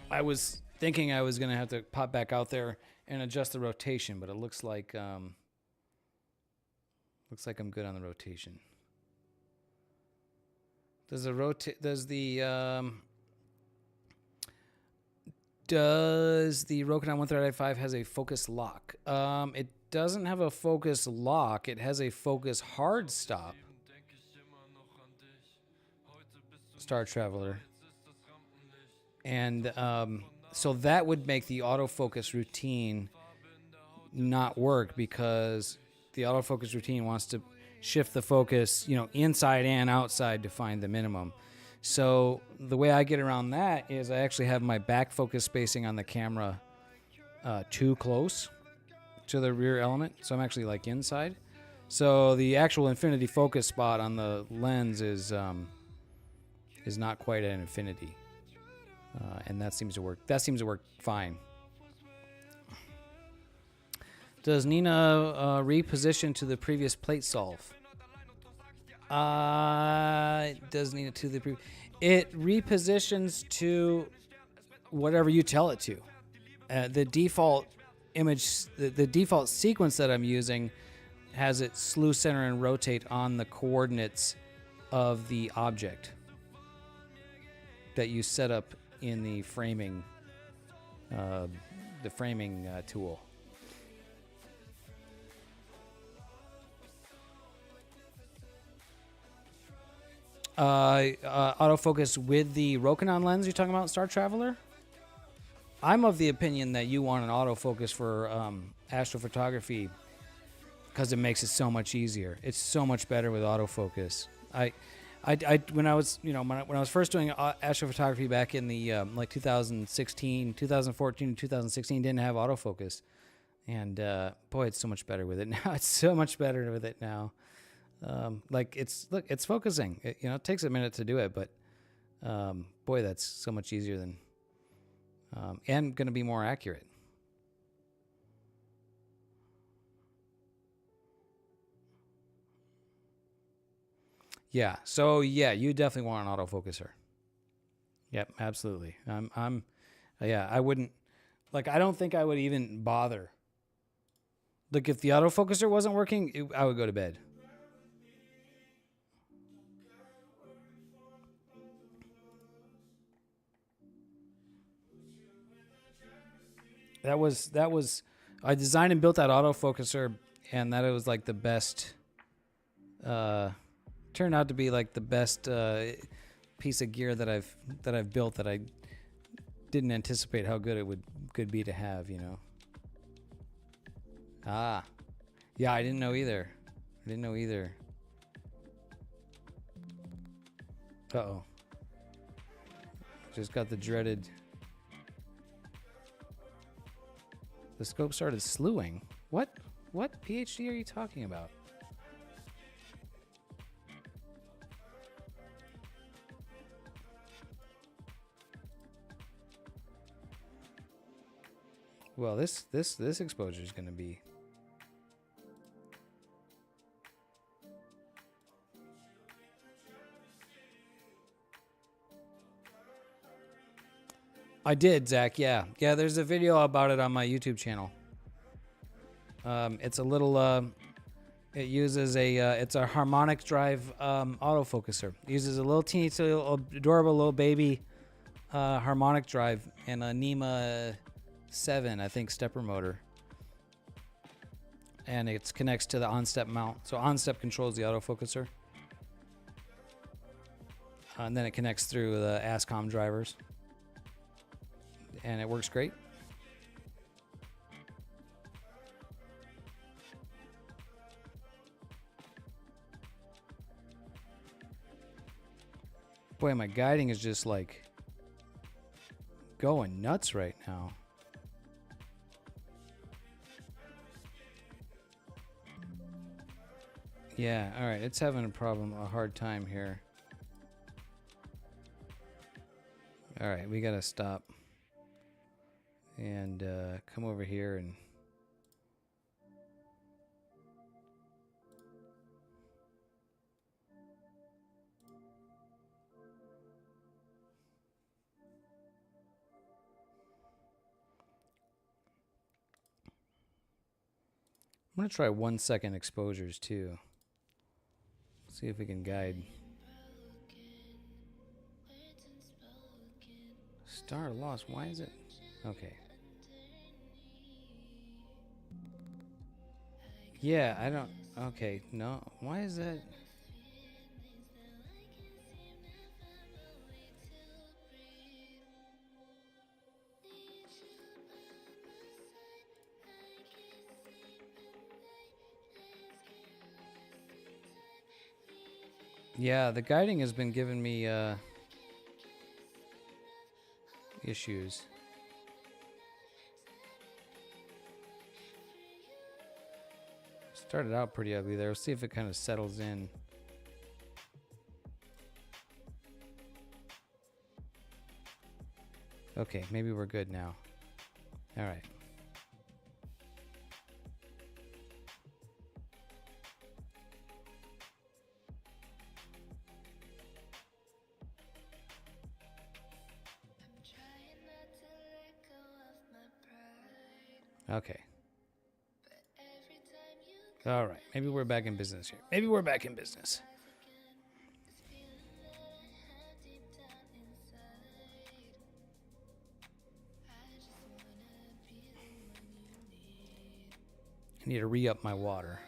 I was thinking I was going to have to pop back out there and adjust the rotation, but it looks like I'm good on the rotation. Does the Rokinon 1395 has a focus lock? It doesn't have a focus lock. It has a focus hard stop. Star Traveler. And so that would make the autofocus routine not work because the autofocus routine wants to shift the focus, inside and outside to find the minimum. So the way I get around that is I actually have my back focus spacing on the camera too close to the rear element. So I'm actually like inside. So the actual infinity focus spot on the lens is not quite at infinity. And that seems to work. That seems to work fine. Does Nina reposition to the previous plate solve? Does Nina to the it repositions to whatever you tell it to. the default image, the default sequence that I'm using has it slew, center, and rotate on the coordinates of the object that you set up in the framing tool. Autofocus with the Rokinon lens you're talking about, Star Traveler? I'm of the opinion that you want an autofocus for astrophotography because it makes it so much easier. It's so much better with autofocus. When I was first doing astrophotography back in the like 2016, 2014, 2016, didn't have autofocus, and boy, it's so much better with it now. It's so much better with it now. It's focusing. It takes a minute to do it, but boy, that's so much easier than and going to be more accurate. Yeah. So yeah, you definitely want an autofocuser. Yep, absolutely. I wouldn't, I don't think I would even bother. Like, if the autofocuser wasn't working, I would go to bed. That was, I designed and built that autofocuser, and that it was like the best, turned out to be like the best piece of gear that I've built that I didn't anticipate how good it could be to have, Ah, yeah, I didn't know either. Uh-oh. Just got the dreaded. The scope started slewing. What PhD are you talking about? Well, this exposure is going to be. I did, Zach. Yeah. There's a video about it on my YouTube channel. It's a little. It uses it's a harmonic drive autofocuser. It uses a little teeny, adorable little baby harmonic drive and a NEMA 7, I think, stepper motor. And it connects to the on-step mount. So on-step controls the autofocuser. And then it connects through the ASCOM drivers. And it works great. Boy, my guiding is just like going nuts right now. Yeah, all right, it's having a hard time here. All right, we gotta stop and come over here and I'm gonna try 1 second exposures too. See if we can guide. Star lost. Why is it? Okay. Yeah, I don't. Okay, no. Why is that? Yeah, the guiding has been giving me issues. Started out pretty ugly there. We'll see if it kind of settles in. Okay, maybe we're good now. All right. Trying not to let go of my pride. Okay. All right. Maybe we're back in business here. Maybe we're back in business. I need to re-up my water.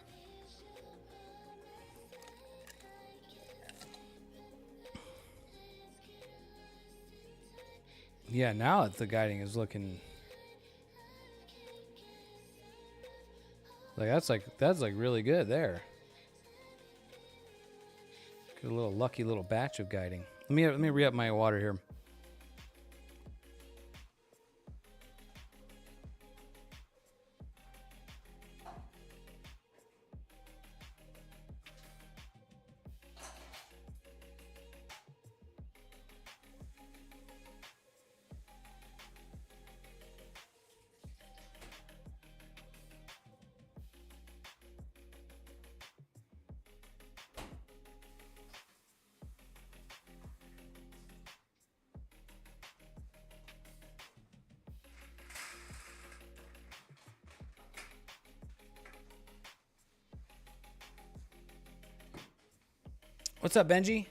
Yeah, now the guiding is looking like that's like really good there. Get a little lucky little batch of guiding. Let me re-up my water here. What's up, Benji?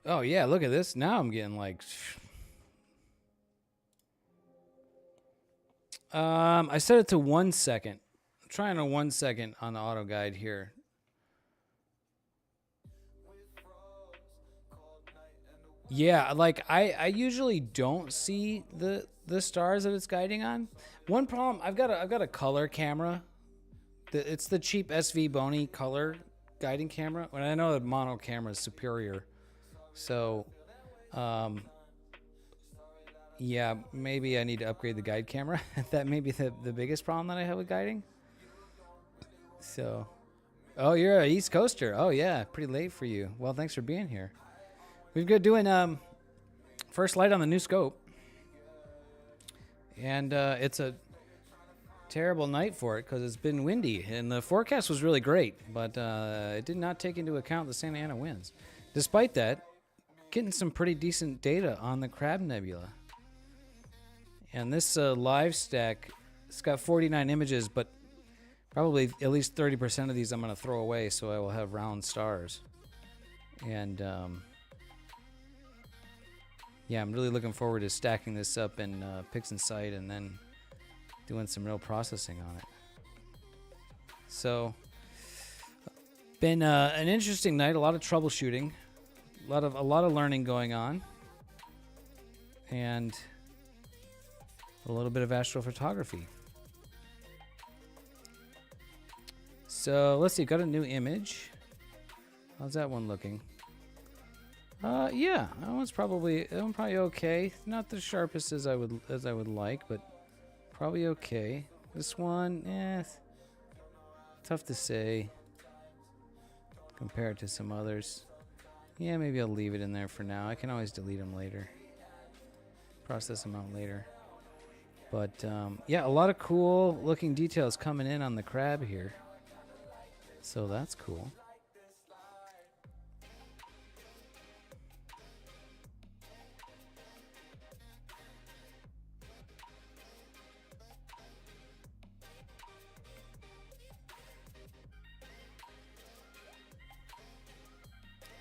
Oh yeah, look at this. Now I'm getting like I set it to 1 second. I'm trying a 1 second on the auto guide here. Yeah, like I usually don't see the stars that it's guiding on. One problem, I've got a color camera. It's the cheap SV Boney color guiding camera. And I know that mono camera is superior. So yeah, maybe I need to upgrade the guide camera. That may be the biggest problem that I have with guiding. So, oh, you're an East Coaster. Oh yeah, pretty late for you. Well, thanks for being here. We've got doing first light on the new scope, and it's a terrible night for it because it's been windy, and the forecast was really great, but it did not take into account the Santa Ana winds. Despite that, getting some pretty decent data on the Crab Nebula. And this live stack, it's got 49 images, but probably at least 30% of these I'm going to throw away, so I will have round stars. And yeah, I'm really looking forward to stacking this up in PixInsight and then doing some real processing on it. So, been an interesting night. A lot of troubleshooting, a lot of learning going on, and a little bit of astrophotography. So let's see. Got a new image. How's that one looking? Yeah, that one's probably okay. Not the sharpest as I would like, but probably okay. This one, tough to say compared to some others. Yeah, maybe I'll leave it in there for now. I can always delete them later. Process them out later. But yeah, a lot of cool looking details coming in on the crab here. So that's cool.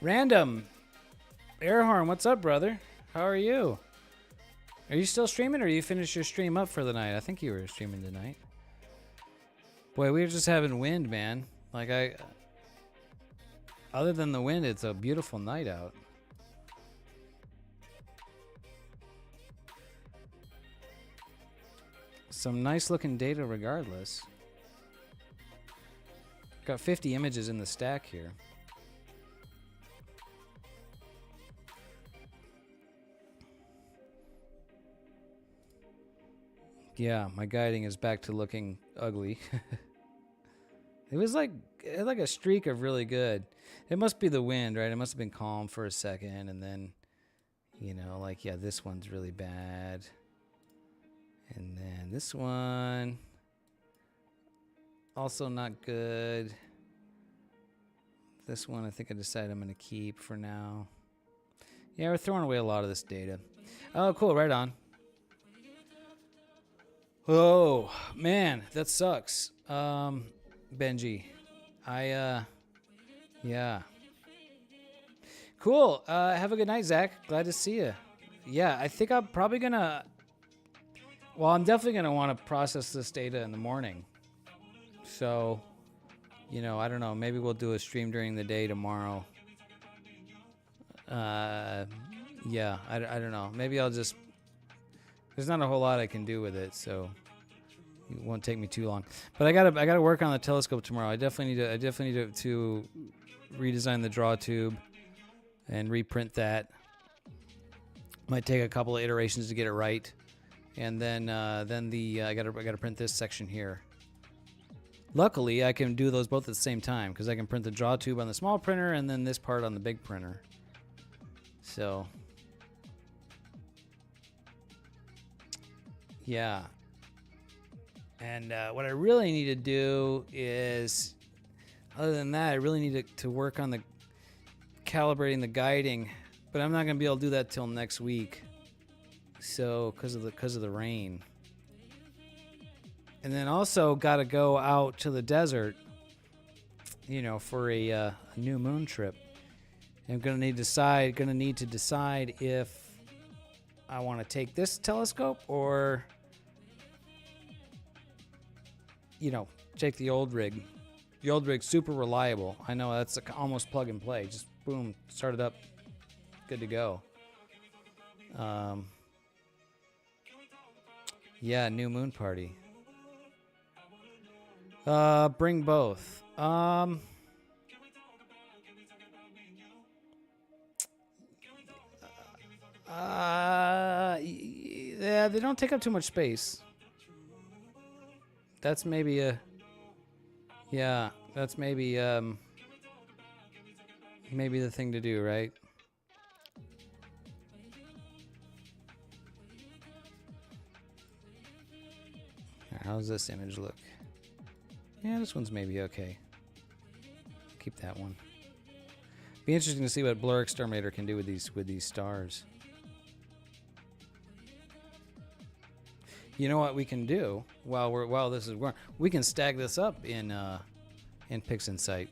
Random Airhorn, what's up, brother? How are you? Are you still streaming, or you finished your stream up for the night? I think you were streaming tonight. Boy, we were just having wind, man. Like other than the wind, it's a beautiful night out. Some nice looking data regardless. Got 50 images in the stack here. Yeah, my guiding is back to looking ugly. It was like a streak of really good. It must be the wind, right? It must have been calm for a second, and then, you know, like, yeah, this one's really bad. And then this one, also not good. This one I think I decided I'm going to keep for now. Yeah, we're throwing away a lot of this data. Oh, cool, right on. Oh man, that sucks. Benji, yeah. Cool. Have a good night, Zach. Glad to see you. Yeah, I think I'm probably gonna. Well, I'm definitely gonna want to process this data in the morning. So, I don't know. Maybe we'll do a stream during the day tomorrow. Yeah, I don't know. Maybe I'll just. There's not a whole lot I can do with it, so it won't take me too long. But I gotta work on the telescope tomorrow. I definitely need to redesign the draw tube and reprint that. Might take a couple of iterations to get it right, and then I gotta print this section here. Luckily, I can do those both at the same time because I can print the draw tube on the small printer and then this part on the big printer. So, yeah. And what I really need to do is, other than that, I really need to work on the calibrating the guiding, but I'm not gonna be able to do that till next week. So, because of the rain. And then also got to go out to the desert, for a new moon trip. I'm gonna need to decide if I want to take this telescope or, take the old rig. The old rig's super reliable. I know that's almost plug and play. Just boom, start it up, good to go. Yeah, new moon party. Bring both. Yeah, they don't take up too much space. That's maybe maybe the thing to do, right? How's this image look? Yeah, this one's maybe okay. Keep that one. Be interesting to see what Blur Exterminator can do with these stars. You know what we can do while this is going? We can stack this up in PixInsight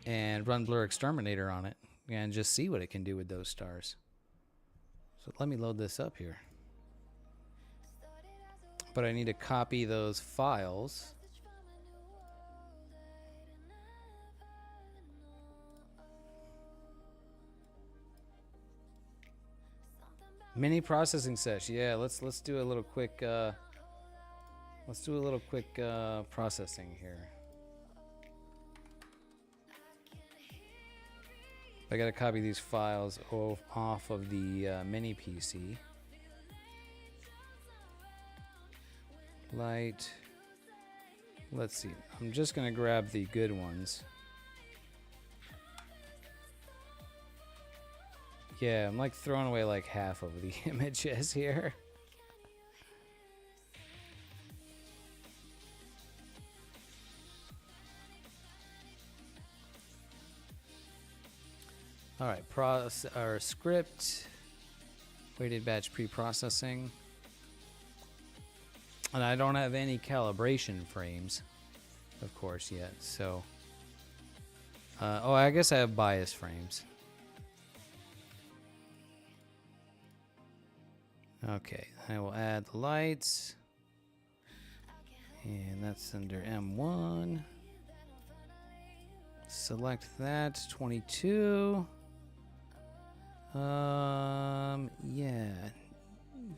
and run Blur Exterminator on it and just see what it can do with those stars. So let me load this up here. But I need to copy those files. Mini processing sesh. Yeah, let's do a little quick processing here. I gotta copy these files off of the mini PC. Light. Let's see. I'm just gonna grab the good ones. Yeah, I'm like throwing away like half of the images here. All right, our script, weighted batch pre-processing. And I don't have any calibration frames, of course, yet. So, oh, I guess I have bias frames. Okay, I will add the lights. And that's under M1. Select that, 22. Yeah,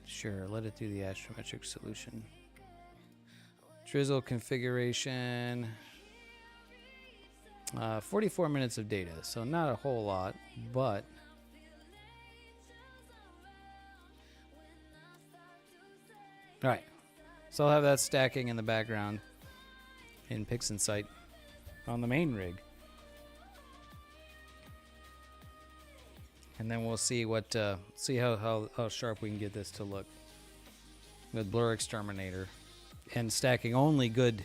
sure, let it do the astrometric solution. Drizzle configuration. 44 minutes of data, so not a whole lot, but all right. So I'll have that stacking in the background in PixInsight on the main rig. And then we'll see what see how sharp we can get this to look with Blur Exterminator and stacking only good,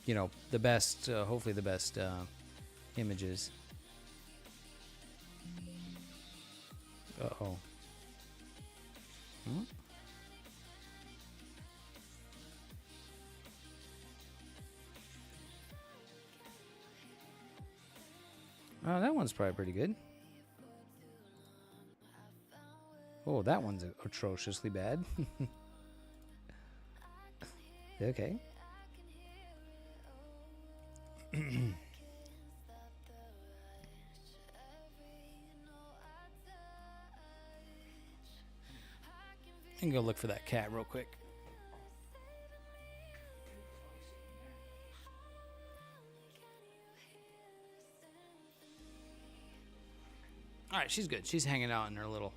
the best, hopefully the best images. Uh-oh. Oh, that one's probably pretty good. Oh, that one's atrociously bad. Okay. I can go look for that cat real quick. All right, she's good. She's hanging out in her little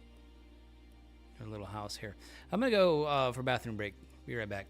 house here. I'm gonna go for a bathroom break. Be right back.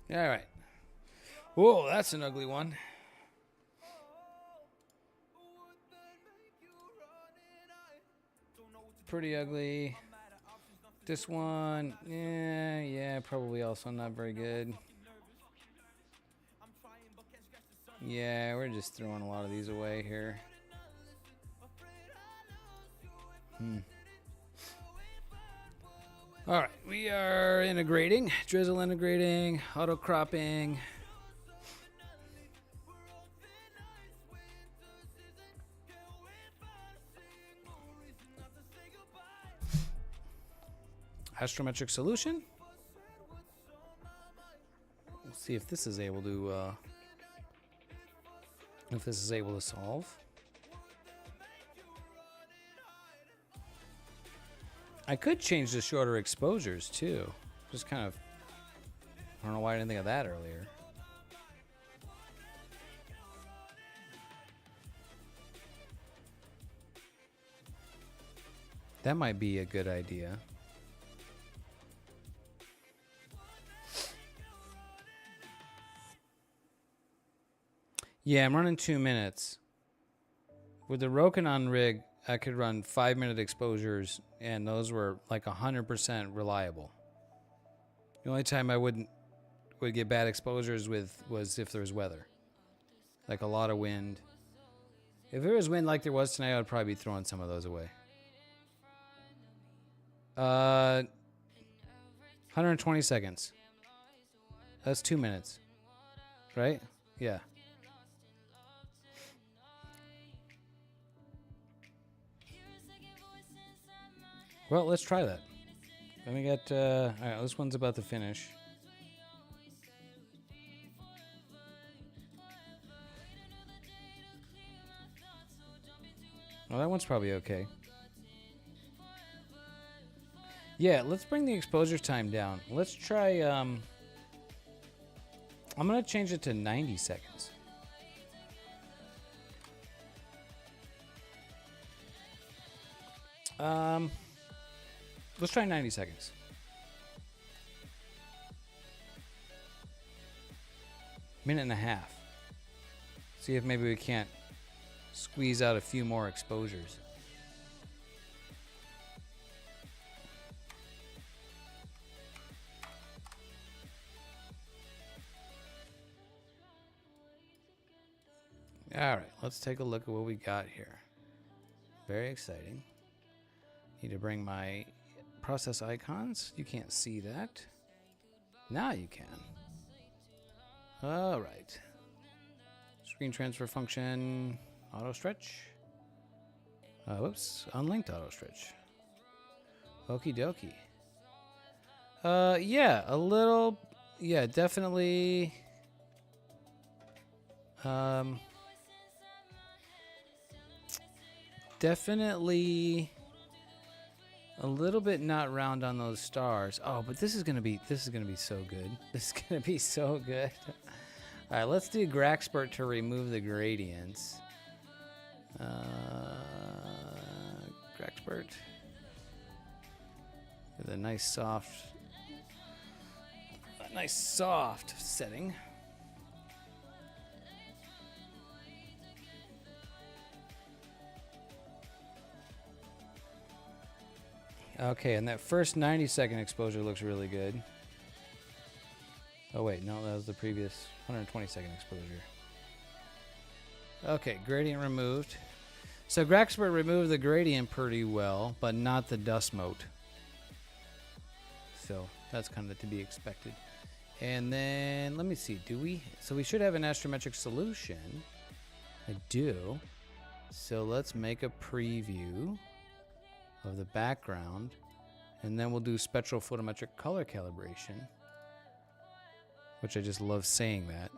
All right. Whoa, that's an ugly one. Pretty ugly. This one, yeah, probably also not very good. Yeah, we're just throwing a lot of these away here. All right, we are integrating, drizzle integrating, auto cropping. Astrometric solution. Let's see if this is able to solve. I could change the shorter exposures too. Just kind of, I don't know why I didn't think of that earlier. That might be a good idea. Yeah, I'm running 2 minutes. With the Rokinon rig, I could run 5-minute exposures, and those were like 100% reliable. The only time I would get bad exposures was if there was weather, like a lot of wind. If there was wind like there was tonight, I'd probably be throwing some of those away. 120 seconds. That's 2 minutes, right? Yeah. Well, let's try that. Let me get, all right, this one's about to finish. Well, that one's probably okay. Yeah, let's bring the exposure time down. Let's try, I'm going to change it to 90 seconds. Let's try 90 seconds. Minute and a half. See if maybe we can't squeeze out a few more exposures. All right, let's take a look at what we got here. Very exciting. Need to bring my process icons. You can't see that. Now you can. All right. Screen transfer function, auto stretch. Whoops, unlinked auto stretch. Okie dokie. Yeah, a little, yeah, definitely. Definitely a little bit not round on those stars. Oh, but this is gonna be so good. This is gonna be so good. All right, let's do Graxpert to remove the gradients. Graxpert with a nice soft setting. Okay, and that first 90-second exposure looks really good. Oh wait, no, that was the previous 120-second exposure. Okay, gradient removed. So Graxpert removed the gradient pretty well, but not the dust mote. So that's kind of to be expected. And then, let me see, do we? So we should have an astrometric solution. I do. So let's make a preview of the background, and then we'll do spectral photometric color calibration, which I just love saying that.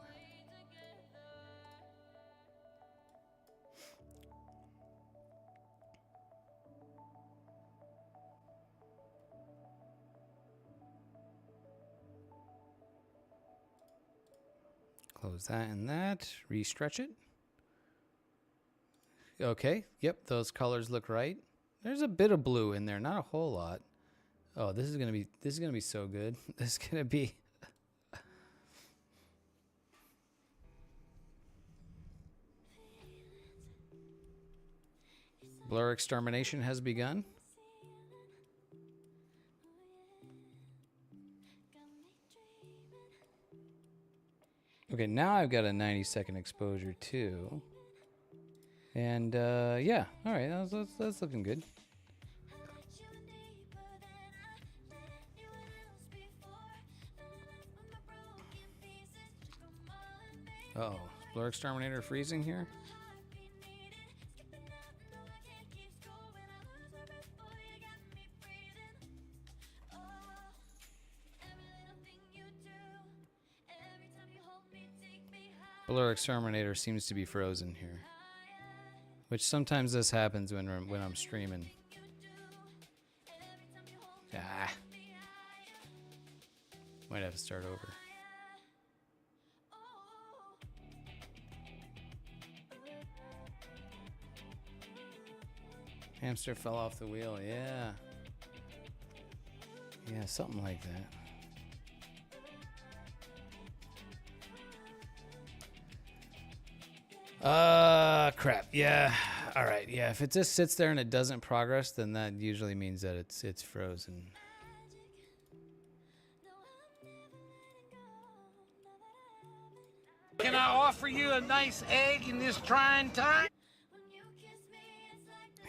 Close that and that, re-stretch it. Okay, yep, those colors look right. There's a bit of blue in there, not a whole lot. Oh, this is gonna be so good. This is gonna be blur extermination has begun. Okay, now I've got a 90-second exposure too. And yeah, all right, that's looking good. Uh-oh, blur exterminator freezing here. Blur exterminator seems to be frozen here, which sometimes this happens when I'm streaming. Ah, might have to start over. Hamster fell off the wheel, yeah. Yeah, something like that. Crap. Yeah. All right. Yeah. If it just sits there and it doesn't progress, then that usually means that it's frozen. Can I offer you a nice egg in this trying time?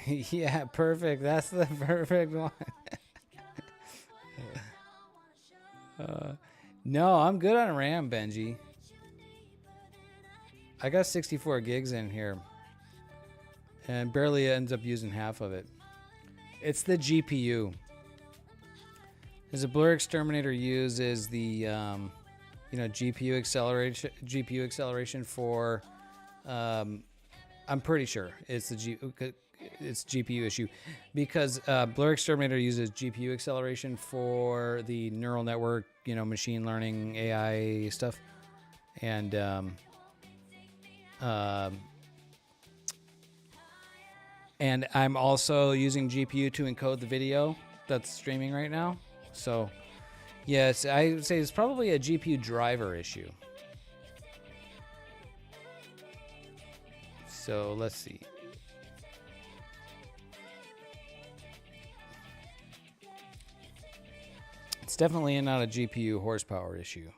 Yeah, perfect. That's the perfect one. No, I'm good on RAM, Benji. I got 64 gigs in here and barely ends up using half of it. It's the GPU. As a blur exterminator uses the GPU acceleration for I'm pretty sure it's it's GPU issue because blur exterminator uses GPU acceleration for the neural network, machine learning AI stuff, and I'm also using GPU to encode the video that's streaming right now. So, yes, I would say it's probably a GPU driver issue. So, let's see. It's definitely not a GPU horsepower issue.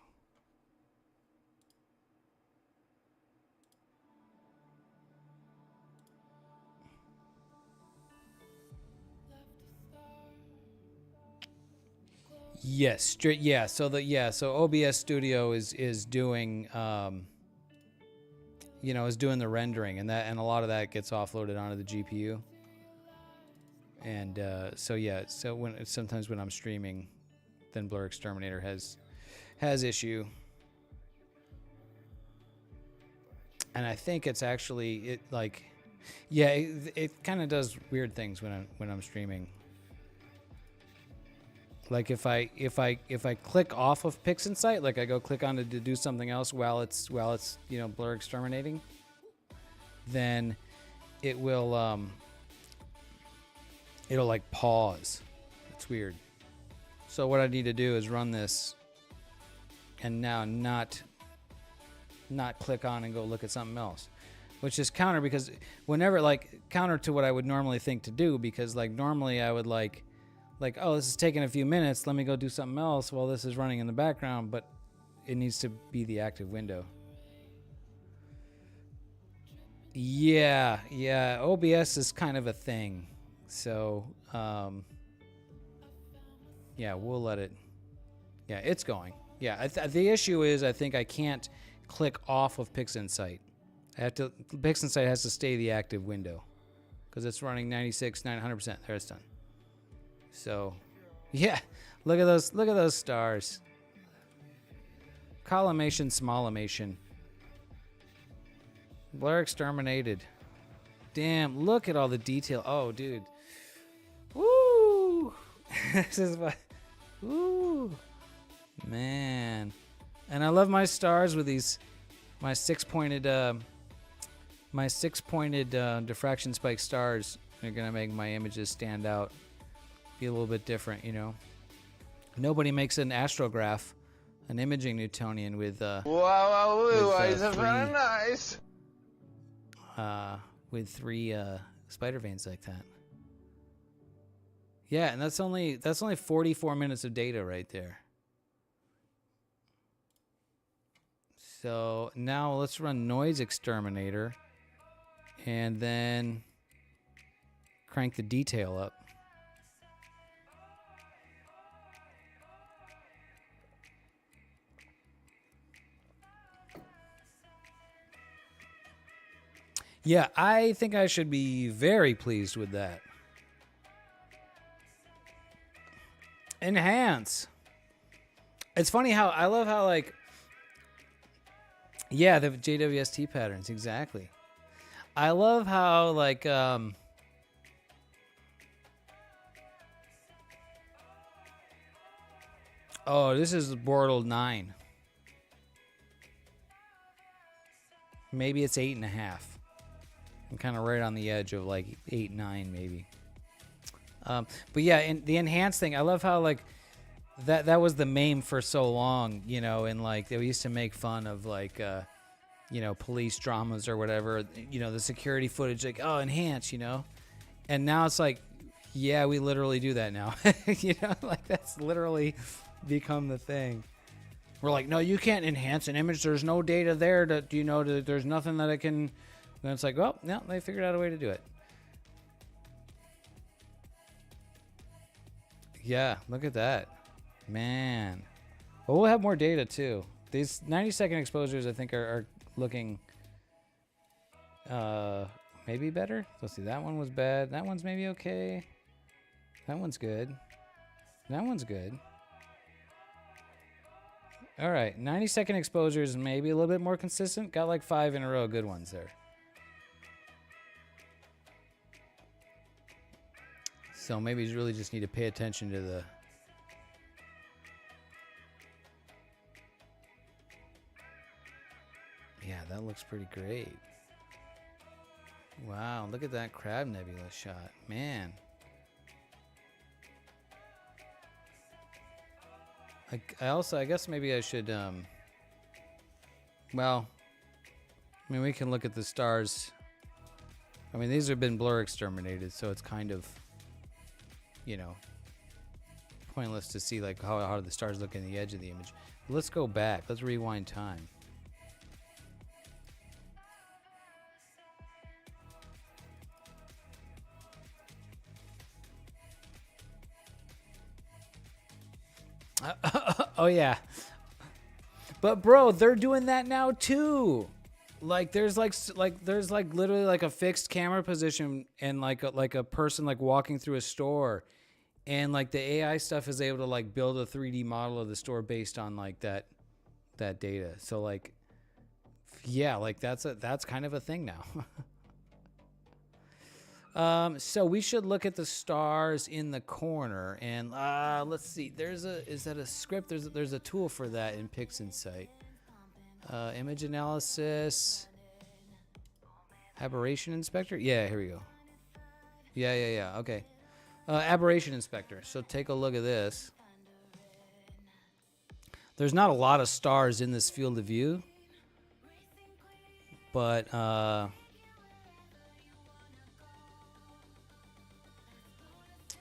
Yes, straight. Yeah, so OBS Studio is doing is doing the rendering, and a lot of that gets offloaded onto the GPU. And so sometimes when I'm streaming, then Blur Exterminator has issue. And I think it's actually it kind of does weird things when I'm streaming. Like if I click off of PixInsight, like I go click on it to do something else while it's Blur Exterminating, then it will it'll like pause. It's weird. So what I need to do is run this and now not click on and go look at something else, which is counter to what I would normally think to do, because like normally I would like, oh, this is taking a few minutes, let me go do something else while this is running in the background, but it needs to be the active window. Yeah, OBS is kind of a thing. So, yeah, we'll let it. Yeah, it's going. Yeah, the issue is I think I can't click off of PixInsight. PixInsight has to stay the active window because it's running 96, 900%. There, it's done. So, yeah, look at those stars. Collimation, smallimation. Blur Exterminated. Damn, look at all the detail. Oh, dude. Woo! This is what. Woo! Man. And I love my stars with these, my six-pointed diffraction spike stars. They're gonna make my images stand out, be a little bit different, you know. Nobody makes an astrograph, an imaging Newtonian with it's very nice. With three spider veins like that. Yeah, and that's only 44 minutes of data right there. So now let's run Noise Exterminator and then crank the detail up. Yeah, I think I should be very pleased with that. Enhance. It's funny how I love how like, yeah, the JWST patterns, exactly. I love how like oh, this is Bortle 9. Maybe it's 8.5. I'm kind of right on the edge of like 8, 9 maybe. But yeah, and the enhanced thing, I love how like that was the meme for so long, you know, and like they used to make fun of like police dramas or whatever, you know, the security footage, like, oh, enhance, you know. And now it's like, yeah, we literally do that now. You know, like that's literally become the thing. We're like, no, you can't enhance an image. There's no data there there's nothing that I can. And it's like, well, no, they figured out a way to do it. Yeah, look at that. Man. Well, we'll have more data, too. These 90-second exposures, I think, are looking maybe better. Let's see, that one was bad. That one's maybe okay. That one's good. That one's good. All right, 90-second exposures, maybe a little bit more consistent. Got like 5 in a row good ones there. So maybe you really just need to pay attention to the... Yeah, that looks pretty great. Wow, look at that Crab Nebula shot. Man. I guess maybe I should, well, I mean, we can look at the stars. I mean, these have been blur exterminated, so it's kind of... you know, pointless to see like how the stars look in the edge of the image. But let's go back. Let's rewind time. Oh yeah. But bro, they're doing that now too. Like there's literally like a fixed camera position and like a person like walking through a store, and like the AI stuff is able to like build a 3D model of the store based on like that data. So like yeah, like that's kind of a thing now. So we should look at the stars in the corner, and let's see. Is that a script? There's a tool for that in PixInsight. Image analysis, aberration inspector. Yeah, here we go. Yeah. Okay. Aberration inspector. So take a look at this. There's not a lot of stars in this field of view, but I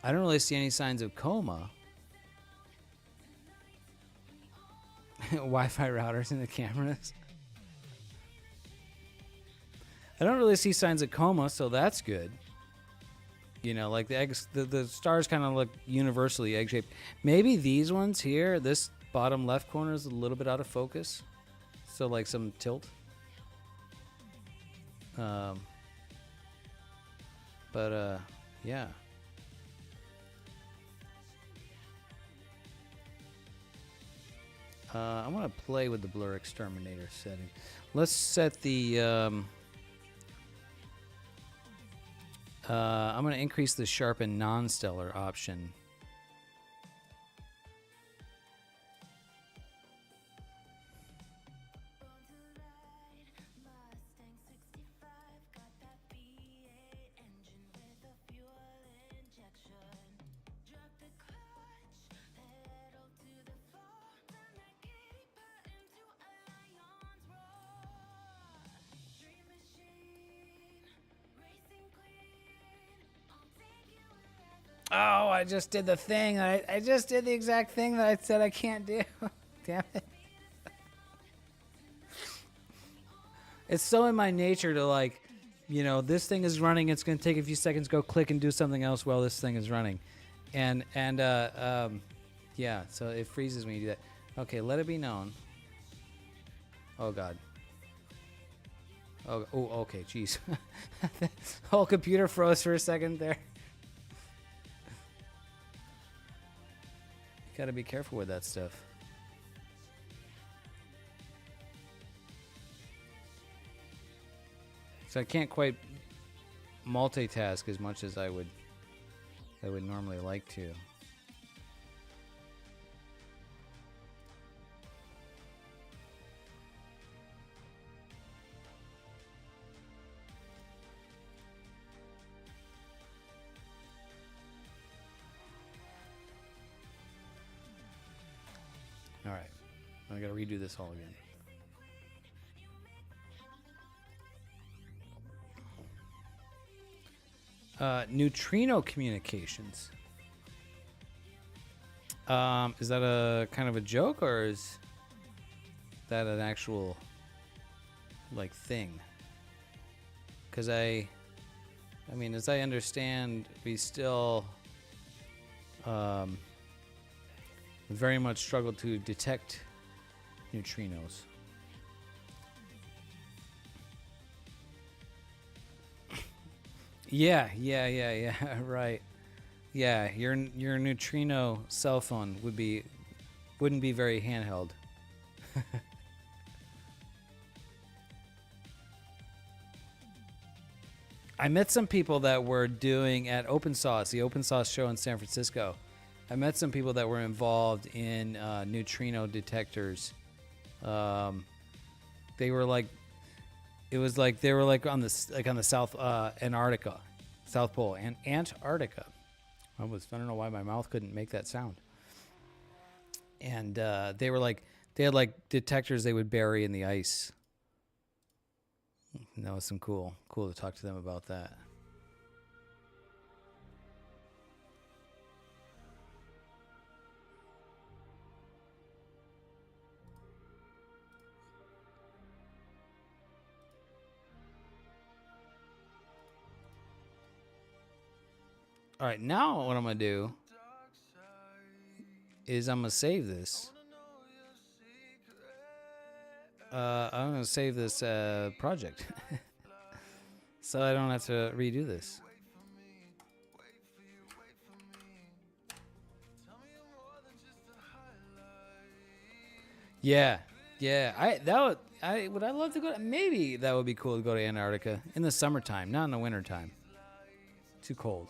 don't really see any signs of coma. Wi-Fi routers in the cameras. I don't really see signs of coma, so that's good. You know, like the stars kind of look universally egg-shaped. Maybe these ones here, this bottom left corner is a little bit out of focus. So like some tilt. Yeah. I'm going to play with the blur exterminator setting. Let's set the... I'm going to increase the sharpen non-stellar option. Oh, I just did the thing. I just did the exact thing that I said I can't do. Damn it. It's so in my nature to like, you know, this thing is running. It's going to take a few seconds. Go click and do something else while this thing is running. Yeah, so it freezes when you do that. Okay, let it be known. Oh, God. Oh, okay, jeez. The whole computer froze for a second there. Gotta be careful with that stuff. So I can't quite multitask as much as I would normally like to. All right, I gotta redo this all again. Neutrino communications. Is that a kind of a joke, or is that an actual like thing? Because I mean, as I understand, we still very much struggle to detect neutrinos. Yeah, right. Yeah, your neutrino cell phone wouldn't be very handheld. I met some people that were doing at Open Sauce, the Open Sauce show in San Francisco. I met some people that were involved in neutrino detectors. They were like, it was like they were like on the South Antarctica, South Pole, and Antarctica. I don't know why my mouth couldn't make that sound. And they had like detectors they would bury in the ice. And that was some cool to talk to them about that. All right, now what I'm gonna do is I'm gonna save this. I'm gonna save this project, so I don't have to redo this. Yeah, yeah. Would I love to go. Maybe that would be cool to go to Antarctica in the summertime, not in the wintertime. Too cold.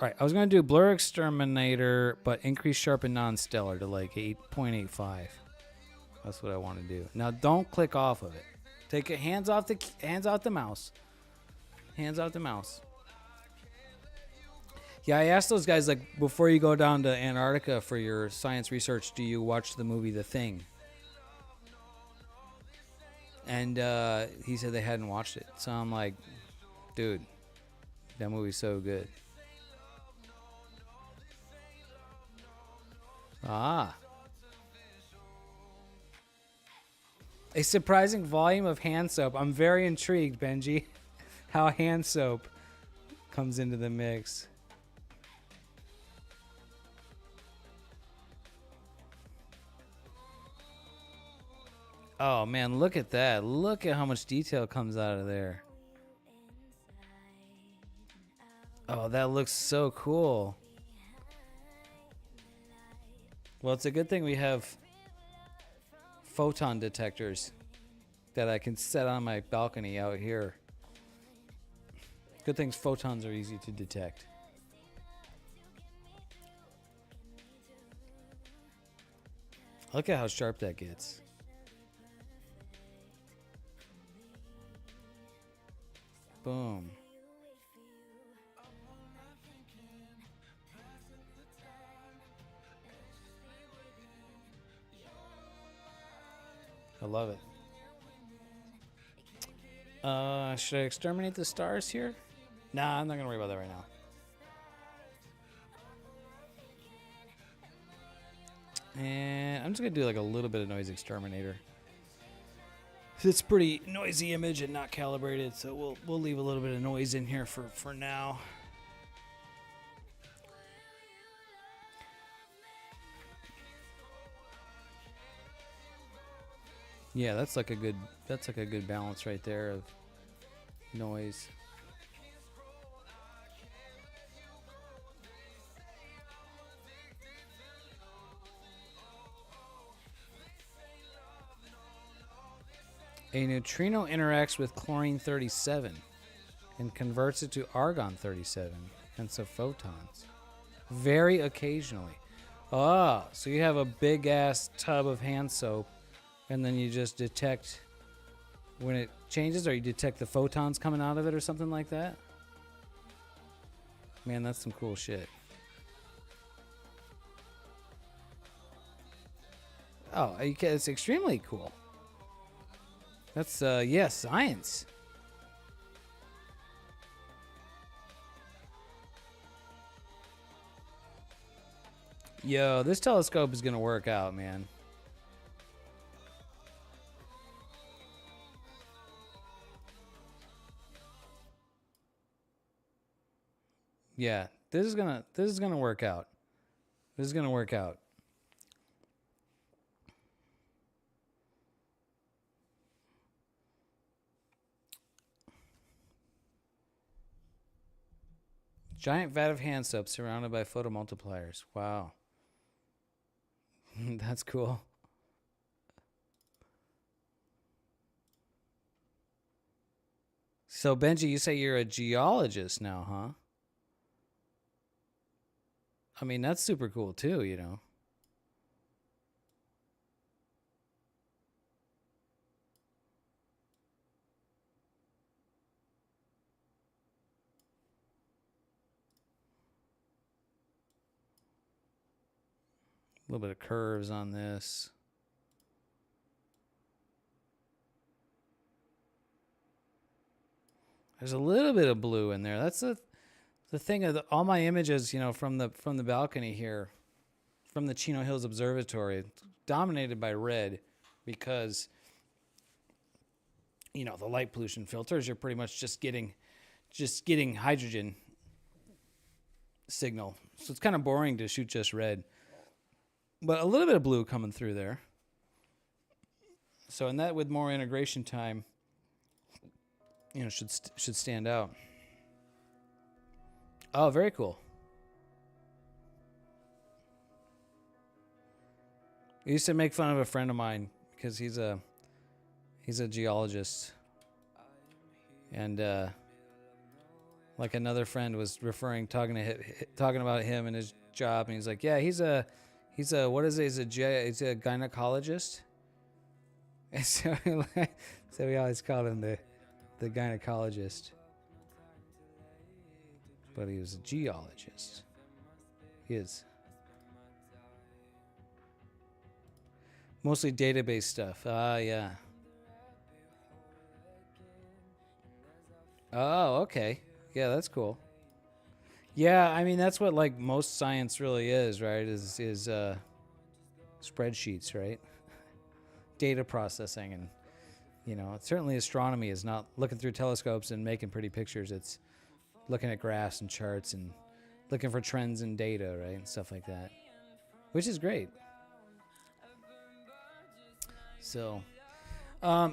All right, I was gonna do blur exterminator, but increase sharpen non-stellar to like 8.85. That's what I want to do. Now, don't click off of it. Take your hands off the mouse. Hands off the mouse. Yeah, I asked those guys, like, before you go down to Antarctica for your science research, do you watch the movie The Thing? And he said they hadn't watched it. So I'm like, dude, that movie's so good. Ah. A surprising volume of hand soap. I'm very intrigued, Benji, how hand soap comes into the mix. Oh, man, look at that. Look at how much detail comes out of there. Oh, that looks so cool. Well, it's a good thing we have photon detectors that I can set on my balcony out here. Good things photons are easy to detect. Look at how sharp that gets. Boom. I love it. Should I exterminate the stars here? Nah, I'm not gonna worry about that right now. And I'm just gonna do like a little bit of noise exterminator. It's a pretty noisy image and not calibrated, so we'll leave a little bit of noise in here for now. Yeah, that's like a good balance right there of noise. A neutrino interacts with chlorine-37 and converts it to argon-37, and so photons. Very occasionally. Ah, so you have a big-ass tub of hand soap, and then you just detect when it changes, or you detect the photons coming out of it or something like that? Man, that's some cool shit. Oh, it's extremely cool. That's, yeah, science. Yo, this telescope is gonna work out, man. Yeah, this is gonna work out. This is gonna work out. Giant vat of hand soap surrounded by photomultipliers. Wow. That's cool. So, Benji, you say you're a geologist now, huh? I mean, that's super cool, too, you know. A little bit of curves on this. There's a little bit of blue in there. That's the thing of all my images, you know, from the balcony here, from the Chino Hills Observatory, dominated by red, because you know the light pollution filters. You're pretty much just getting hydrogen signal, so it's kind of boring to shoot just red. but a little bit of blue coming through there. So, and that with more integration time, you know, should stand out. Oh, very cool. I used to make fun of a friend of mine because he's a geologist, and like another friend was talking about him and his job, and he's like, yeah, he's a what is it? He's a gynecologist. And so we always called him the gynecologist, but he was a geologist. He is. Mostly database stuff. Yeah. Oh, okay. Yeah, that's cool. Yeah, I mean that's what like most science really is, right? Is spreadsheets, right? Data processing, and you know, certainly astronomy is not looking through telescopes and making pretty pictures. It's looking at graphs and charts and looking for trends in data, right? And stuff like that. Which is great. So,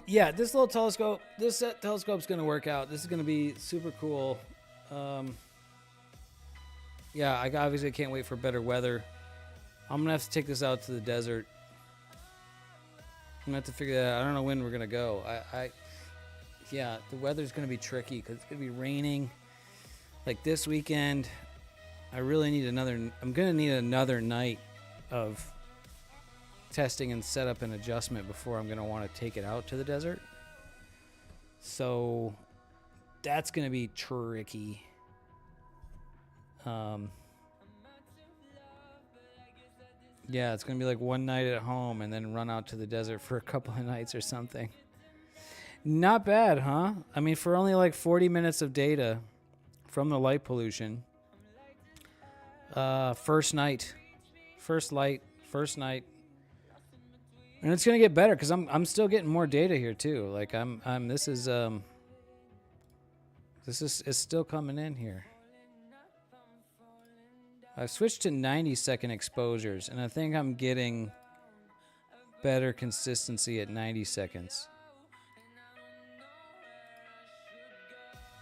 yeah, this little telescope, this telescope's going to work out. This is going to be super cool. Yeah, I obviously can't wait for better weather. I'm going to have to take this out to the desert. I'm going to have to figure that out. I don't know when we're going to go. Yeah, the weather's going to be tricky because it's going to be raining. Like this weekend, I'm going to need another night of testing and setup and adjustment before I'm going to want to take it out to the desert. So that's going to be tricky. Yeah, it's going to be like one night at home and then run out to the desert for a couple of nights or something. Not bad, huh? I mean, for only like 40 minutes of data from the light pollution. First night. And it's gonna get better because I'm still getting more data here too. Like this is still coming in here. I've switched to 90-second exposures, and I think I'm getting better consistency at 90 seconds.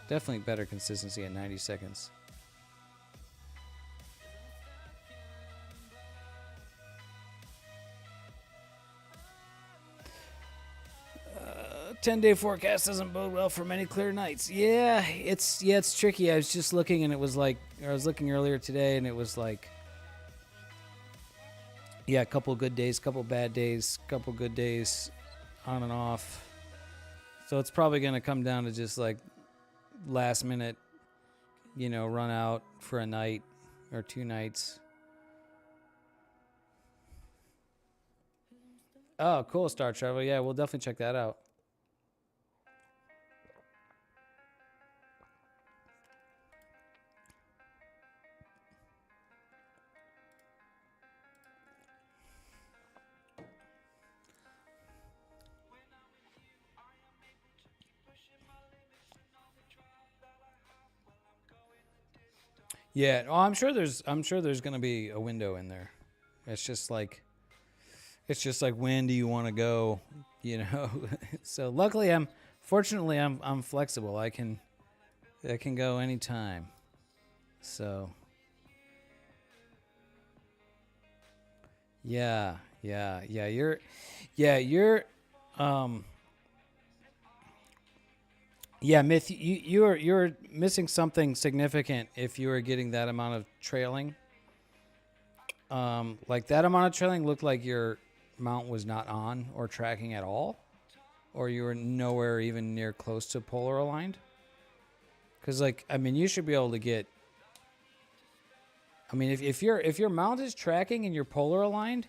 Definitely better consistency at 90 seconds. 10-day forecast doesn't bode well for many clear nights. Yeah, it's tricky. I was just looking, and it was like, I was looking earlier today, and it was like, yeah, a couple good days, couple bad days, couple good days, on and off. So it's probably going to come down to just like last minute, you know, run out for a night or 2 nights. Oh, cool, Star Travel. Yeah, we'll definitely check that out. Yeah, oh, I'm sure there's going to be a window in there. It's just like when do you want to go, you know? So luckily fortunately I'm flexible. I can go anytime. So yeah, you're yeah, Myth, you're missing something significant if you are getting that amount of trailing. Like that amount of trailing looked like your mount was not on or tracking at all, or you were nowhere even near close to polar aligned. Because like, I mean, you should be able to get. I mean, if your mount is tracking and you're polar aligned,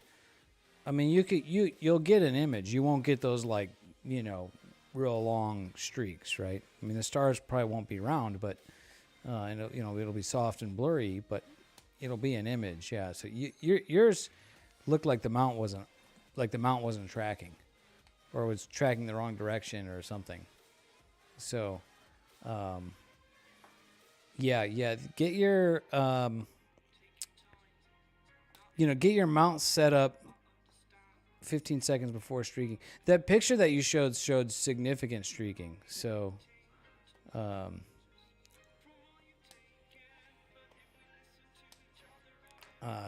I mean, you'll get an image. You won't get those like, you know, real long streaks, right? I mean, the stars probably won't be round, but and you know, it'll be soft and blurry, but it'll be an image. Yeah. So yours looked like the mount wasn't tracking, or was tracking the wrong direction or something. So, yeah. Get your get your mount set up 15 seconds before streaking. That picture that you showed significant streaking. So,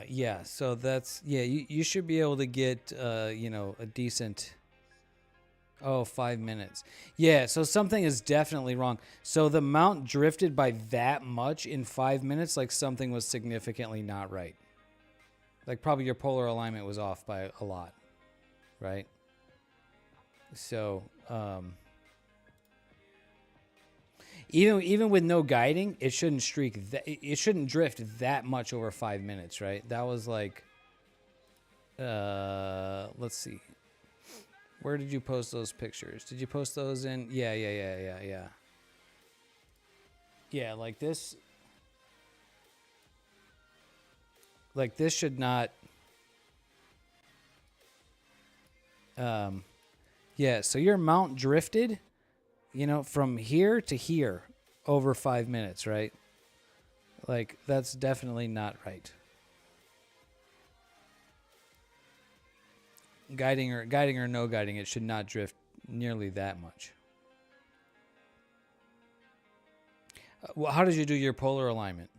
yeah. So that's You should be able to get a decent. Oh, 5 minutes. Yeah. So something is definitely wrong. So the mount drifted by that much in 5 minutes. Like something was significantly not right. Like probably your polar alignment was off by a lot. Right. So, even with no guiding, it shouldn't streak. It shouldn't drift that much over 5 minutes, right? That was like, let's see. Where did you post those pictures? Did you post those in? Yeah. Yeah, like this. Like this should not. Yeah, so your mount drifted, from here to here over 5 minutes, right? Like, that's definitely not right. Guiding or no guiding, it should not drift nearly that much. Well, how did you do your polar alignment?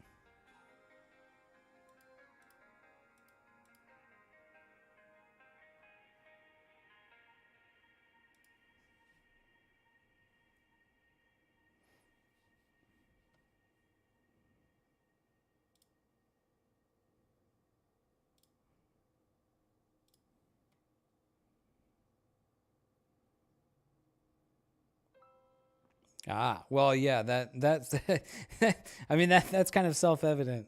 Ah, well, yeah, that's I mean that's kind of self-evident.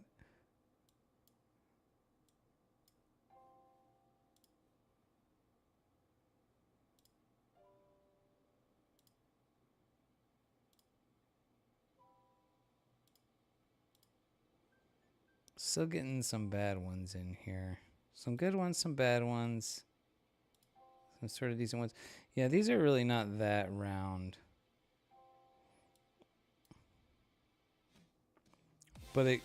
Still getting some bad ones in here. Some good ones, some bad ones. Some sort of decent ones. Yeah, these are really not that round. But it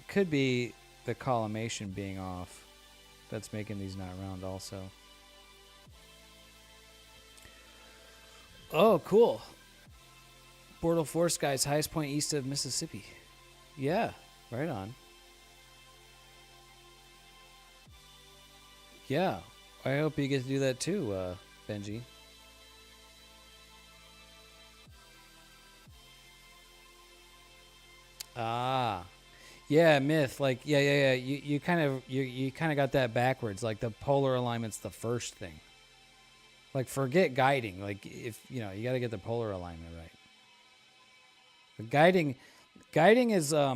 could be the collimation being off. That's making these not round also. Oh, cool. Bortle Force Guys, highest point east of Mississippi. Yeah, right on. Yeah, I hope you get to do that too, Benji. Ah, yeah, myth. Like, yeah. You kind of got that backwards. Like the polar alignment's the first thing. Like forget guiding. Like if you got to get the polar alignment right. The guiding is yeah.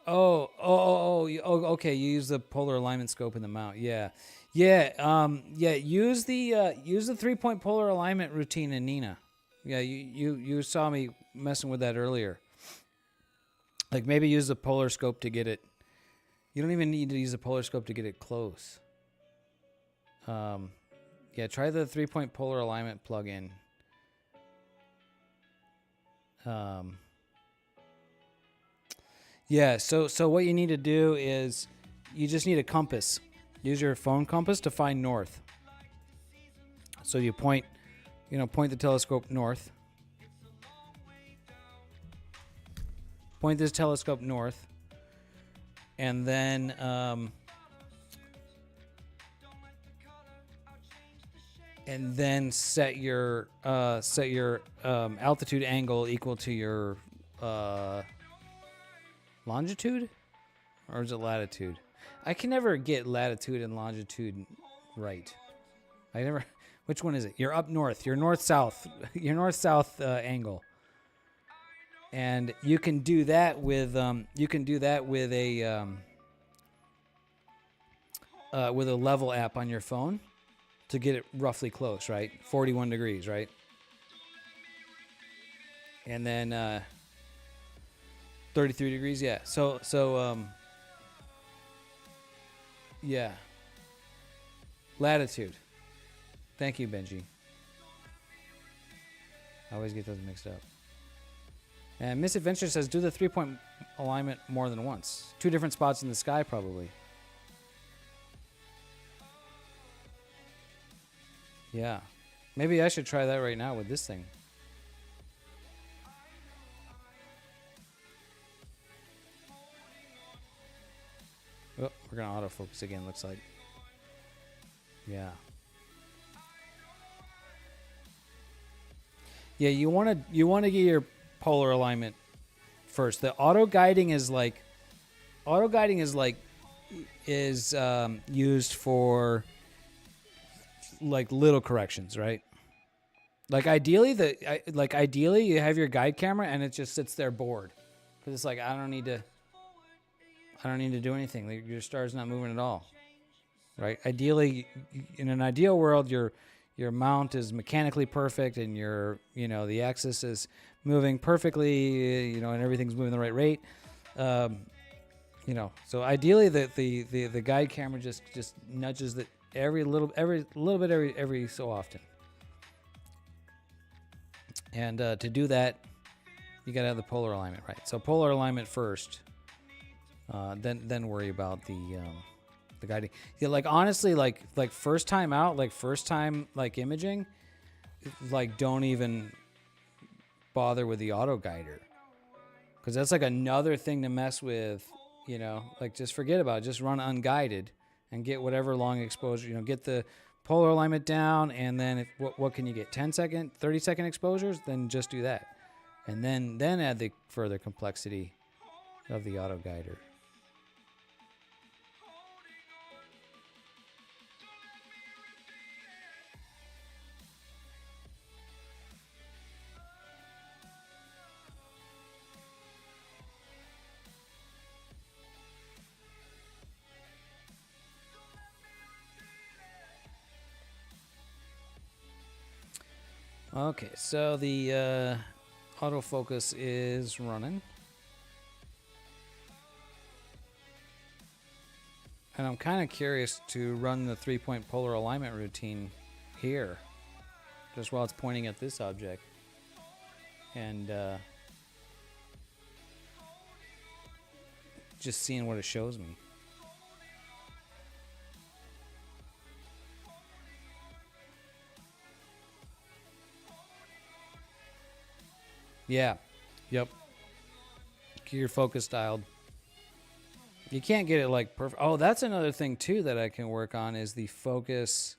Okay. You use the polar alignment scope in the mount. Yeah. Use the 3-point polar alignment routine in Nina. Yeah, you saw me messing with that earlier. Like maybe use the polar scope to get it. You don't even need to use the polar scope to get it close. Yeah, try the 3-point polar alignment plugin. Yeah, so what you need to do is you just need a compass. Use your phone compass to find north. So you point the telescope north. Point this telescope north. And then set your altitude angle equal to your longitude, or is it latitude? I can never get latitude and longitude right. Which one is it? You're up north. You're north-south. Your north-south angle. And you can do that with a level app on your phone to get it roughly close, right? 41 degrees, right? And then 33 degrees, yeah. So yeah. Latitude. Thank you, Benji. I always get those mixed up. And Misadventure says, do the 3-point alignment more than once. 2 different spots in the sky, probably. Yeah. Maybe I should try that right now with this thing. Oh, we're going to autofocus again, looks like. Yeah. Yeah, you want to get your polar alignment first. The auto guiding is used for like little corrections, right? Like ideally you have your guide camera and it just sits there bored because it's like I don't need to do anything. Like, your star's not moving at all, right? Ideally, in an ideal world, your mount is mechanically perfect and the axis is moving perfectly, and everything's moving the right rate. So ideally the guide camera just nudges it every little bit every so often. And to do that, you got to have the polar alignment right. So polar alignment first, then worry about the guiding. Yeah, like honestly, like first time out, like first time like imaging, like don't even bother with the auto guider, because that's like another thing to mess with. Like just forget about it. Just run unguided and get whatever long exposure. Get the polar alignment down, and then what can you get? 10-second, 30-second exposures? Then just do that, and then add the further complexity of the auto guider. Okay, so the autofocus is running. And I'm kind of curious to run the 3-point polar alignment routine here, just while it's pointing at this object. And just seeing what it shows me. Yeah. Yep. Get your focus dialed. You can't get it like perfect. Oh, that's another thing too that I can work on is the focus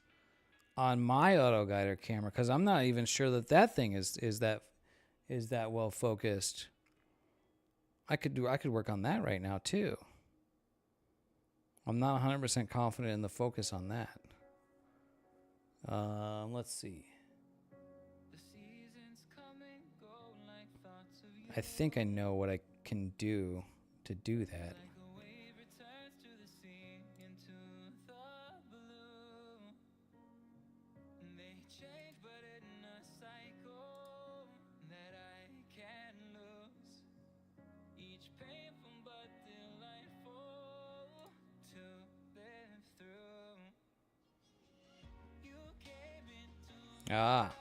on my auto guider camera, because I'm not even sure that thing is that well focused. I could work on that right now too. I'm not 100% confident in the focus on that. Let's see. I think I know what I can do to do that. Ah.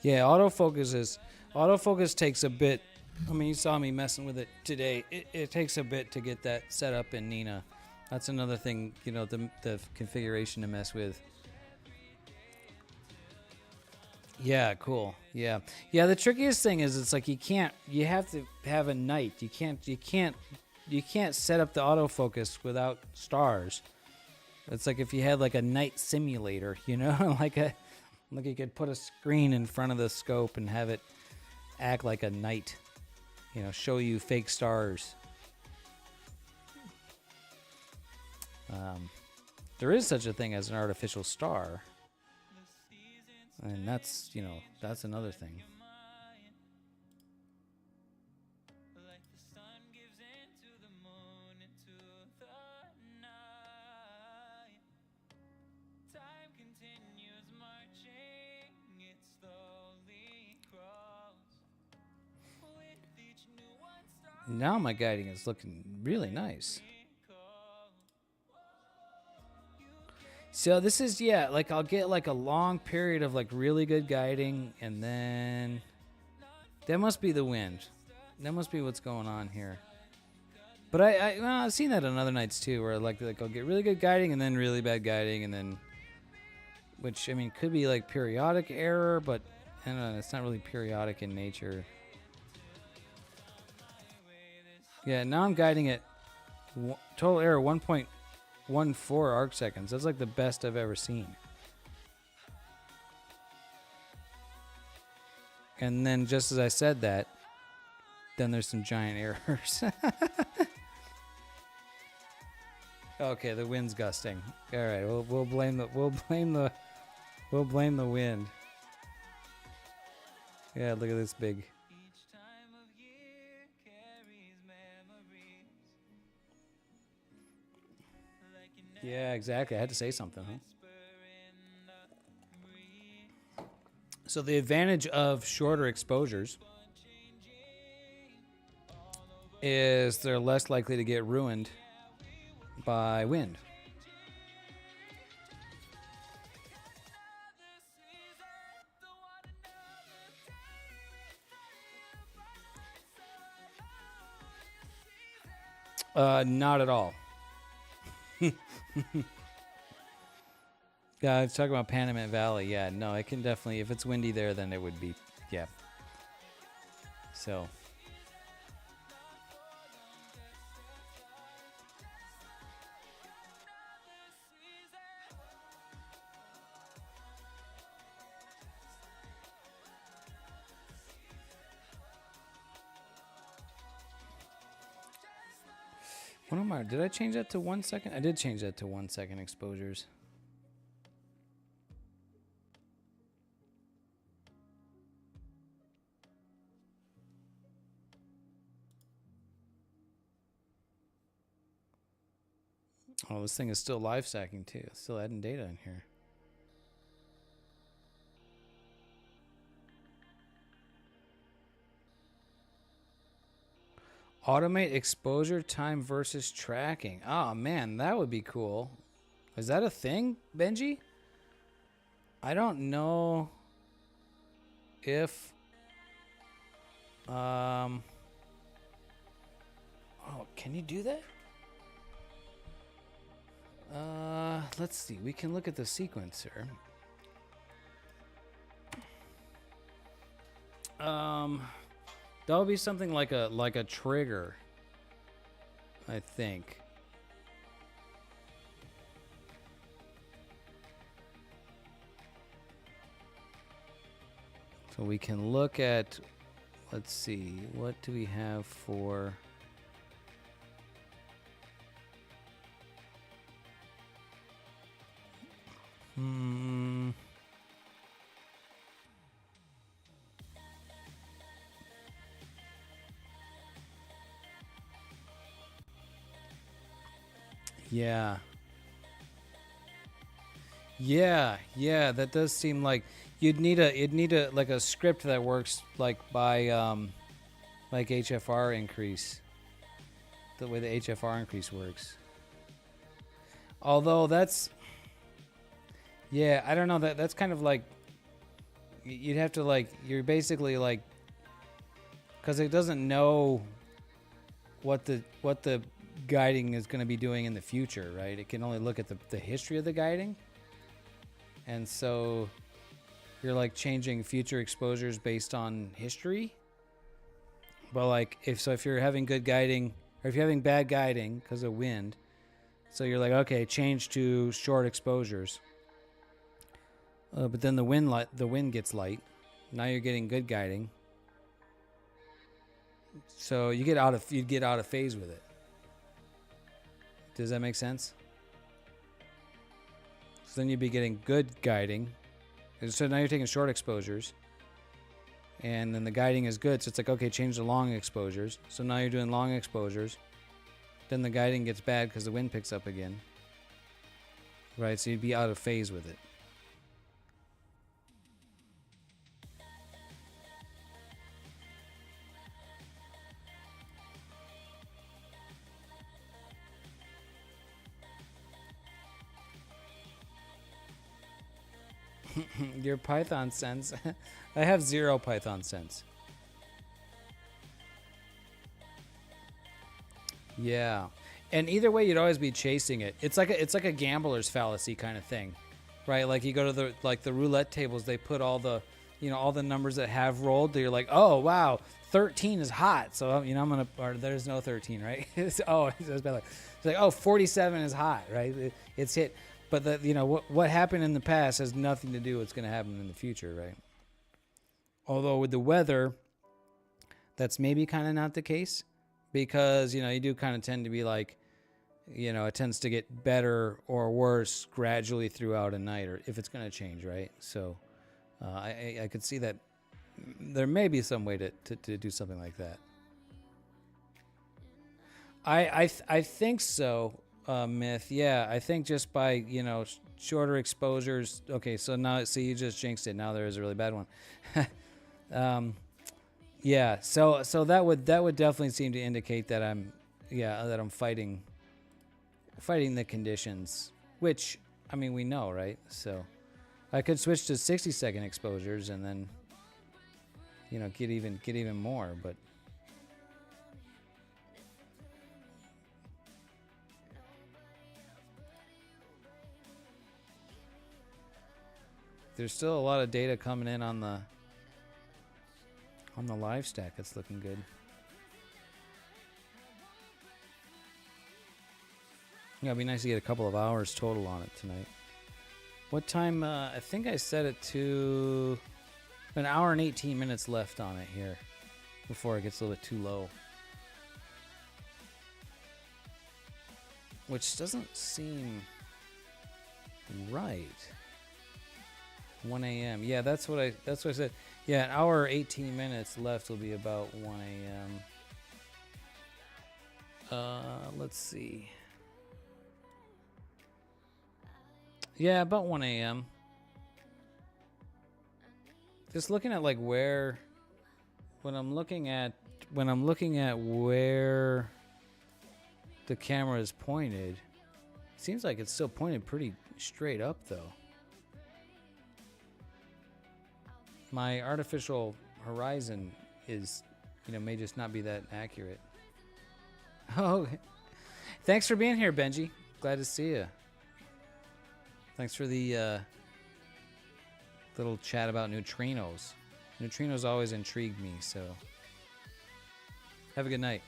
Yeah, autofocus takes a bit. I mean, you saw me messing with it today. It takes a bit to get that set up in Nina. That's another thing, the configuration to mess with. Yeah, cool. Yeah. The trickiest thing is it's like you have to have a night. You can't set up the autofocus without stars. It's like if you had like a night simulator, like you could put a screen in front of the scope and have it act like a night, show you fake stars. There is such a thing as an artificial star. And that's another thing. Now my guiding is looking really nice. So this is, yeah, like I'll get like a long period of like really good guiding, and then that must be the wind. That must be what's going on here. But I've seen that on other nights too, where like I'll get really good guiding and then really bad guiding, and then, which I mean could be like periodic error, but I don't know, it's not really periodic in nature. Yeah, now I'm guiding at total error 1.14 arc seconds. That's like the best I've ever seen. And then just as I said that, then there's some giant errors. Okay, the wind's gusting. All right, we'll blame the wind. Yeah, look at this big. Yeah, exactly. I had to say something, huh? So the advantage of shorter exposures is they're less likely to get ruined by wind. Not at all. Yeah, I was talking about Panamint Valley. Yeah, no, it can definitely, if it's windy there, then it would be, yeah. So. What am I? Did I change that to 1 second? I did change that to 1 second exposures. Oh, this thing is still live stacking too. It's still adding data in here. Automate exposure time versus tracking. Oh man, that would be cool. Is that a thing, Benji? I don't know if oh, can you do that? Let's see. We can look at the sequencer. That would be something like a trigger, I think. So we can look at, let's see, what do we have for Yeah. Yeah, that does seem like you'd need a like a script that works like by like HFR increase. The way the HFR increase works. Although that's, yeah, I don't know, that's kind of like you'd have to like, you're basically like, cuz it doesn't know what the guiding is going to be doing in the future, right? It can only look at the history of the guiding. And so you're like changing future exposures based on history. But like if you're having good guiding, or if you're having bad guiding because of wind, so you're like, okay, change to short exposures. But then the wind gets light. Now you're getting good guiding. So you'd get out of phase with it. Does that make sense? So then you'd be getting good guiding. So now you're taking short exposures. And then the guiding is good. So it's like, okay, change to long exposures. So now you're doing long exposures. Then the guiding gets bad because the wind picks up again. Right? So you'd be out of phase with it. Your Python sense. I have 0 Python sense. Yeah. And either way, you'd always be chasing it. It's like a gambler's fallacy kind of thing, right? Like you go to the roulette tables, they put all the, all the numbers that have rolled. You're like, oh wow, 13 is hot, so I'm gonna. Or there's no 13, right? It's like, oh, 47 is hot, right? It's hit, but what happened in the past has nothing to do with what's gonna happen in the future, right? Although with the weather, that's maybe kind of not the case. Because, you do kind of tend to be like, it tends to get better or worse gradually throughout a night, or if it's going to change, right? So I could see that there may be some way to do something like that. I think so, Myth. Yeah, I think just by, shorter exposures. Okay, so now, you just jinxed it. Now there is a really bad one. Yeah, so that would definitely seem to indicate that I'm fighting the conditions, which we know, right? So I could switch to 60-second exposures and then get even more, but there's still a lot of data coming in on the live stack. It's looking good. Yeah, it'd be nice to get a couple of hours total on it tonight. What time? I think I set it to an hour and 18 minutes left on it here before it gets a little bit too low. Which doesn't seem right. 1 a.m. Yeah, that's what I said. Yeah, an hour 18 minutes left will be about 1 a.m. Let's see. Yeah, about 1 a.m. Just looking at like where when I'm looking at where the camera is pointed, it seems like it's still pointed pretty straight up though. My artificial horizon is, may just not be that accurate. Oh, thanks for being here, Benji. Glad to see you. Thanks for the little chat about neutrinos. Neutrinos always intrigued me, so have a good night.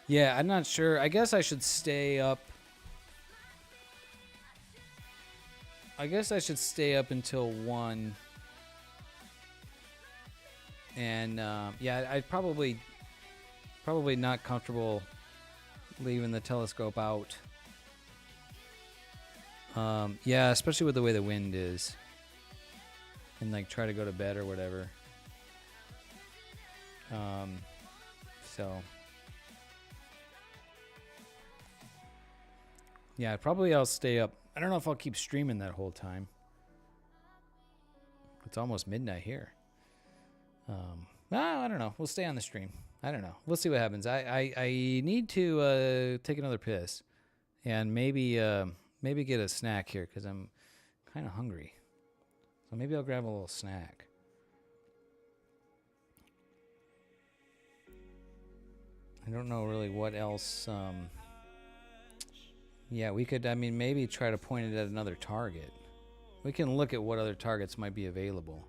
Yeah, I'm not sure. I guess I should stay up. I guess I should stay up until 1. And yeah, I'd probably not comfortable leaving the telescope out. Yeah, especially with the way the wind is. And like try to go to bed or whatever. So yeah, probably I'll stay up. I don't know if I'll keep streaming that whole time. It's almost midnight here. I don't know. We'll stay on the stream. I don't know. We'll see what happens. I need to take another piss and maybe get a snack here because I'm kind of hungry. So maybe I'll grab a little snack. I don't know really what else. Yeah, we could, maybe try to point it at another target. We can look at what other targets might be available.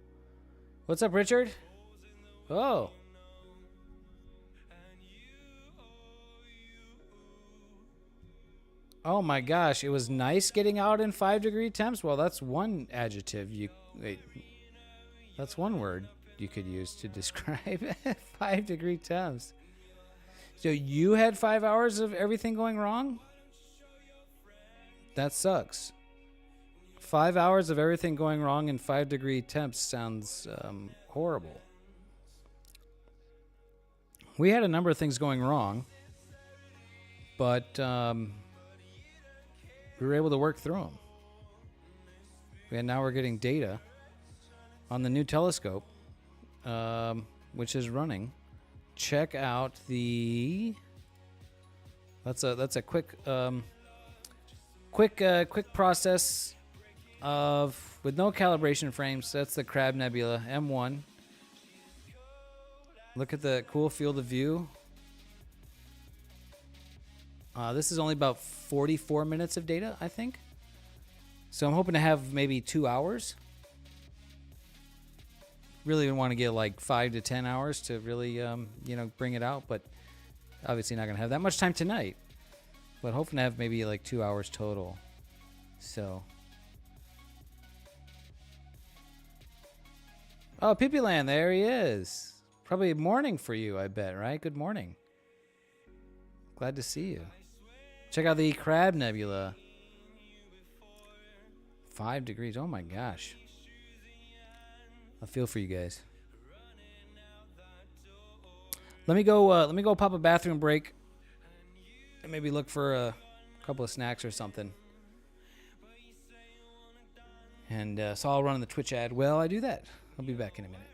What's up, Richard? Oh. Oh my gosh, it was nice getting out in 5-degree temps? Well, that's one adjective that's one word you could use to describe 5-degree temps. So you had 5 hours of everything going wrong? That sucks. 5 hours of everything going wrong in 5-degree temps sounds horrible. We had a number of things going wrong, but we were able to work through them. And now we're getting data on the new telescope, which is running. Check out the That's a quick quick process of with no calibration frames. That's the Crab Nebula M1. Look at the cool field of view. This is only about 44 minutes of data, I think. So I'm hoping to have maybe 2 hours. Really want to get like 5 to 10 hours to really, bring it out. But obviously not going to have that much time tonight. But hoping to have maybe like 2 hours total. So. Oh, Pippi Land, there he is. Probably morning for you, I bet, right? Good morning. Glad to see you. Check out the Crab Nebula. 5 degrees. Oh my gosh. I feel for you guys. Let me go pop a bathroom break and maybe look for a couple of snacks or something. And so I'll run the Twitch ad while I do that. I'll be back in a minute.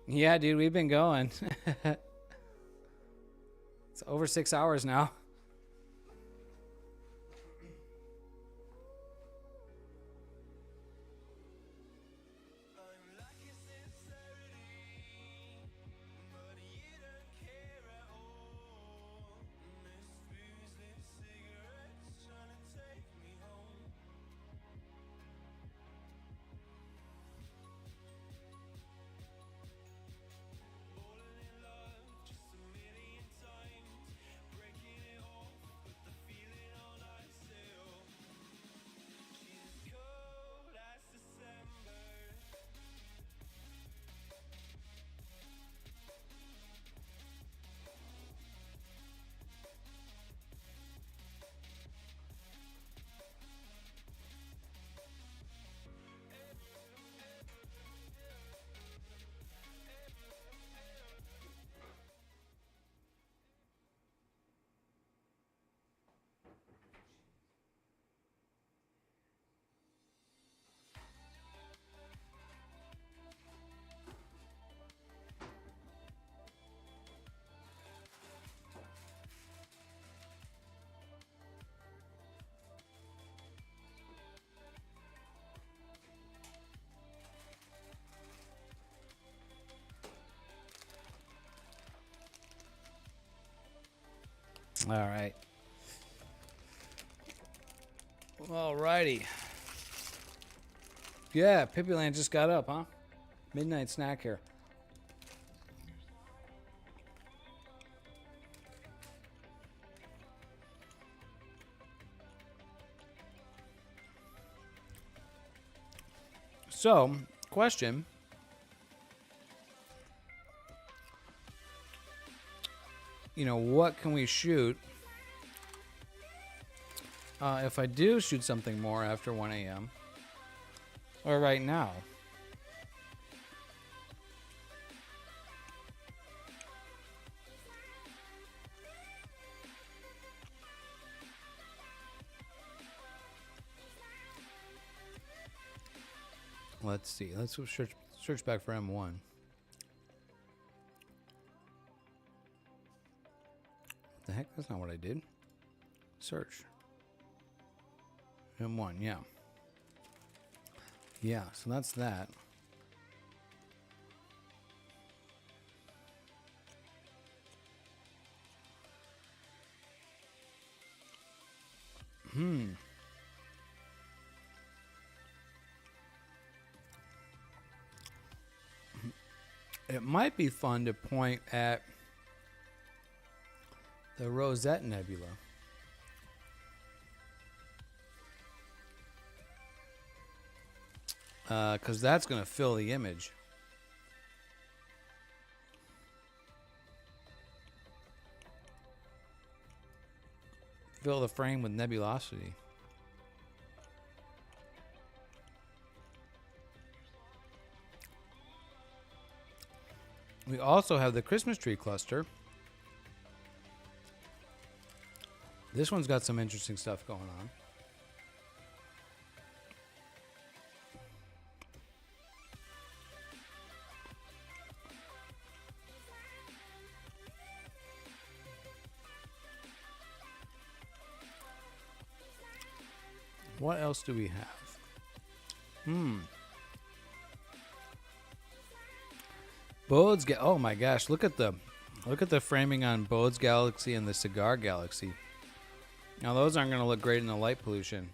Yeah, dude, we've been going. It's over 6 hours now. All right. Alrighty. Yeah, Pippi Land just got up, huh? Midnight snack here. So, question. What can we shoot if I do shoot something more after 1 a.m. or right now? Let's see. Let's search back for M1. The heck? That's not what I did. Search. M1, yeah. Yeah, so that's that. It might be fun to point at the Rosette Nebula. Because that's going to fill the image. Fill the frame with nebulosity. We also have the Christmas tree cluster. This one's got some interesting stuff going on. What else do we have? Bode's oh my gosh, look at the framing on Bode's Galaxy and the Cigar Galaxy. Now those aren't going to look great in the light pollution,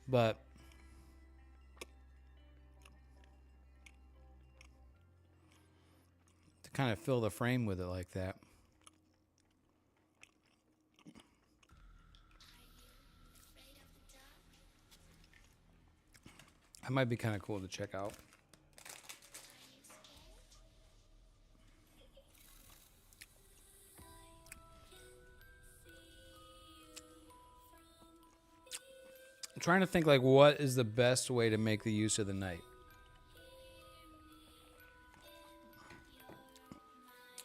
but to kind of fill the frame with it like that. That might be kind of cool to check out. I'm trying to think like what is the best way to make the use of the night.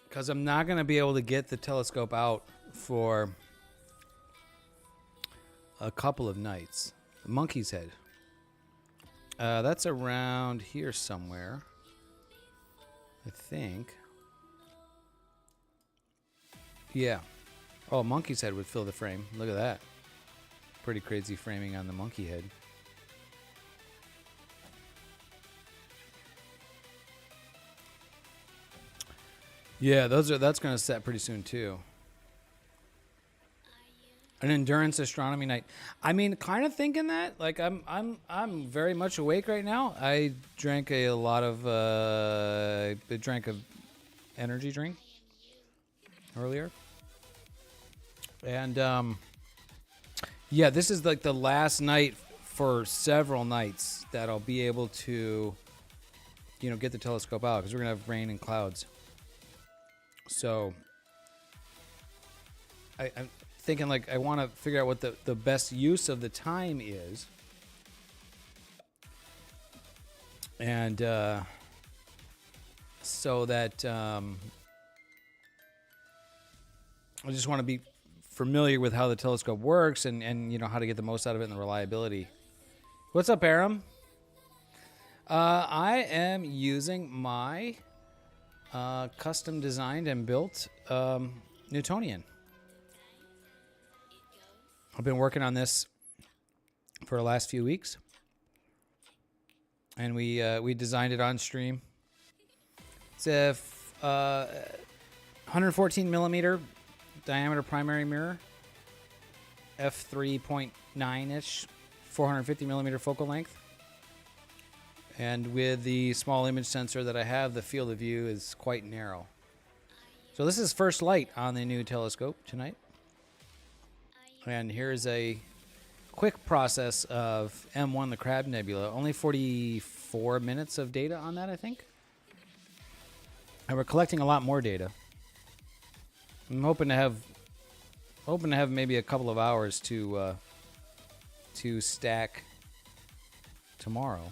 Because I'm not going to be able to get the telescope out for a couple of nights. Monkey's Head. That's around here somewhere, I think. Yeah. Oh, Monkey's Head would fill the frame. Look at that. Pretty crazy framing on the monkey head. Yeah, that's going to set pretty soon too. An endurance astronomy night. I mean, kind of thinking that. Like, I'm very much awake right now. I drank a lot of drank a energy drink earlier, and yeah, this is like the last night for several nights that I'll be able to, you know, get the telescope out because we're gonna have rain and clouds. So I'm thinking like I want to figure out what the best use of the time is, and so that I just want to be familiar with how the telescope works and you know how to get the most out of it and the reliability. What's up, Aram? I am using my custom designed and built Newtonian. I've been working on this for the last few weeks, and we designed it on stream. It's a 114 millimeter diameter primary mirror, f3.9-ish, 450 millimeter focal length, and with the small image sensor that I have, the field of view is quite narrow. So this is first light on the new telescope tonight. And here's a quick process of M1, the Crab Nebula. Only 44 minutes of data on that, I think. And we're collecting a lot more data. I'm hoping to have maybe a couple of hours to stack tomorrow.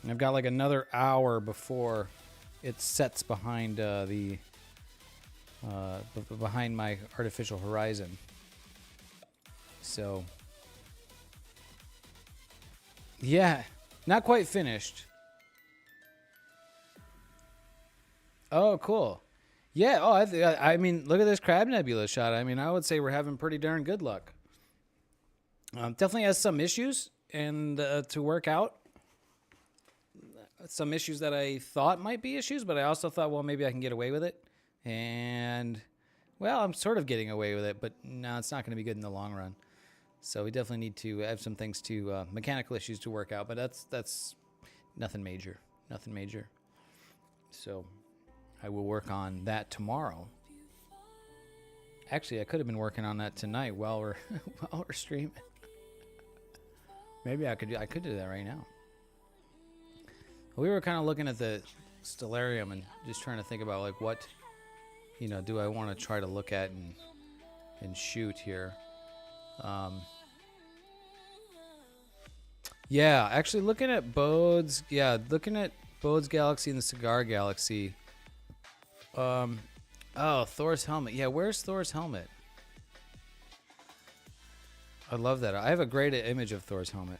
And I've got like another hour before it sets behind behind my artificial horizon. So, yeah, not quite finished. Oh, cool. Yeah, oh, I mean, look at this Crab Nebula shot. I mean, I would say we're having pretty darn good luck. Definitely has some issues and to work out. Some issues that I thought might be issues, but I also thought, well, maybe I can get away with it. And, well, I'm sort of getting away with it, but no, it's not going to be good in the long run. So we definitely need to have some things to, mechanical issues to work out, but that's nothing major. Nothing major. So I will work on that tomorrow. Actually, I could have been working on that tonight while we're streaming. Maybe I could do that right now. We were kind of looking at the stellarium and just trying to think about like what, you know, do I want to try to look at and shoot here. Yeah, actually looking at Bode's Galaxy and the Cigar Galaxy. Oh, Thor's helmet. Yeah, where's Thor's helmet? I love that. I have a great image of Thor's helmet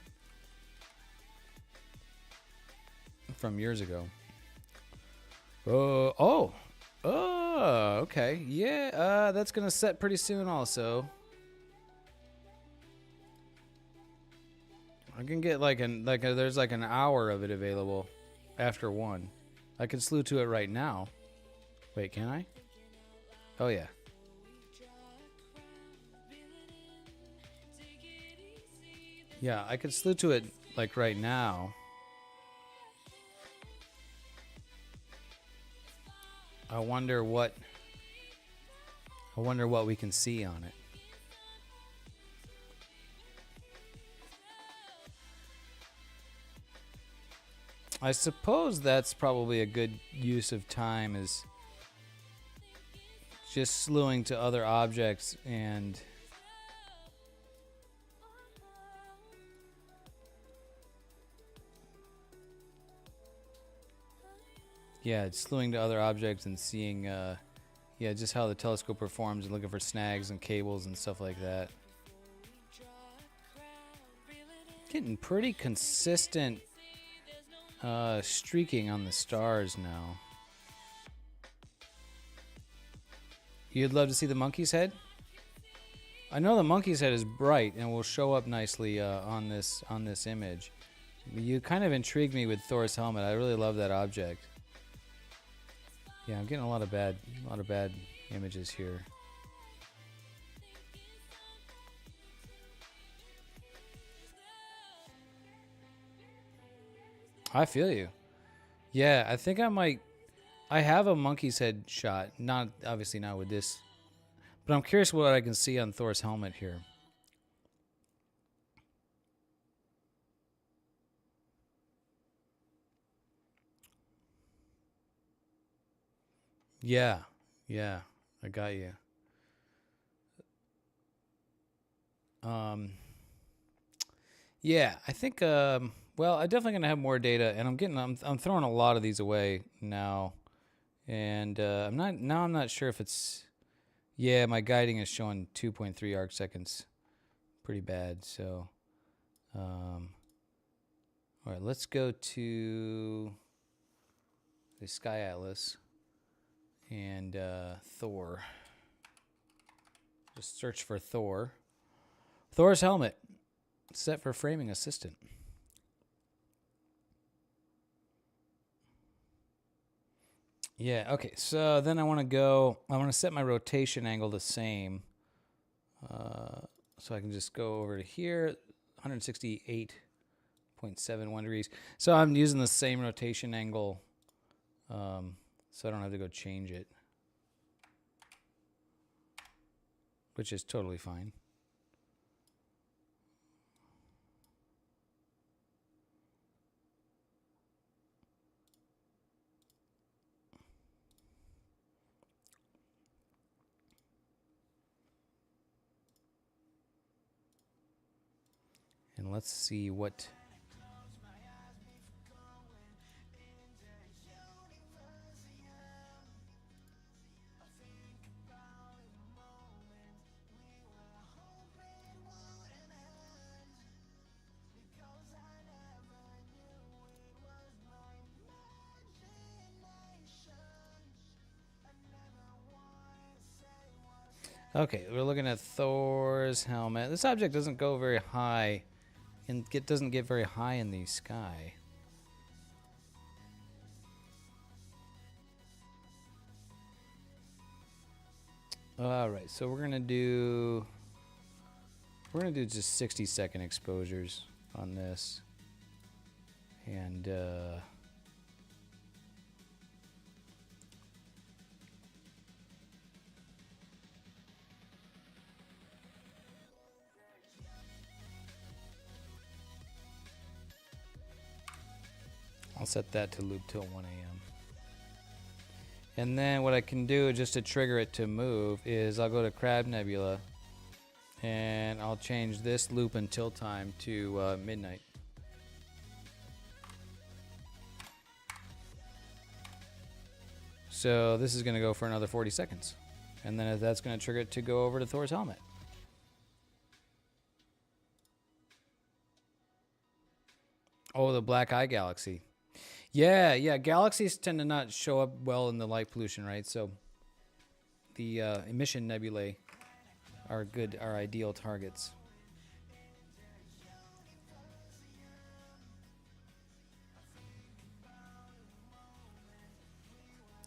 from years ago. Oh, okay. Yeah, that's gonna set pretty soon also. I can get there's like an hour of it available after 1. I can slew to it right now. Wait, can I? Oh yeah. Yeah, I could slew to it like right now. I wonder what we can see on it. I suppose that's probably a good use of time, is just slewing to other objects and yeah, it's slewing to other objects and seeing yeah, just how the telescope performs and looking for snags and cables and stuff like that. Getting pretty consistent streaking on the stars now. You'd love to see the monkey's head? I know the monkey's head is bright and will show up nicely on this image. You kind of intrigued me with Thor's helmet. I really love that object. Yeah, I'm getting a lot of bad images here. I feel you. Yeah, I think I might. I have a monkey's head shot. Not obviously not with this, but I'm curious what I can see on Thor's helmet here. Yeah, yeah, I got you. Yeah, I think. Well, I'm definitely gonna have more data, and I'm throwing a lot of these away now, and I'm not sure if it's. Yeah, my guiding is showing 2.3 arc seconds, pretty bad. So, all right, let's go to the Sky Atlas and Thor. Just search for Thor. Thor's helmet, set for framing assistant. Yeah, okay, so then I want to set my rotation angle the same. So I can just go over to here, 168.71 degrees. So I'm using the same rotation angle, so I don't have to go change it, which is totally fine. And let's see what. Okay, we're looking at Thor's helmet. This object doesn't go very high, and doesn't get very high in the sky. All right, so we're gonna do just 60-second exposures on this, and I'll set that to loop till 1 a.m. And then what I can do just to trigger it to move is I'll go to Crab Nebula and I'll change this loop until time to midnight. So this is going to go for another 40 seconds. And then that's going to trigger it to go over to Thor's helmet. Oh, the Black Eye Galaxy. Yeah, galaxies tend to not show up well in the light pollution, right? So the emission nebulae are ideal targets.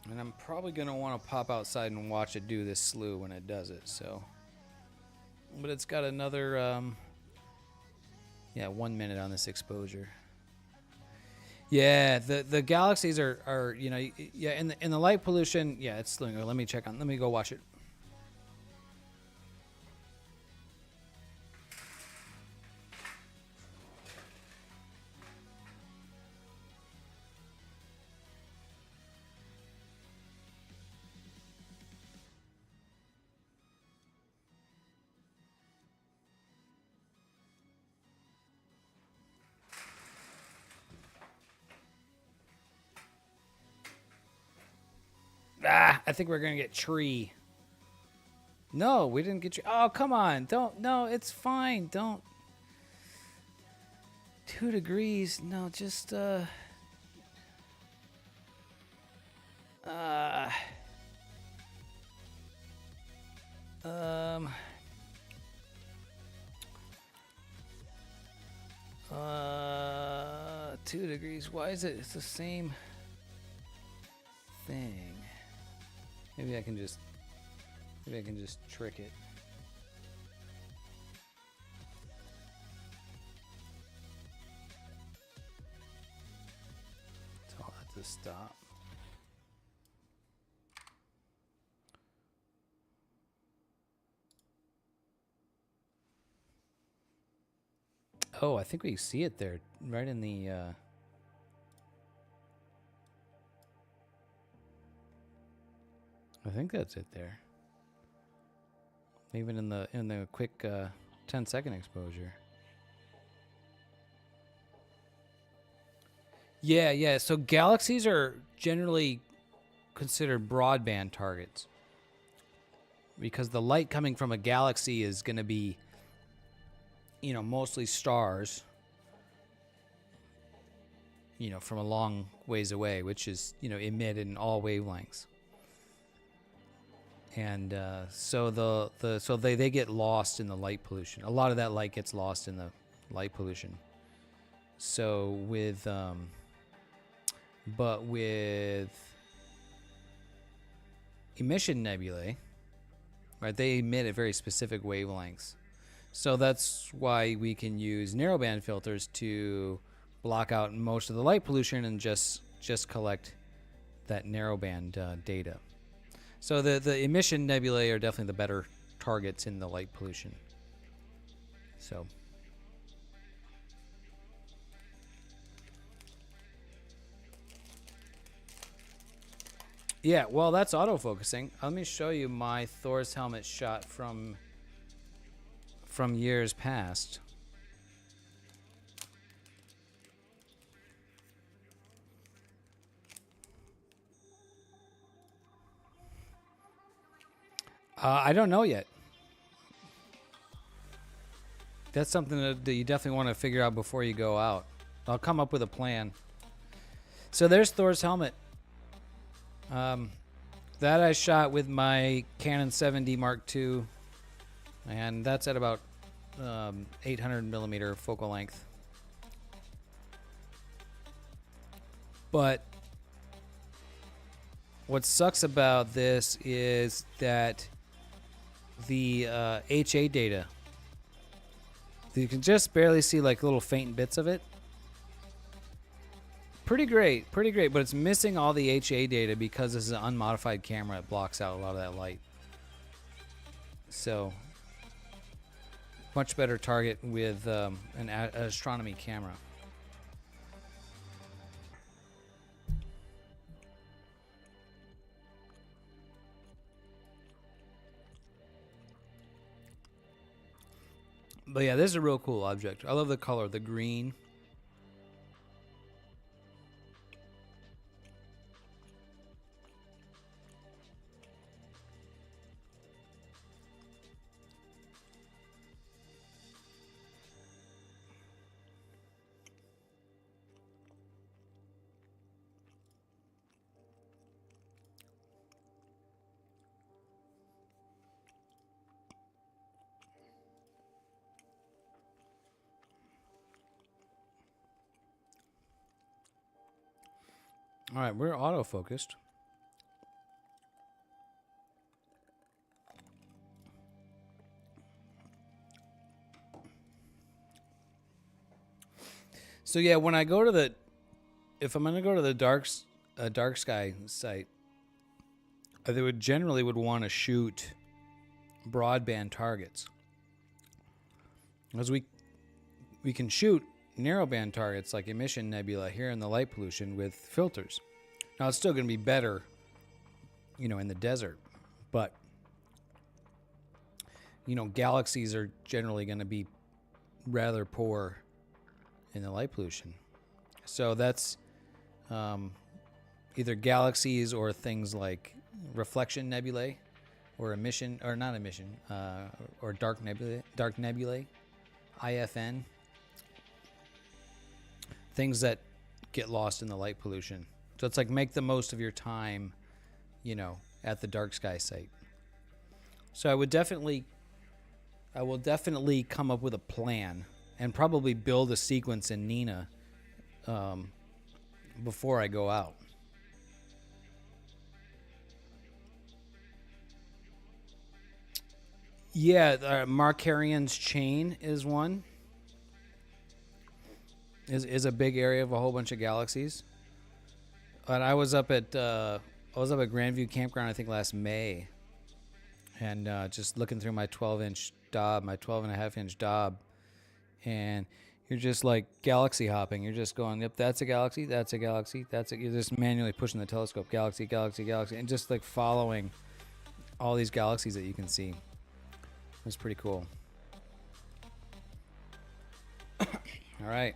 And I'm probably going to want to pop outside and watch it do this slew when it does it, so. But it's got another, yeah, 1 minute on this exposure. Yeah, the galaxies are you know, yeah, in the light pollution, yeah, it's slewing. Let me go watch it. Ah, I think we're gonna get tree. No, we didn't get tree. Oh, come on. Don't. No, it's fine. Don't. 2 degrees. No, just, um, uh, 2 degrees. Why is it? It's the same thing. Maybe I can just trick it. Tell that to stop. Oh, I think we see it there, right in the, I think that's it there. Even in the quick 10-second exposure. Yeah, yeah. So galaxies are generally considered broadband targets because the light coming from a galaxy is going to be, you know, mostly stars, you know, from a long ways away, which is, you know, emit in all wavelengths. And so they get lost in the light pollution. A lot of that light gets lost in the light pollution. So with but with emission nebulae, right? They emit at very specific wavelengths. So that's why we can use narrowband filters to block out most of the light pollution and just collect that narrowband data. So the emission nebulae are definitely the better targets in the light pollution. So. Yeah, well, that's autofocusing. Let me show you my Thor's helmet shot from years past. I don't know yet. That's something that you definitely want to figure out before you go out. I'll come up with a plan. So there's Thor's helmet. That I shot with my Canon 7D Mark II, and that's at about 800 millimeter focal length. But what sucks about this is that the HA data, you can just barely see like little faint bits of it. Pretty great, but it's missing all the HA data because this is an unmodified camera. It blocks out a lot of that light. So, much better target with an astronomy camera. But yeah, this is a real cool object. I love the color, the green. All right, we're autofocused. So yeah, when I go to the, if I'm gonna go to the dark sky site, they would generally want to shoot broadband targets, because we can shoot narrowband targets like emission nebula here in the light pollution with filters. Now it's still going to be better, you know, in the desert, but you know, galaxies are generally going to be rather poor in the light pollution. So that's either galaxies or things like reflection nebulae, or emission, or not emission, or dark nebulae, IFN. Things that get lost in the light pollution. So it's like, make the most of your time, you know, at the dark sky site. So I will definitely come up with a plan and probably build a sequence in Nina before I go out. Yeah, Markarian's chain is one. Is a big area of a whole bunch of galaxies. But I was up at Grandview Campground, I think last May, and just looking through my 12-inch Dob, my 12.5-inch Dob, and you're just like galaxy hopping. You're just going, yep, that's a galaxy, that's a galaxy, that's a. You're just manually pushing the telescope, galaxy, galaxy, galaxy, and just like following all these galaxies that you can see. It's pretty cool. All right.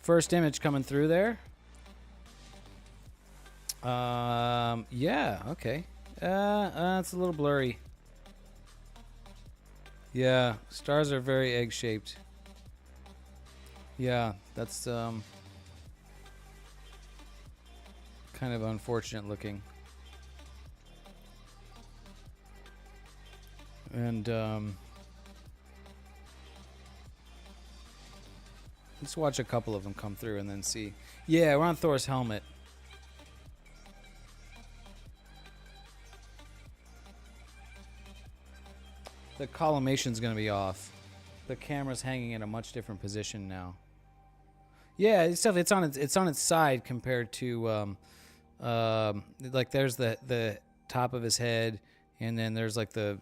First image coming through there. Yeah, okay. It's a little blurry. Yeah, stars are very egg-shaped. Yeah, that's kind of unfortunate looking. And let's watch a couple of them come through and then see. Yeah, we're on Thor's helmet. The collimation's going to be off. The camera's hanging in a much different position now. Yeah, it's on its side compared to like there's the top of his head, and then there's like the,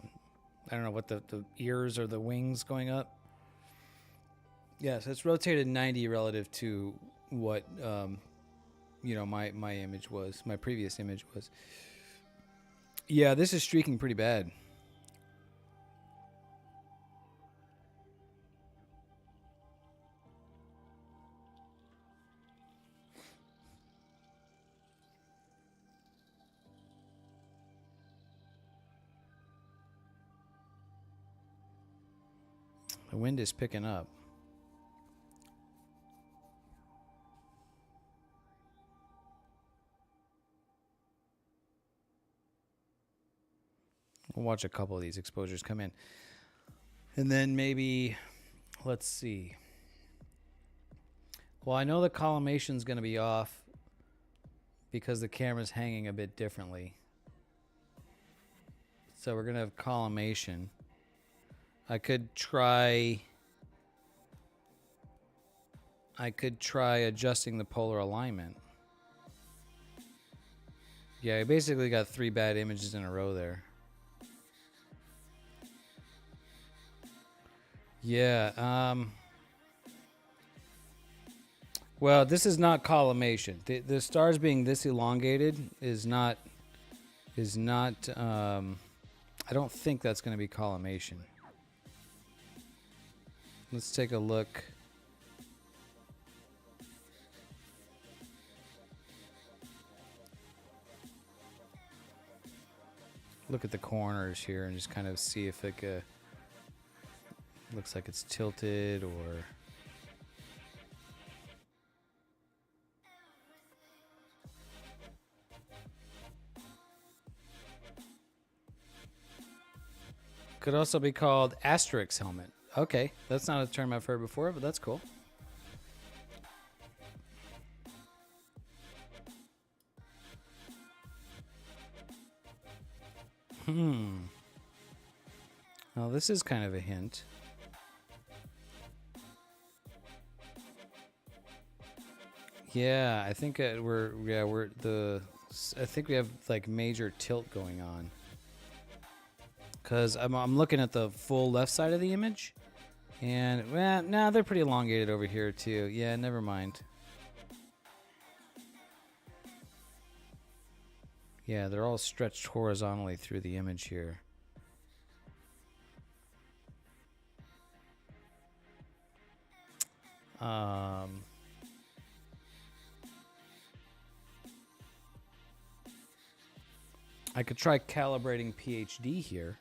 I don't know what the ears or the wings going up. Yeah, so it's rotated 90 relative to what you know, my image was, my previous image was. Yeah, this is streaking pretty bad. The wind is picking up. We'll watch a couple of these exposures come in. And then maybe, let's see. Well, I know the collimation's going to be off because the camera's hanging a bit differently. So we're going to have collimation. I could try adjusting the polar alignment. Yeah, I basically got 3 bad images in a row there. Yeah, well, this is not collimation. The stars being this elongated is not I don't think that's going to be collimation. Let's take a look. Look at the corners here and just kind of see if it looks like it's tilted or... Could also be called Asterix helmet. Okay, that's not a term I've heard before, but that's cool. Well, this is kind of a hint. Yeah, I think I think we have like major tilt going on. Cause I'm looking at the full left side of the image, and well, nah, they're pretty elongated over here too. Yeah, never mind. Yeah, they're all stretched horizontally through the image here. I could try calibrating PhD here.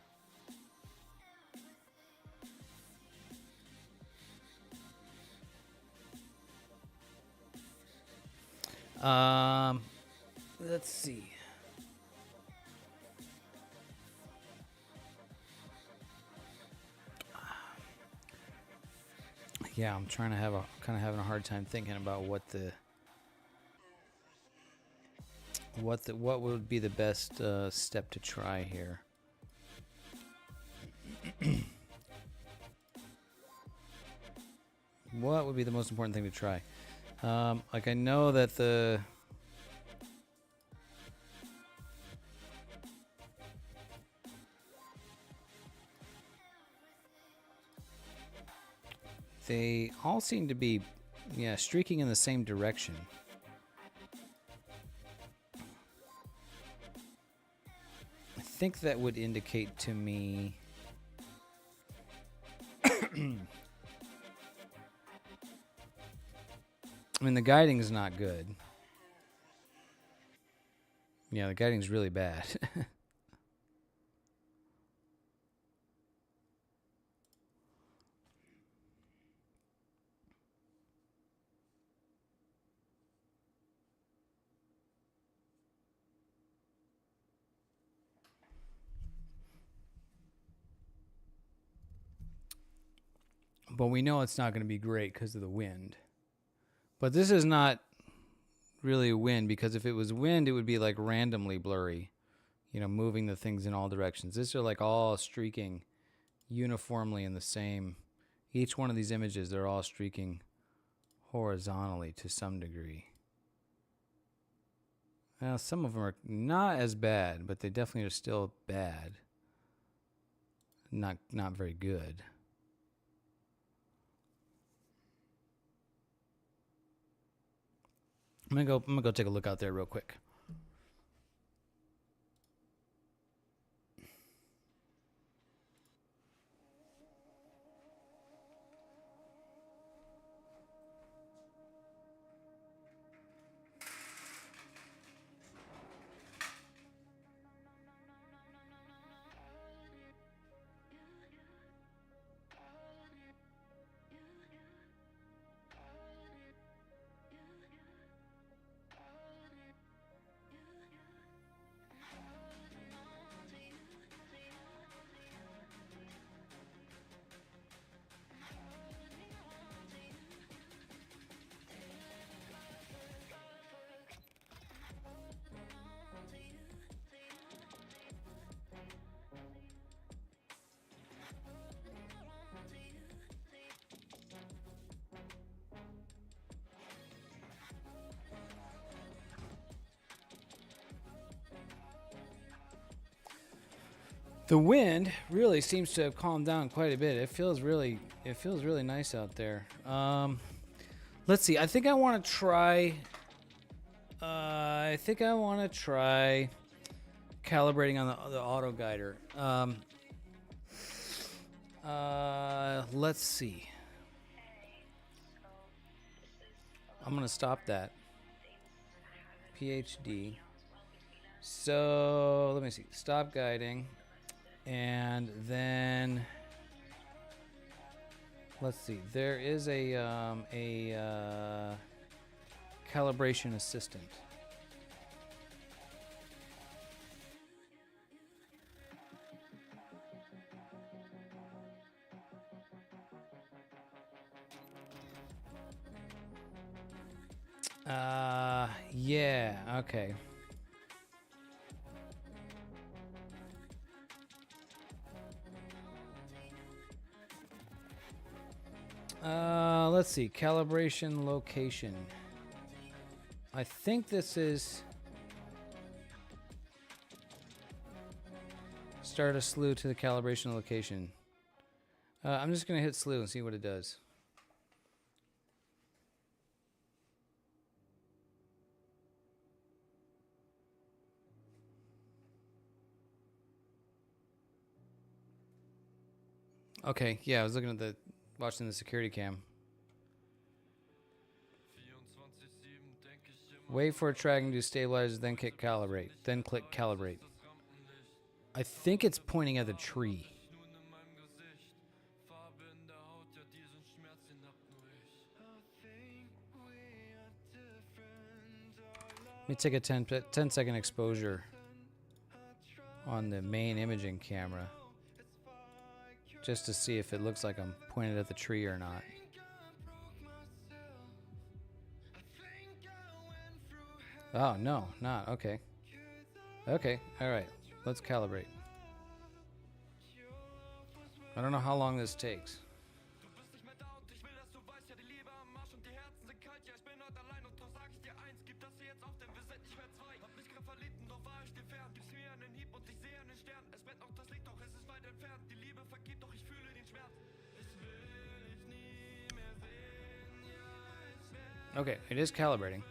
Let's see. Yeah, I'm trying to having a hard time thinking about what would be the best step to try here. What would be the most important thing to try? Like I know that they all seem to be, yeah, streaking in the same direction. I think that would indicate to me I mean, the guiding's not good. Yeah, the guiding's really bad. But we know it's not going to be great because of the wind. But this is not really wind, because if it was wind, it would be like randomly blurry, you know, moving the things in all directions. These are like all streaking uniformly in the same. Each one of these images, they're all streaking horizontally to some degree. Well, some of them are not as bad, but they definitely are still bad. Not very good. I'm gonna go take a look out there real quick. The wind really seems to have calmed down quite a bit. It feels really nice out there. Let's see. I think I want to try. Calibrating on the auto guider. Let's see. I'm gonna stop that. PhD. So let me see. Stop guiding. And then let's see. There is a calibration assistant. Yeah. Okay. Let's see. Calibration location. I think this is start a slew to the calibration location. I'm just going to hit slew and see what it does. Okay, yeah, I was looking at watching the security cam. Wait for tracking to stabilize, then click calibrate. Then click calibrate. I think it's pointing at the tree. Let me take a 10-second exposure on the main imaging camera just to see if it looks like I'm pointed at the tree or not. Oh, no, not. Okay. Okay, all right. Let's calibrate. I don't know how long this takes. Okay, it is calibrating.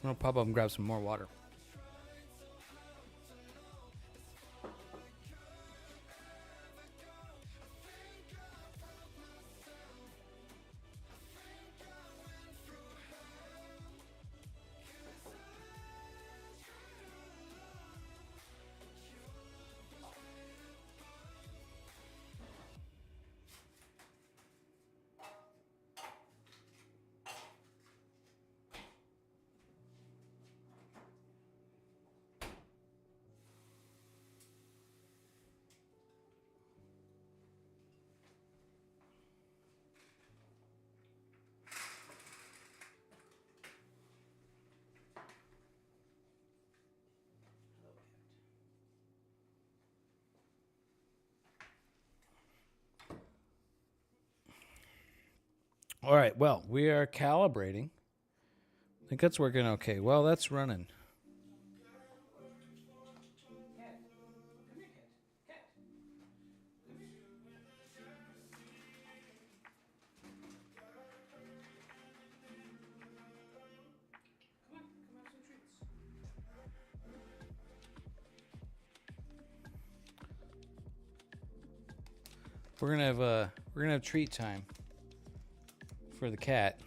I'm gonna pop up and grab some more water. All right, well, we are calibrating. I think that's working okay. Well, that's running. We're gonna have treat time for the cat.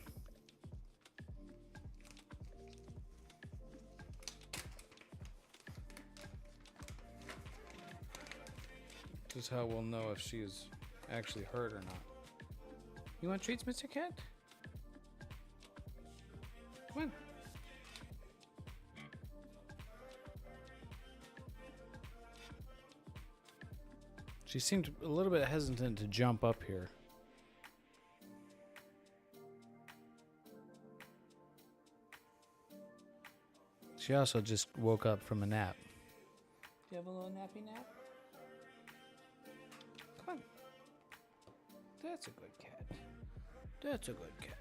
This is how we'll know if she's actually hurt or not. You want treats, Mr. Cat? Come on. She seemed a little bit hesitant to jump up here. She also just woke up from a nap. Do you have a little nappy nap? Come on. That's a good cat. That's a good cat.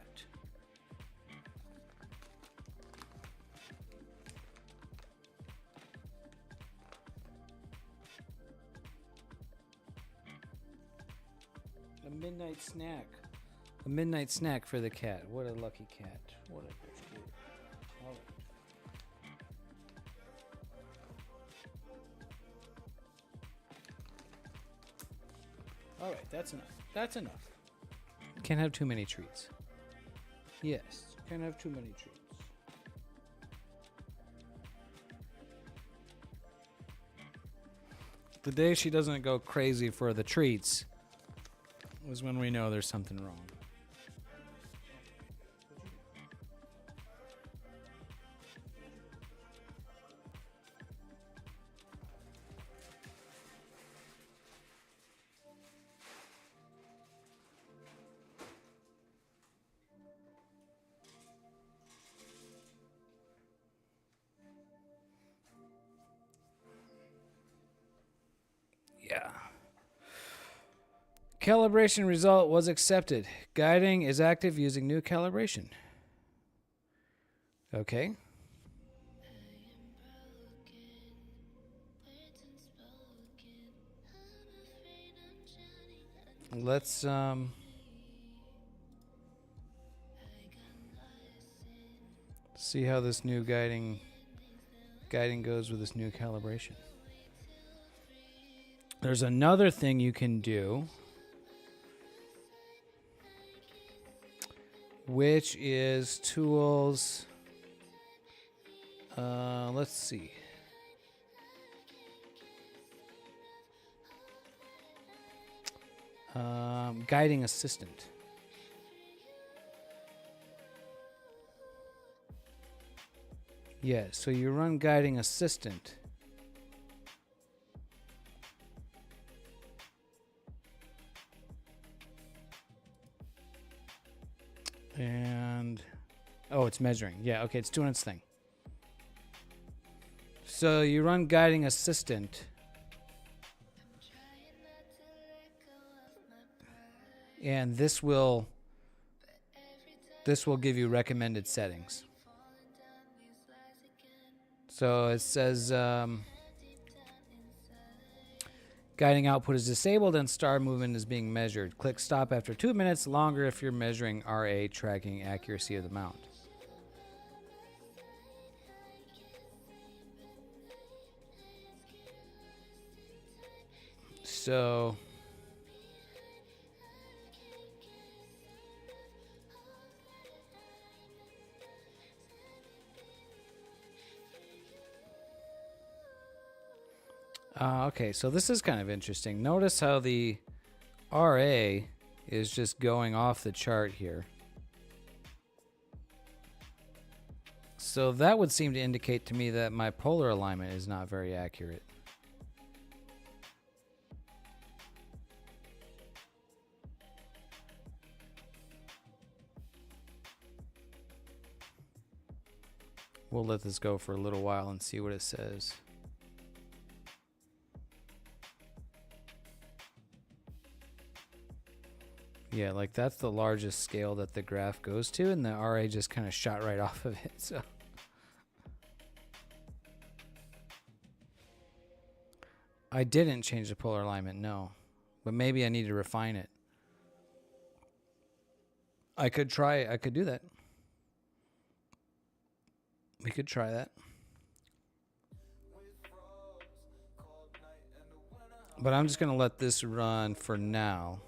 A midnight snack. A midnight snack for the cat. What a lucky cat. What a good. All right. All right, that's enough. That's enough. Can't have too many treats. Yes, can't have too many treats. The day she doesn't go crazy for the treats is when we know there's something wrong. calibration result was accepted. Guiding is active using new calibration. Okay. Let's see how this new guiding goes with this new calibration. There's another thing you can do, which is tools. Let's see. Guiding assistant. Yeah, so you run guiding assistant. And oh, it's measuring. Yeah, okay, it's doing its thing. So you run guiding assistant. And this will give you recommended settings. So it says guiding output is disabled and star movement is being measured. Click stop after 2 minutes, longer if you're measuring RA tracking accuracy of the mount. So okay, so this is kind of interesting. Notice how the RA is just going off the chart here. So that would seem to indicate to me that my polar alignment is not very accurate. We'll let this go for a little while and see what it says. Yeah, like that's the largest scale that the graph goes to, and the RA just kind of shot right off of it. So I didn't change the polar alignment, no. But maybe I need to refine it. I could do that. We could try that. But I'm just going to let this run for now.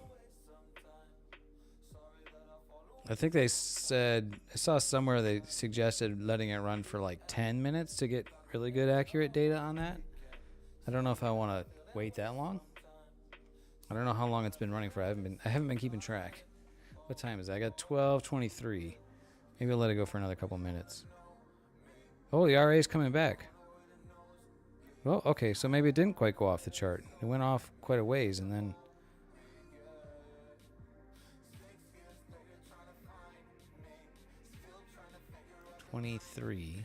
I think they said, I saw somewhere they suggested letting it run for like 10 minutes to get really good accurate data on that. I don't know if I want to wait that long. I don't know how long it's been running for. I haven't been keeping track. What time is it? I got 12:23. Maybe I'll let it go for another couple minutes. Oh, the RA is coming back. Well, okay, so maybe it didn't quite go off the chart. It went off quite a ways and then 12:23.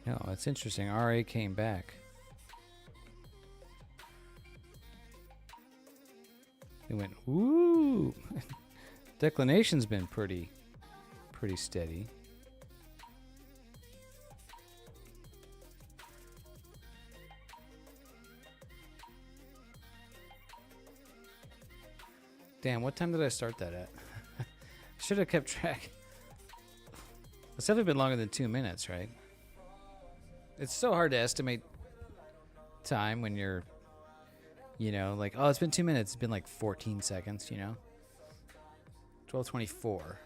No, that's interesting. RA came back. It went, ooh. Declination's been pretty steady. Damn, what time did I start that at? Should have kept track. It's definitely been longer than 2 minutes, right? It's so hard to estimate time when you're, you know, like, oh, it's been 2 minutes. It's been like 14 seconds, you know? 12:24.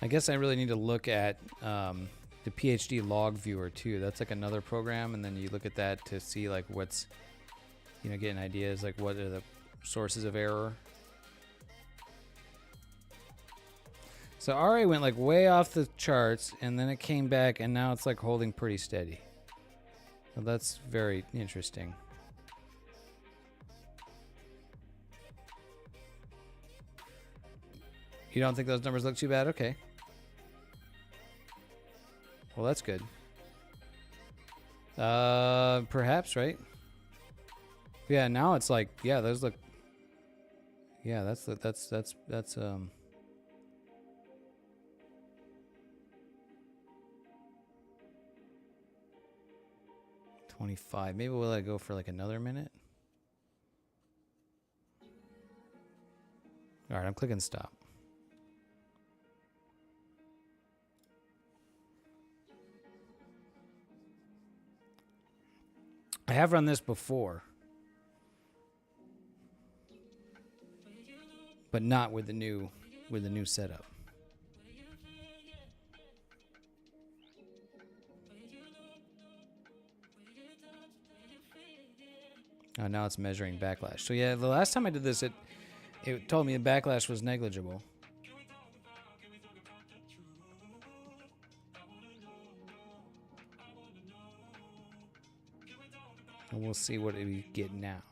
I guess I really need to look at the PhD log viewer too. That's like another program, and then you look at that to see like what's, you know, getting ideas like what are the sources of error. So RA went like way off the charts, and then it came back, and now it's like holding pretty steady. Well, that's very interesting. You don't think those numbers look too bad? Okay. Well, that's good. Perhaps, right? Yeah, now it's like, yeah, those look. Yeah, that's 25. Maybe we'll let it go for like another minute. All right, I'm clicking stop. I have run this before, but not with the new setup. Oh, now it's measuring backlash. So yeah, the last time I did this, it told me the backlash was negligible. And we'll see what we get now.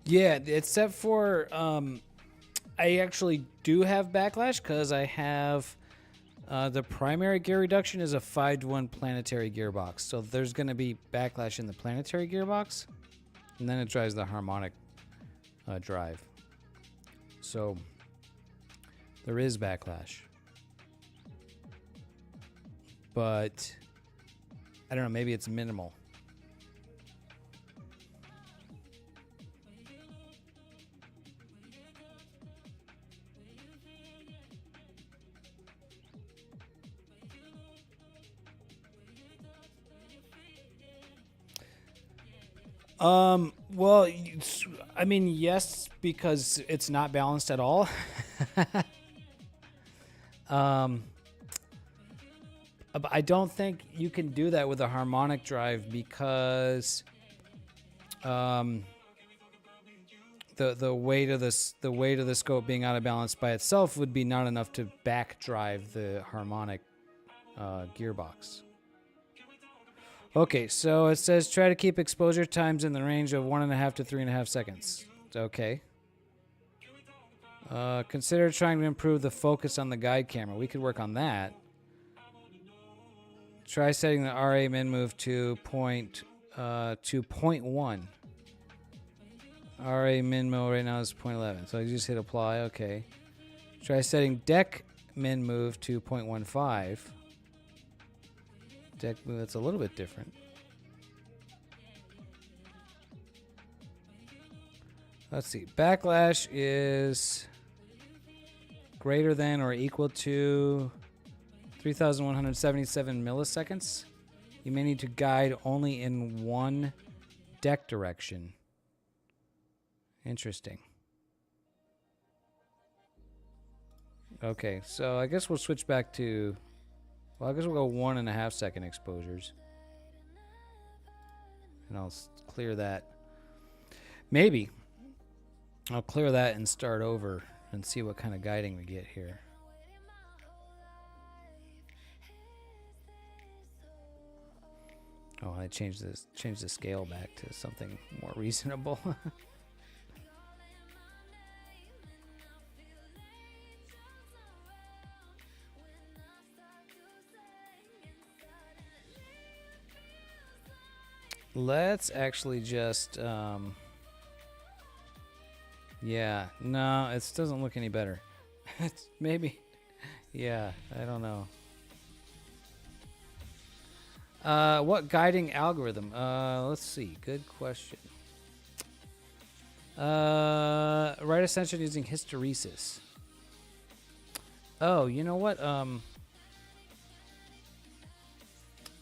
Yeah, except for I actually do have backlash because I have the primary gear reduction is a 5-to-1 planetary gearbox. So there's going to be backlash in the planetary gearbox, and then it drives the harmonic drive. So there is backlash. But I don't know, maybe it's minimal. Well, I mean, yes, because it's not balanced at all. But I don't think you can do that with a harmonic drive because the weight of the scope being out of balance by itself would be not enough to back drive the harmonic gearbox. Okay, so it says try to keep exposure times in the range of 1.5 to 3.5 seconds. Okay. Consider trying to improve the focus on the guide camera. We could work on that. Try setting the RA min move to 0.1. RA min move right now is 0.11. So I just hit apply. Okay. Try setting deck min move to 0.15. Deck move, that's a little bit different. Let's see. Backlash is greater than or equal to 3,177 milliseconds. You may need to guide only in one deck direction. Interesting. Okay, so I guess we'll switch back to... Well, I guess we'll go 1.5 second exposures. And I'll clear that. Maybe. I'll clear that and start over and see what kind of guiding we get here. Oh, I changed the scale back to something more reasonable. Let's actually just, yeah, no, it doesn't look any better. Maybe, yeah, I don't know. What guiding algorithm? Let's see, good question. Right ascension using hysteresis. Oh, you know what?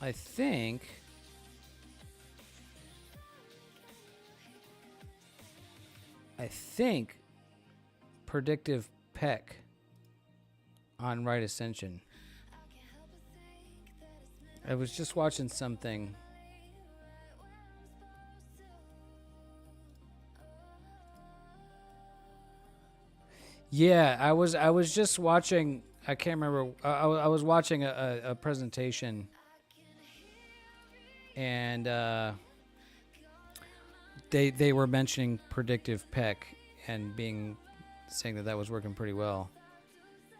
I think predictive peck on right ascension. I was just watching something. Yeah, I was just watching. I can't remember. I was watching a presentation, and they were mentioning predictive peck and saying that was working pretty well.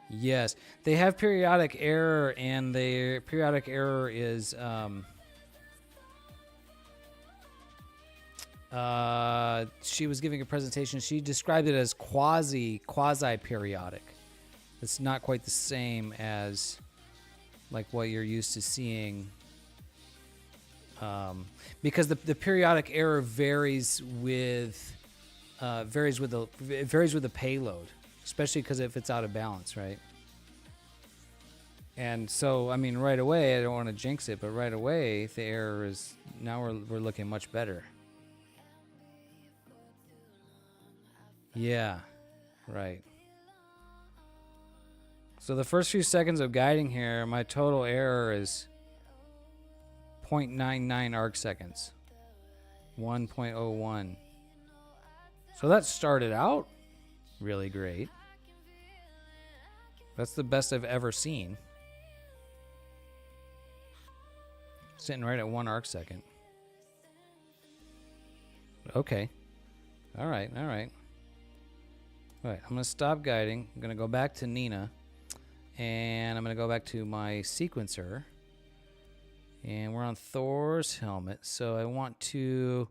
Yes, they have periodic error, and the periodic error is she was giving a presentation. She described it as quasi periodic. It's not quite the same as like what you're used to seeing, because the periodic error varies with the payload, especially because if it's out of balance, right? And so, I mean, right away, I don't want to jinx it, but right away, the error is now we're looking much better. Yeah, right. So the first few seconds of guiding here, my total error is 0.99 arc seconds. 1.01. So that started out really great. That's the best I've ever seen. Sitting right at 1 arc second. Okay. All right. All right, I'm going to stop guiding. I'm going to go back to Nina. And I'm going to go back to my sequencer. And we're on Thor's helmet. So I don't want to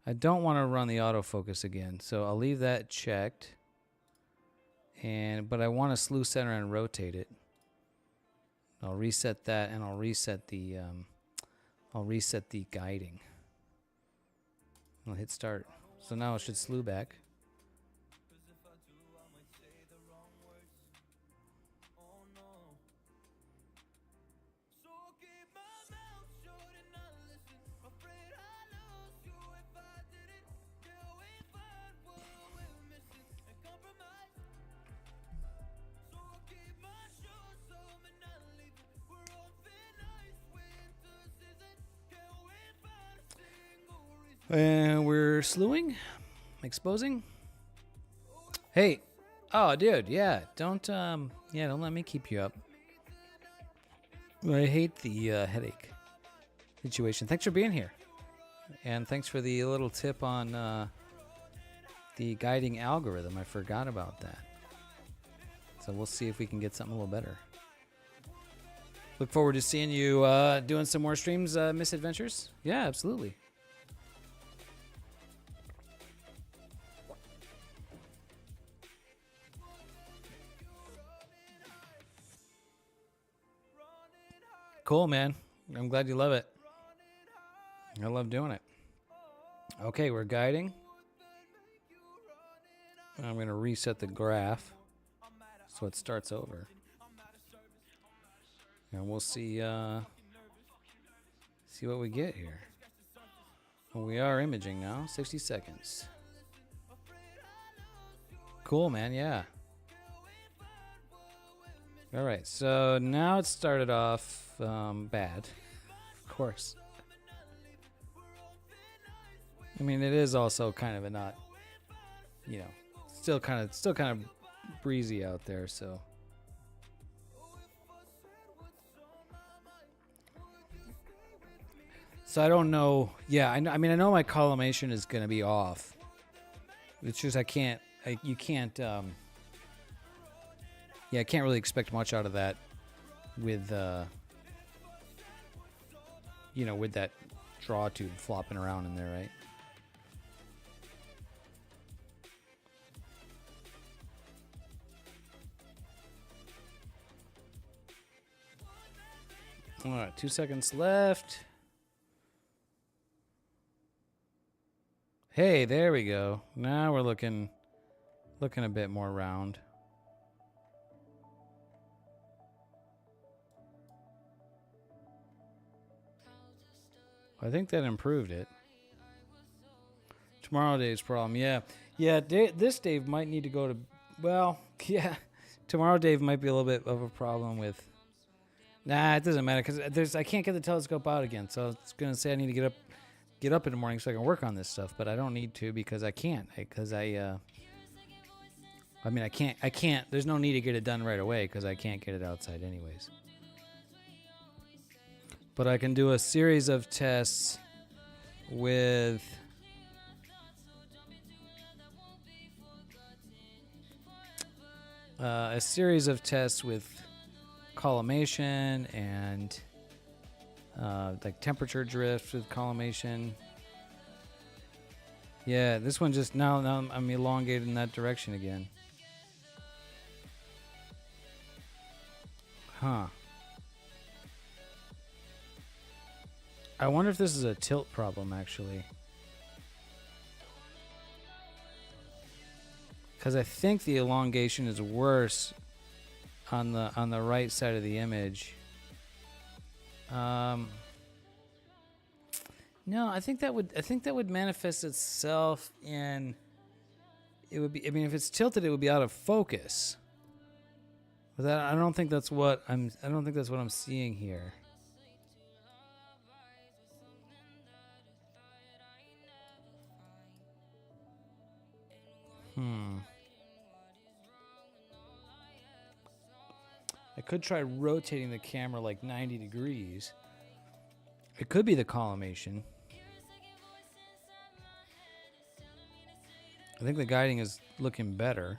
run the autofocus again. So I'll leave that checked. But I want to slew center and rotate it. I'll reset that, and I'll reset the guiding. I'll hit start. So now it should slew back. And we're slewing, exposing. Hey, oh, dude, yeah, don't let me keep you up. I hate the headache situation. Thanks for being here, and thanks for the little tip on the guiding algorithm. I forgot about that. So we'll see if we can get something a little better. Look forward to seeing you doing some more streams, Misadventures. Yeah, absolutely. Cool, man. I'm glad you love it. I love doing it. Okay, we're guiding. I'm going to reset the graph so it starts over. And we'll see what we get here. Well, we are imaging now. 60 seconds. Cool, man. Yeah. All right, so now it started off bad, of course. I mean, it is also kind of a not, still kind of breezy out there, so. So I don't know. Yeah, I know my collimation is going to be off. It's just I can't really expect much out of that with with that draw tube flopping around in there, right? All right, 2 seconds left. Hey, there we go. Now we're looking a bit more round. I think that improved it. Tomorrow Dave's problem, yeah. This Dave might need to go to, well, yeah. Tomorrow Dave might be a little bit of a problem with, nah, it doesn't matter because I can't get the telescope out again. So I was gonna say I need to get up in the morning so I can work on this stuff, but I don't need to because I can't. I mean, I can't. There's no need to get it done right away because I can't get it outside anyways. But I can do a series of tests with collimation and like temperature drift with collimation. Yeah, this one just now I'm elongated in that direction again. Huh. I wonder if this is a tilt problem actually. Because I think the elongation is worse on the right side of the image. No, I think that would manifest itself in. It would be. I mean, if it's tilted, it would be out of focus. But I don't think that's what I'm. I don't think that's what I'm seeing here. I could try rotating the camera like 90 degrees. It could be the collimation. I think the guiding is looking better.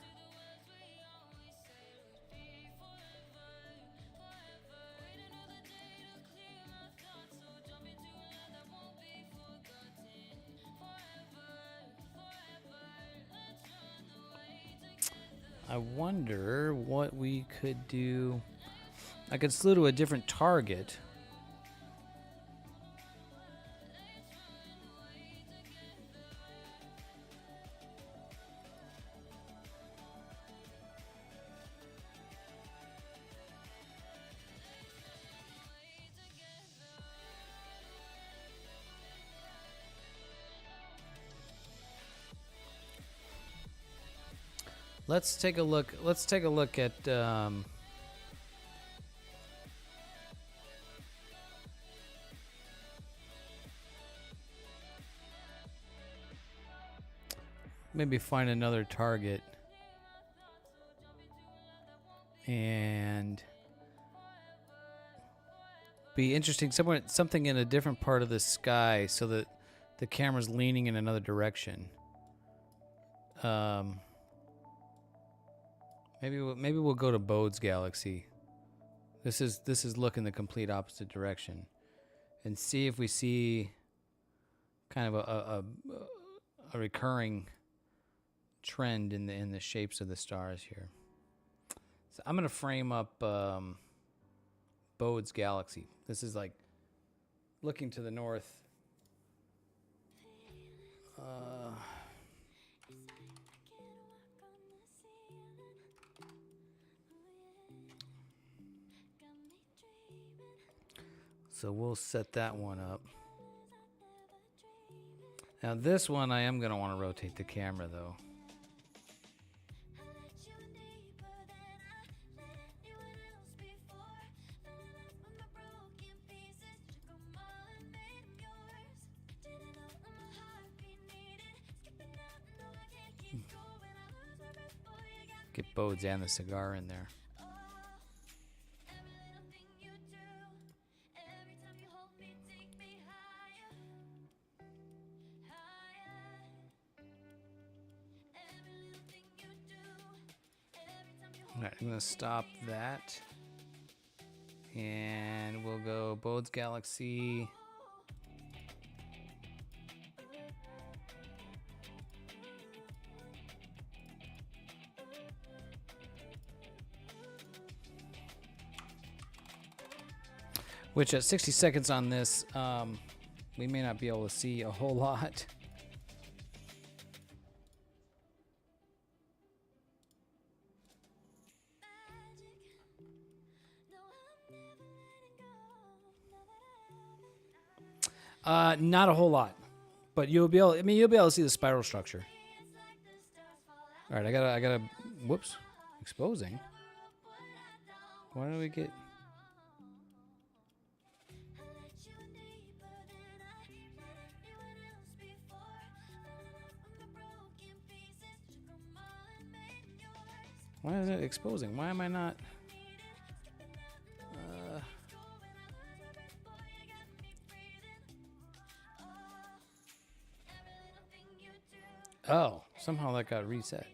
I wonder what we could do. I could slew to a different target. Let's take a look. Let's take a look at maybe find another target and be interesting. Something in a different part of the sky so that the camera's leaning in another direction. Maybe we'll go to Bode's galaxy. This is looking the complete opposite direction, and see if we see kind of a recurring trend in the shapes of the stars here. So I'm gonna frame up Bode's galaxy. This is like looking to the north. So we'll set that one up. Now this one I am going to want to rotate the camera though. Get Bode's and the cigar in there. Alright, I'm going to stop that. And we'll go Bode's Galaxy. Which at 60 seconds on this, we may not be able to see a whole lot. Not a whole lot, but you'll be able. I mean, you'll be able to see the spiral structure. All right, I gotta. Whoops, exposing. Why do we get? Why is it exposing? Why am I not? Oh, somehow that got reset.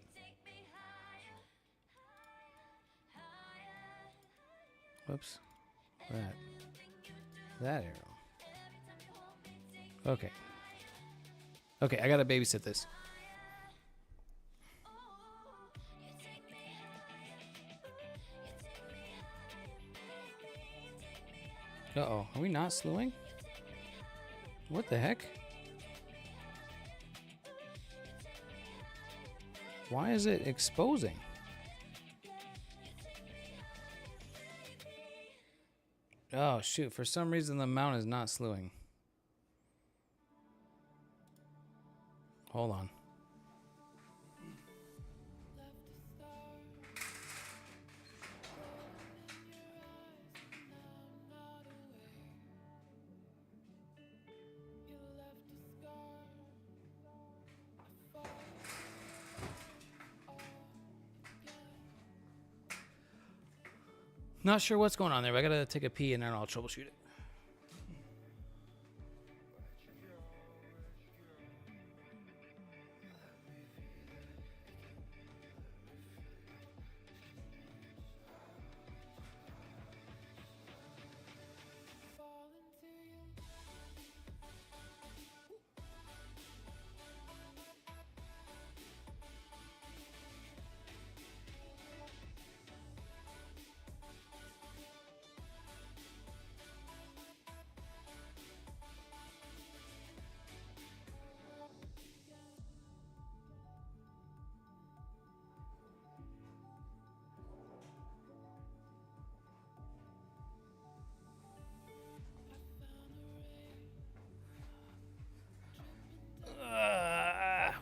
Whoops. That arrow. Okay. Okay, I gotta babysit this. Uh-oh, are we not slewing? What the heck? Why is it exposing? Oh, shoot. For some reason, the mount is not slewing. Hold on. Not sure what's going on there, but I gotta take a pee and then I'll troubleshoot it.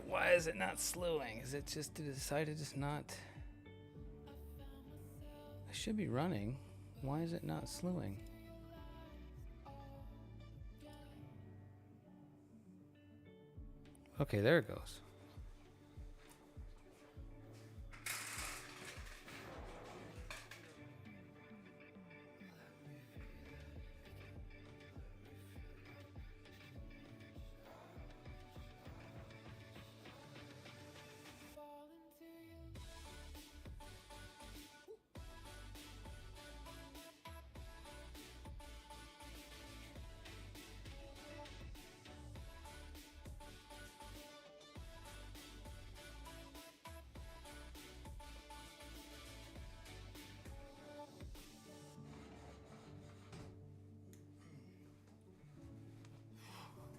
Why is it not slewing? Is it just to decide to just not? I should be running. Why is it not slewing? Okay, there it goes.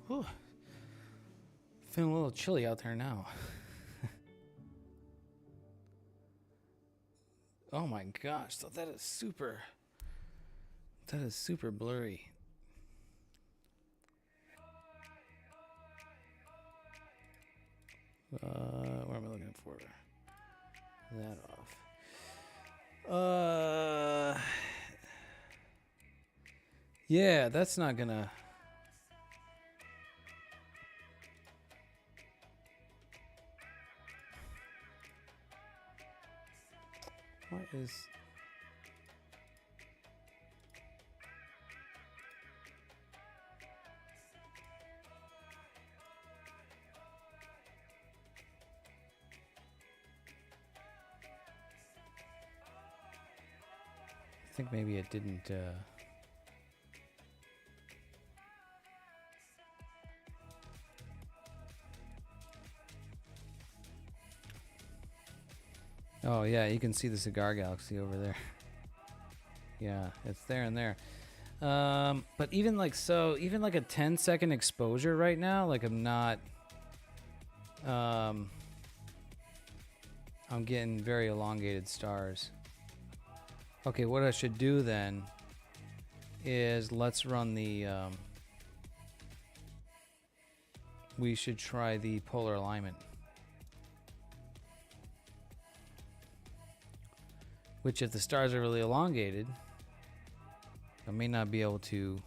Whew. Feeling a little chilly out there now. Oh my gosh, so that is super blurry. What am I looking for? That off. Yeah, that's not gonna. What is? I think maybe it didn't. Oh yeah, you can see the cigar galaxy over there. Yeah, it's there and there. But even like so, even like a 10-second exposure right now, like I'm not. I'm getting very elongated stars. Okay, what I should do then is let's run the we should try the polar alignment, which if the stars are really elongated, I may not be able to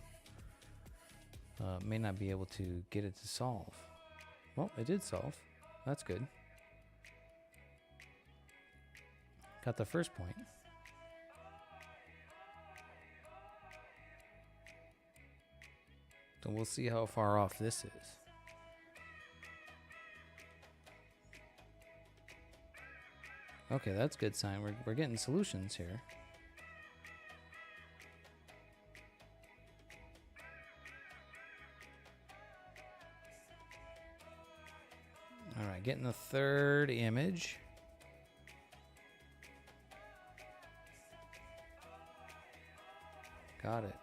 get it to solve. Well, it did solve. That's good. Got the first point. So we'll see how far off this is. Okay, that's a good sign. We're getting solutions here. All right, getting the third image. Got it.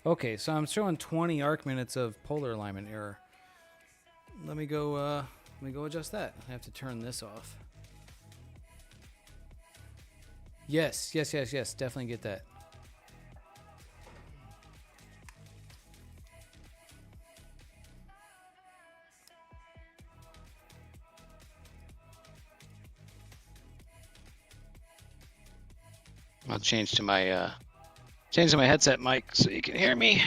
Okay, so I'm showing 20 arc minutes of polar alignment error. Let me go adjust that. I have to turn this off. Yes, definitely get that. I'll change to my headset mic so you can hear me.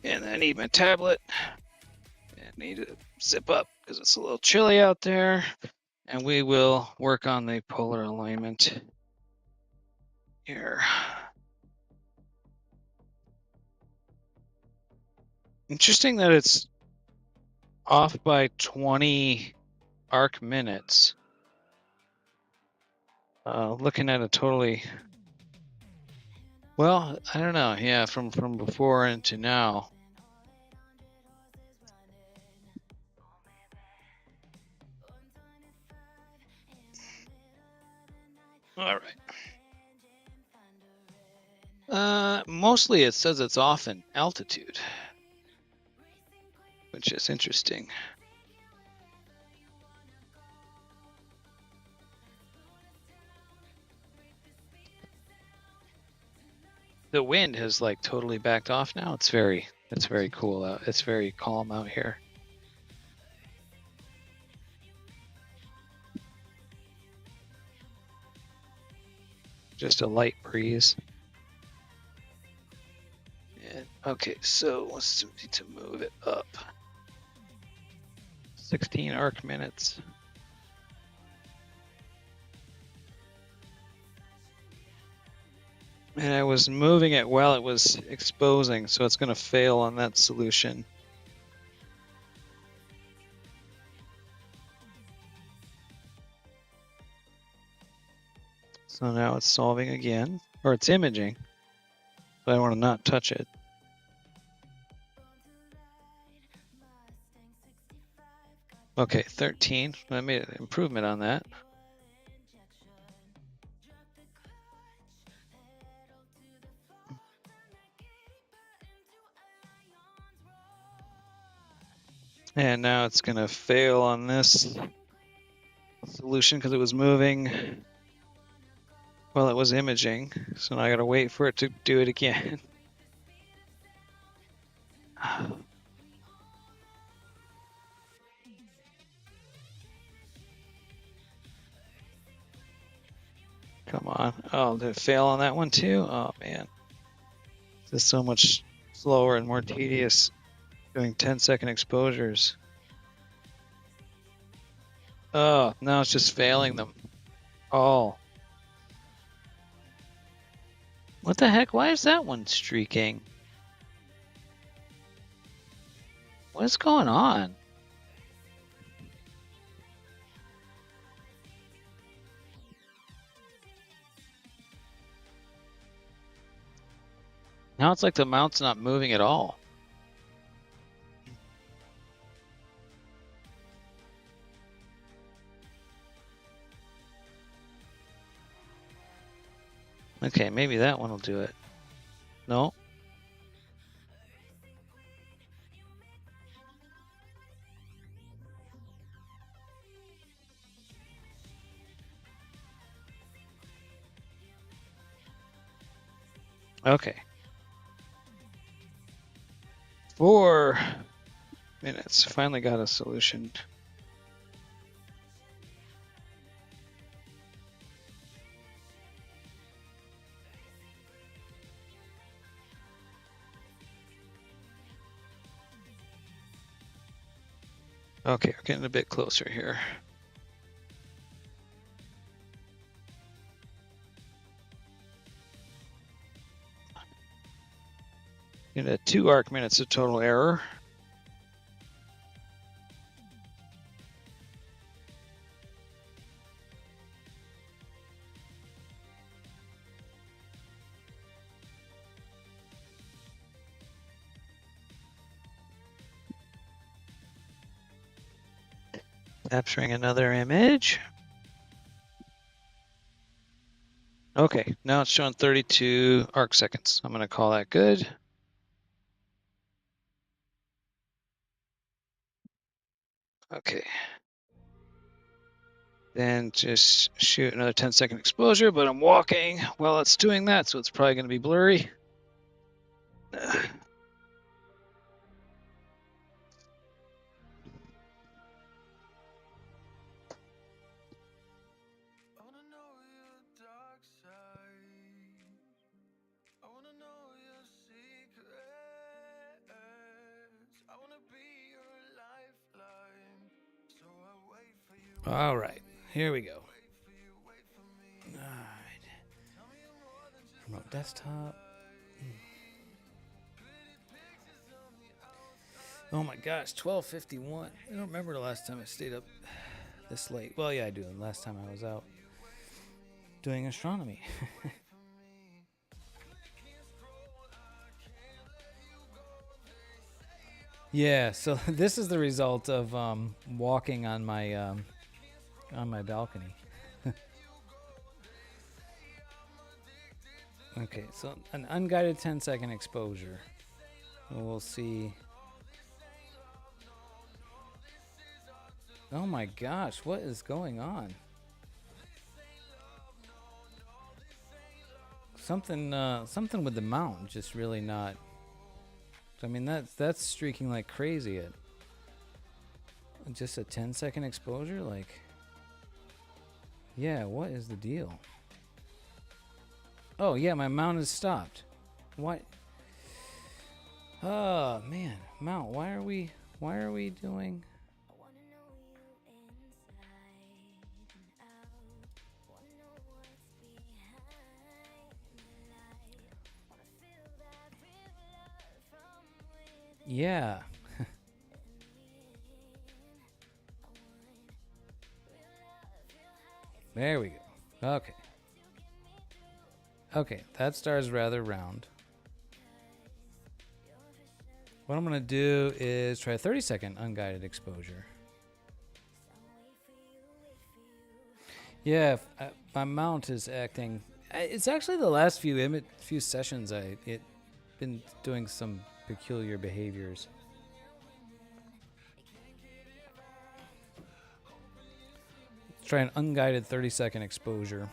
And I need my tablet. I need to zip up because it's a little chilly out there. And we will work on the polar alignment here. Interesting that it's off by 20 arc minutes. Looking at a totally... Well, I don't know. Yeah, from before into now. All right. Mostly it says it's off in altitude, which is interesting. The wind has like totally backed off now. It's very cool out. It's very calm out here. Just a light breeze. And okay, so let's need to move it up. 16 arc minutes. And I was moving it while it was exposing, so it's going to fail on that solution. So now it's solving again, or it's imaging, but I want to not touch it. Okay, 13. I made an improvement on that. And now it's going to fail on this solution because it was moving while it was imaging. So now I got to wait for it to do it again. Come on. Oh, did it fail on that one too? Oh, man. This is so much slower and more tedious doing 10-second exposures. Oh, now it's just failing them all. What the heck? Why is that one streaking? What is going on? Now it's like the mount's not moving at all. Okay, maybe that one will do it. No? Okay. For minutes. Finally got a solution. Okay, we're getting a bit closer here. In a 2 arc minutes of total error. Capturing another image. Okay, now it's showing 32 arc seconds. I'm going to call that good. Okay. Then just shoot another 10-second exposure, but I'm walking while it's doing that, so it's probably going to be blurry. All right, here we go. All right. Remote desktop. Oh my gosh, 12:51. I don't remember the last time I stayed up this late. Well, yeah, I do. The last time I was out doing astronomy. Yeah, so this is the result of walking on my balcony. Okay, so an unguided 10-second exposure. We'll see. Oh my gosh, what is going on? Something with the mount just really not. I mean, that's streaking like crazy at just a 10-second exposure. Like, yeah, what is the deal? Oh yeah, my mount is stopped. What? Oh man, mount. Why are we doing? Yeah. There we go. Okay. Okay, that star is rather round. What I'm going to do is try a 30-second unguided exposure. Yeah, my mount is acting. It's actually the last few sessions it been doing some peculiar behaviors. Let's try an unguided 30-second exposure.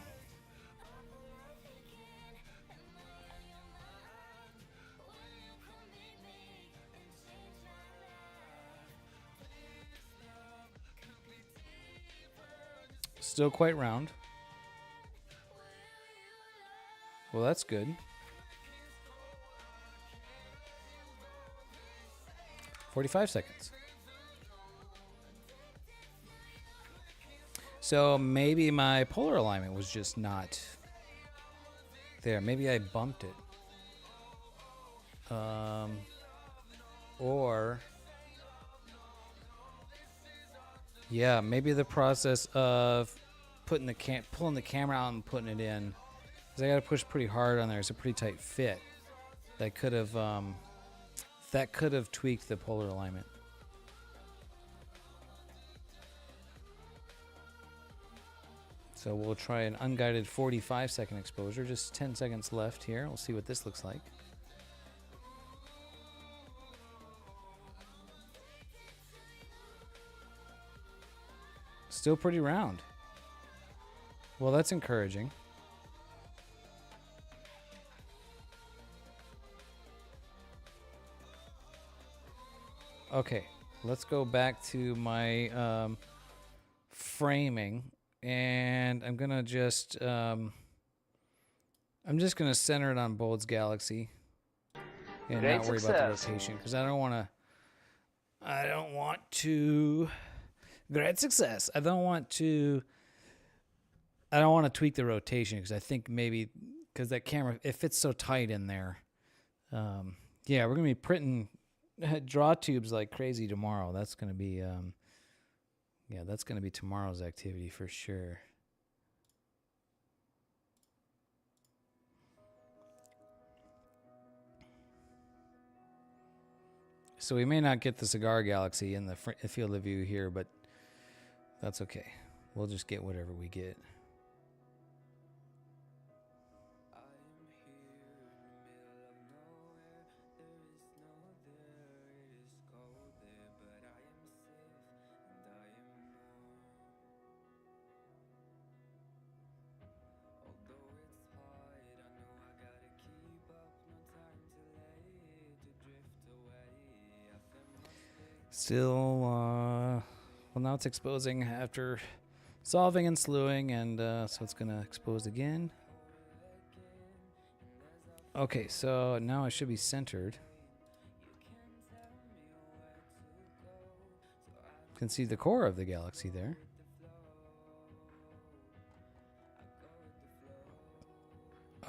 Still quite round. Well, that's good. 45 seconds. So maybe my polar alignment was just not there. Maybe I bumped it. Or yeah, maybe the process of pulling the camera out and putting it in, because I got to push pretty hard on there. It's a pretty tight fit. That could have tweaked the polar alignment. So we'll try an unguided 45-second exposure. Just 10 seconds left here. We'll see what this looks like. Still pretty round. Well, that's encouraging. Okay, let's go back to my framing, and I'm gonna just I'm just gonna center it on Bold's Galaxy and Great not worry about the success. rotation because I don't want to. Great success. I don't want to tweak the rotation because I think maybe because that camera, it fits so tight in there. Yeah, we're gonna be printing draw tubes like crazy tomorrow. That's gonna be yeah, that's gonna be tomorrow's activity for sure. So we may not get the cigar galaxy in the field of view here, but that's okay. We'll just get whatever we get. Still, well, now it's exposing after solving and slewing, and so it's gonna expose again. Okay, so now it should be centered. You can see the core of the galaxy there.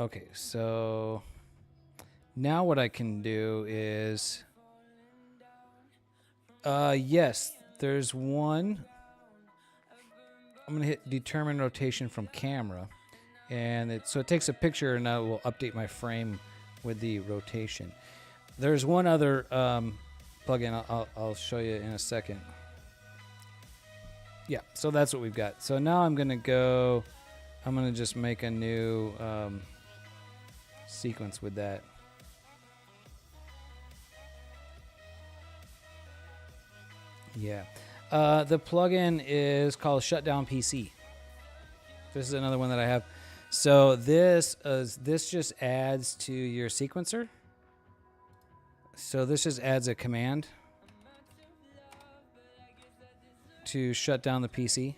Okay, so now what I can do is, yes, there's one. I'm gonna hit determine rotation from camera, and so it takes a picture, and I will update my frame with the rotation. There's one other plugin I'll show you in a second. Yeah, so that's what we've got. So now I'm gonna just make a new sequence with that. Yeah. The plugin is called Shutdown PC. This is another one that I have. So this just adds to your sequencer. So this just adds a command to shut down the PC,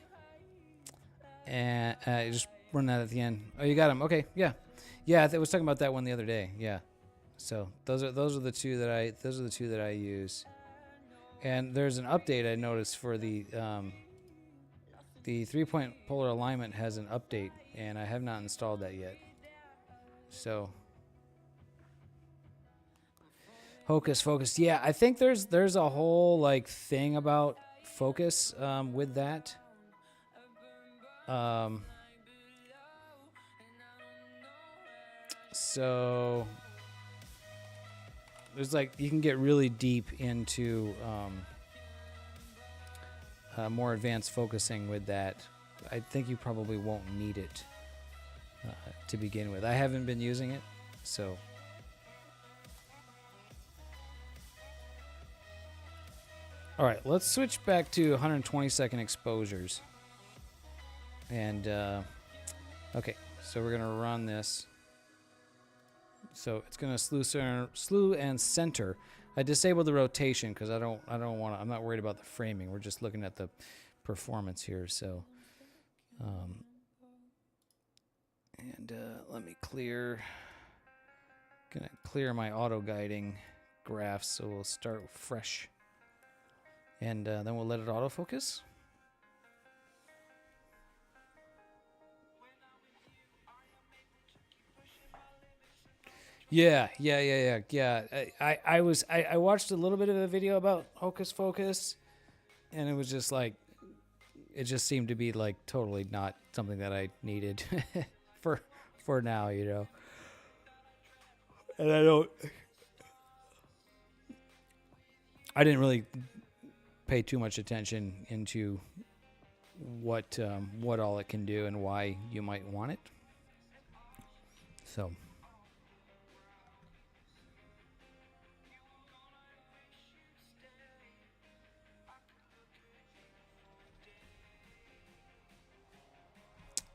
and you just run that at the end. Oh, you got them. Okay, yeah. I was talking about that one the other day. Yeah. So those are the two that I use. And there's an update I noticed for the 3-point polar alignment has an update, and I have not installed that yet. So focus. Yeah, I think there's a whole like thing about focus with that. So there's like you can get really deep into more advanced focusing with that. I think you probably won't need it to begin with. I haven't been using it, so. All right, let's switch back to 120-second exposures. And okay, so we're gonna run this. So it's gonna slew and center. I disabled the rotation because I don't want to. I'm not worried about the framing. We're just looking at the performance here. So, let me clear. Gonna clear my auto guiding graphs. So we'll start fresh, and then we'll let it autofocus. Yeah. I watched a little bit of a video about Hocus Pocus, and it was just like, it just seemed to be like totally not something that I needed for now, you know. And I didn't really pay too much attention into what all it can do and why you might want it. So.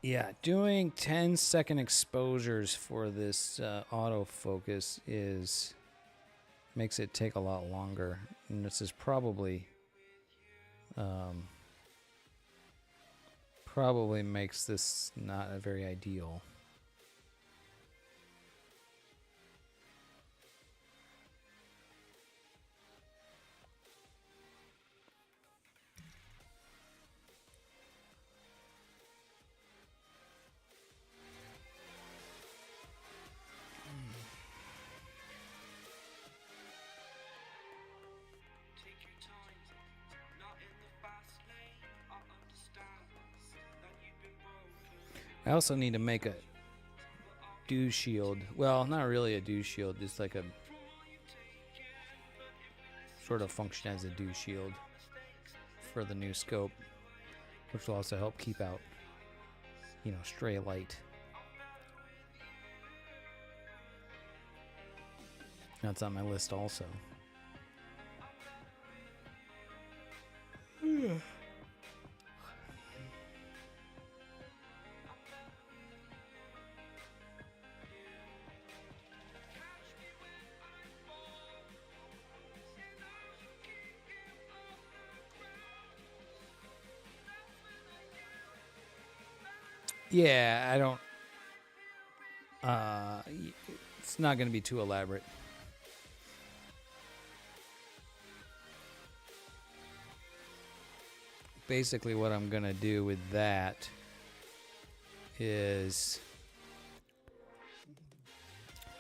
Yeah, doing 10-second exposures for this autofocus makes it take a lot longer, and this is probably probably makes this not a very ideal. I also need to make a dew shield. Well, not really a dew shield, just like a sort of function as a dew shield for the new scope, which will also help keep out, you know, stray light. That's on my list also. Yeah, I don't. It's not going to be too elaborate. Basically, what I'm going to do with that is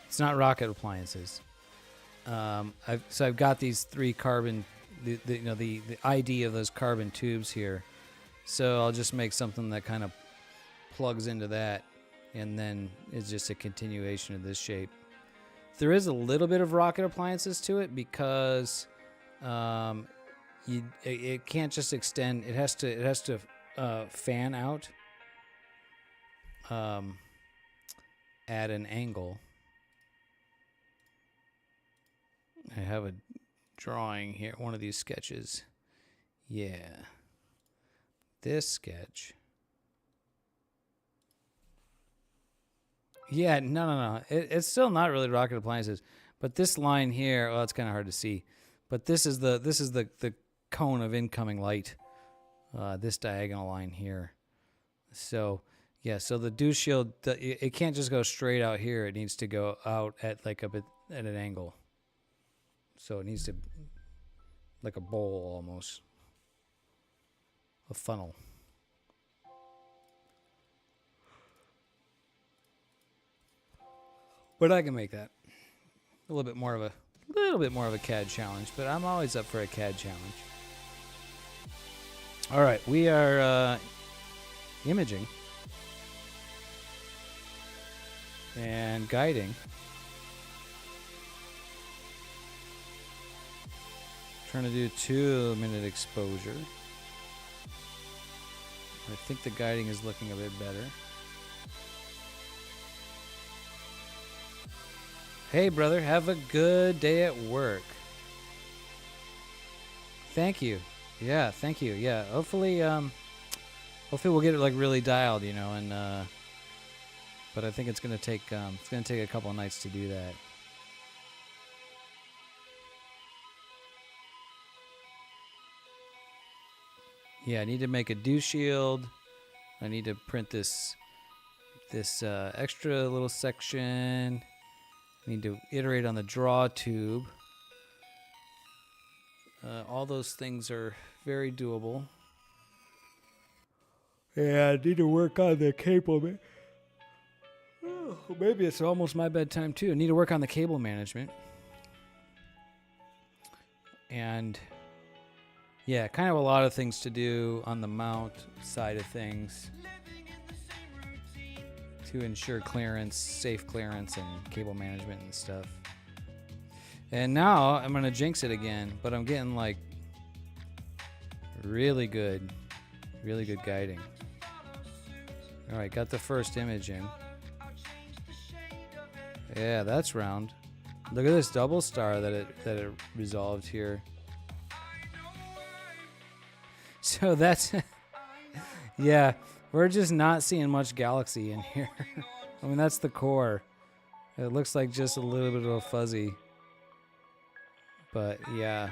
it's not rocket appliances. I've got these 3 carbon, the ID of those carbon tubes here. So I'll just make something that kind of plugs into that, and then it's just a continuation of this shape. There is a little bit of rocket appliances to it because it can't just extend. It has to fan out at an angle. I have a drawing here, one of these sketches. Yeah, this sketch. Yeah, no. It's still not really rocket appliances, but this line here, well, it's kind of hard to see. But this is the cone of incoming light. This diagonal line here. So yeah, so the dew shield, it can't just go straight out here. It needs to go out at like a bit at an angle. So it needs to, like a bowl almost, a funnel. But I can make that a little bit more of a CAD challenge. But I'm always up for a CAD challenge. All right, we are imaging and guiding. Trying to do 2-minute exposure. I think the guiding is looking a bit better. Hey, brother, have a good day at work. Thank you. Yeah, thank you. Yeah, hopefully we'll get it like really dialed, you know, and but I think it's gonna take a couple of nights to do that. Yeah, I need to make a dew shield. I need to print this extra little section. I need to iterate on the draw tube. All those things are very doable. Yeah, I need to work on the cable. Oh, maybe it's almost my bedtime too. I need to work on the cable management. And yeah, kind of a lot of things to do on the mount side of things to ensure clearance, safe clearance, and cable management and stuff. And now I'm going to jinx it again, but I'm getting like really good guiding. All right, got the first image in. Yeah, that's round. Look at this double star that it resolved here. So that's yeah, we're just not seeing much galaxy in here. I mean, that's the core. It looks like just a little bit of a fuzzy. But yeah,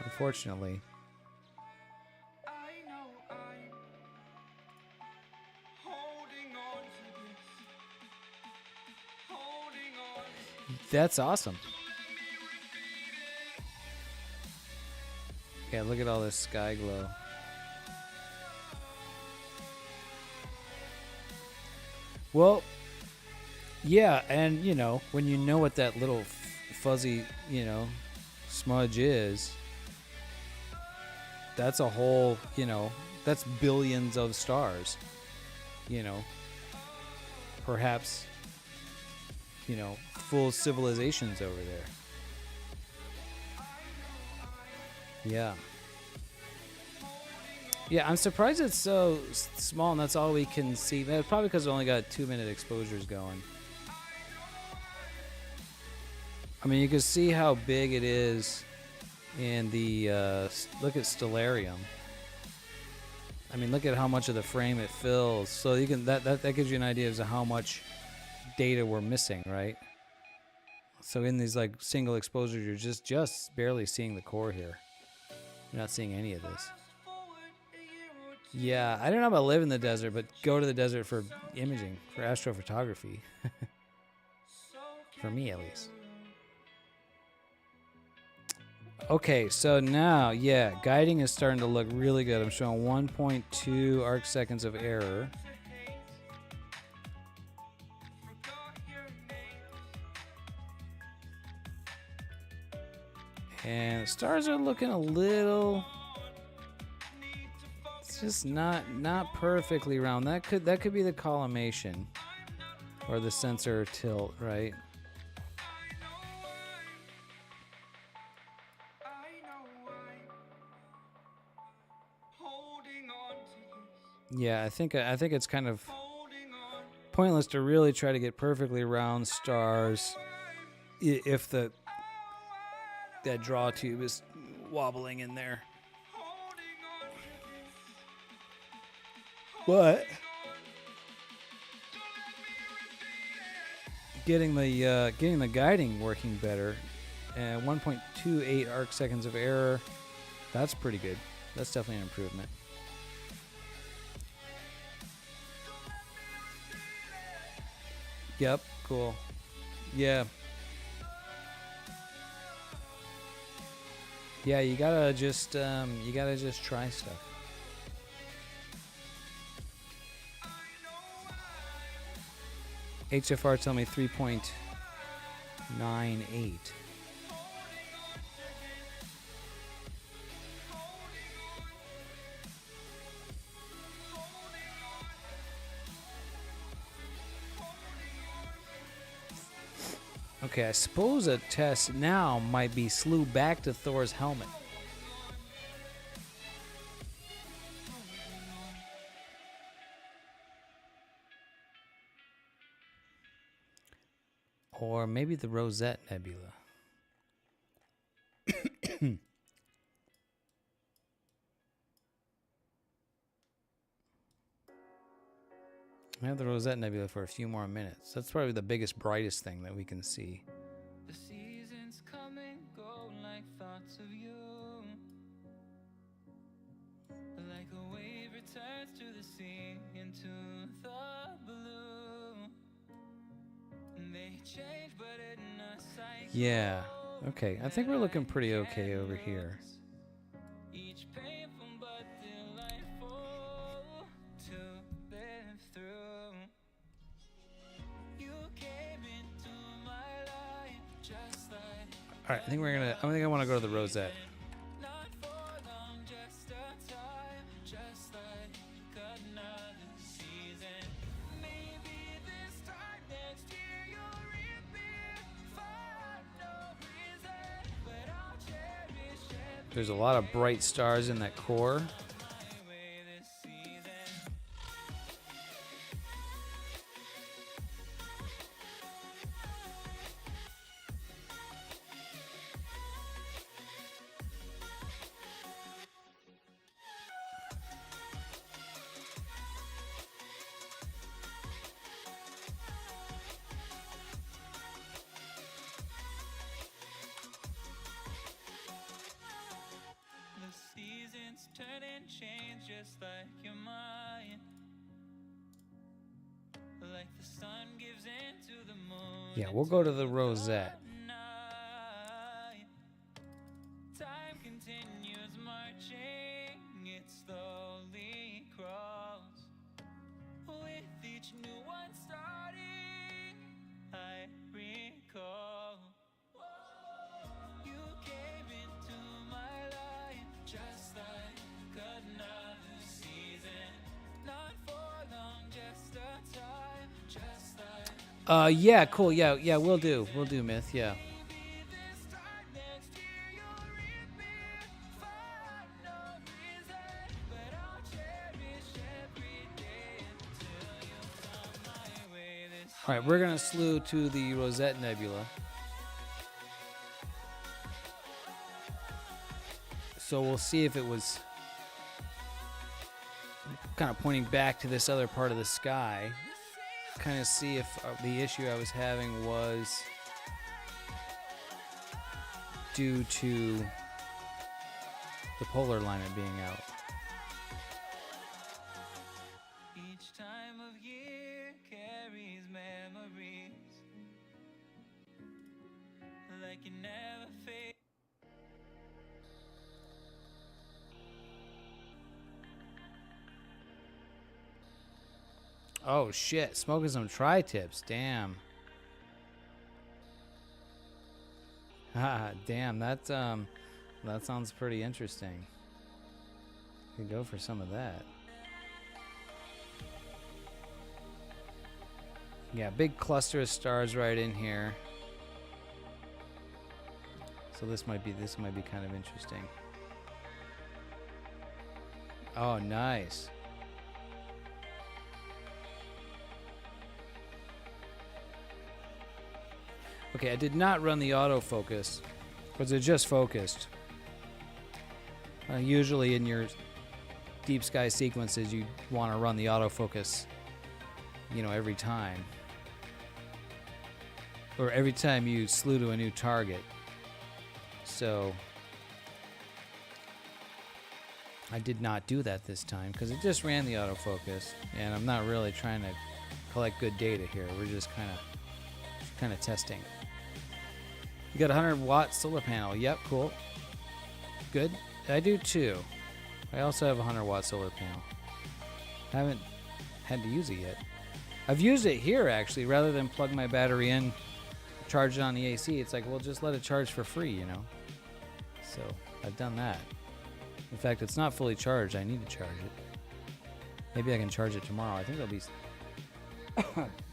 unfortunately. That's awesome. Yeah, look at all this sky glow. Well, yeah, and you know, when you know what that little fuzzy, you know, smudge is, that's a whole, you know, that's billions of stars. You know, perhaps, you know, full civilizations over there. Yeah. Yeah, I'm surprised it's so small and that's all we can see. Probably because we only got 2-minute exposures going. I mean, you can see how big it is in the, look at Stellarium. I mean, look at how much of the frame it fills. So you can, that gives you an idea as to how much data we're missing, right? So in these like single exposures, you're just barely seeing the core here. You're not seeing any of this. Yeah, I don't know about live in the desert, but go to the desert for imaging, for astrophotography. For me, at least. Okay, so now, yeah, guiding is starting to look really good. I'm showing 1.2 arc seconds of error. And stars are looking a little... It's just not perfectly round. That could be the collimation or the sensor tilt, right? Yeah, I think it's kind of pointless to really try to get perfectly round stars if that draw tube is wobbling in there. But getting the guiding working better, 1.28 arc seconds of error, that's pretty good. That's definitely an improvement. Yep, cool. Yeah. Yeah, you gotta just try stuff. HFR tell me 3.98. Okay, I suppose a test now might be slew back to Thor's helmet. Or maybe the Rosette Nebula. I have the Rosette Nebula for a few more minutes. That's probably the biggest, brightest thing that we can see. The seasons come and go like thoughts of you. Like a wave returns to the sea into the blue. They change, but in a cycle. Yeah. Okay, I think we're looking pretty okay over here. Each painful but delightful to live through. You came into my life just like. All right, I think I want to go to the Rosette. Not for long, just a time, just like another season. Maybe this time next year you'll reappear for no reason, but I'll cherish every There's a lot of bright stars in that core. way this season. The seasons turn and Yeah, we'll go to the rosette. Time continues marching, it slowly crawls. With each new one starting, I recall. You came into my life just like another season. Not for long, just a time, just like. Yeah, cool. Yeah, we'll do, Myth. Yeah. All right, we're gonna slew to the Rosette Nebula. So we'll see if it was kind of pointing back to this other part of the sky. Kind of see if the issue I was having was due to the polar alignment being out. Each time of year carries memories like you never fade. Oh shit, smoking some tri-tips, damn. Damn, that sounds pretty interesting. You can go for some of that. Yeah, big cluster of stars right in here. So this might be kind of interesting. Oh, nice. Okay, I did not run the autofocus because it just focused. Usually in your deep sky sequences, you want to run the autofocus, you know, every time. Or every time you slew to a new target. So I did not do that this time because it just ran the autofocus, and I'm not really trying to collect good data here. We're just kind of testing. You got a 100-watt solar panel. Yep, cool. Good. I do too. I also have a 100-watt solar panel. Haven't had to use it yet. I've used it here actually, rather than plug my battery in, charge it on the AC. It's like, well, just let it charge for free, you know. So I've done that. In fact, it's not fully charged. I need to charge it. Maybe I can charge it tomorrow. I think there'll be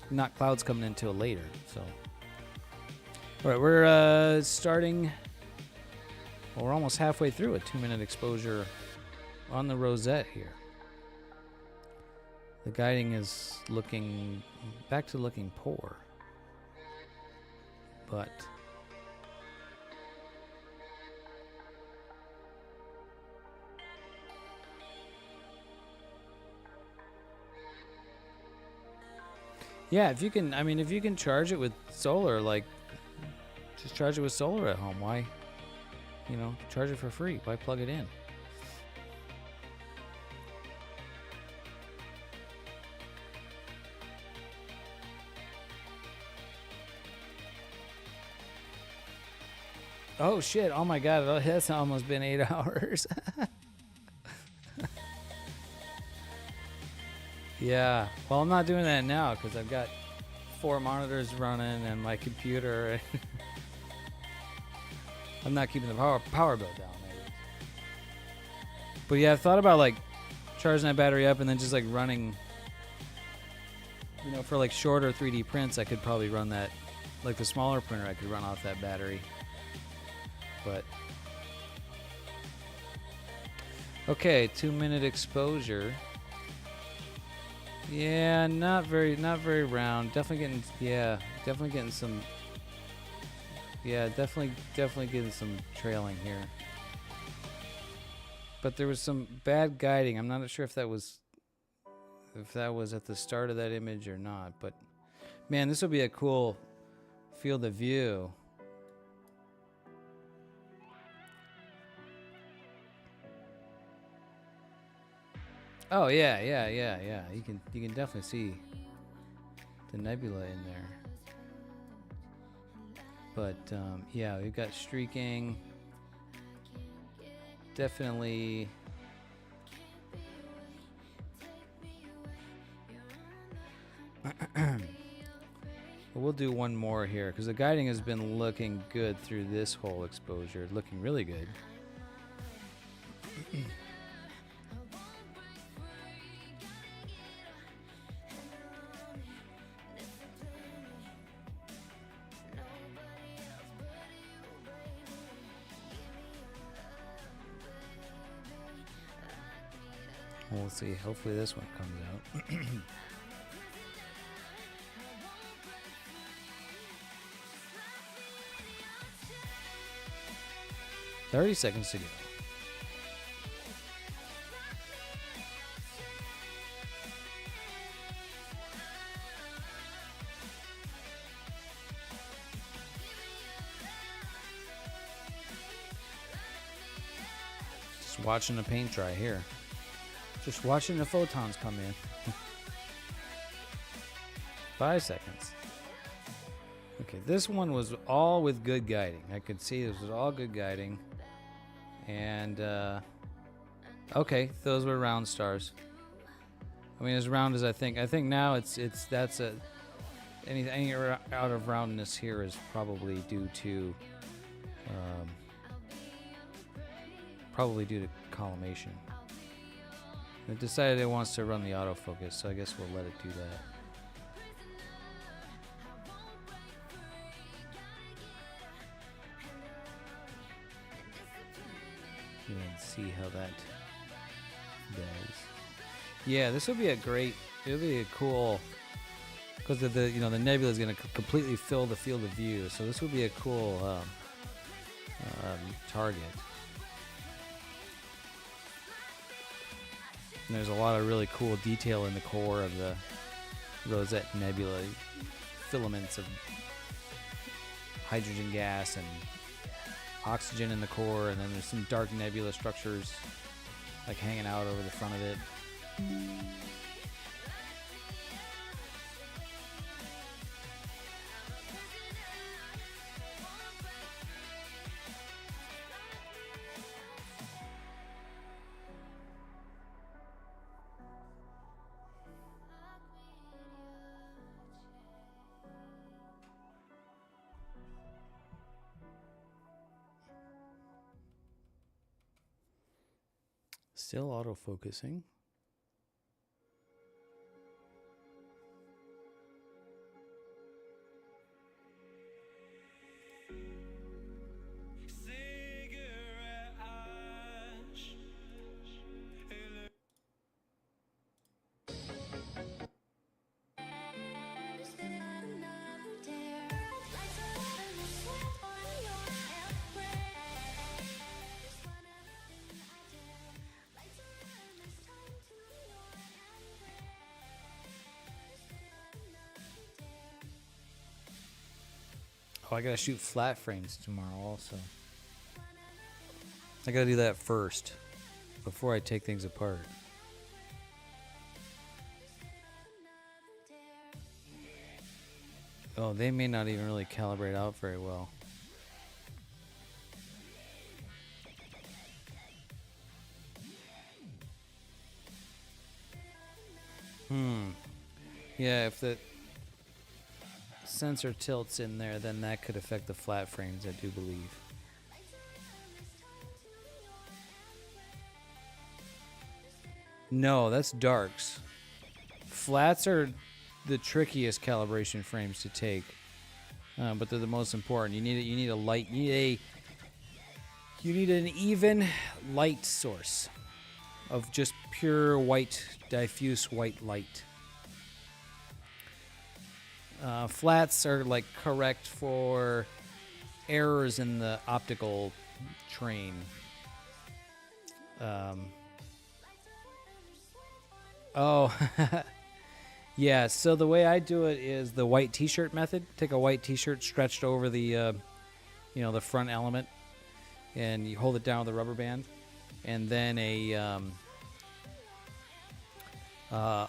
not clouds coming in till later. So, all right, we're starting. Well, we're almost halfway through a 2-minute exposure on the rosette here. The guiding is looking back to looking poor, but yeah, if you can, I mean, if you can charge it with solar, like, just charge it with solar at home. Why, you know, charge it for free. Why plug it in? Oh shit, oh my god, that's almost been 8 hours. Yeah, well, I'm not doing that now because I've got 4 monitors running and my computer. I'm not keeping the power bill down, maybe. But yeah, I've thought about like charging that battery up and then just like running, you know, for like shorter 3D prints, I could probably run that, like the smaller printer, I could run off that battery. But okay, 2-minute exposure. Yeah, not very round. Definitely getting some. Yeah, definitely getting some trailing here. But there was some bad guiding. I'm not sure if that was at the start of that image or not. But man, this will be a cool field of view. Oh yeah. You can definitely see the nebula in there. But yeah, we've got streaking. Definitely. We'll do one more here because the guiding has been looking good through this whole exposure. Looking really good. We'll see. Hopefully this one comes out. 30 seconds to go. Just watching the paint dry here. Just watching the photons come in. 5 seconds. Okay, this one was all with good guiding. I could see this was all good guiding. And, okay, those were round stars. I mean, as round as I think. I think now that's any out of roundness here is probably due to, collimation. It decided it wants to run the autofocus, so I guess we'll let it do that. And see how that does. Yeah, this will be a great. It'll be a cool, because the the nebula is going to completely fill the field of view. So this will be a cool target. And there's a lot of really cool detail in the core of the Rosette Nebula, filaments of hydrogen gas and oxygen in the core, and then there's some dark nebula structures like hanging out over the front of it. Still autofocusing. Oh, I gotta shoot flat frames tomorrow also. I gotta do that first before I take things apart. Oh, they may not even really calibrate out very well. Yeah, if the sensor tilts in there, then that could affect the flat frames, I do believe. No, that's darks. Flats are the trickiest calibration frames to take, but they're the most important. You need a light. You need an even light source of just pure white, diffuse white light. Flats are like correct for errors in the optical train. Yeah, so the way I do it is the white t-shirt method. Take a white t-shirt stretched over the the front element, and you hold it down with a rubber band, and then a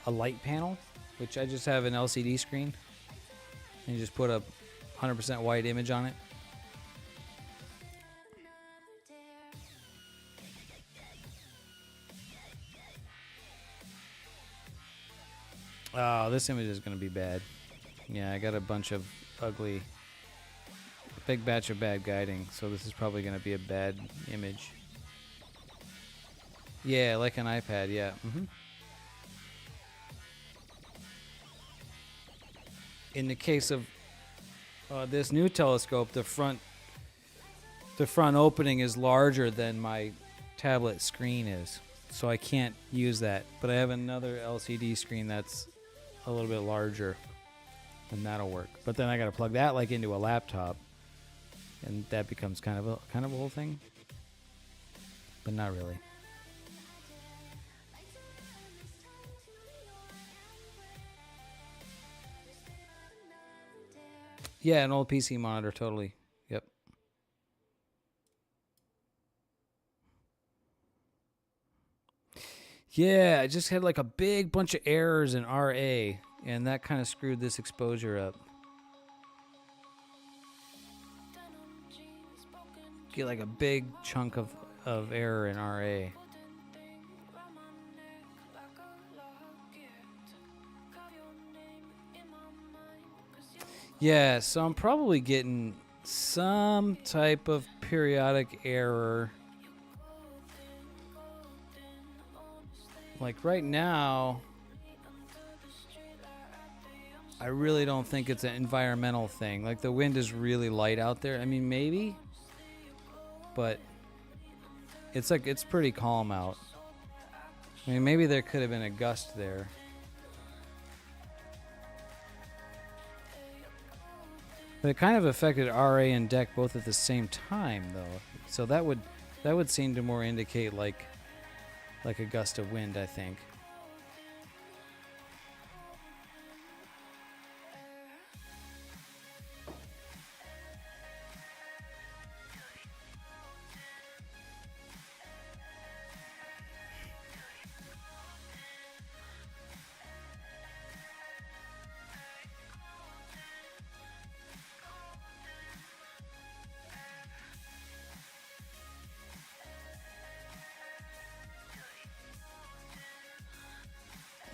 light panel, which I just have an LCD screen. And you just put a 100% white image on it, Oh, this image is going to be bad. Yeah, I got a bunch of ugly, big batch of bad guiding, so this is probably going to be a bad image. Yeah, like an iPad, yeah. In the case of this new telescope, the front opening is larger than my tablet screen is, so I can't use that. But I have another LCD screen that's a little bit larger, and that'll work. But then I got to plug that like into a laptop, and that becomes kind of a whole thing. But not really. Yeah, an old PC monitor, totally. Yep. Yeah, I just had like a big bunch of errors in RA, and that kind of screwed this exposure up. Get like a big chunk of error in RA. Yeah, so I'm probably getting some type of periodic error. Like right now, I really don't think it's an environmental thing. Like the wind is really light out there. I mean, maybe, but it's like it's pretty calm out. I mean, maybe there could have been a gust there. But it kind of affected RA and deck both at the same time, though. So that would seem to more indicate like a gust of wind, I think.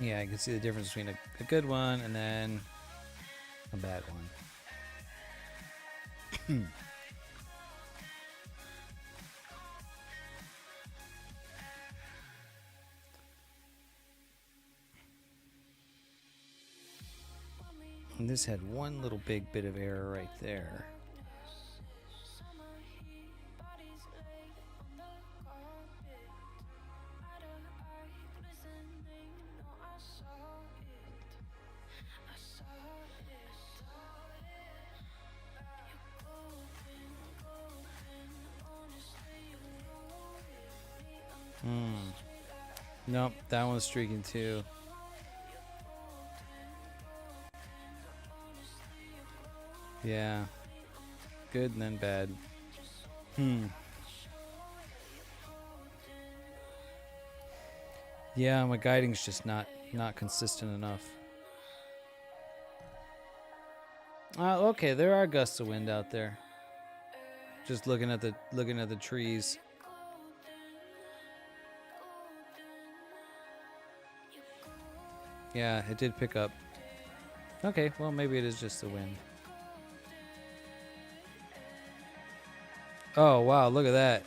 Yeah, I can see the difference between a good one and then a bad one. And this had one little big bit of error right there. Nope, that one's streaking too. Yeah. Good and then bad. Yeah, my guiding's just not consistent enough. Okay, there are gusts of wind out there. Just looking at the trees. Yeah, it did pick up. Okay, well maybe it is just the wind. Oh wow, look at that.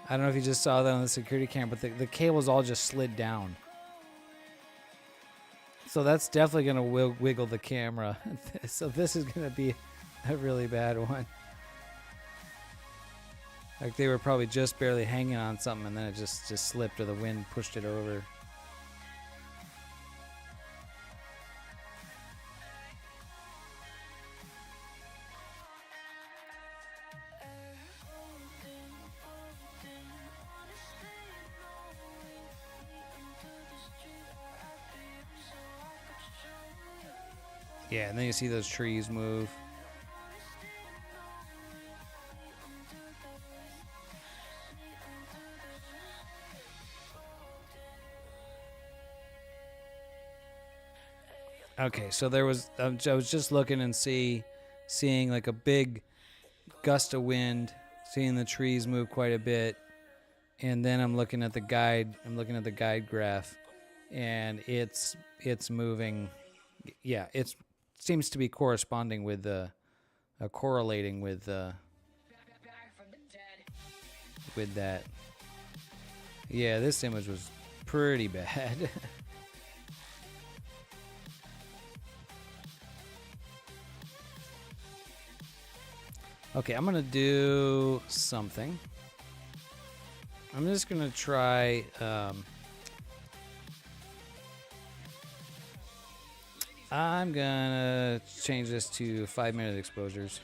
I don't know if you just saw that on the security camera, but the cables all just slid down. So that's definitely going to wiggle the camera. So this is going to be a really bad one. Like they were probably just barely hanging on something and then it just slipped or the wind pushed it over. Yeah, and then you see those trees move. Okay, so there was I was just looking and seeing like a big gust of wind, seeing the trees move quite a bit, and then I'm looking at the guide graph, and it's moving. Yeah, it seems to be corresponding with correlating with that. Yeah, this image was pretty bad. Okay, I'm gonna do something. I'm just gonna try. I'm gonna change this to 5-minute exposures,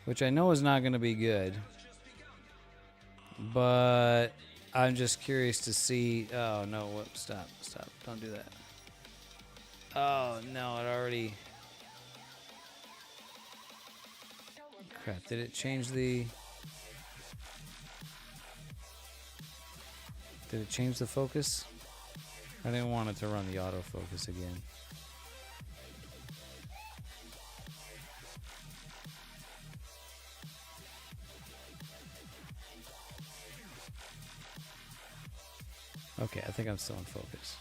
which I know is not gonna be good, but I'm just curious to see. Oh no! Whoop, stop! Don't do that. Oh no! It already. Crap! Did it change the? Did it change the focus? I didn't want it to run the autofocus again. Okay, I think I'm still in focus.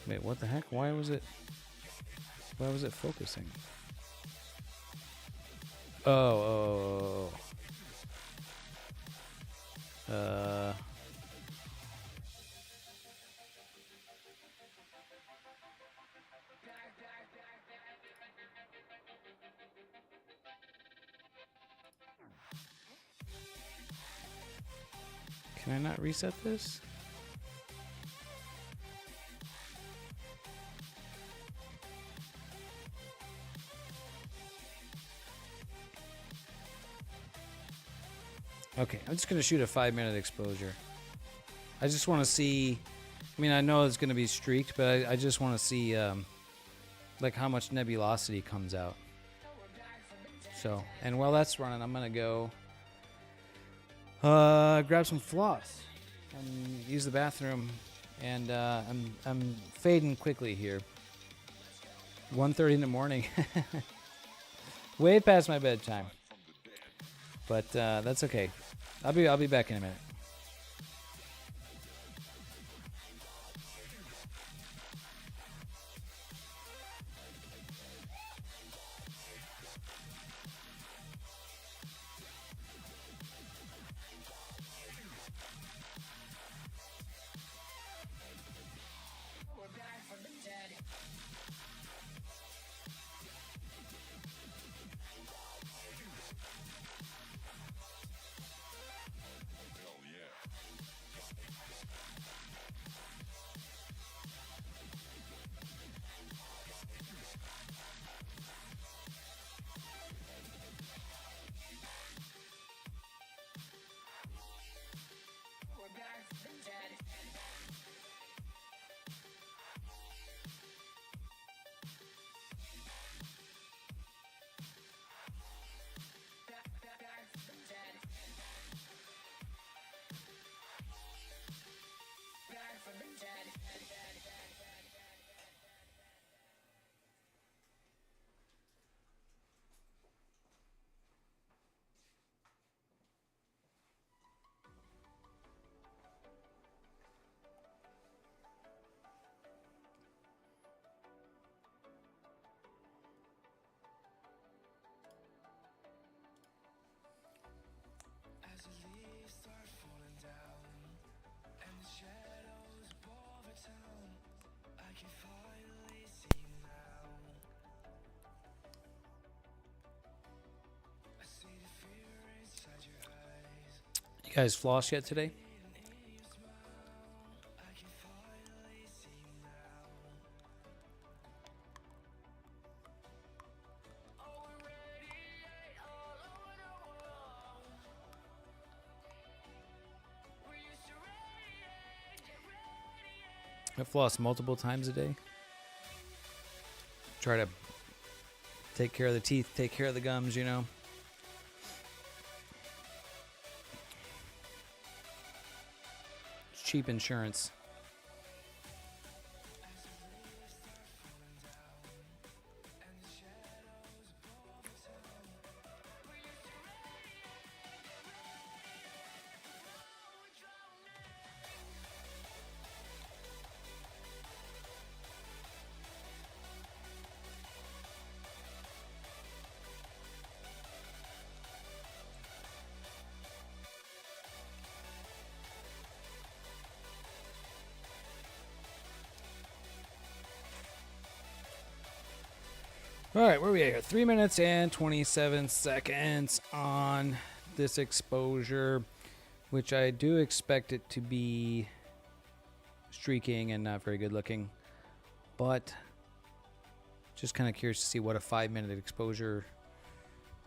Wait, what the heck? Why was it focusing? Oh. Can I not reset this? Okay, I'm just going to shoot a 5-minute exposure. I just want to see, I mean, I know it's going to be streaked, but I just want to see like how much nebulosity comes out. So, and while that's running, I'm going to go grab some floss and use the bathroom, and I'm fading quickly here. 1:30 in the morning. Way past my bedtime. But that's okay. I'll be back in a minute. You guys floss yet today? I floss multiple times a day. Try to take care of the teeth, take care of the gums, you know. It's cheap insurance. All right, where are we at here? 3 minutes and 27 seconds on this exposure, which I do expect it to be streaking and not very good looking, but just kind of curious to see what a 5-minute exposure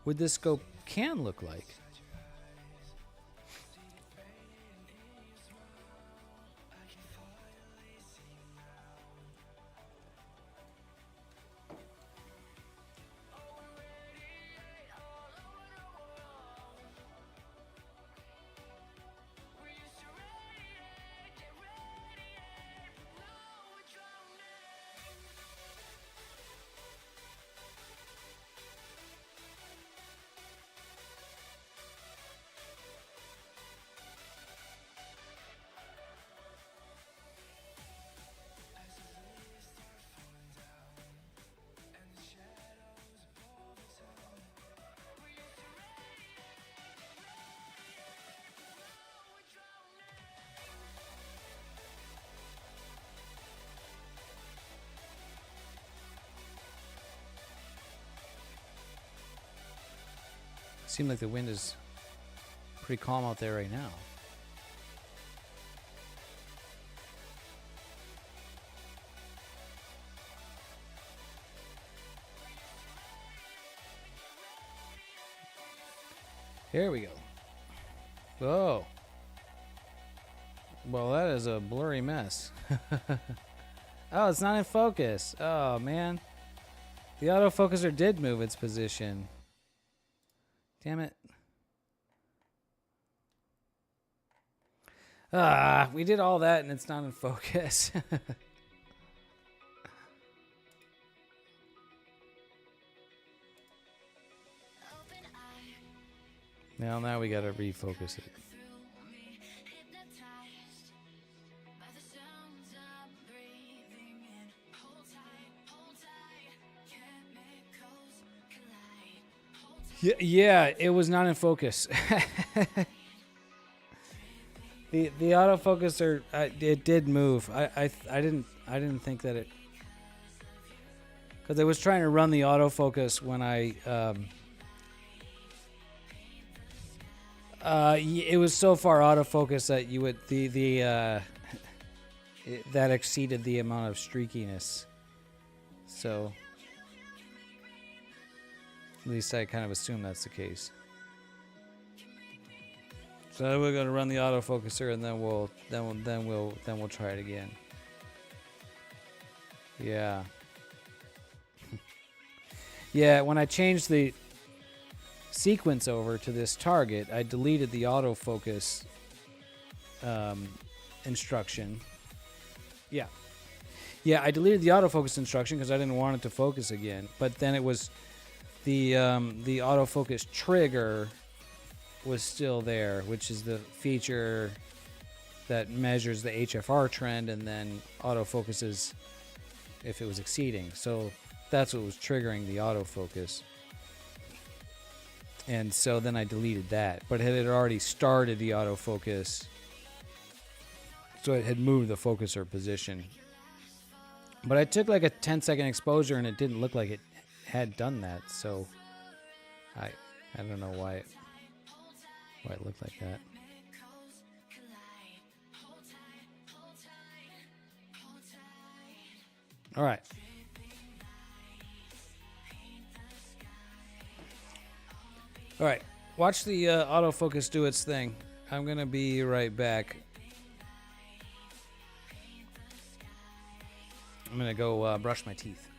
with this scope can look like. Seems like the wind is pretty calm out there right now. Here we go. Whoa. Well, that is a blurry mess. Oh, it's not in focus. Oh, man. The autofocuser did move its position. Damn it. Ah, we did all that and it's not in focus. Now we gotta refocus it. Yeah, it was not in focus. the autofocuser, it did move. I didn't think that it, because I was trying to run the autofocus when it was so far autofocus that you would that exceeded the amount of streakiness. So at least I kind of assume that's the case. So we're gonna run the autofocuser and then we'll try it again. Yeah. Yeah, when I changed the sequence over to this target, I deleted the autofocus instruction. Yeah. Yeah, I deleted the autofocus instruction because I didn't want it to focus again. But then it was the autofocus trigger was still there, which is the feature that measures the HFR trend and then autofocuses if it was exceeding. So that's what was triggering the autofocus. And so then I deleted that. But it had already started the autofocus, so it had moved the focuser position. But I took like a 10-second exposure and it didn't look like it had done that. So I don't know why it looked like that. All right. All right. Watch the autofocus do its thing. I'm going to be right back. I'm going to go brush my teeth.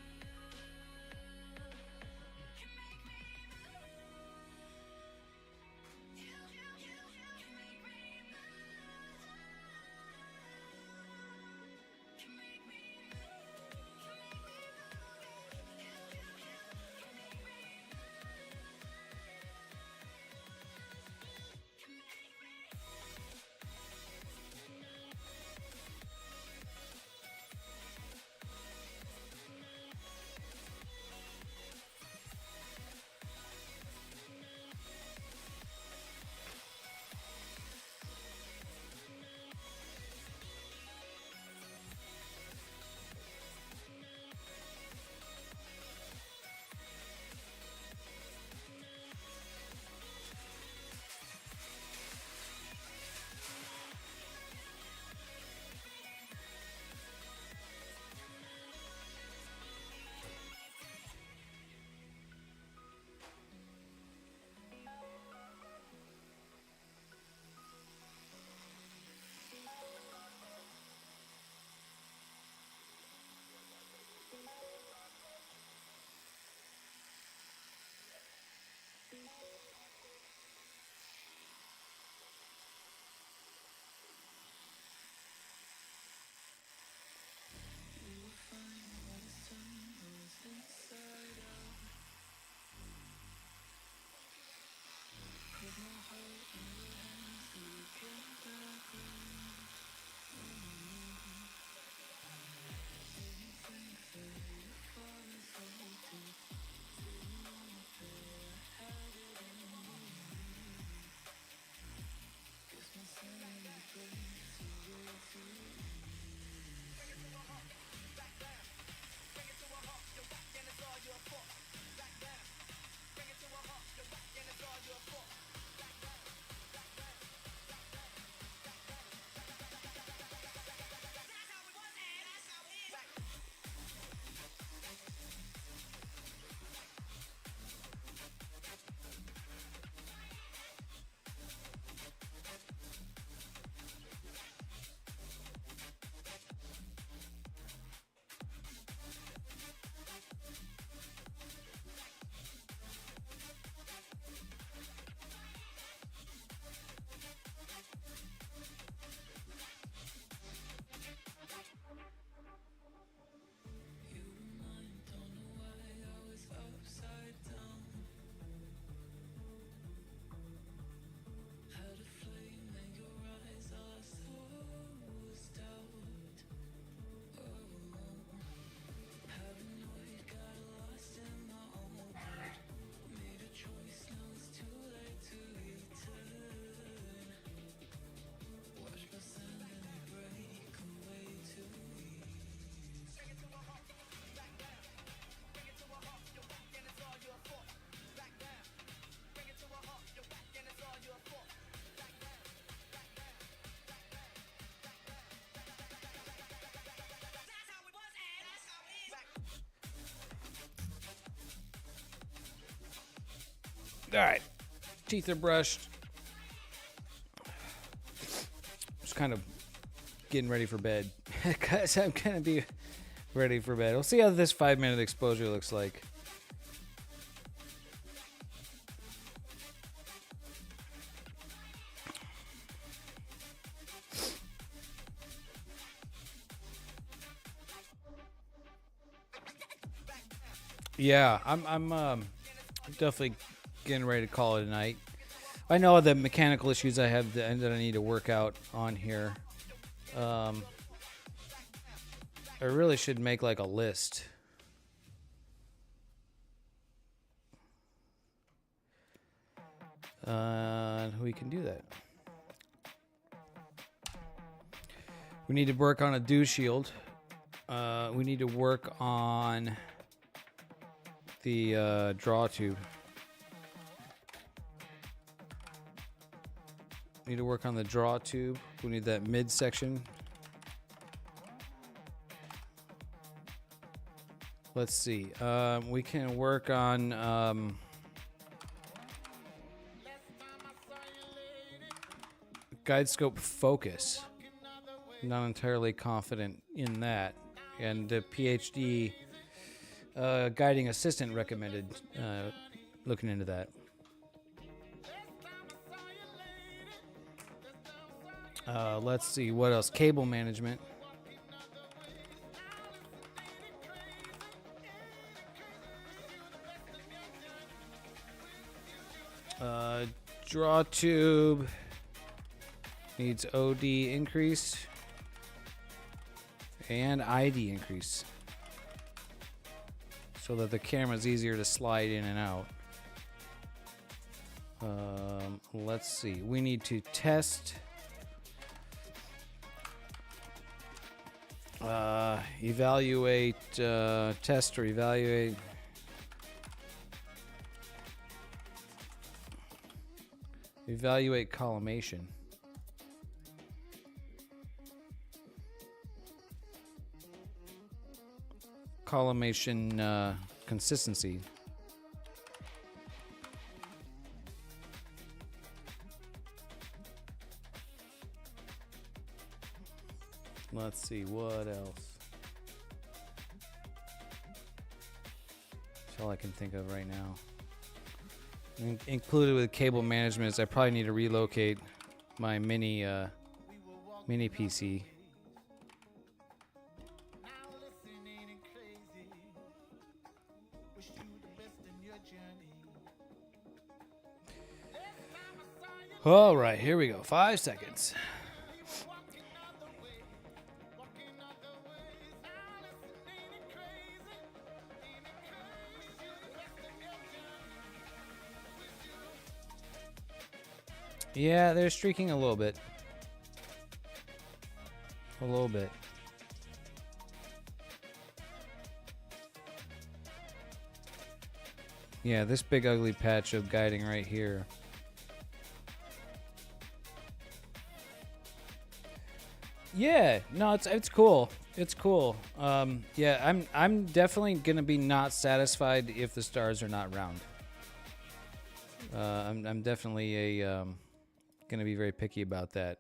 All right, teeth are brushed. Just kind of getting ready for bed because I'm gonna be ready for bed. We'll see how this 5-minute exposure looks like. Yeah, I'm definitely getting ready to call it a night. I know the mechanical issues I have that I need to work out on here. I really should make like a list. We can do that. We need to work on a dew shield. We need to work on the draw tube. Need to work on the draw tube. We need that midsection. Let's see. We can work on guide scope focus. Not entirely confident in that. And the PhD guiding assistant recommended looking into that. Let's see what else. Cable management. Draw tube needs OD increase and ID increase so that the camera is easier to slide in and out. Let's see. We need to test evaluate test or evaluate collimation. Collimation consistency. Let's see what else. That's all I can think of right now. Included with cable management is I probably need to relocate my mini PC. All right, here we go. 5 seconds. Yeah, they're streaking a little bit. A little bit. Yeah, this big ugly patch of guiding right here. Yeah, no, it's cool. It's cool. Yeah, I'm definitely gonna be not satisfied if the stars are not round. I'm definitely gonna be very picky about that.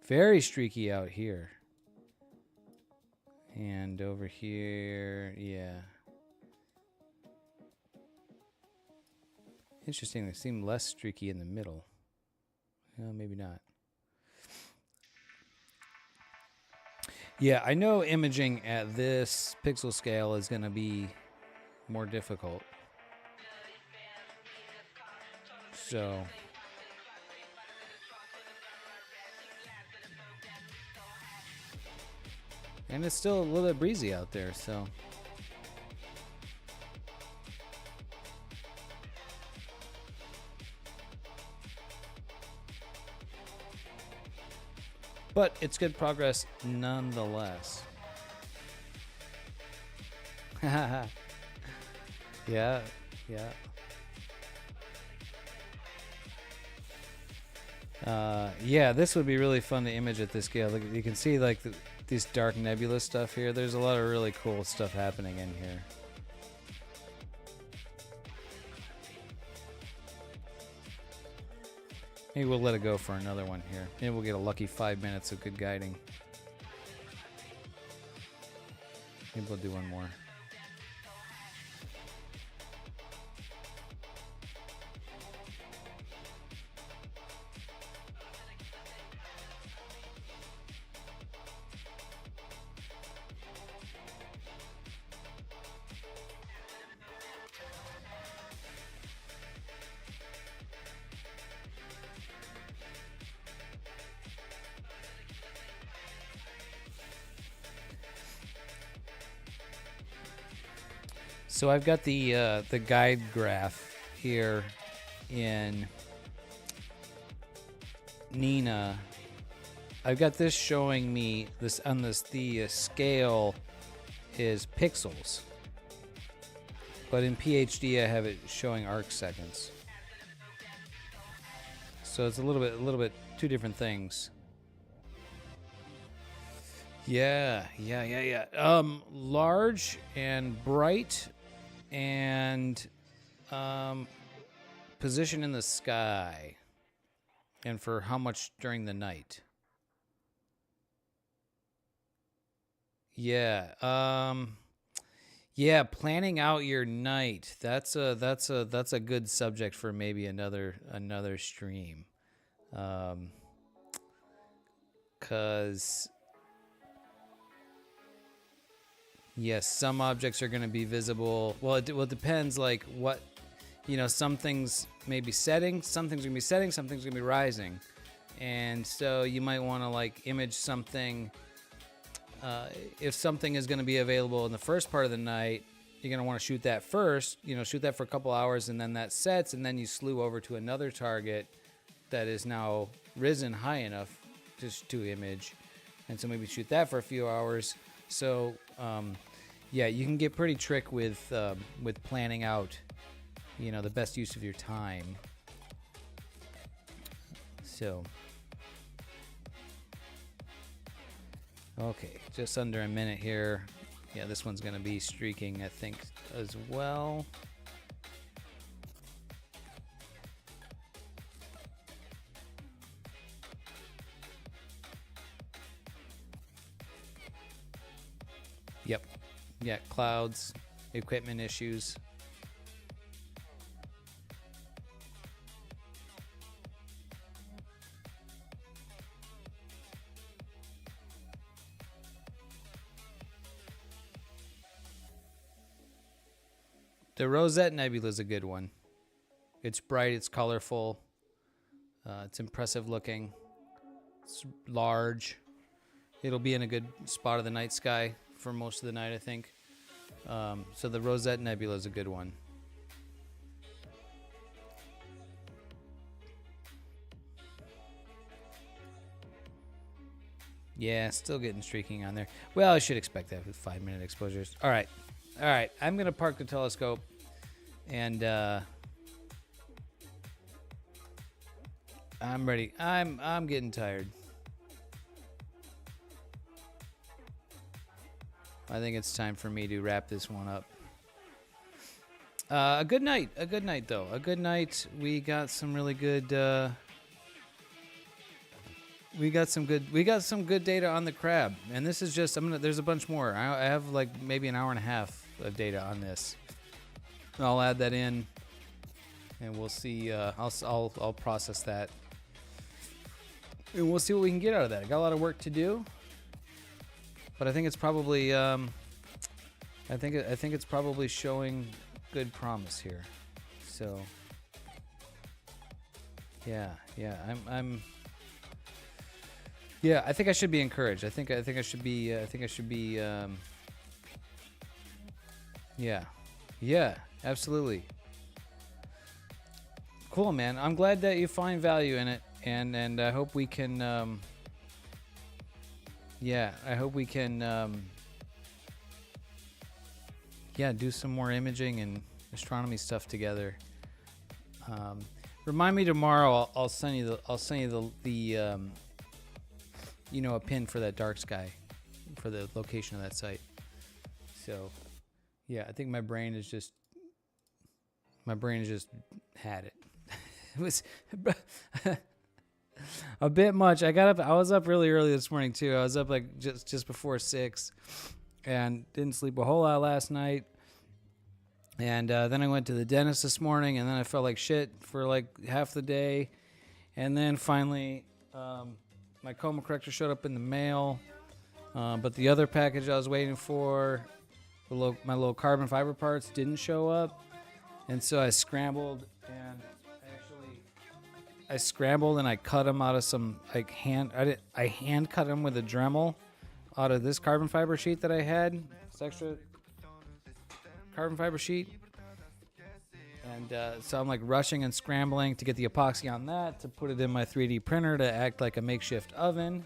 Very streaky out here. And over here, yeah. Interesting, they seem less streaky in the middle. Well, maybe not. Yeah, I know imaging at this pixel scale is gonna be more difficult. So and it's still a little bit breezy out there, so but it's good progress nonetheless. Yeah, yeah. Yeah, this would be really fun to image at this scale. Look, you can see like this dark nebula stuff here. There's a lot of really cool stuff happening in here. Maybe we'll let it go for another one here. Maybe we'll get a lucky 5 minutes of good guiding. Maybe we'll do one more. So I've got the guide graph here in Nina. I've got this showing me this on this the scale is pixels, but in PhD I have it showing arc seconds. So it's a little bit two different things. Yeah. Large and bright and position in the sky, and for how much during the night. Yeah. Yeah, planning out your night. That's a good subject for maybe another stream. 'Cause yes, some objects are going to be visible. Well, it depends, like what, some things may be setting, some things are going to be setting, some things are going to be rising. And so you might want to like image something. If something is going to be available in the first part of the night, you're going to want to shoot that first, shoot that for a couple hours, and then that sets, and then you slew over to another target that is now risen high enough to image. And so maybe shoot that for a few hours. So, yeah, you can get pretty trick with planning out, the best use of your time. So, okay, just under a minute here. Yeah, this one's going to be streaking, I think, as well. Yep. Yeah, clouds, equipment issues. The Rosette Nebula is a good one. It's bright, it's colorful, it's impressive looking, it's large. It'll be in a good spot of the night sky for most of the night, I think. So the Rosette Nebula is a good one. Yeah, still getting streaking on there. Well, I should expect that with 5-minute exposures. All right. I'm gonna park the telescope, and I'm ready. I'm getting tired. I think it's time for me to wrap this one up. A good night though. A good night. We got some really good. We got some good data on the crab, and this is just. There's a bunch more. I have like maybe an hour and a half of data on this. I'll add that in, and we'll see. I'll process that, and we'll see what we can get out of that. I got a lot of work to do. But I think it's probably, I think it's probably showing good promise here. So, yeah, I think I should be encouraged. I think I should be, yeah, absolutely. Cool, man. I'm glad that you find value in it, and I hope we can. Yeah, I hope we can, do some more imaging and astronomy stuff together. Remind me tomorrow. I'll send you the a pin for that dark sky, for the location of that site. So, yeah, I think my brain has just had it. It was a bit much. I was up really early this morning too. I was up like just before 6, and didn't sleep a whole lot last night. And then I went to the dentist this morning, and then I felt like shit for like half the day. And then finally, my coma corrector showed up in the mail. But the other package I was waiting for, my little carbon fiber parts, didn't show up. And so I scrambled and I cut them out of some like I hand cut them with a Dremel out of this carbon fiber sheet that I had. This extra carbon fiber sheet. And so I'm like rushing and scrambling to get the epoxy on that, to put it in my 3D printer to act like a makeshift oven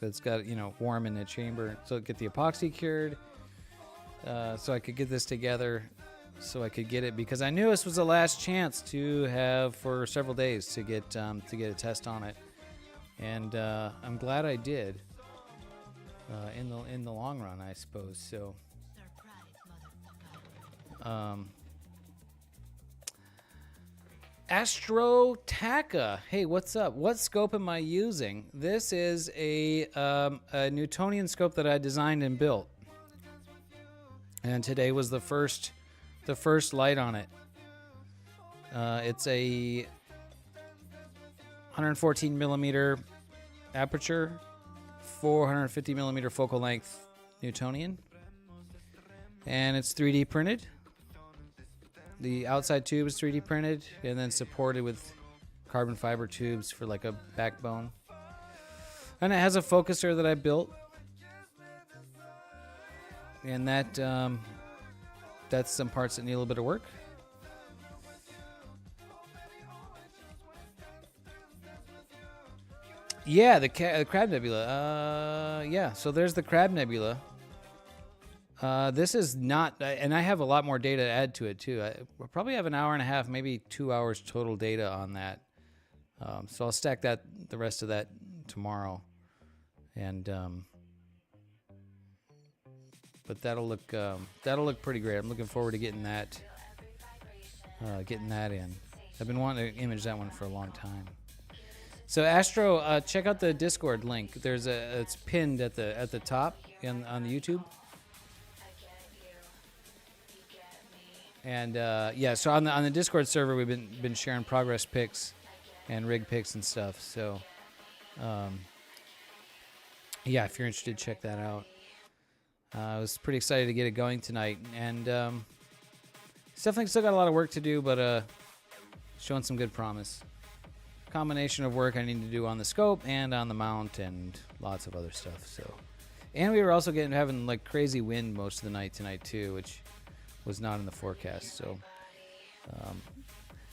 that's got, warm in the chamber. So get the epoxy cured, so I could get this together, so I could get it, because I knew this was the last chance to have for several days to get a test on it. And I'm glad I did, in the long run, I suppose. So Astrophotography. Hey, what's up? What scope am I using? This is a Newtonian scope that I designed and built, and today was the first light on it. It's a 114 millimeter aperture, 450 millimeter focal length Newtonian, and it's 3D printed. The outside tube is 3D printed and then supported with carbon fiber tubes for like a backbone. And it has a focuser that I built. And that's some parts that need a little bit of work. Yeah, the Crab Nebula. Yeah, so there's the Crab Nebula. This is not, and I have a lot more data to add to it too. We'll probably have an hour and a half, maybe 2 hours total data on that. So I'll stack the rest of that tomorrow, and but that'll look pretty great. I'm looking forward to getting that in. I've been wanting to image that one for a long time. So Astro, check out the Discord link. It's pinned at the top on the YouTube. And so on the Discord server, we've been sharing progress pics and rig pics and stuff. So, if you're interested, check that out. I was pretty excited to get it going tonight, and it's definitely still got a lot of work to do, but showing some good promise. Combination of work I need to do on the scope and on the mount, and lots of other stuff. So, and we were also having like crazy wind most of the night tonight too, which was not in the forecast. So,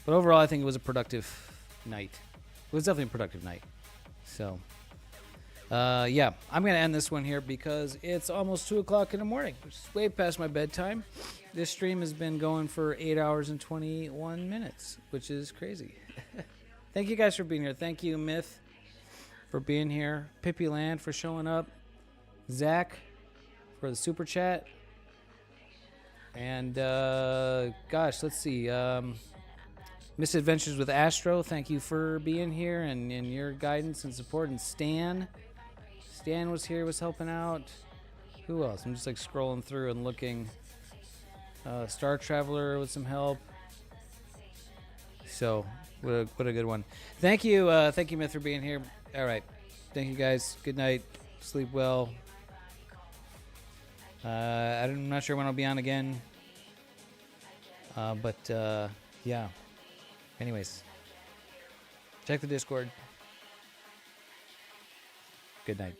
but overall, I think it was a productive night. It was definitely a productive night. So, I'm going to end this one here because it's almost 2 o'clock in the morning, which is way past my bedtime. This stream has been going for 8 hours and 21 minutes, which is crazy. Thank you guys for being here. Thank you, Myth, for being here. Pippi Land for showing up. Zach for the super chat. And, let's see. Misadventures with Astro, thank you for being here and your guidance and support. And Stan was here, was helping out. Who else? I'm just like scrolling through and looking. Star Traveler with some help. So, what a good one. Thank you, Myth, for being here. All right. Thank you, guys. Good night. Sleep well. I'm not sure when I'll be on again. Anyways, check the Discord. Good night.